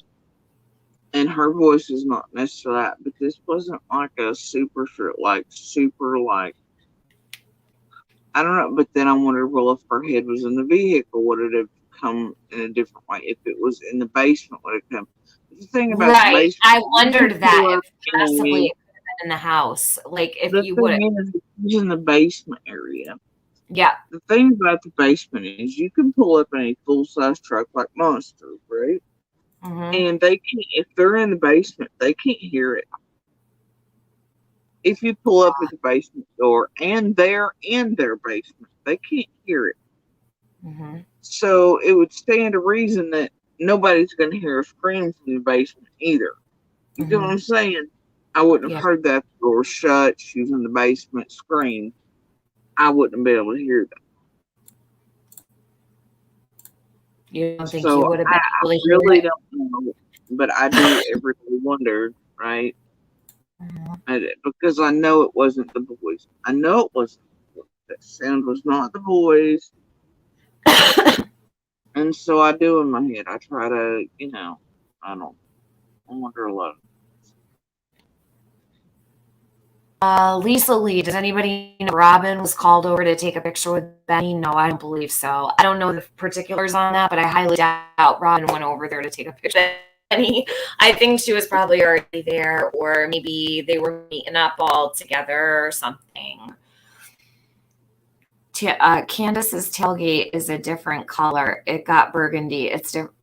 And her voice is not necessarily that, but this wasn't like a super, I don't know. But then I wondered, well, if her head was in the vehicle, would it have come in a different way? If it was in the basement, would it come? The thing about the basement, I wondered that if possibly it could have been in the house. Like if you would have. The thing is, it's in the basement area. Yeah. The thing about the basement is you can pull up in a full-size truck like Monster, right? Mm-hmm. And they can't, if they're in the basement, they can't hear it. If you pull up at the basement door and they're in their basement, they can't hear it. Mm-hmm. So it would stand to reason that nobody's going to hear a scream from the basement either. You get what I'm saying? I wouldn't have heard that door was shut. She was in the basement scream. I wouldn't have been able to hear that. You don't think you would have been able to hear really it? don't know, but I do every day wonder, right? Because I know it wasn't the boys. I know it wasn't the boys. That sound was not the boys. And so I do in my head. I try to, you know, I wonder a lot. Lisa Lee, does anybody know Robin was called over to take a picture with Benny? No, I don't believe so. I don't know the particulars on that, but I highly doubt Robin went over there to take a picture with any. I think she was probably already there, or maybe they were meeting up all together or something. Candace's tailgate is a different color. It got burgundy. It's different.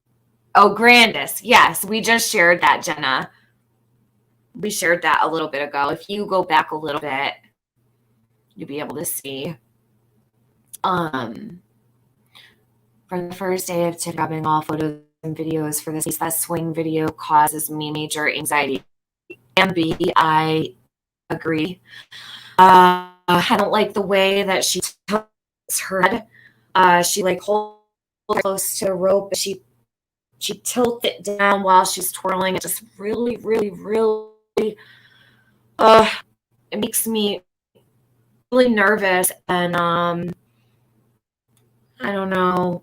Oh, Grandis. Yes, we just shared that, Jenna. We shared that a little bit ago. If you go back a little bit, you'll be able to see. From the first day of grabbing all photos and videos for this, that swing video causes me major anxiety. And B, I agree. I don't like the way that she tilts her head. She like holds it close to the rope, but she tilts it down while she's twirling. It just really, really, really, it makes me really nervous. And I don't know.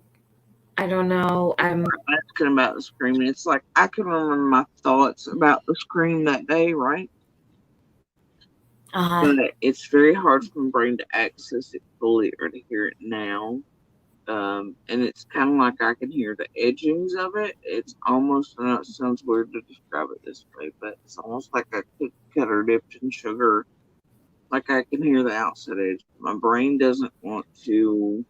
I'm asking about the scream. It's like I can remember my thoughts about the scream that day, right? But it's very hard for my brain to access it fully or to hear it now. And it's kind of like I can hear the edgings of it. It's almost, I know it sounds weird to describe it this way, but it's almost like a cookie cutter dipped in sugar. Like I can hear the outside edge. My brain doesn't want to.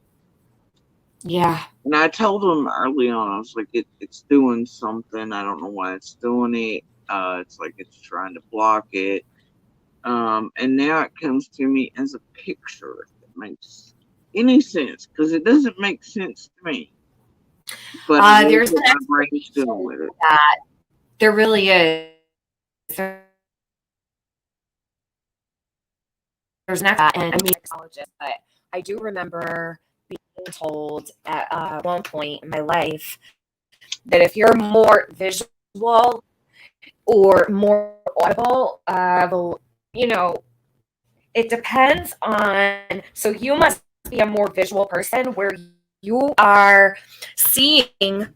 Yeah. And I told them early on, I was like, it's doing something. I don't know why it's doing it. It's like it's trying to block it. And now it comes to me as a picture, if it makes any sense, because it doesn't make sense to me. But there's my brain's dealing with it. There really is. There's an and I'm a psychologist, but I do remember being told at one point in my life that if you're more visual or more audible, it depends on. So you must be a more visual person where you are seeing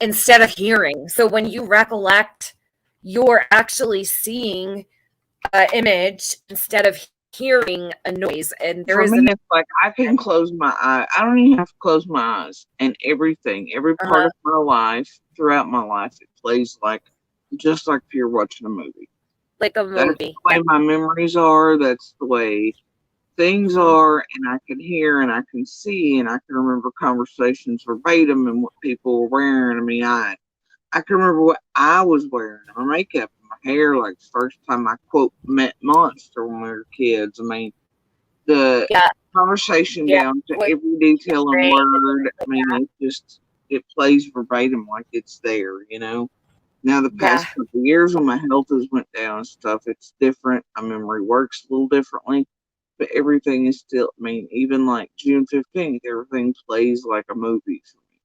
instead of hearing. So when you recollect, you're actually seeing an image instead of hearing a noise. And there For is me, it's like I can close my eye. I don't even have to close my eyes. And every part of my life, throughout my life, it plays just like if you're watching a movie. Like a movie. That's the way my memories are. That's the way things are. And I can hear and I can see and I can remember conversations verbatim and what people were wearing. I mean, I can remember what I was wearing, my makeup, my hair, like the first time I quote met Monster when we were kids. I mean, the conversation down to every detail and word. I mean, it plays verbatim like it's there, you know. Now the past couple of years when my health has went down and stuff, it's different. My memory works a little differently, but everything is still, I mean, even like June 15th, everything plays like a movie for me.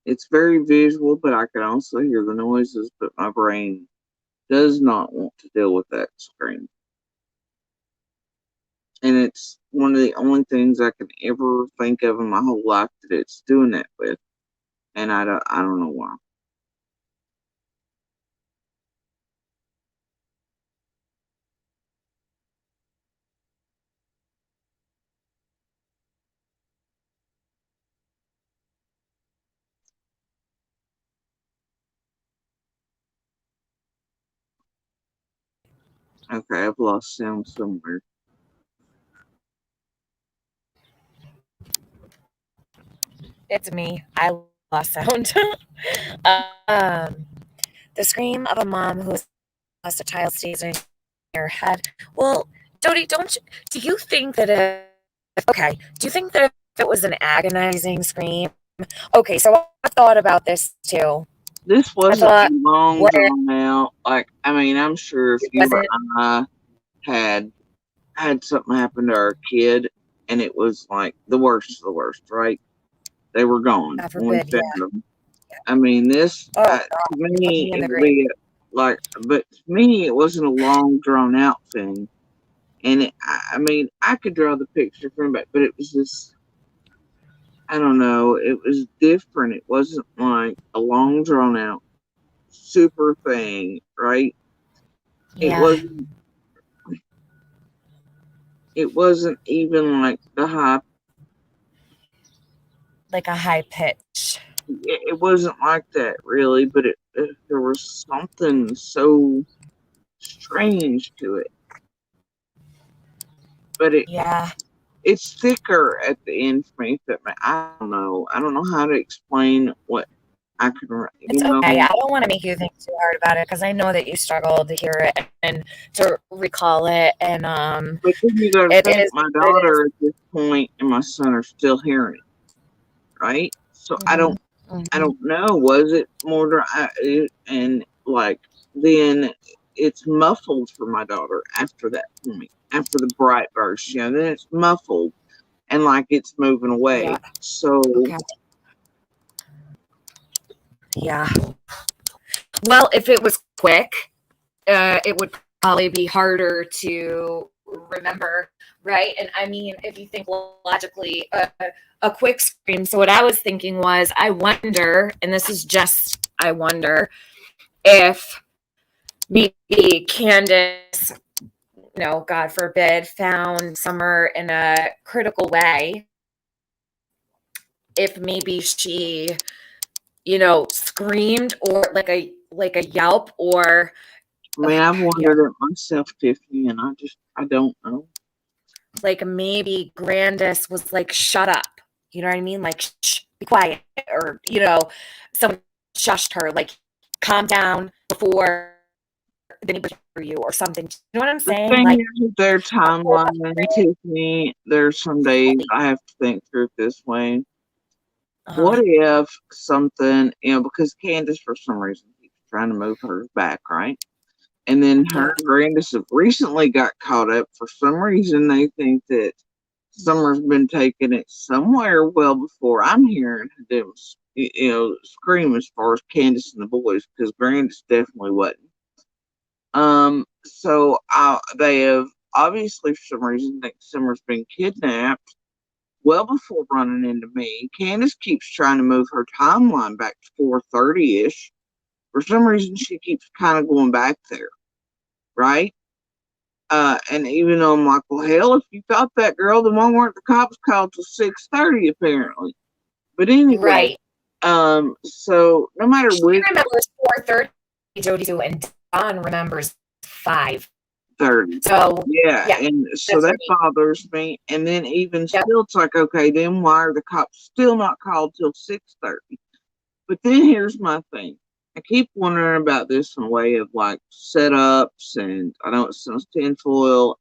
It's very visual, but I can also hear the noises, but my brain does not want to deal with that scream. And it's one of the only things I can ever think of in my whole life that it's doing that with. And I don't know why. Okay, I've lost sound somewhere. It's me. I lost sound. The scream of a mom who has lost a child stays in your head. Well, Jody, do you think that do you think that if it was an agonizing scream? Okay, so I thought about this too. This wasn't long drawn out. Like, I mean, I'm sure if you or I had something happen to our kid and it was like the worst of the worst, right? They were gone. When we found them. I mean, this to me, it would be like, but to me, it wasn't a long drawn out thing. And I mean, I could draw the picture from it, but it was just, I don't know, it was different. It wasn't like a long drawn out super thing, right? Yeah. It wasn't even like the high like a high pitch. It wasn't like that really, but there was something so strange to it. But Yeah. it's thicker at the end for me. I don't know. I don't know how to explain what I could. It's okay. I don't want to make you think too hard about it because I know that you struggle to hear it and to recall it. And But then you got to it think, is my daughter at this point and my son are still hearing it, right? So I don't know. Was it more and like then it's muffled for my daughter after that point, after the bright burst, then it's muffled and like it's moving away. Yeah. So Okay. Yeah. Well, if it was quick, it would probably be harder to remember, right? And I mean, if you think logically, a quick scream. So what I was thinking was, I wonder, and this is just, I wonder if maybe Candace, God forbid, found Summer in a critical way. If maybe she, screamed or like a yelp or. I mean, I've wondered it myself, Tiffany, and I don't know. Like maybe Grandis was like, shut up. You know what I mean? Like, shh, be quiet. Or, someone shushed her, like, calm down before the neighbors hear you or something. You know what I'm saying? The thing Like, is, with their timeline, Tiffany, there's some days I have to think through it this way. What if something, because Candace, for some reason, keeps trying to move hers back, right? And then her and Grandis have recently got caught up. For some reason, they think that Summer's been taking it somewhere well before I'm hearing them, scream as far as Candace and the boys, because Grandis definitely wasn't. So they have obviously, for some reason, think Summer's been kidnapped well before running into me. Candace keeps trying to move her timeline back to 4:30-ish. For some reason, she keeps kind of going back there, right? And even though I'm like, well, hell, if you thought that, girl, then why weren't the cops called till 6:30 apparently? But anyway, right. So no matter which, she remembers 4:30, Jody Sue, and Don remembers 5:30. So yeah, and so that bothers me. And then even still, it's like, okay, then why are the cops still not called till 6:30? But then here's my thing. I keep wondering about this in a way of like setups, and I know it sounds tinfoil,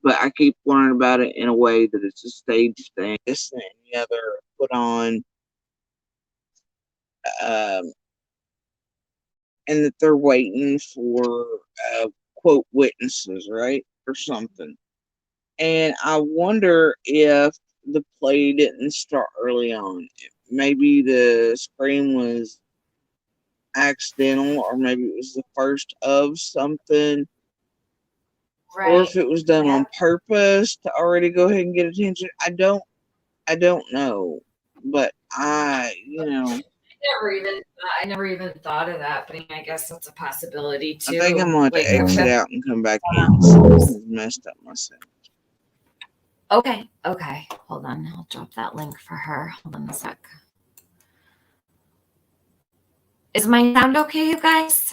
but I keep wondering about it in a way that it's a stage thing. This thing, they're put on, and that they're waiting for quote witnesses, right, or something. And I wonder if the play didn't start early on. Maybe the scream was accidental, or maybe it was the first of something, right. Or if it was done on purpose to already go ahead and get attention. I don't know, but I never even thought of that, but I guess that's a possibility too. I think I'm going to exit out and come back in. I've messed up myself. Okay. Hold on. I'll drop that link for her. Hold on a sec. Is my sound okay, you guys?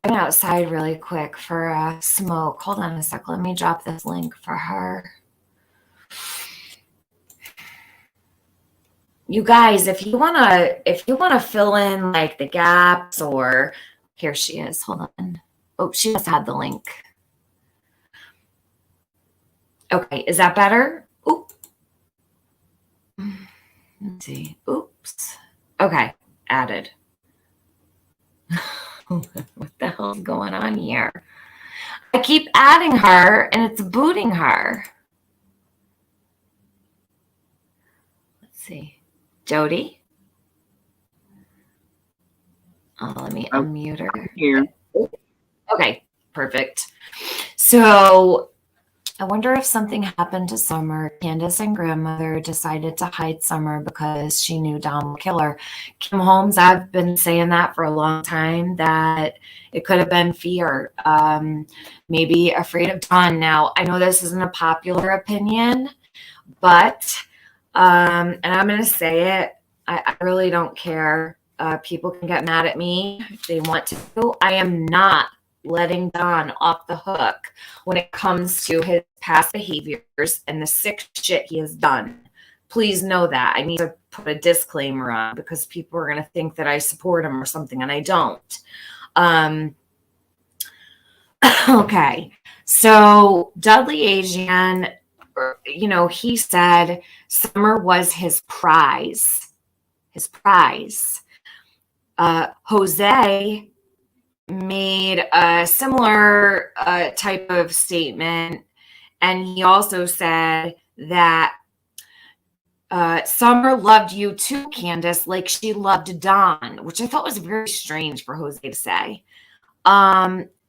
I went outside really quick for a smoke. Hold on a sec. Let me drop this link for her. You guys, if you wanna fill in like the gaps, or here she is. Hold on. Oh, she just had the link. Okay, is that better? Oop. Let's see. Oops. Okay, added. What the hell is going on here? I keep adding her and it's booting her. Let's see. Jody? Oh, let me unmute her. Here. Okay, perfect. So I wonder if something happened to Summer. Candace and grandmother decided to hide Summer because she knew Don would kill her. Kim Holmes, I've been saying that for a long time, that it could have been fear, maybe afraid of Don. Now, I know this isn't a popular opinion, but And I'm going to say it. I really don't care. People can get mad at me if they want to. I am not letting Don off the hook when it comes to his past behaviors and the sick shit he has done. Please know that. I need to put a disclaimer on because people are going to think that I support him or something, and I don't. Okay. So Dudley Asian, he said Summer was his prize. His prize. Jose made a similar type of statement, and he also said that Summer loved you too, Candace, like she loved Don, which I thought was very strange for Jose to say.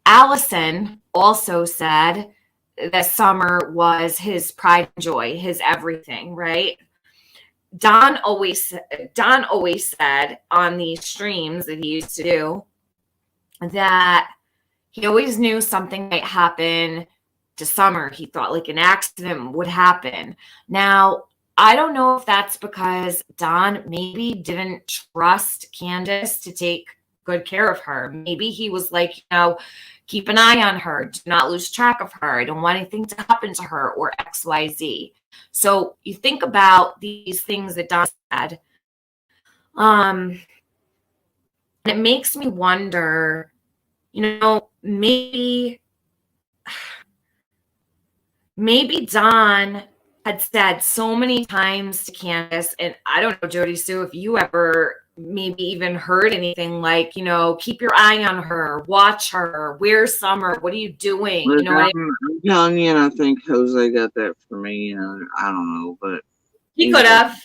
Allison also said that Summer was his pride and joy, his everything, right? Don always said on these streams that he used to do that he always knew something might happen to Summer. He thought like an accident would happen. Now, I don't know if that's because Don maybe didn't trust Candace to take good care of her. Maybe he was like, keep an eye on her. Do not lose track of her. I don't want anything to happen to her or XYZ. So you think about these things that Don said. And it makes me wonder, maybe Don had said so many times to Candace, and I don't know, Jody Sue, if you ever maybe even heard anything like, keep your eye on her, watch her, where's Summer, what are you doing? Look, I'm telling you, and I think Jose got that for me. I don't know, but he could have.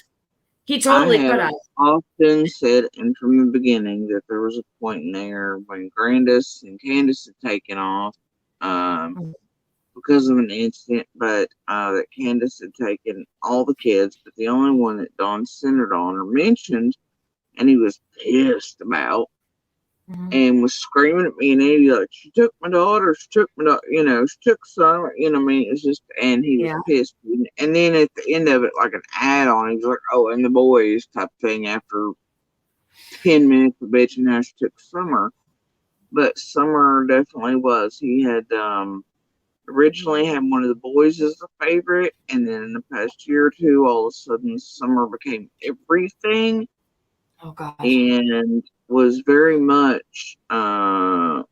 He totally could have. Often said, and from the beginning, that there was a point in there when Grandis and Candace had taken off because of an incident, but that Candace had taken all the kids, but the only one that Dawn centered on or mentioned, and he was pissed about, and was screaming at me and Eddie like, she took my daughter, she took Summer, I mean, it's just, and he was pissed. And then at the end of it, like an add-on, he was like, oh, and the boys type thing after 10 minutes of bitching how she took Summer. But Summer definitely was. He had originally had one of the boys as a favorite, and then in the past year or two, all of a sudden, Summer became everything. Oh, God. And was very much the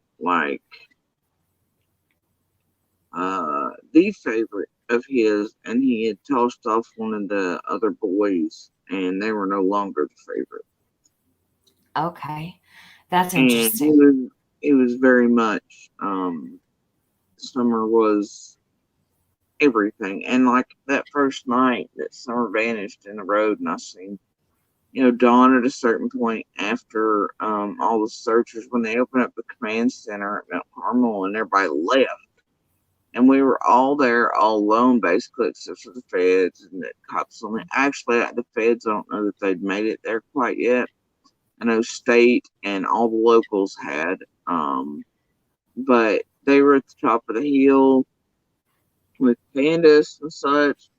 favorite of his, and he had tossed off one of the other boys, and they were no longer the favorite. Okay, that's interesting. And it was very much Summer was everything, and like that first night that Summer vanished in the road, and I seen Dawn at a certain point after all the searchers, when they opened up the command center at Mount Carmel and everybody left. And we were all there, all alone, basically, except for the feds and the cops. Actually, the feds, I don't know that they'd made it there quite yet. I know state and all the locals had. But they were at the top of the hill with Candace and such.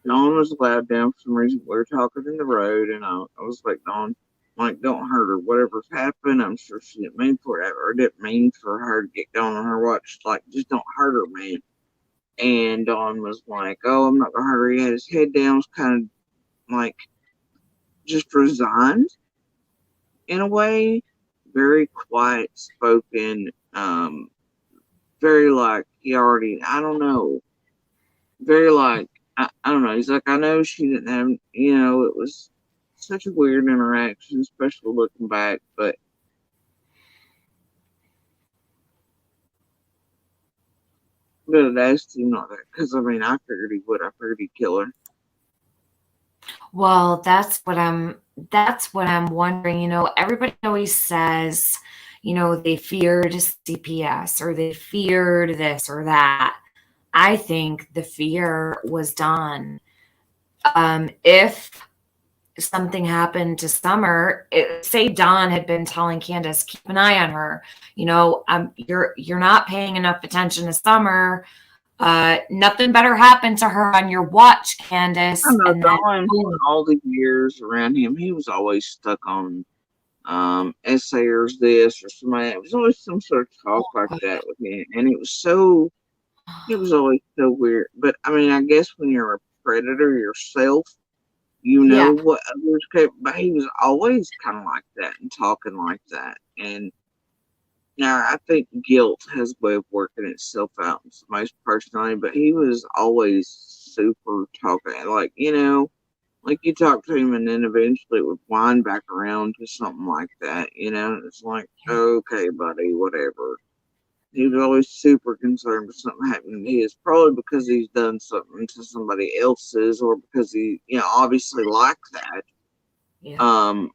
Dawn was allowed down for some reason. We were talking in the road, and I was like, Dawn, don't hurt her. Whatever's happened, I'm sure she didn't mean for it, or didn't mean for her to get down on her watch. Like, just don't hurt her, man. And Dawn was like, oh, I'm not going to hurt her. He had his head down, was kind of like just resigned in a way. Very quiet spoken. Very like he already, I don't know. Very like, I don't know. He's like, I know she didn't have, it was such a weird interaction, especially looking back, but it asked him not that, because I mean, I figured he would. I figured he'd kill her. Well, that's what I'm wondering. Everybody always says, they feared CPS or they feared this or that. I think the fear was Don. If something happened to Summer, say Don had been telling Candace, keep an eye on her. You're not paying enough attention to Summer. Nothing better happened to her on your watch, Candace. I know And then Don, boom. all the years around him, he was always stuck on essayers this or somebody. It was always some sort of talk like that with him, and it was always so weird. But I mean, I guess when you're a predator yourself, you know Yeah. what others could. But he was always kind of like that and talking like that, and now I think guilt has a way of working itself out in somebody's personality. But he was always super talking, like like you talk to him and then eventually it would wind back around to something like that, it's like, okay, buddy, whatever. He was always super concerned with something happening to his, probably because he's done something to somebody else's or because he, obviously like that. Yeah.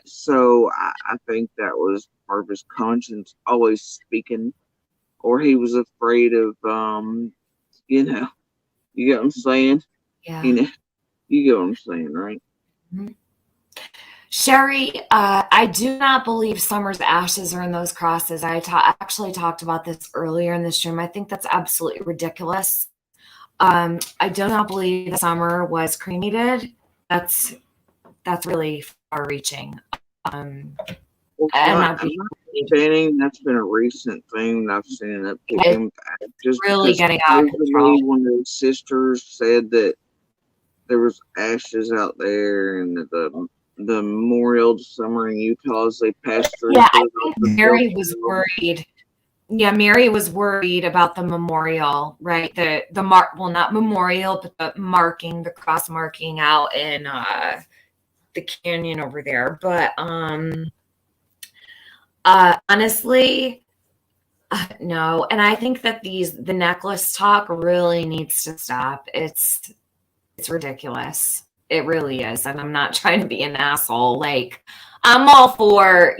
So I think that was part of his conscience always speaking, or he was afraid of, you get what I'm saying? Yeah. You get what I'm saying, right? Mhm. Sherry, I do not believe Summer's ashes are in those crosses. I actually talked about this earlier in the stream. I think that's absolutely ridiculous. I do not believe Summer was cremated. That's really far-reaching. Well, And my understanding, that's been a recent thing that I've seen up kicking back. Just really because getting out of control. supposedly one of the sisters said that there was ashes out there, and that the memorial to Summer in Utah as they passed through. Yeah, I think Mary was worried. Yeah, Mary was worried about the memorial, right? The mark, well, not memorial, but the marking, the cross marking out in the canyon over there. But honestly, no. And I think that the necklace talk really needs to stop. It's ridiculous. It really is. And I'm not trying to be an asshole. Like, I'm all for,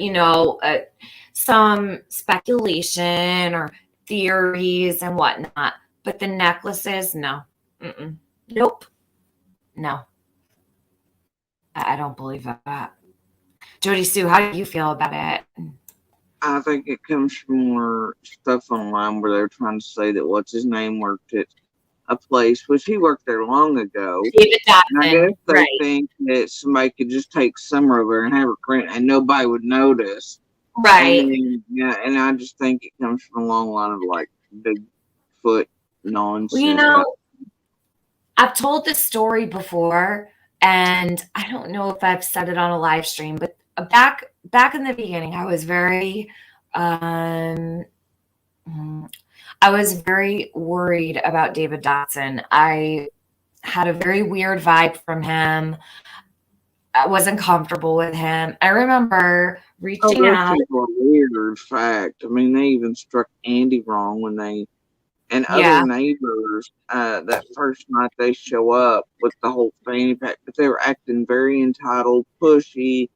some speculation or theories and whatnot. But the necklaces, no. Mm-mm. Nope. No. I don't believe that. Jody Sue, how do you feel about it? I think it comes from more stuff online where they're trying to say that what's his name worked at a place, which he worked there long ago. David And I guess Dotson, they right. think that somebody could just take Summer over and have her print and nobody would notice. Right. And then, and I just think it comes from a long line of like Bigfoot nonsense. Well, I've told this story before, and I don't know if I've said it on a live stream, but back in the beginning, I was very worried about David Dotson. I had a very weird vibe from him. I wasn't comfortable with him. I remember reaching out. People are weird fact. I mean, they even struck Andy wrong when they and other neighbors that first night they show up with the whole fanny pack, but they were acting very entitled, pushy,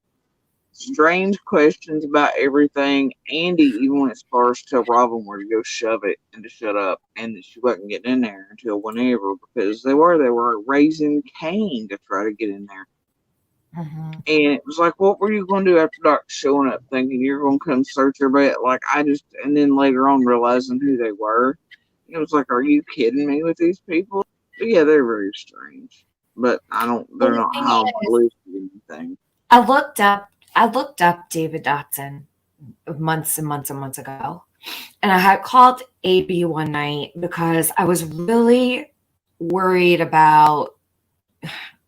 strange questions about everything. Andy even went as far as to tell Robin where to go shove it and to shut up, and that she wasn't getting in there until whenever, because they were raising Cain to try to get in there. Mm-hmm. And it was like, what were you going to do after Doc showing up, thinking you're going to come search everybody? And then later on realizing who they were. It was like, are you kidding me with these people? But yeah, they're very strange. But they're not how elusive anything. I looked up David Dotson months and months and months ago. And I had called AB one night because I was really worried about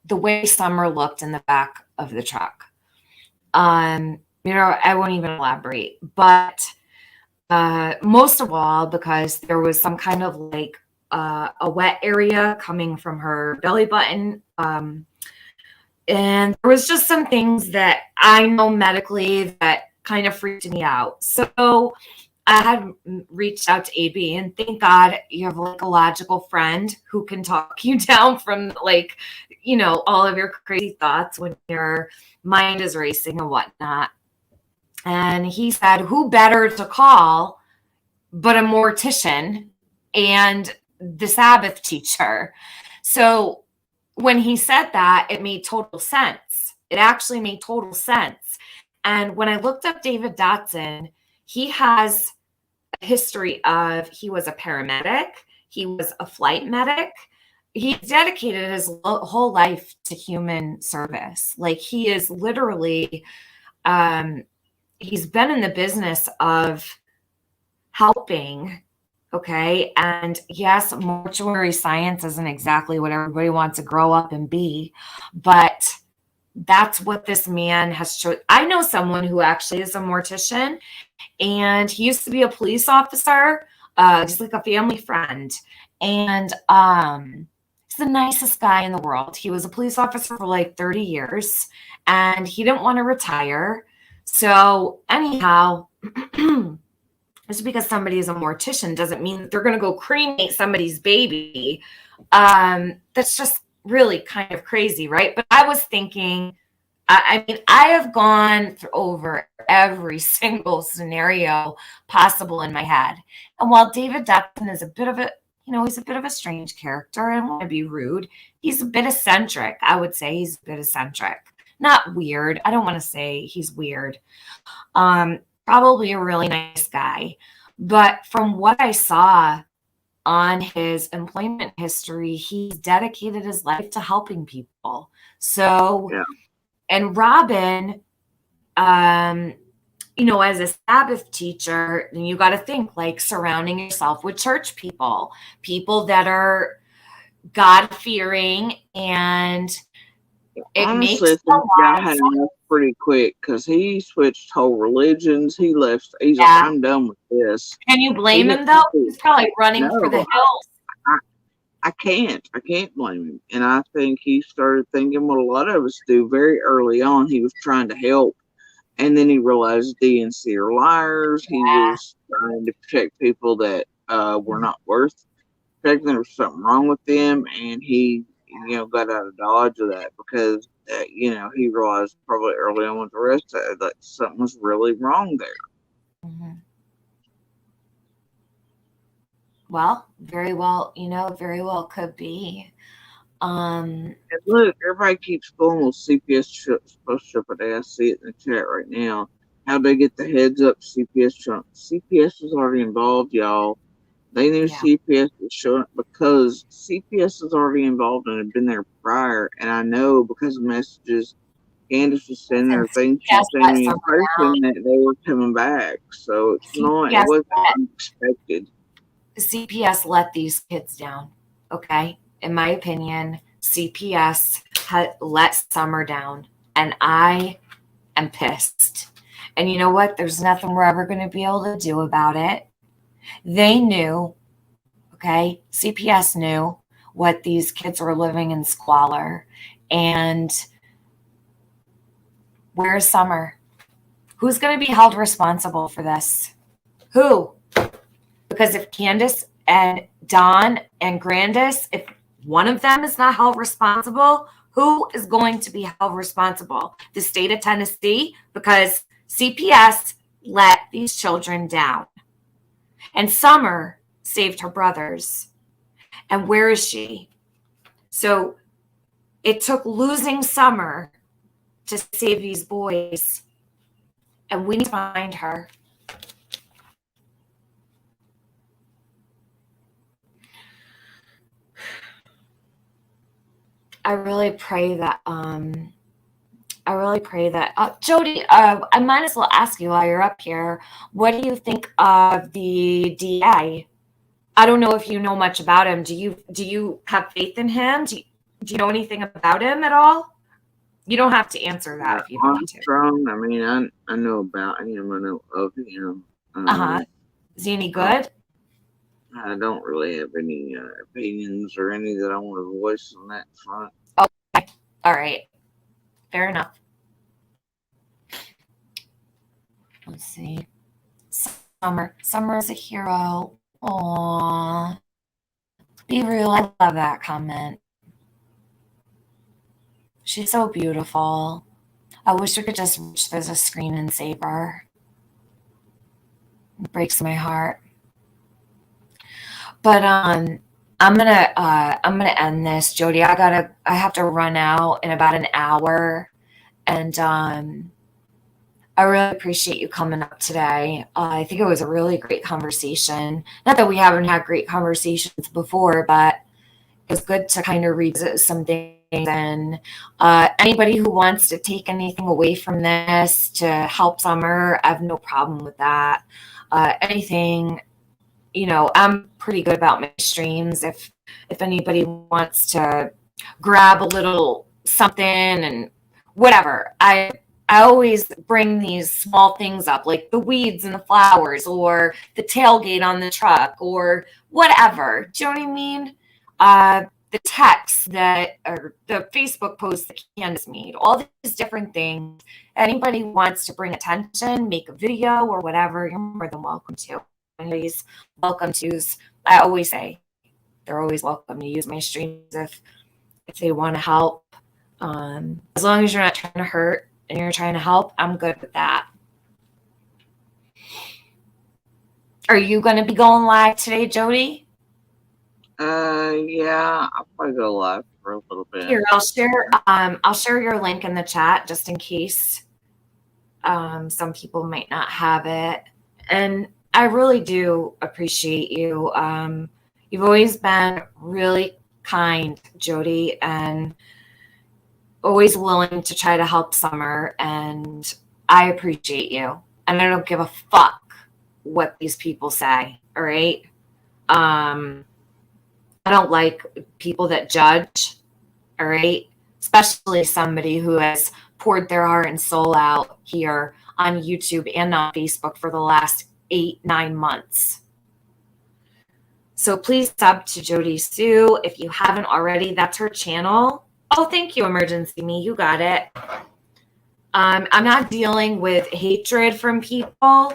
the way Summer looked in the back of the truck. I won't even elaborate, but most of all because there was some kind of like a wet area coming from her belly button. And there was just some things that I know medically that kind of freaked me out. So I had reached out to AB, and thank God you have like a logical friend who can talk you down from like, all of your crazy thoughts when your mind is racing and whatnot. And he said, who better to call but a mortician and the Sabbath teacher? So when he said that, it made total sense. It actually made total sense. And when I looked up David Dotson, he has a history of, he was a paramedic. He was a flight medic. He dedicated his whole life to human service. Like, he is literally, he's been in the business of helping. Okay. And yes, mortuary science isn't exactly what everybody wants to grow up and be, but that's what this man has chosen. I know someone who actually is a mortician, and he used to be a police officer, just like a family friend. And he's the nicest guy in the world. He was a police officer for like 30 years, and he didn't want to retire. So anyhow, just because somebody is a mortician doesn't mean that they're going to go cremate somebody's baby. That's just really kind of crazy, right? But I was thinking, I mean, I have gone over every single scenario possible in my head. And while David Ducton is a bit of a, he's a bit of a strange character. I don't want to be rude. He's a bit eccentric. I would say he's a bit eccentric. Not weird. I don't want to say he's weird. Probably a really nice guy. But from what I saw on his employment history, he's dedicated his life to helping people. So, yeah. And Robin, as a Sabbath teacher, you got to think like surrounding yourself with church people that are God-fearing, and it honestly, makes I think I had enough pretty quick because he switched whole religions. He left. He's like, I'm done with this. Can you blame him though? He's probably running for the hills. I can't blame him. And I think he started thinking what a lot of us do very early on. He was trying to help. And then he realized DNC are liars. He was trying to protect people that were not worth protecting. There was something wrong with them. And he, got out of dodge of that because, he realized probably early on with the rest of it that something was really wrong there. Mm-hmm. Well, very well could be. And look, everybody keeps going with CPS supposed to up. I see it in the chat right now. How'd they get the heads up CPS trunk? CPS was already involved, y'all. They knew CPS was showing up because CPS was already involved and had been there prior. And I know because of messages Candace was sending her things, she was sending me in person that they were coming back. So it's not, it wasn't unexpected. CPS let these kids down. Okay. In my opinion, CPS let Summer down, and I am pissed. And you know what? There's nothing we're ever going to be able to do about it. They knew, okay? CPS knew what these kids were living in squalor. And where's Summer? Who's going to be held responsible for this? Who? Because if Candace and Don and Grandis, if one of them is not held responsible, who is going to be held responsible? The state of Tennessee, because CPS let these children down. And Summer saved her brothers. And where is she? So it took losing Summer to save these boys. And we need to find her. I really pray that Jody, I might as well ask you while you're up here, what do you think of the DA? I don't know if you know much about him. Do you have faith in him? Do you know anything about him at all? You don't have to answer that if you don't want to. Armstrong, I mean, I know about him. I know of him. Is he any good? I don't really have any opinions or any that I want to voice on that front. Okay. All right. Fair enough. Let's see. Summer is a hero. Aww. Be real. I love that comment. She's so beautiful. I wish we could just reach through the screen and save her. It breaks my heart. But I'm gonna end this, Jody. I have to run out in about an hour, and I really appreciate you coming up today. I think it was a really great conversation. Not that we haven't had great conversations before, but it's good to kind of revisit some things. And anybody who wants to take anything away from this to help Summer, I have no problem with that. Anything, I'm pretty good about my streams. If anybody wants to grab a little something and whatever, I always bring these small things up, like the weeds and the flowers, or the tailgate on the truck, or whatever. Do you know what I mean? The text or the Facebook post that Candace made, all these different things. Anybody wants to bring attention, make a video or whatever, you're more than welcome to. Anybody's welcome to use. I always say they're always welcome to use my streams if they want to help. As long as you're not trying to hurt and you're trying to help, I'm good with that. Are you going to be going live today, Jody? Yeah, I'll probably go live for a little bit. Here, I'll share your link in the chat just in case some people might not have it. And I really do appreciate you. You've always been really kind, Jody, and always willing to try to help Summer, and I appreciate you. And I don't give a fuck what these people say, all right? I don't like people that judge, all right? Especially somebody who has poured their heart and soul out here on YouTube and on Facebook for the last 8-9 months. So please sub to Jody Sue if you haven't already. That's her channel. Oh, thank you, Emergency Me. You got it. I'm not dealing with hatred from people.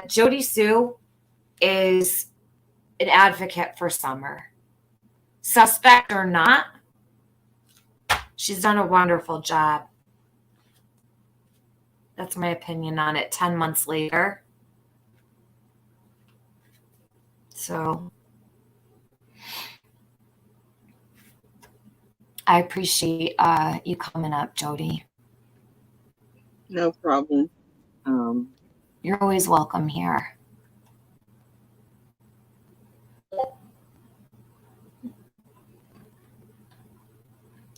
Jody Sue is an advocate for Summer. Suspect or not, she's done a wonderful job. That's my opinion on it 10 months later. So I appreciate you coming up, Jody. No problem. You're always welcome here.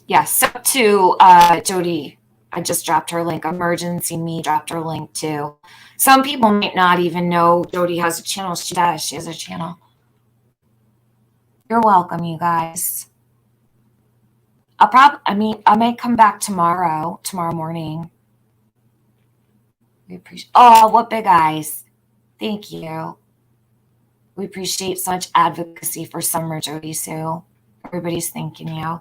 Yes, yeah, so to Jody, I just dropped her link. Emergency Me dropped her link too. Some people might not even know Jody has a channel. She does. She has a channel. You're welcome, you guys. I might come back tomorrow morning. We appreciate. Oh, what big eyes! Thank you. We appreciate so much advocacy for Summer, Jody Sue. Everybody's thanking you.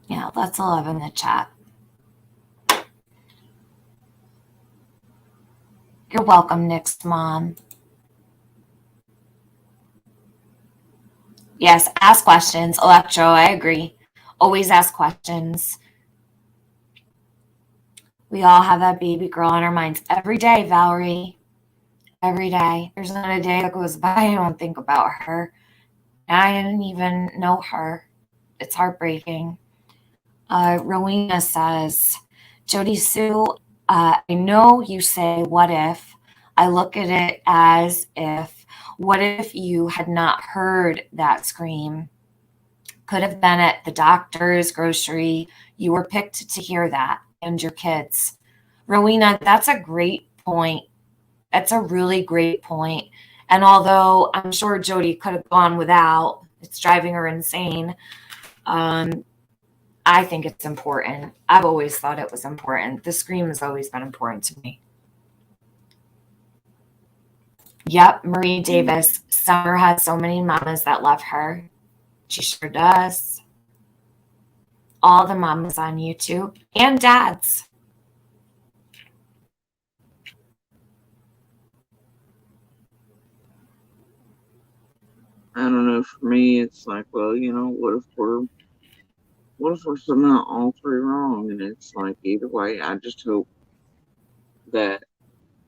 Yeah, let's love in the chat. You're welcome, Nick's mom. Yes, ask questions. Electro, I agree. Always ask questions. We all have that baby girl on our minds every day, Valerie. Every day. There's not a day that goes by I don't think about her. I didn't even know her. It's heartbreaking. Rowena says, Jody Sue, I know you say what if. I look at it as if, what if you had not heard that scream? Could have been at the doctor's, grocery. You were picked to hear that, and your kids. Rowena, that's a great point. That's a really great point. And although I'm sure Jody could have gone without, it's driving her insane. I think it's important. I've always thought it was important. The scream has always been important to me. Yep, Marie Davis. Summer has so many mamas that love her. She sure does. All the mamas on YouTube and dads. I don't know. For me, it's like, well, what if we're somehow all three wrong? And it's like, either way, I just hope that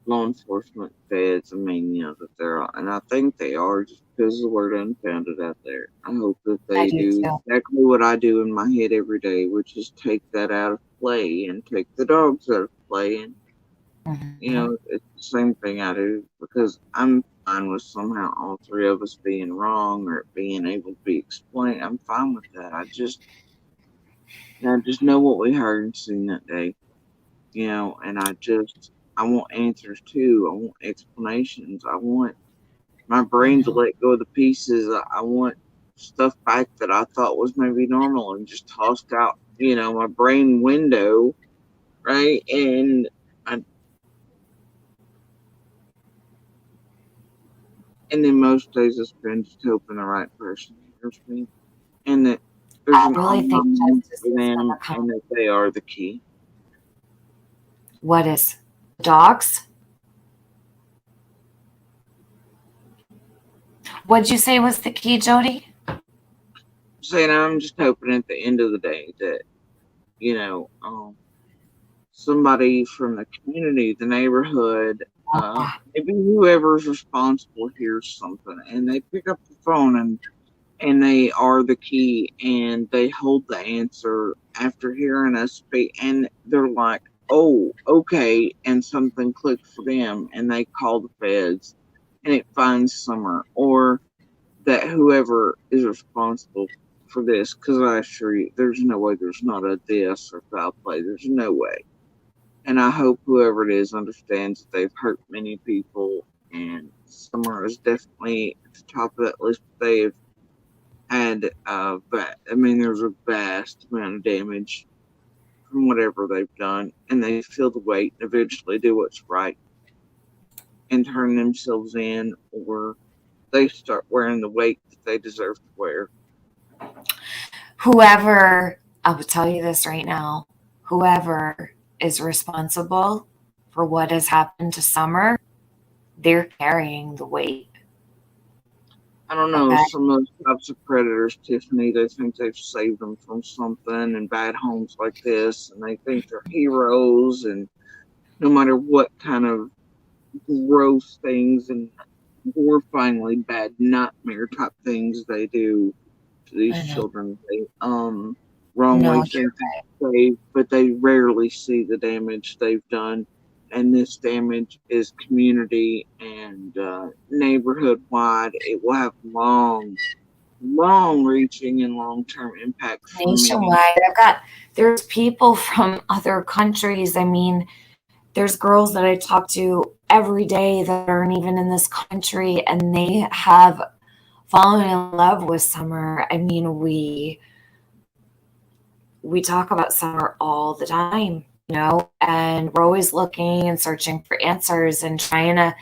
law enforcement, feds. I mean, that they're, and I think they are just because of the word unfounded out there. I hope that I they do do too. exactly what I do in my head every day, which is take that out of play and take the dogs out of play. And, Mhm. it's the same thing I do because I'm fine with somehow all three of us being wrong or it being able to be explained. I'm fine with that. I just know what we heard and seen that day, and I want answers too. I want explanations. I want my brain to Mhm. let go of the pieces. I want stuff back that I thought was maybe normal and just tossed out, my brain window, right? I, and then most days I spend just hoping the right person hears me and that there's I an really think arm justice for is going them to come. and that they are the key. What is dogs? What'd you say was the key, Jody? Saying I'm just hoping at the end of the day that, somebody from the community, the neighborhood, maybe whoever's responsible hears something and they pick up the phone and they are the key and they hold the answer after hearing us speak and they're like, oh, okay, and something clicked for them and they call the feds and it finds Summer or that whoever is responsible for this, because I assure you, there's no way there's not a this or foul play. There's no way. And I hope whoever it is understands that they've hurt many people, and Summer is definitely at the top of that list. They've had, there's a vast amount of damage from whatever they've done, and they feel the weight and eventually do what's right and turn themselves in, or they start wearing the weight that they deserve to wear. Whoever, I will tell you this right now, whoever is responsible for what has happened to Summer, they're carrying the weight. I don't know, Okay. some of those types of predators, Tiffany, they think they've saved them from something in bad homes like this, and they think they're heroes, and no matter what kind of gross things and horrifyingly bad nightmare type things they do to these I know. children, they wrongly No, think they're safe, but they rarely see the damage they've done. And this damage is community and neighborhood wide. It will have long reaching and long term impact for many. nationwide. There's people from other countries. I mean, there's girls that I talk to every day that aren't even in this country and they have fallen in love with Summer. I mean, we talk about Summer all the time, and we're always looking and searching for answers and trying to,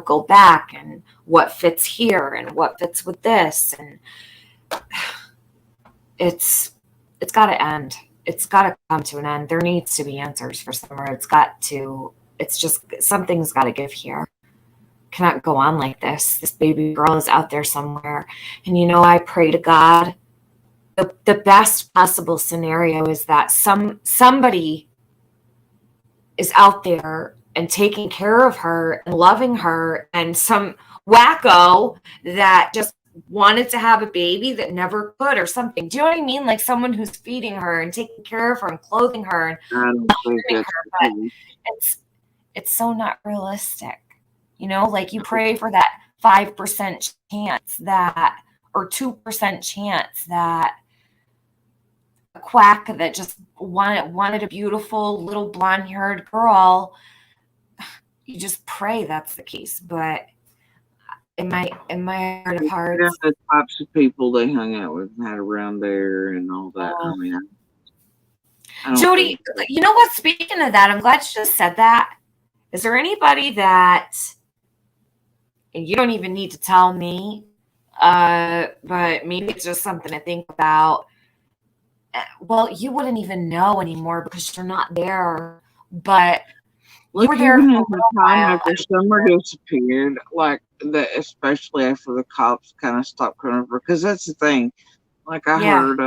go back and what fits here and what fits with this. And it's got to end. It's got to come to an end. There needs to be answers for Summer. It's just something's got to give here. Cannot go on like this. This baby girl is out there somewhere. And I pray to God the best possible scenario is that somebody is out there and taking care of her and loving her, and some wacko that just wanted to have a baby that never could or something. Do you know what I mean? Like someone who's feeding her and taking care of her and clothing her and I don't think loving that's her, the but case. it's so not realistic. Like you pray for that 5% chance that, or 2% chance that a quack that just wanted a beautiful little blonde-haired girl. You just pray that's the case. But in my heart of Yeah, hearts, the types of people they hung out with and had around there and all that. I mean, I don't Jody, think that. you know what? Speaking of that, I'm glad you just said that. Is there anybody that, and you don't even need to tell me, but maybe it's just something to think about. Well, you wouldn't even know anymore because you're not there. But you Look, were there even for a at the little time while. after Summer disappeared, like that, especially after the cops kind of stopped coming for, because that's the thing. Like I Yeah. heard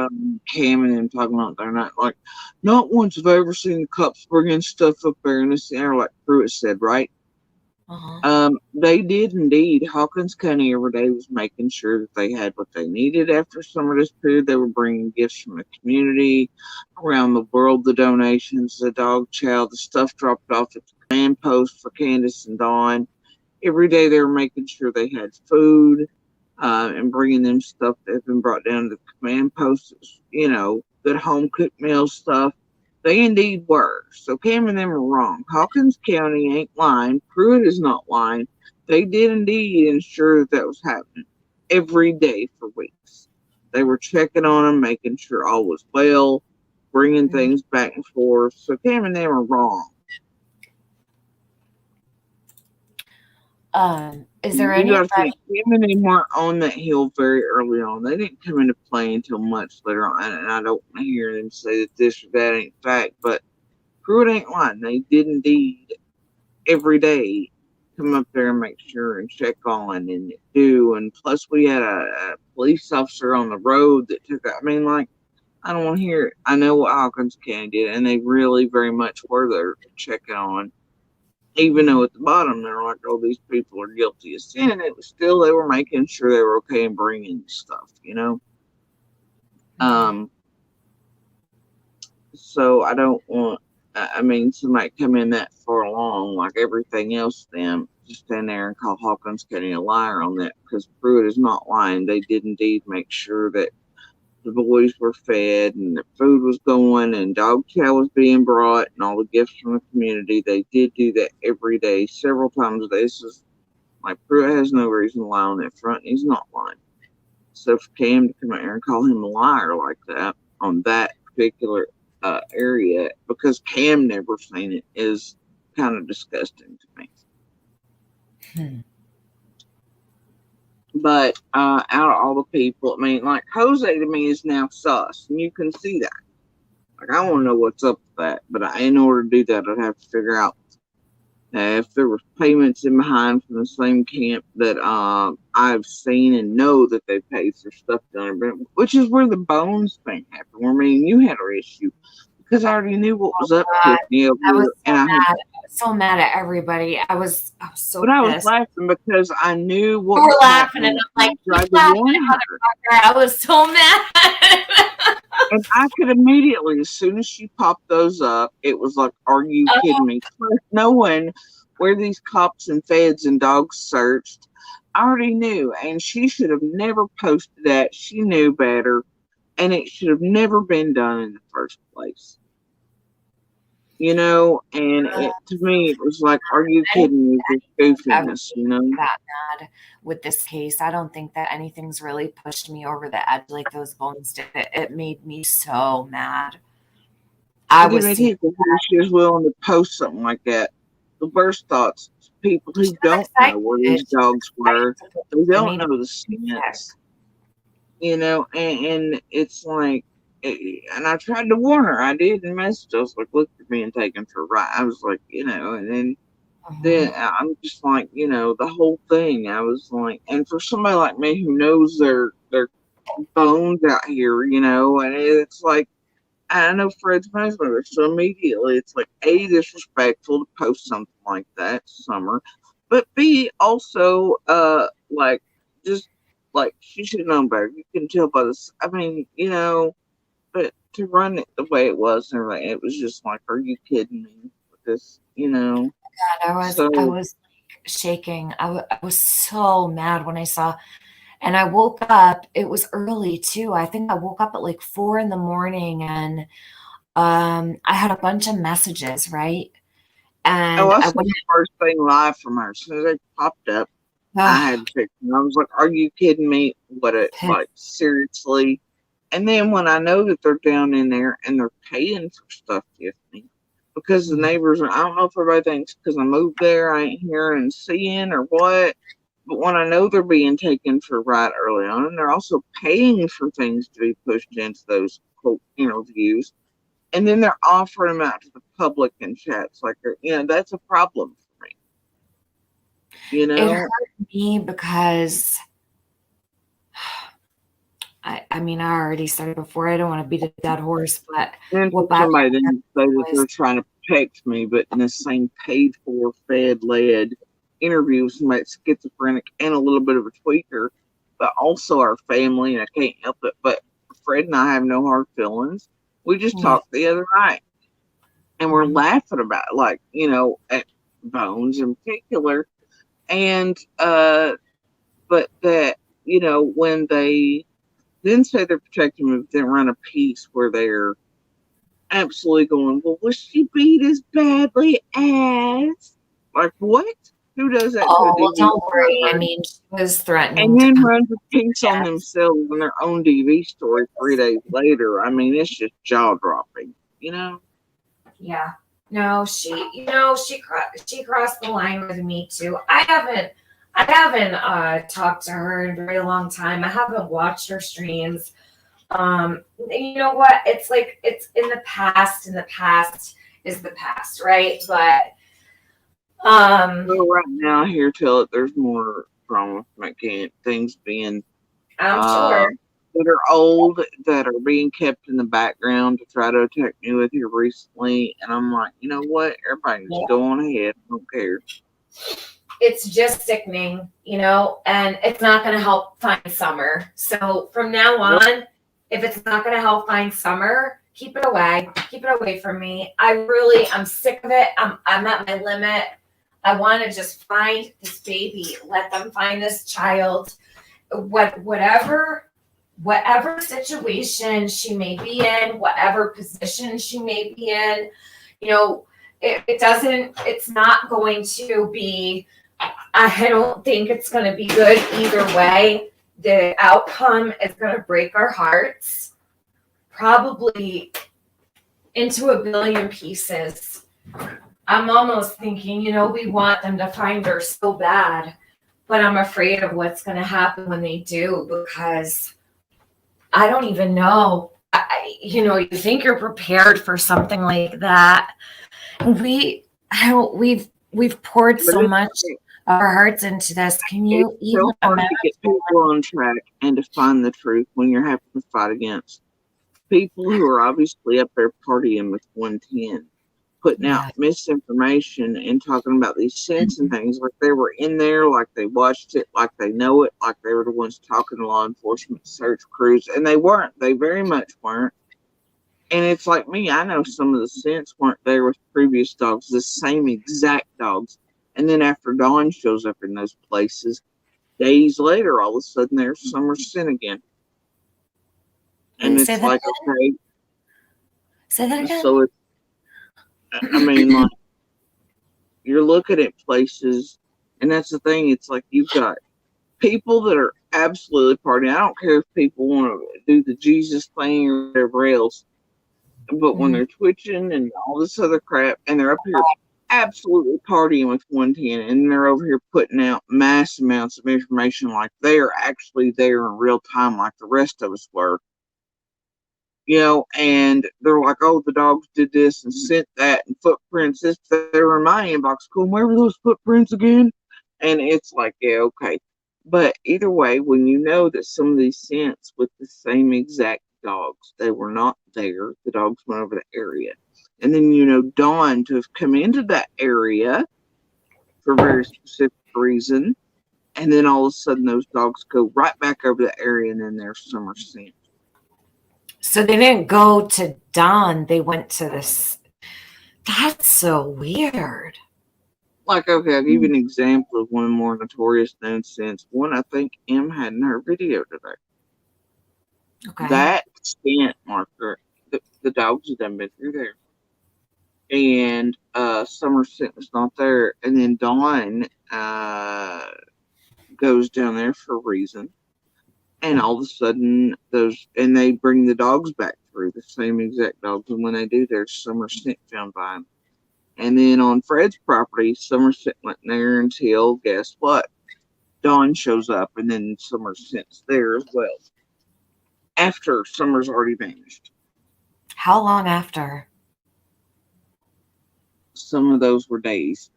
Cam and them talking about they're not like, not once have I ever seen the cops bringing stuff up there in this air, like Pruitt said, right? They did indeed. Hawkins County every day was making sure that they had what they needed after some of this food. They were bringing gifts from the community around the world, the donations, the dog chow, the stuff dropped off at the command post for Candace and Dawn. Every day they were making sure they had food and bringing them stuff that had been brought down to the command post, you know, good home cooked meal stuff. They indeed were. So Cam and them are wrong. Hawkins County ain't lying. Pruitt is not lying. They did indeed ensure that that was happening every day for weeks. They were checking on them, making sure all was well, bringing things back and forth. So Cam and them are wrong. Is there You gotta anybody? think, Cam and them weren't on that hill very early on. They didn't come into play until much later on. And I don't want to hear them say that this or that ain't fact, but Pruitt ain't lying. They did indeed every day come up there and make sure and check on and do. And plus, we had a police officer on the road that took. I mean, like, I don't want to hear it. I know what Hawkins County did, and they really very much were there checking on. Even though at the bottom they're like, "Oh, these people are guilty of sin," it was still they were making sure they were okay and bringing stuff, you know. So I don't want. I mean, somebody come in that far along, like everything else, them just stand there and call Hawkins County a liar on that, because Pruitt is not lying. They did indeed make sure that the boys were fed and the food was going and dog chow was being brought and all the gifts from the community. They did do that every day, several times a day. This is like Pruitt has no reason to lie on that front. He's not lying. So for Cam to come out here and call him a liar like that on that particular area, because Cam never seen it, is kind of disgusting to me. But out of all the people, I mean, like Jose to me is now sus, and you can see that. Like, I want to know what's up with that, but in order to do that, I'd have to figure out if there was payments in behind from the same camp that I've seen and know that they paid for stuff done, which is where the bones thing happened. Where me and you had our issue, because I already knew what was up with me over I was so and mad. I was so mad at everybody. I was so But I was pissed. laughing because I knew what You were was laughing, happening. and I'm like, I tried keep to laughing, warn her. motherfucker. I was so mad. And I could immediately, as soon as she popped those up, it was like, are you kidding me? Plus, knowing where these cops and feds and dogs searched, I already knew. And she should have never posted that. She knew better. And it should have never been done in the first place. You know, and to me, it was like, are you kidding me? This goofiness, you know? That mad with this case. I don't think that anything's really pushed me over the edge like those bones did. It made me so mad. I was she was willing to post something like that. The worst thoughts, people who don't know where these dogs were, they don't know the sense, you know, and it's like, and I tried to warn her. I did in message. I was like, look, you're being taken for a ride. I was like, you know, and then I'm just like, you know, the whole thing. I was like, and for somebody like me who knows their bones out here, you know, and it's like, I know Fred's mother, so immediately it's like A, disrespectful to post something like that, Summer, but B, also like just like she should have known better. You can tell by this. I mean, you know, but to run it the way it was and everything, it was just like, are you kidding me with this? You know. God, I was like shaking. I was so mad when I saw. And I woke up, it was early too. I think I woke up at like 4 a.m. and I had a bunch of messages, right? And I saw the first thing live from her. As soon as they popped up, I had to pick them. I was like, are you kidding me? Like, seriously? And then when I know that they're down in there and they're paying for stuff, Tiffany, because the neighbors are, I don't know if everybody thinks because I moved there, I ain't hearing and seeing or what. But when I know they're being taken for a ride early on, and they're also paying for things to be pushed into those quote interviews, and then they're offering them out to the public in chats, like, you know, that's a problem for me. You know, it hurt me because I mean, I already said it before. I don't want to beat a dead horse, but somebody didn't say that they're trying to protect me, but in the same paid for, fed, led interview with somebody that's schizophrenic and a little bit of a tweaker, but also our family, and I can't help it. But Fred and I have no hard feelings. We just talked the other night, and we're laughing about it, like, you know, at Bones in particular. And, but that, you know, when they then say they're protecting him, then run a piece where they're absolutely going, well, was she beat as badly as? Like, what? Who does that to a Oh, well, DV don't worry. star? I mean, she was threatening And to then come. runs a piece on themselves in their own DV story 3 days later. I mean, it's just jaw dropping, you know? Yeah. No, she crossed the line with me too. I haven't talked to her in a very long time. I haven't watched her streams. You know what? It's like it's in the past, and the past is the past, right? But So right now, here till it, there's more drama from things being I'm sure. that are old, that are being kept in the background to try to attack me with here recently. And I'm like, you know what? Everybody just go on ahead. I don't care. It's just sickening, you know, and it's not going to help find Summer. So from now on, if it's not going to help find Summer, keep it away. Keep it away from me. I'm sick of it. I'm at my limit. I want to just find this baby. Let them find this child. Whatever situation she may be in, whatever position she may be in, you know, it's not going to be, I don't think it's going to be good either way. The outcome is going to break our hearts, probably into a billion pieces. I'm almost thinking, you know, we want them to find her so bad, but I'm afraid of what's going to happen when they do, because I don't even know. You know, you think you're prepared for something like that. We've poured so much of our hearts into this. Can you even so hard imagine? to get people on track and to find the truth when you're having to fight against people who are obviously up there partying with 110, putting out misinformation and talking about these scents and things like they were in there, like they watched it, like they know it, like they were the ones talking to law enforcement search crews, and they weren't. They very much weren't. And it's like me, I know some of the scents weren't there with previous dogs, the same exact dogs. And then after Dawn shows up in those places, days later, all of a sudden there's Summer scent again. And it's like, okay. Say that again. So it's, I mean, like, you're looking at places, and that's the thing. It's like you've got people that are absolutely partying. I don't care if people want to do the Jesus thing or whatever else, but when they're twitching and all this other crap, and they're up here absolutely partying with 110, and they're over here putting out mass amounts of information like they are actually there in real time, like the rest of us were. You know, and they're like, oh, the dogs did this and sent that and footprints. This, they were in my inbox. Cool, where were those footprints again? And it's like, yeah, okay. But either way, when you know that some of these scents with the same exact dogs, they were not there. The dogs went over the area. And then, you know, Dawn to have come into that area for a very specific reason. And then all of a sudden, those dogs go right back over the area, and then there's Summer scent. So they didn't go to Dawn. They went to this. That's so weird. Like, okay, I'll give you an example of one more notorious known scents. One I think Em had in her video today. Okay. That scent marker, the dogs had done been through there. And Summer scent was not there. And then Dawn goes down there for a reason. And all of a sudden, and they bring the dogs back through, the same exact dogs. And when they do, there's Summer scent found by them. And then on Fred's property, Somerset went there until, guess what? Dawn shows up, and then Somerset's there as well. After Summer's already vanished. How long after? Some of those were days.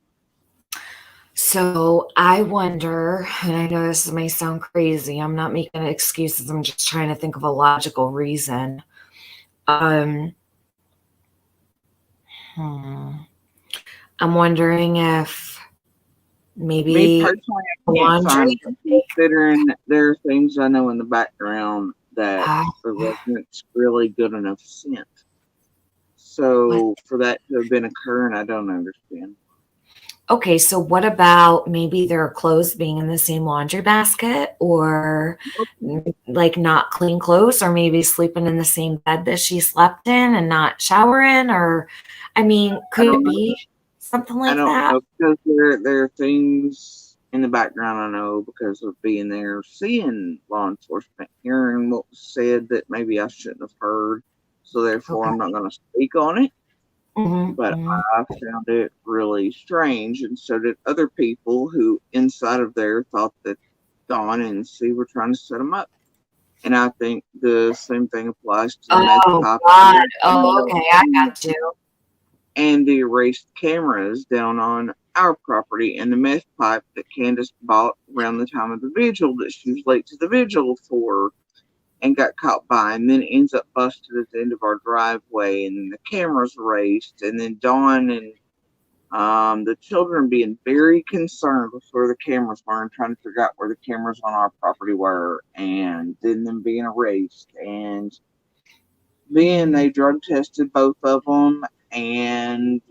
So I wonder, and I know this may sound crazy. I'm not making excuses. I'm just trying to think of a logical reason. I'm wondering if Me Maybe personally, I can't find laundry. it, considering that there are things I know in the background that Uh, there wasn't really good enough scent. So for that to have been occurring, I don't understand. okay, so what about maybe their clothes being in the same laundry basket, or like not clean clothes, or maybe sleeping in the same bed that she slept in and not showering, or I mean, I could don't it know. be something I like don't that? know because there are things in the background I know because of being there, seeing law enforcement, hearing what was said that maybe I shouldn't have heard. So therefore, Okay. I'm not going to speak on it. Mm-hmm, But mm-hmm. I found it really strange, and so did other people who inside of there thought that Dawn and C were trying to set them up. And I think the same thing applies to the meth Oh pipe God. and Oh, okay, I got you. the erased cameras down on our property and the meth pipe that Candace bought around the time of the vigil that she was late to the vigil for and got caught by, and then ends up busted at the end of our driveway, and then the cameras erased, and then Dawn and the children being very concerned with where the cameras were and trying to figure out where the cameras on our property were, and then them being erased. And then they drug tested both of them, and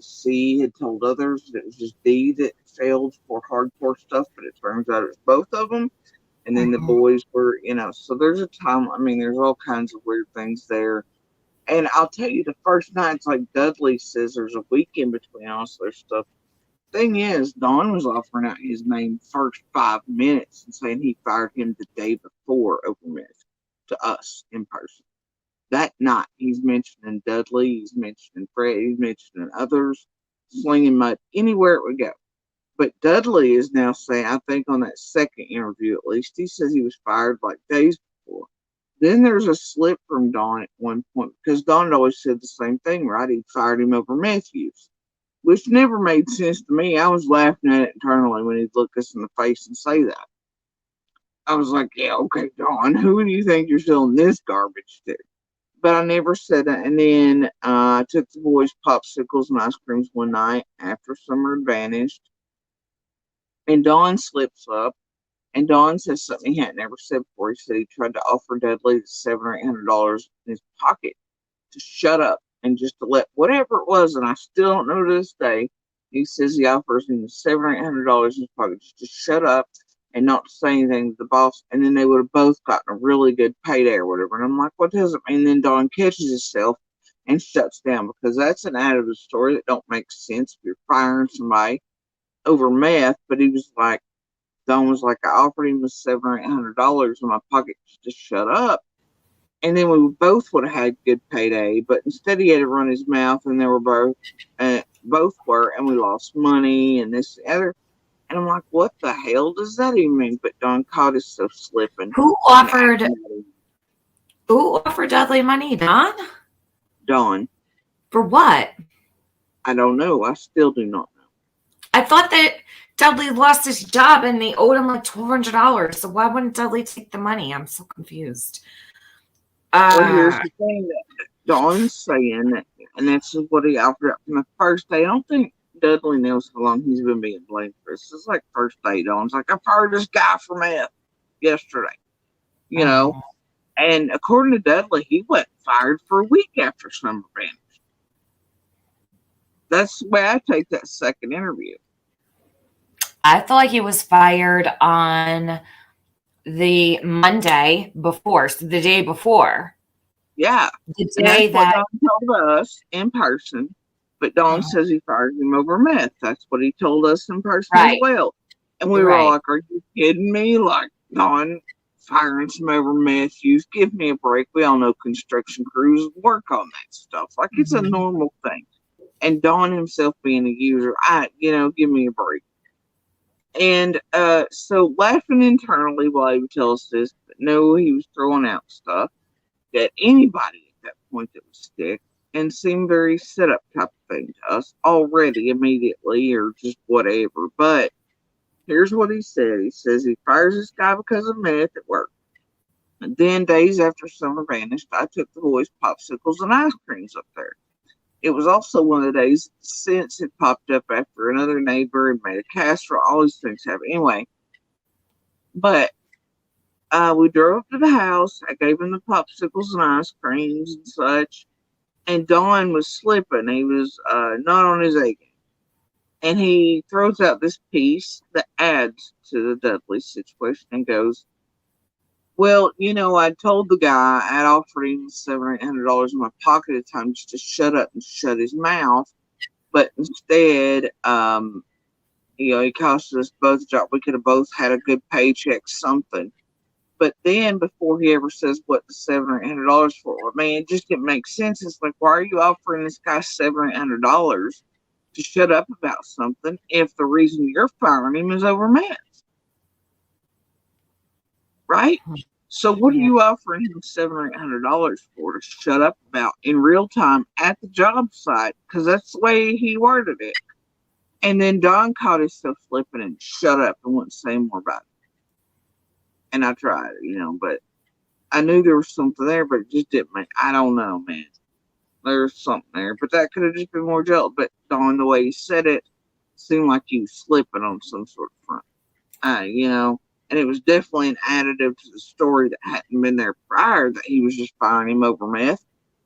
C had told others that it was just D that failed for hardcore stuff, but it turns out it was both of them. And then the Mhm. boys were, so there's a time, I mean, there's all kinds of weird things there. And I'll tell you, the first night, it's like Dudley says there's a week in between all this other stuff. Thing is, Don was offering out his name first 5 minutes and saying he fired him the day before over meth to us in person. That night, he's mentioning Dudley, he's mentioning Fred, he's mentioning others, slinging mud anywhere it would go. But Dudley is now saying, I think on that second interview at least, he says he was fired like days before. Then there's a slip from Don at one point because Don had always said the same thing, right? He fired him over meth use, which never made sense to me. I was laughing at it internally when he'd look us in the face and say that. I was like, yeah, okay, Don, who do you think you're selling this garbage to? But I never said that. And then I took the boys popsicles and ice creams one night after summer had vanished. And Don slips up. And Don says something he hadn't ever said before. He said he tried to offer Dudley $700 or $800 in his pocket to shut up and just to let whatever it was, and I still don't know to this day. He says he offers him $700 or $800 in his pocket just to shut up and not to say anything to the boss, and then they would have both gotten a really good payday or whatever. And I'm like, what does it mean? Then Don catches himself and shuts down because that's an out of the story that don't make sense if you're firing somebody over meth. But he was like, Don was like, I offered him the $700 or $800 in my pocket just to shut up. And then we both would have had good payday, but instead he had to run his mouth, and they were both were, and we lost money and this and the other. And I'm like, what the hell does that even mean? But Don caught himself slipping. Who offered Dudley money, Don? Don, For what? I don't know. I still do not know. I thought that Dudley lost his job and they owed him like $1,200. So why wouldn't Dudley take the money? I'm so confused. Well, here's the thing that Don's saying, that, and that's what he offered up from the first day. I don't think Dudley knows how long he's been being blamed for this. It's like first day. Don's like, I fired this guy for meth yesterday, you know. And according to Dudley, he wasn't fired for a week after summer vanished. That's the way I take that second interview. I feel like he was fired on the Monday before, so the day before. Yeah. The And day that's that what Don told us in person. But Don says he fired him over meth. That's what he told us in person as well. And we were all like, are you kidding me? Like, Don firing some over meth use. Give me a break. We all know construction crews work on that stuff. Like, it's a normal thing. And Don himself being a user, give me a break. And so laughing internally while he would tell us this, but no, he was throwing out stuff that anybody at that point that would stick and seemed very set up type of thing to us already immediately or just whatever. But here's what he said. He says he fires this guy because of meth at work. And then days after summer vanished, I took the boys popsicles and ice creams up there. it was also one of the days since it popped up after another neighbor had made a casserole. All these things happen. Anyway, but we drove up to the house. I gave him the popsicles and ice creams and such. And Don was slipping. He was not on his A game. And he throws out this piece that adds to the Dudley situation and goes, well, I told the guy I'd offered him $700 or $800 in my pocket at the time just to shut up and shut his mouth. But instead, it cost us both a job. We could have both had a good paycheck, something. But then before he ever says what the $700 or $800 for, it just didn't make sense. It's like, why are you offering this guy $700 or $800 to shut up about something if the reason you're firing him is over math? Right? So what are you offering him $700 or $800 for to shut up about in real time at the job site? Because that's the way he worded it. And then Don caught himself slipping and shut up and wouldn't say more about it. And I tried, but I knew there was something there, but it just didn't make. I don't know, man. There's something there, but that could have just been more jealous. But Don, the way he said it, seemed like he was slipping on some sort of front. And it was definitely an additive to the story that hadn't been there prior, that he was just firing him over meth.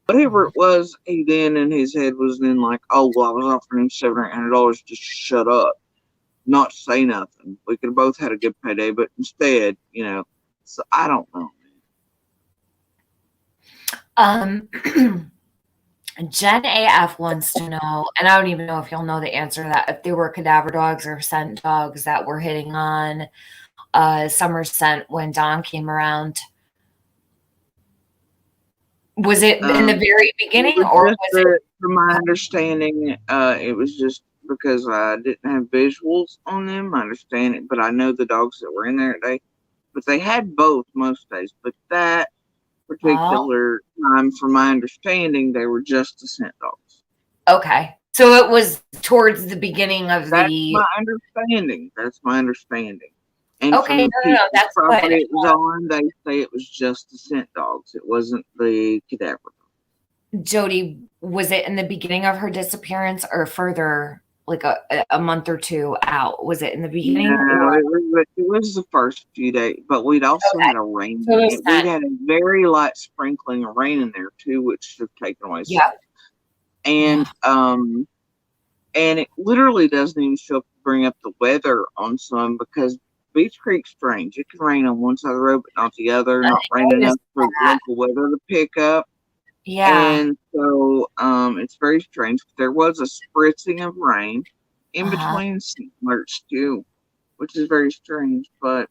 Whatever it was, he then in his head was then like, oh, well, I was offering him $700 or $800 to shut up, not say nothing. We could have both had a good payday, but instead, so I don't know. Jen AF wants to know, and I don't even know if you'll know the answer to that, if they were cadaver dogs or scent dogs that were hitting on Summer's scent when Dawn came around. Was it in the very beginning, or was it? From my understanding, it was just because I didn't have visuals on them. I understand it, but I know the dogs that were in there today. But they had both most days. But that particular time, from my understanding, they were just the scent dogs. Okay. So it was towards the beginning of That's my understanding. That's my understanding. And okay, no, that's good. It was on, they say it was just the scent dogs. It wasn't the cadaver dogs. Jody, was it in the beginning of her disappearance or further, like a month or two out? Was it in the beginning? No, it was the first few days, but we'd also had a rain. We had a very light sprinkling of rain in there too, which should have taken away some. And and it literally doesn't even show up to bring up the weather on some, because Beach Creek's strange. It can rain on one side of the road, but not the other. Not rain enough for local weather to pick up. Yeah. And so it's very strange. There was a spritzing of rain in between alerts too, which is very strange. But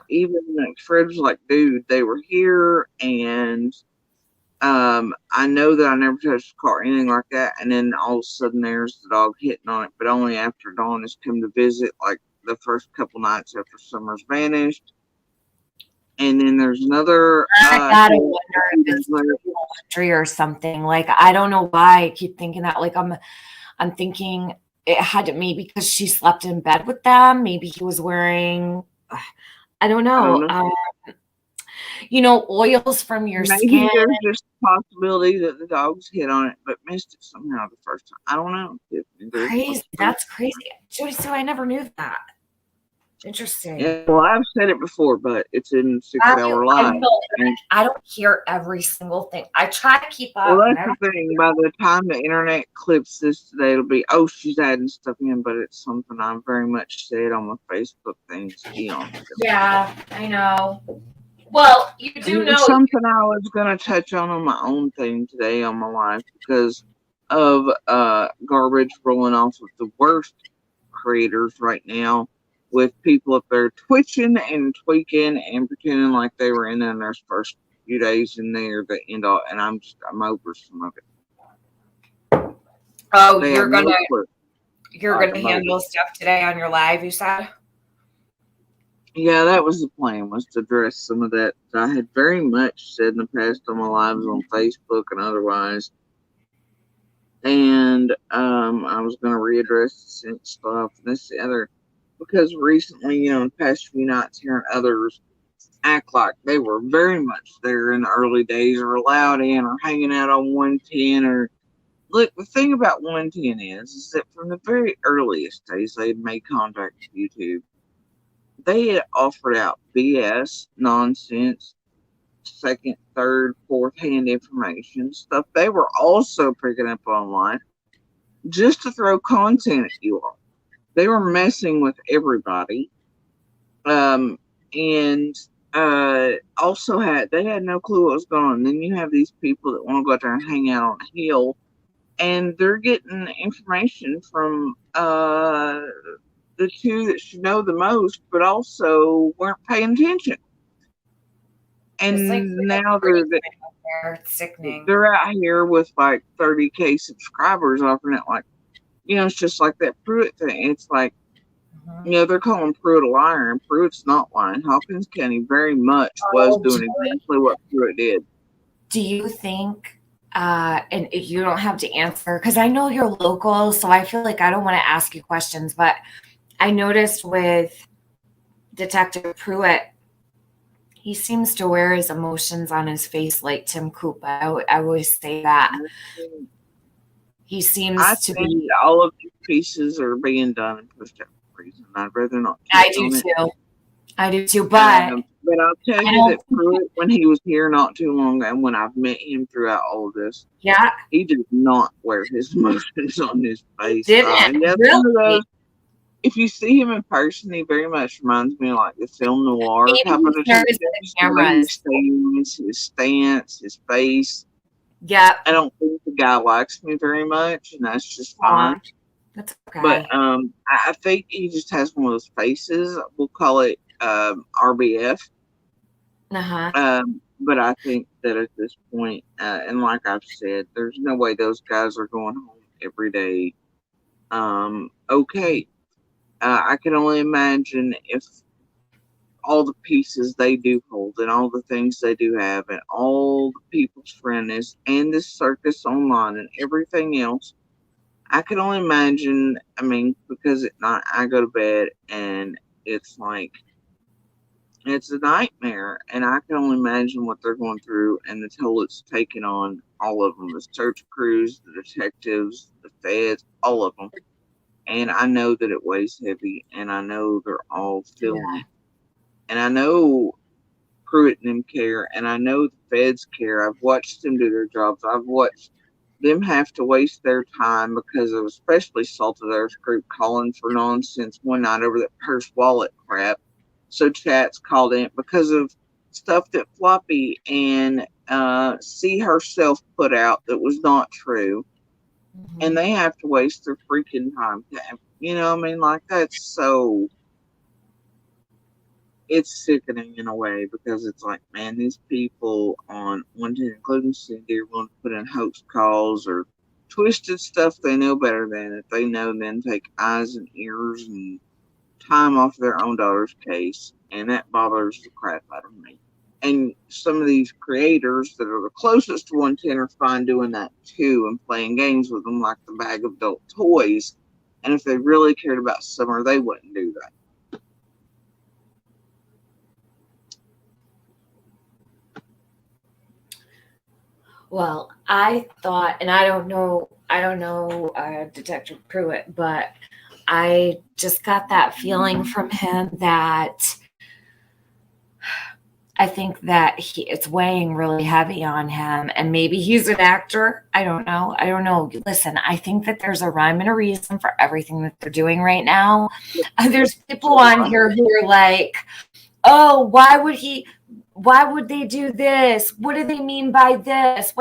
even like Fred was like, dude, they were here, and I know that I never touched the car or anything like that. And then all of a sudden there's the dog hitting on it, but only after Dawn has come to visit, like the first couple nights after Summer's vanished. And then there's another. I gotta wonder if it's laundry or something. Like, I don't know why I keep thinking that. Like, I'm thinking it had to be because she slept in bed with them. Maybe he was wearing, I don't know. Oils from your skin. There's just a possibility that the dogs hit on it, but missed it somehow the first time. I don't know. Crazy. That's crazy. Jody Sue, I never knew that. Interesting. Yeah, well, I've said it before, but it's in 6 Hour Live. I don't hear every single thing. I try to keep up. Well, that's the thing. By the time the internet clips this today, it'll be, she's adding stuff in, but it's something I very much said on my Facebook things. Yeah, I know. Well, you do know. Something I was going to touch on my own thing today on my life, because of garbage rolling off of the worst creators right now, with people up there twitching and tweaking and pretending like they were in their first few days in there, the end all, and I'm over some of it. Oh, you're gonna handle stuff today on your live, you said? Yeah, that was the plan, was to address some of that I had very much said in the past on my lives on Facebook and otherwise. And I was going to readdress the scent stuff and this the other, because recently, in the past few nights, hearing others act like they were very much there in the early days, or allowed in, or hanging out on 110, or Look, the thing about 110 is that from the very earliest days they had made contact with YouTube, they had offered out BS, nonsense, second, third, fourth hand information, stuff they were also picking up online just to throw content at you all. They were messing with everybody. And also they had no clue what was going on. Then you have these people that want to go out there and hang out on a hill, and they're getting information from the two that should know the most, but also weren't paying attention. And like now sickening. they're out here with like 30K subscribers offering it, like, it's just like that Pruitt thing. It's like, they're calling Pruitt a liar, and Pruitt's not lying. Hawkins County very much was doing exactly what Pruitt did. Do you think, and you don't have to answer, because I know you're local, so I feel like I don't want to ask you questions, but I noticed with Detective Pruitt, he seems to wear his emotions on his face like Tim Coop. I always say that. He seems to be. All of these pieces are being done and pushed out for a reason. I'd rather not. I do too. But I'll tell you that Pruitt, when he was here not too long ago, and when I've met him throughout all of this, he did not wear his emotions on his face. Really? If you see him in person, he very much reminds me of like the film noir type of detective. His stance, his face. Yeah. I don't think the guy likes me very much, and that's just fine. That's okay. But I think he just has one of those faces. We'll call it RBF. But I think that at this point, and like I've said, there's no way those guys are going home every day. Okay. I can only imagine if all the pieces they do hold and all the things they do have and all the people's friendness and this circus online and everything else. I can only imagine, because at night I go to bed and it's like, it's a nightmare, and I can only imagine what they're going through and the toll it's taken on all of them, the search crews, the detectives, the feds, all of them. And I know that it weighs heavy, and I know they're all feeling it. And I know Pruitt and them care, and I know the feds care. I've watched them do their jobs. I've watched them have to waste their time because of especially Salted Earth Group calling for nonsense one night over that purse wallet crap. So Chat's called in because of stuff that Floppy and C herself put out that was not true. And they have to waste their freaking time. That's so. It's sickening in a way because it's like, man, these people on 110, including Cindy, are going to put in hoax calls or twisted stuff they know better than. If they know, then take eyes and ears and time off their own daughter's case. And that bothers the crap out of me. And some of these creators that are the closest to 110 are fine doing that too and playing games with them like the bag of adult toys. And if they really cared about Summer, they wouldn't do that. Well, I thought, and I don't know Detective Pruitt, but I just got that feeling from him that I think that it's weighing really heavy on him, and maybe he's an actor. I don't know. Listen, I think that there's a rhyme and a reason for everything that they're doing right now. There's people on here who are like, oh, why would they do this? What do they mean by this?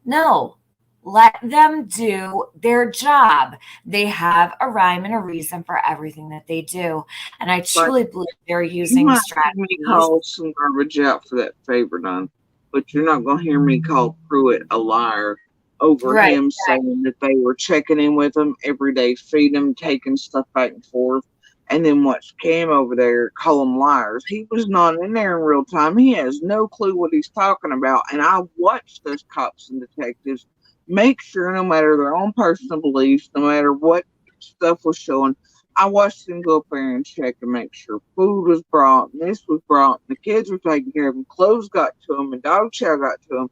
No, let them do their job. They have a rhyme and a reason for everything that they do. And I truly believe they're using strategies. You might call some garbage out for that favor done, but you're not going to hear me call Pruitt a liar over him saying that they were checking in with him every day, feeding him, taking stuff back and forth. And then watch Cam over there call them liars. He was not in there in real time. He has no clue what he's talking about. And I watched those cops and detectives make sure, no matter their own personal beliefs, no matter what stuff was showing, I watched them go up there and check and make sure food was brought, and this was brought, and the kids were taken care of, and clothes got to them, and dog chow got to them.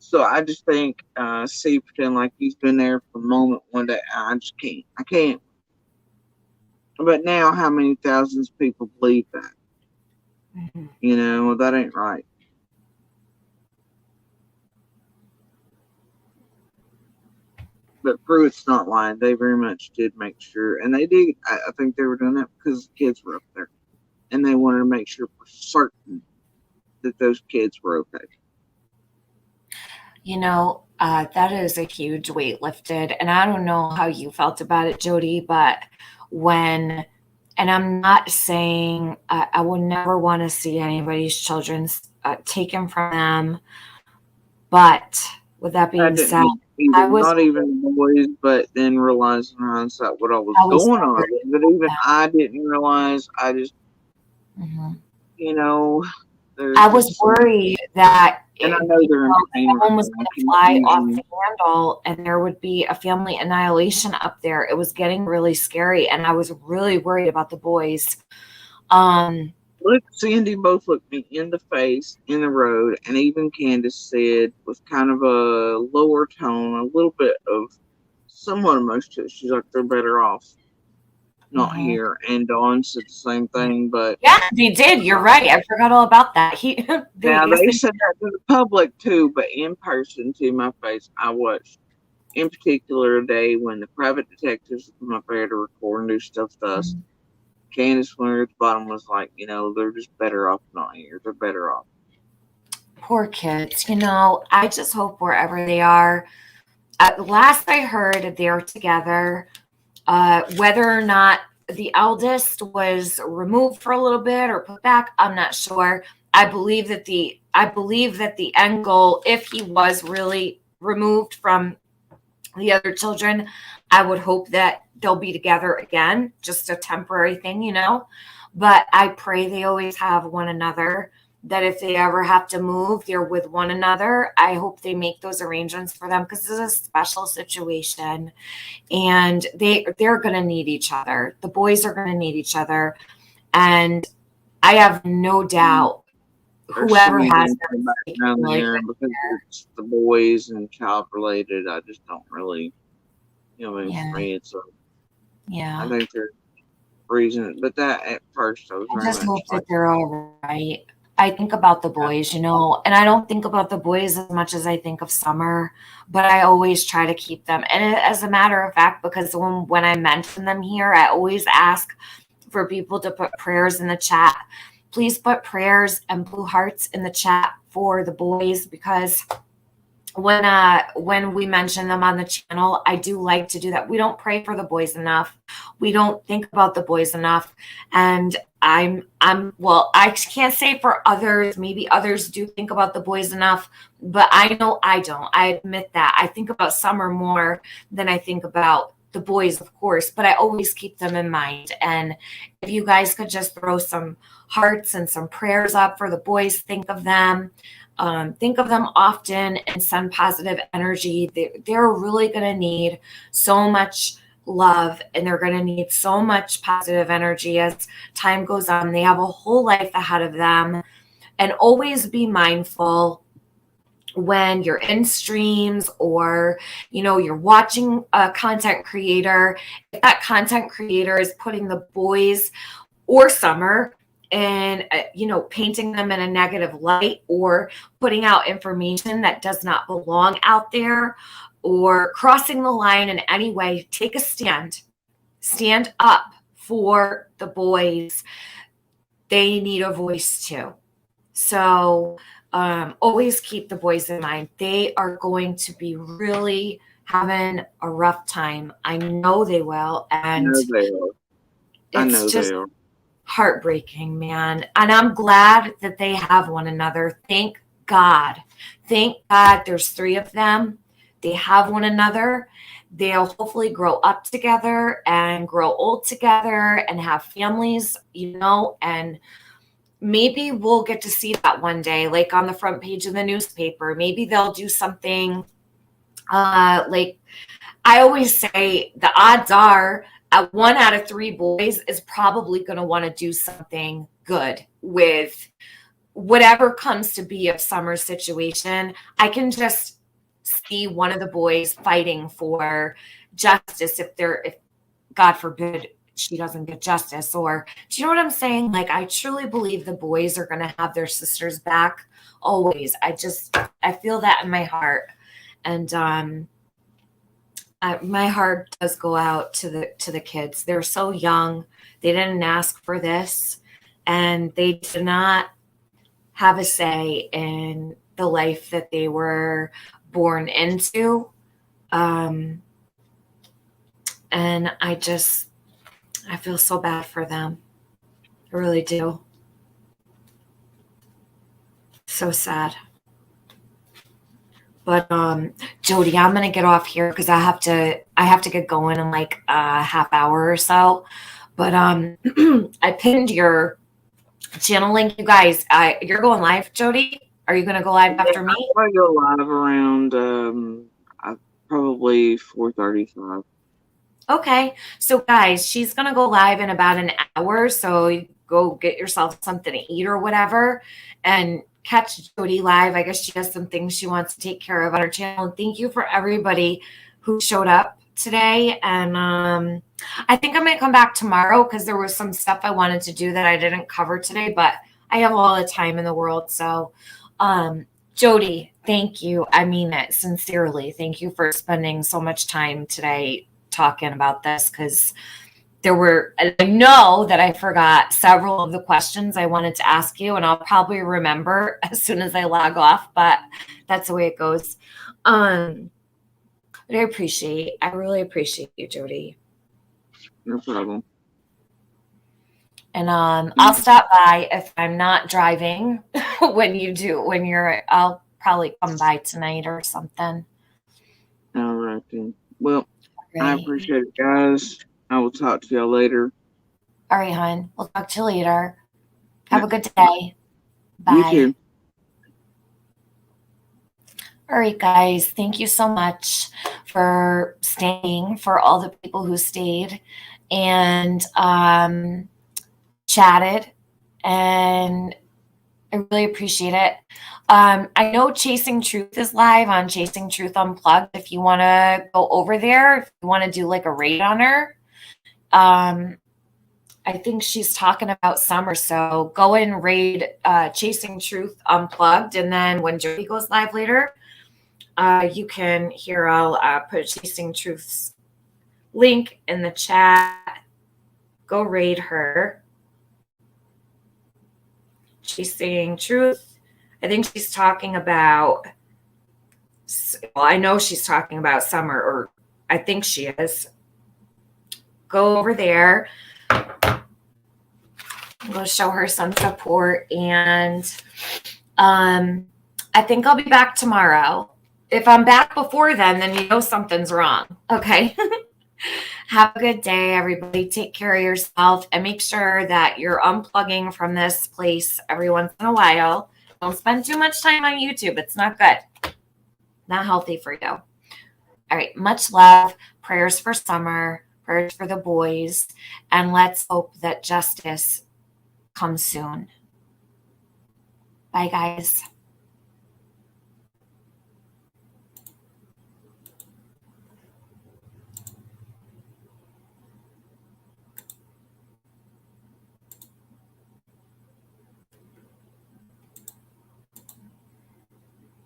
So I just think, see, pretend like he's been there for a moment one day. I just can't. I can't. But now, how many thousands of people believe that? Mm-hmm. You know, that ain't right. But Pruitt's not lying. They very much did make sure. And they did. I think they were doing that because the kids were up there. And they wanted to make sure for certain that those kids were okay. You know, that is a huge weight lifted. And I don't know how you felt about it, Jody, but when, and I'm not saying I would never want to see anybody's children's taken from them. But with that I being didn't said, either, I was, not even the boys, but then realizing in hindsight what I was I was going on. worried But about even that. I didn't realize. I just, Mhm. you know, there's I was just some, worried that and I it, know you they're in know, pain right someone was now, going to fly off confusion. the handle and there would be a family annihilation up there. It was getting really scary, and I was really worried about the boys. Um, Look, Sandy both looked me in the face in the road, and even Candace said with kind of a lower tone, a little bit of somewhat emotion. She's like, they're better off not mhm. here. And Dawn said the same thing, but Yeah, they did. You're right. I forgot all about that. now Yes, they they said that to the public too, but in person to my face, I watched. In particular, a day when the private detectives would come up there to record and do stuff to us. did. Candace, when we were at the bottom, was like, you know, they're just better off not here. They're better off. Poor kids. You know, I just hope wherever they are. At last I heard they're together. Whether or not the eldest was removed for a little bit or put back, I'm not sure. I believe that the end goal, if he was really removed from the other children, I would hope that they'll be together again, just a temporary thing, you know. But I pray they always have one another, that if they ever have to move, they're with one another. I hope they make those arrangements for them because this is a special situation and they're going to need each other. The boys are going to need each other, and I have no doubt There's so whoever many has things in them the is taking background really there, good and because care. it's the boys and child related, I just don't really, I mean, for Yeah, me, it's a, I yeah. think there's reason, but that at first I was I very just much hope like, that they're all right. I think about the yeah, boys, you know, and I don't think about the boys as much as I think of Summer, but I always try to keep them. And as a matter of fact, because when I mention them here, I always ask for people to put prayers in the chat. Please put prayers and blue hearts in the chat for the boys, because when we mention them on the channel, I do like to do that. We don't pray for the boys enough. We don't think about the boys enough. And I'm well, I can't say for others, maybe others do think about the boys enough, but I know I don't. I admit that. I think about Summer more than I think about the boys, of course, but I always keep them in mind. And if you guys could just throw some hearts and some prayers up for the boys, think of them often and send positive energy. They're really going to need so much love, and they're going to need so much positive energy as time goes on. They have a whole life ahead of them. And always be mindful when you're in streams, or you're watching a content creator, if that content creator is putting the boys or Summer and painting them in a negative light, or putting out information that does not belong out there, or crossing the line in any way. Take a stand up for the boys. They need a voice too. So always keep the boys in mind. They are going to be really having a rough time. I know they will. I And know they are. I it's know they just are. heartbreaking, man. And I'm glad that they have one another. Thank God. Thank God there's three of them. They have one another. They'll hopefully grow up together and grow old together and have families, and maybe we'll get to see that one day, like on the front page of the newspaper. Maybe they'll do something like I always say, the odds are 1 out of 3 boys is probably going to want to do something good with whatever comes to be of Summer's situation, I can just see one of the boys fighting for justice if God forbid she doesn't get justice. Or do you know what I'm saying? Like, I truly believe the boys are going to have their sisters back always. I feel that in my heart. And my heart does go out to the kids. They're so young. They didn't ask for this, and they did not have a say in the life that they were born into. And I feel so bad for them. I really do. So sad. But Jody, I'm gonna get off here because I have to get going in like a half hour or so. But I pinned your channel link, you guys. You're going live, Jody? Are you gonna go live after me? I'll go live around probably 4:35. Okay. So guys, she's gonna go live in about an hour. So go get yourself something to eat or whatever, and catch Jody live. I guess she has some things she wants to take care of on her channel. And thank you for everybody who showed up today. And I think I'm gonna come back tomorrow because there was some stuff I wanted to do that I didn't cover today, but I have all the time in the world. So Jody, thank you. I mean it sincerely. Thank you for spending so much time today talking about this, because I know that I forgot several of the questions I wanted to ask you, and I'll probably remember as soon as I log off, but that's the way it goes. But I really appreciate you, Jody. No problem. And I'll stop by if I'm not driving I'll probably come by tonight or something. All right then. Well, Right. I appreciate it, guys. I will talk to y'all later. All right, hon. We'll talk to you later. Have a good day. Bye. You too. All right, guys. Thank you so much for staying, for all the people who stayed and chatted. And I really appreciate it. I know Chasing Truth is live on Chasing Truth Unplugged. If you want to go over there, if you want to do like a raid on her, I think she's talking about Summer. So go and raid Chasing Truth Unplugged. And then when Jody goes live later, you can I'll put Chasing Truth's link in the chat. Go raid her. Chasing Truth. I think she's talking about, well, I know she's talking about Summer, or I think she is. Go over there. Go show her some support. And I think I'll be back tomorrow. If I'm back before then you know something's wrong. Okay. Have a good day, everybody. Take care of yourself and make sure that you're unplugging from this place every once in a while. Don't spend too much time on YouTube. It's not good. Not healthy for you. All right. Much love. Prayers for Summer. Prayers for the boys. And let's hope that justice comes soon. Bye, guys.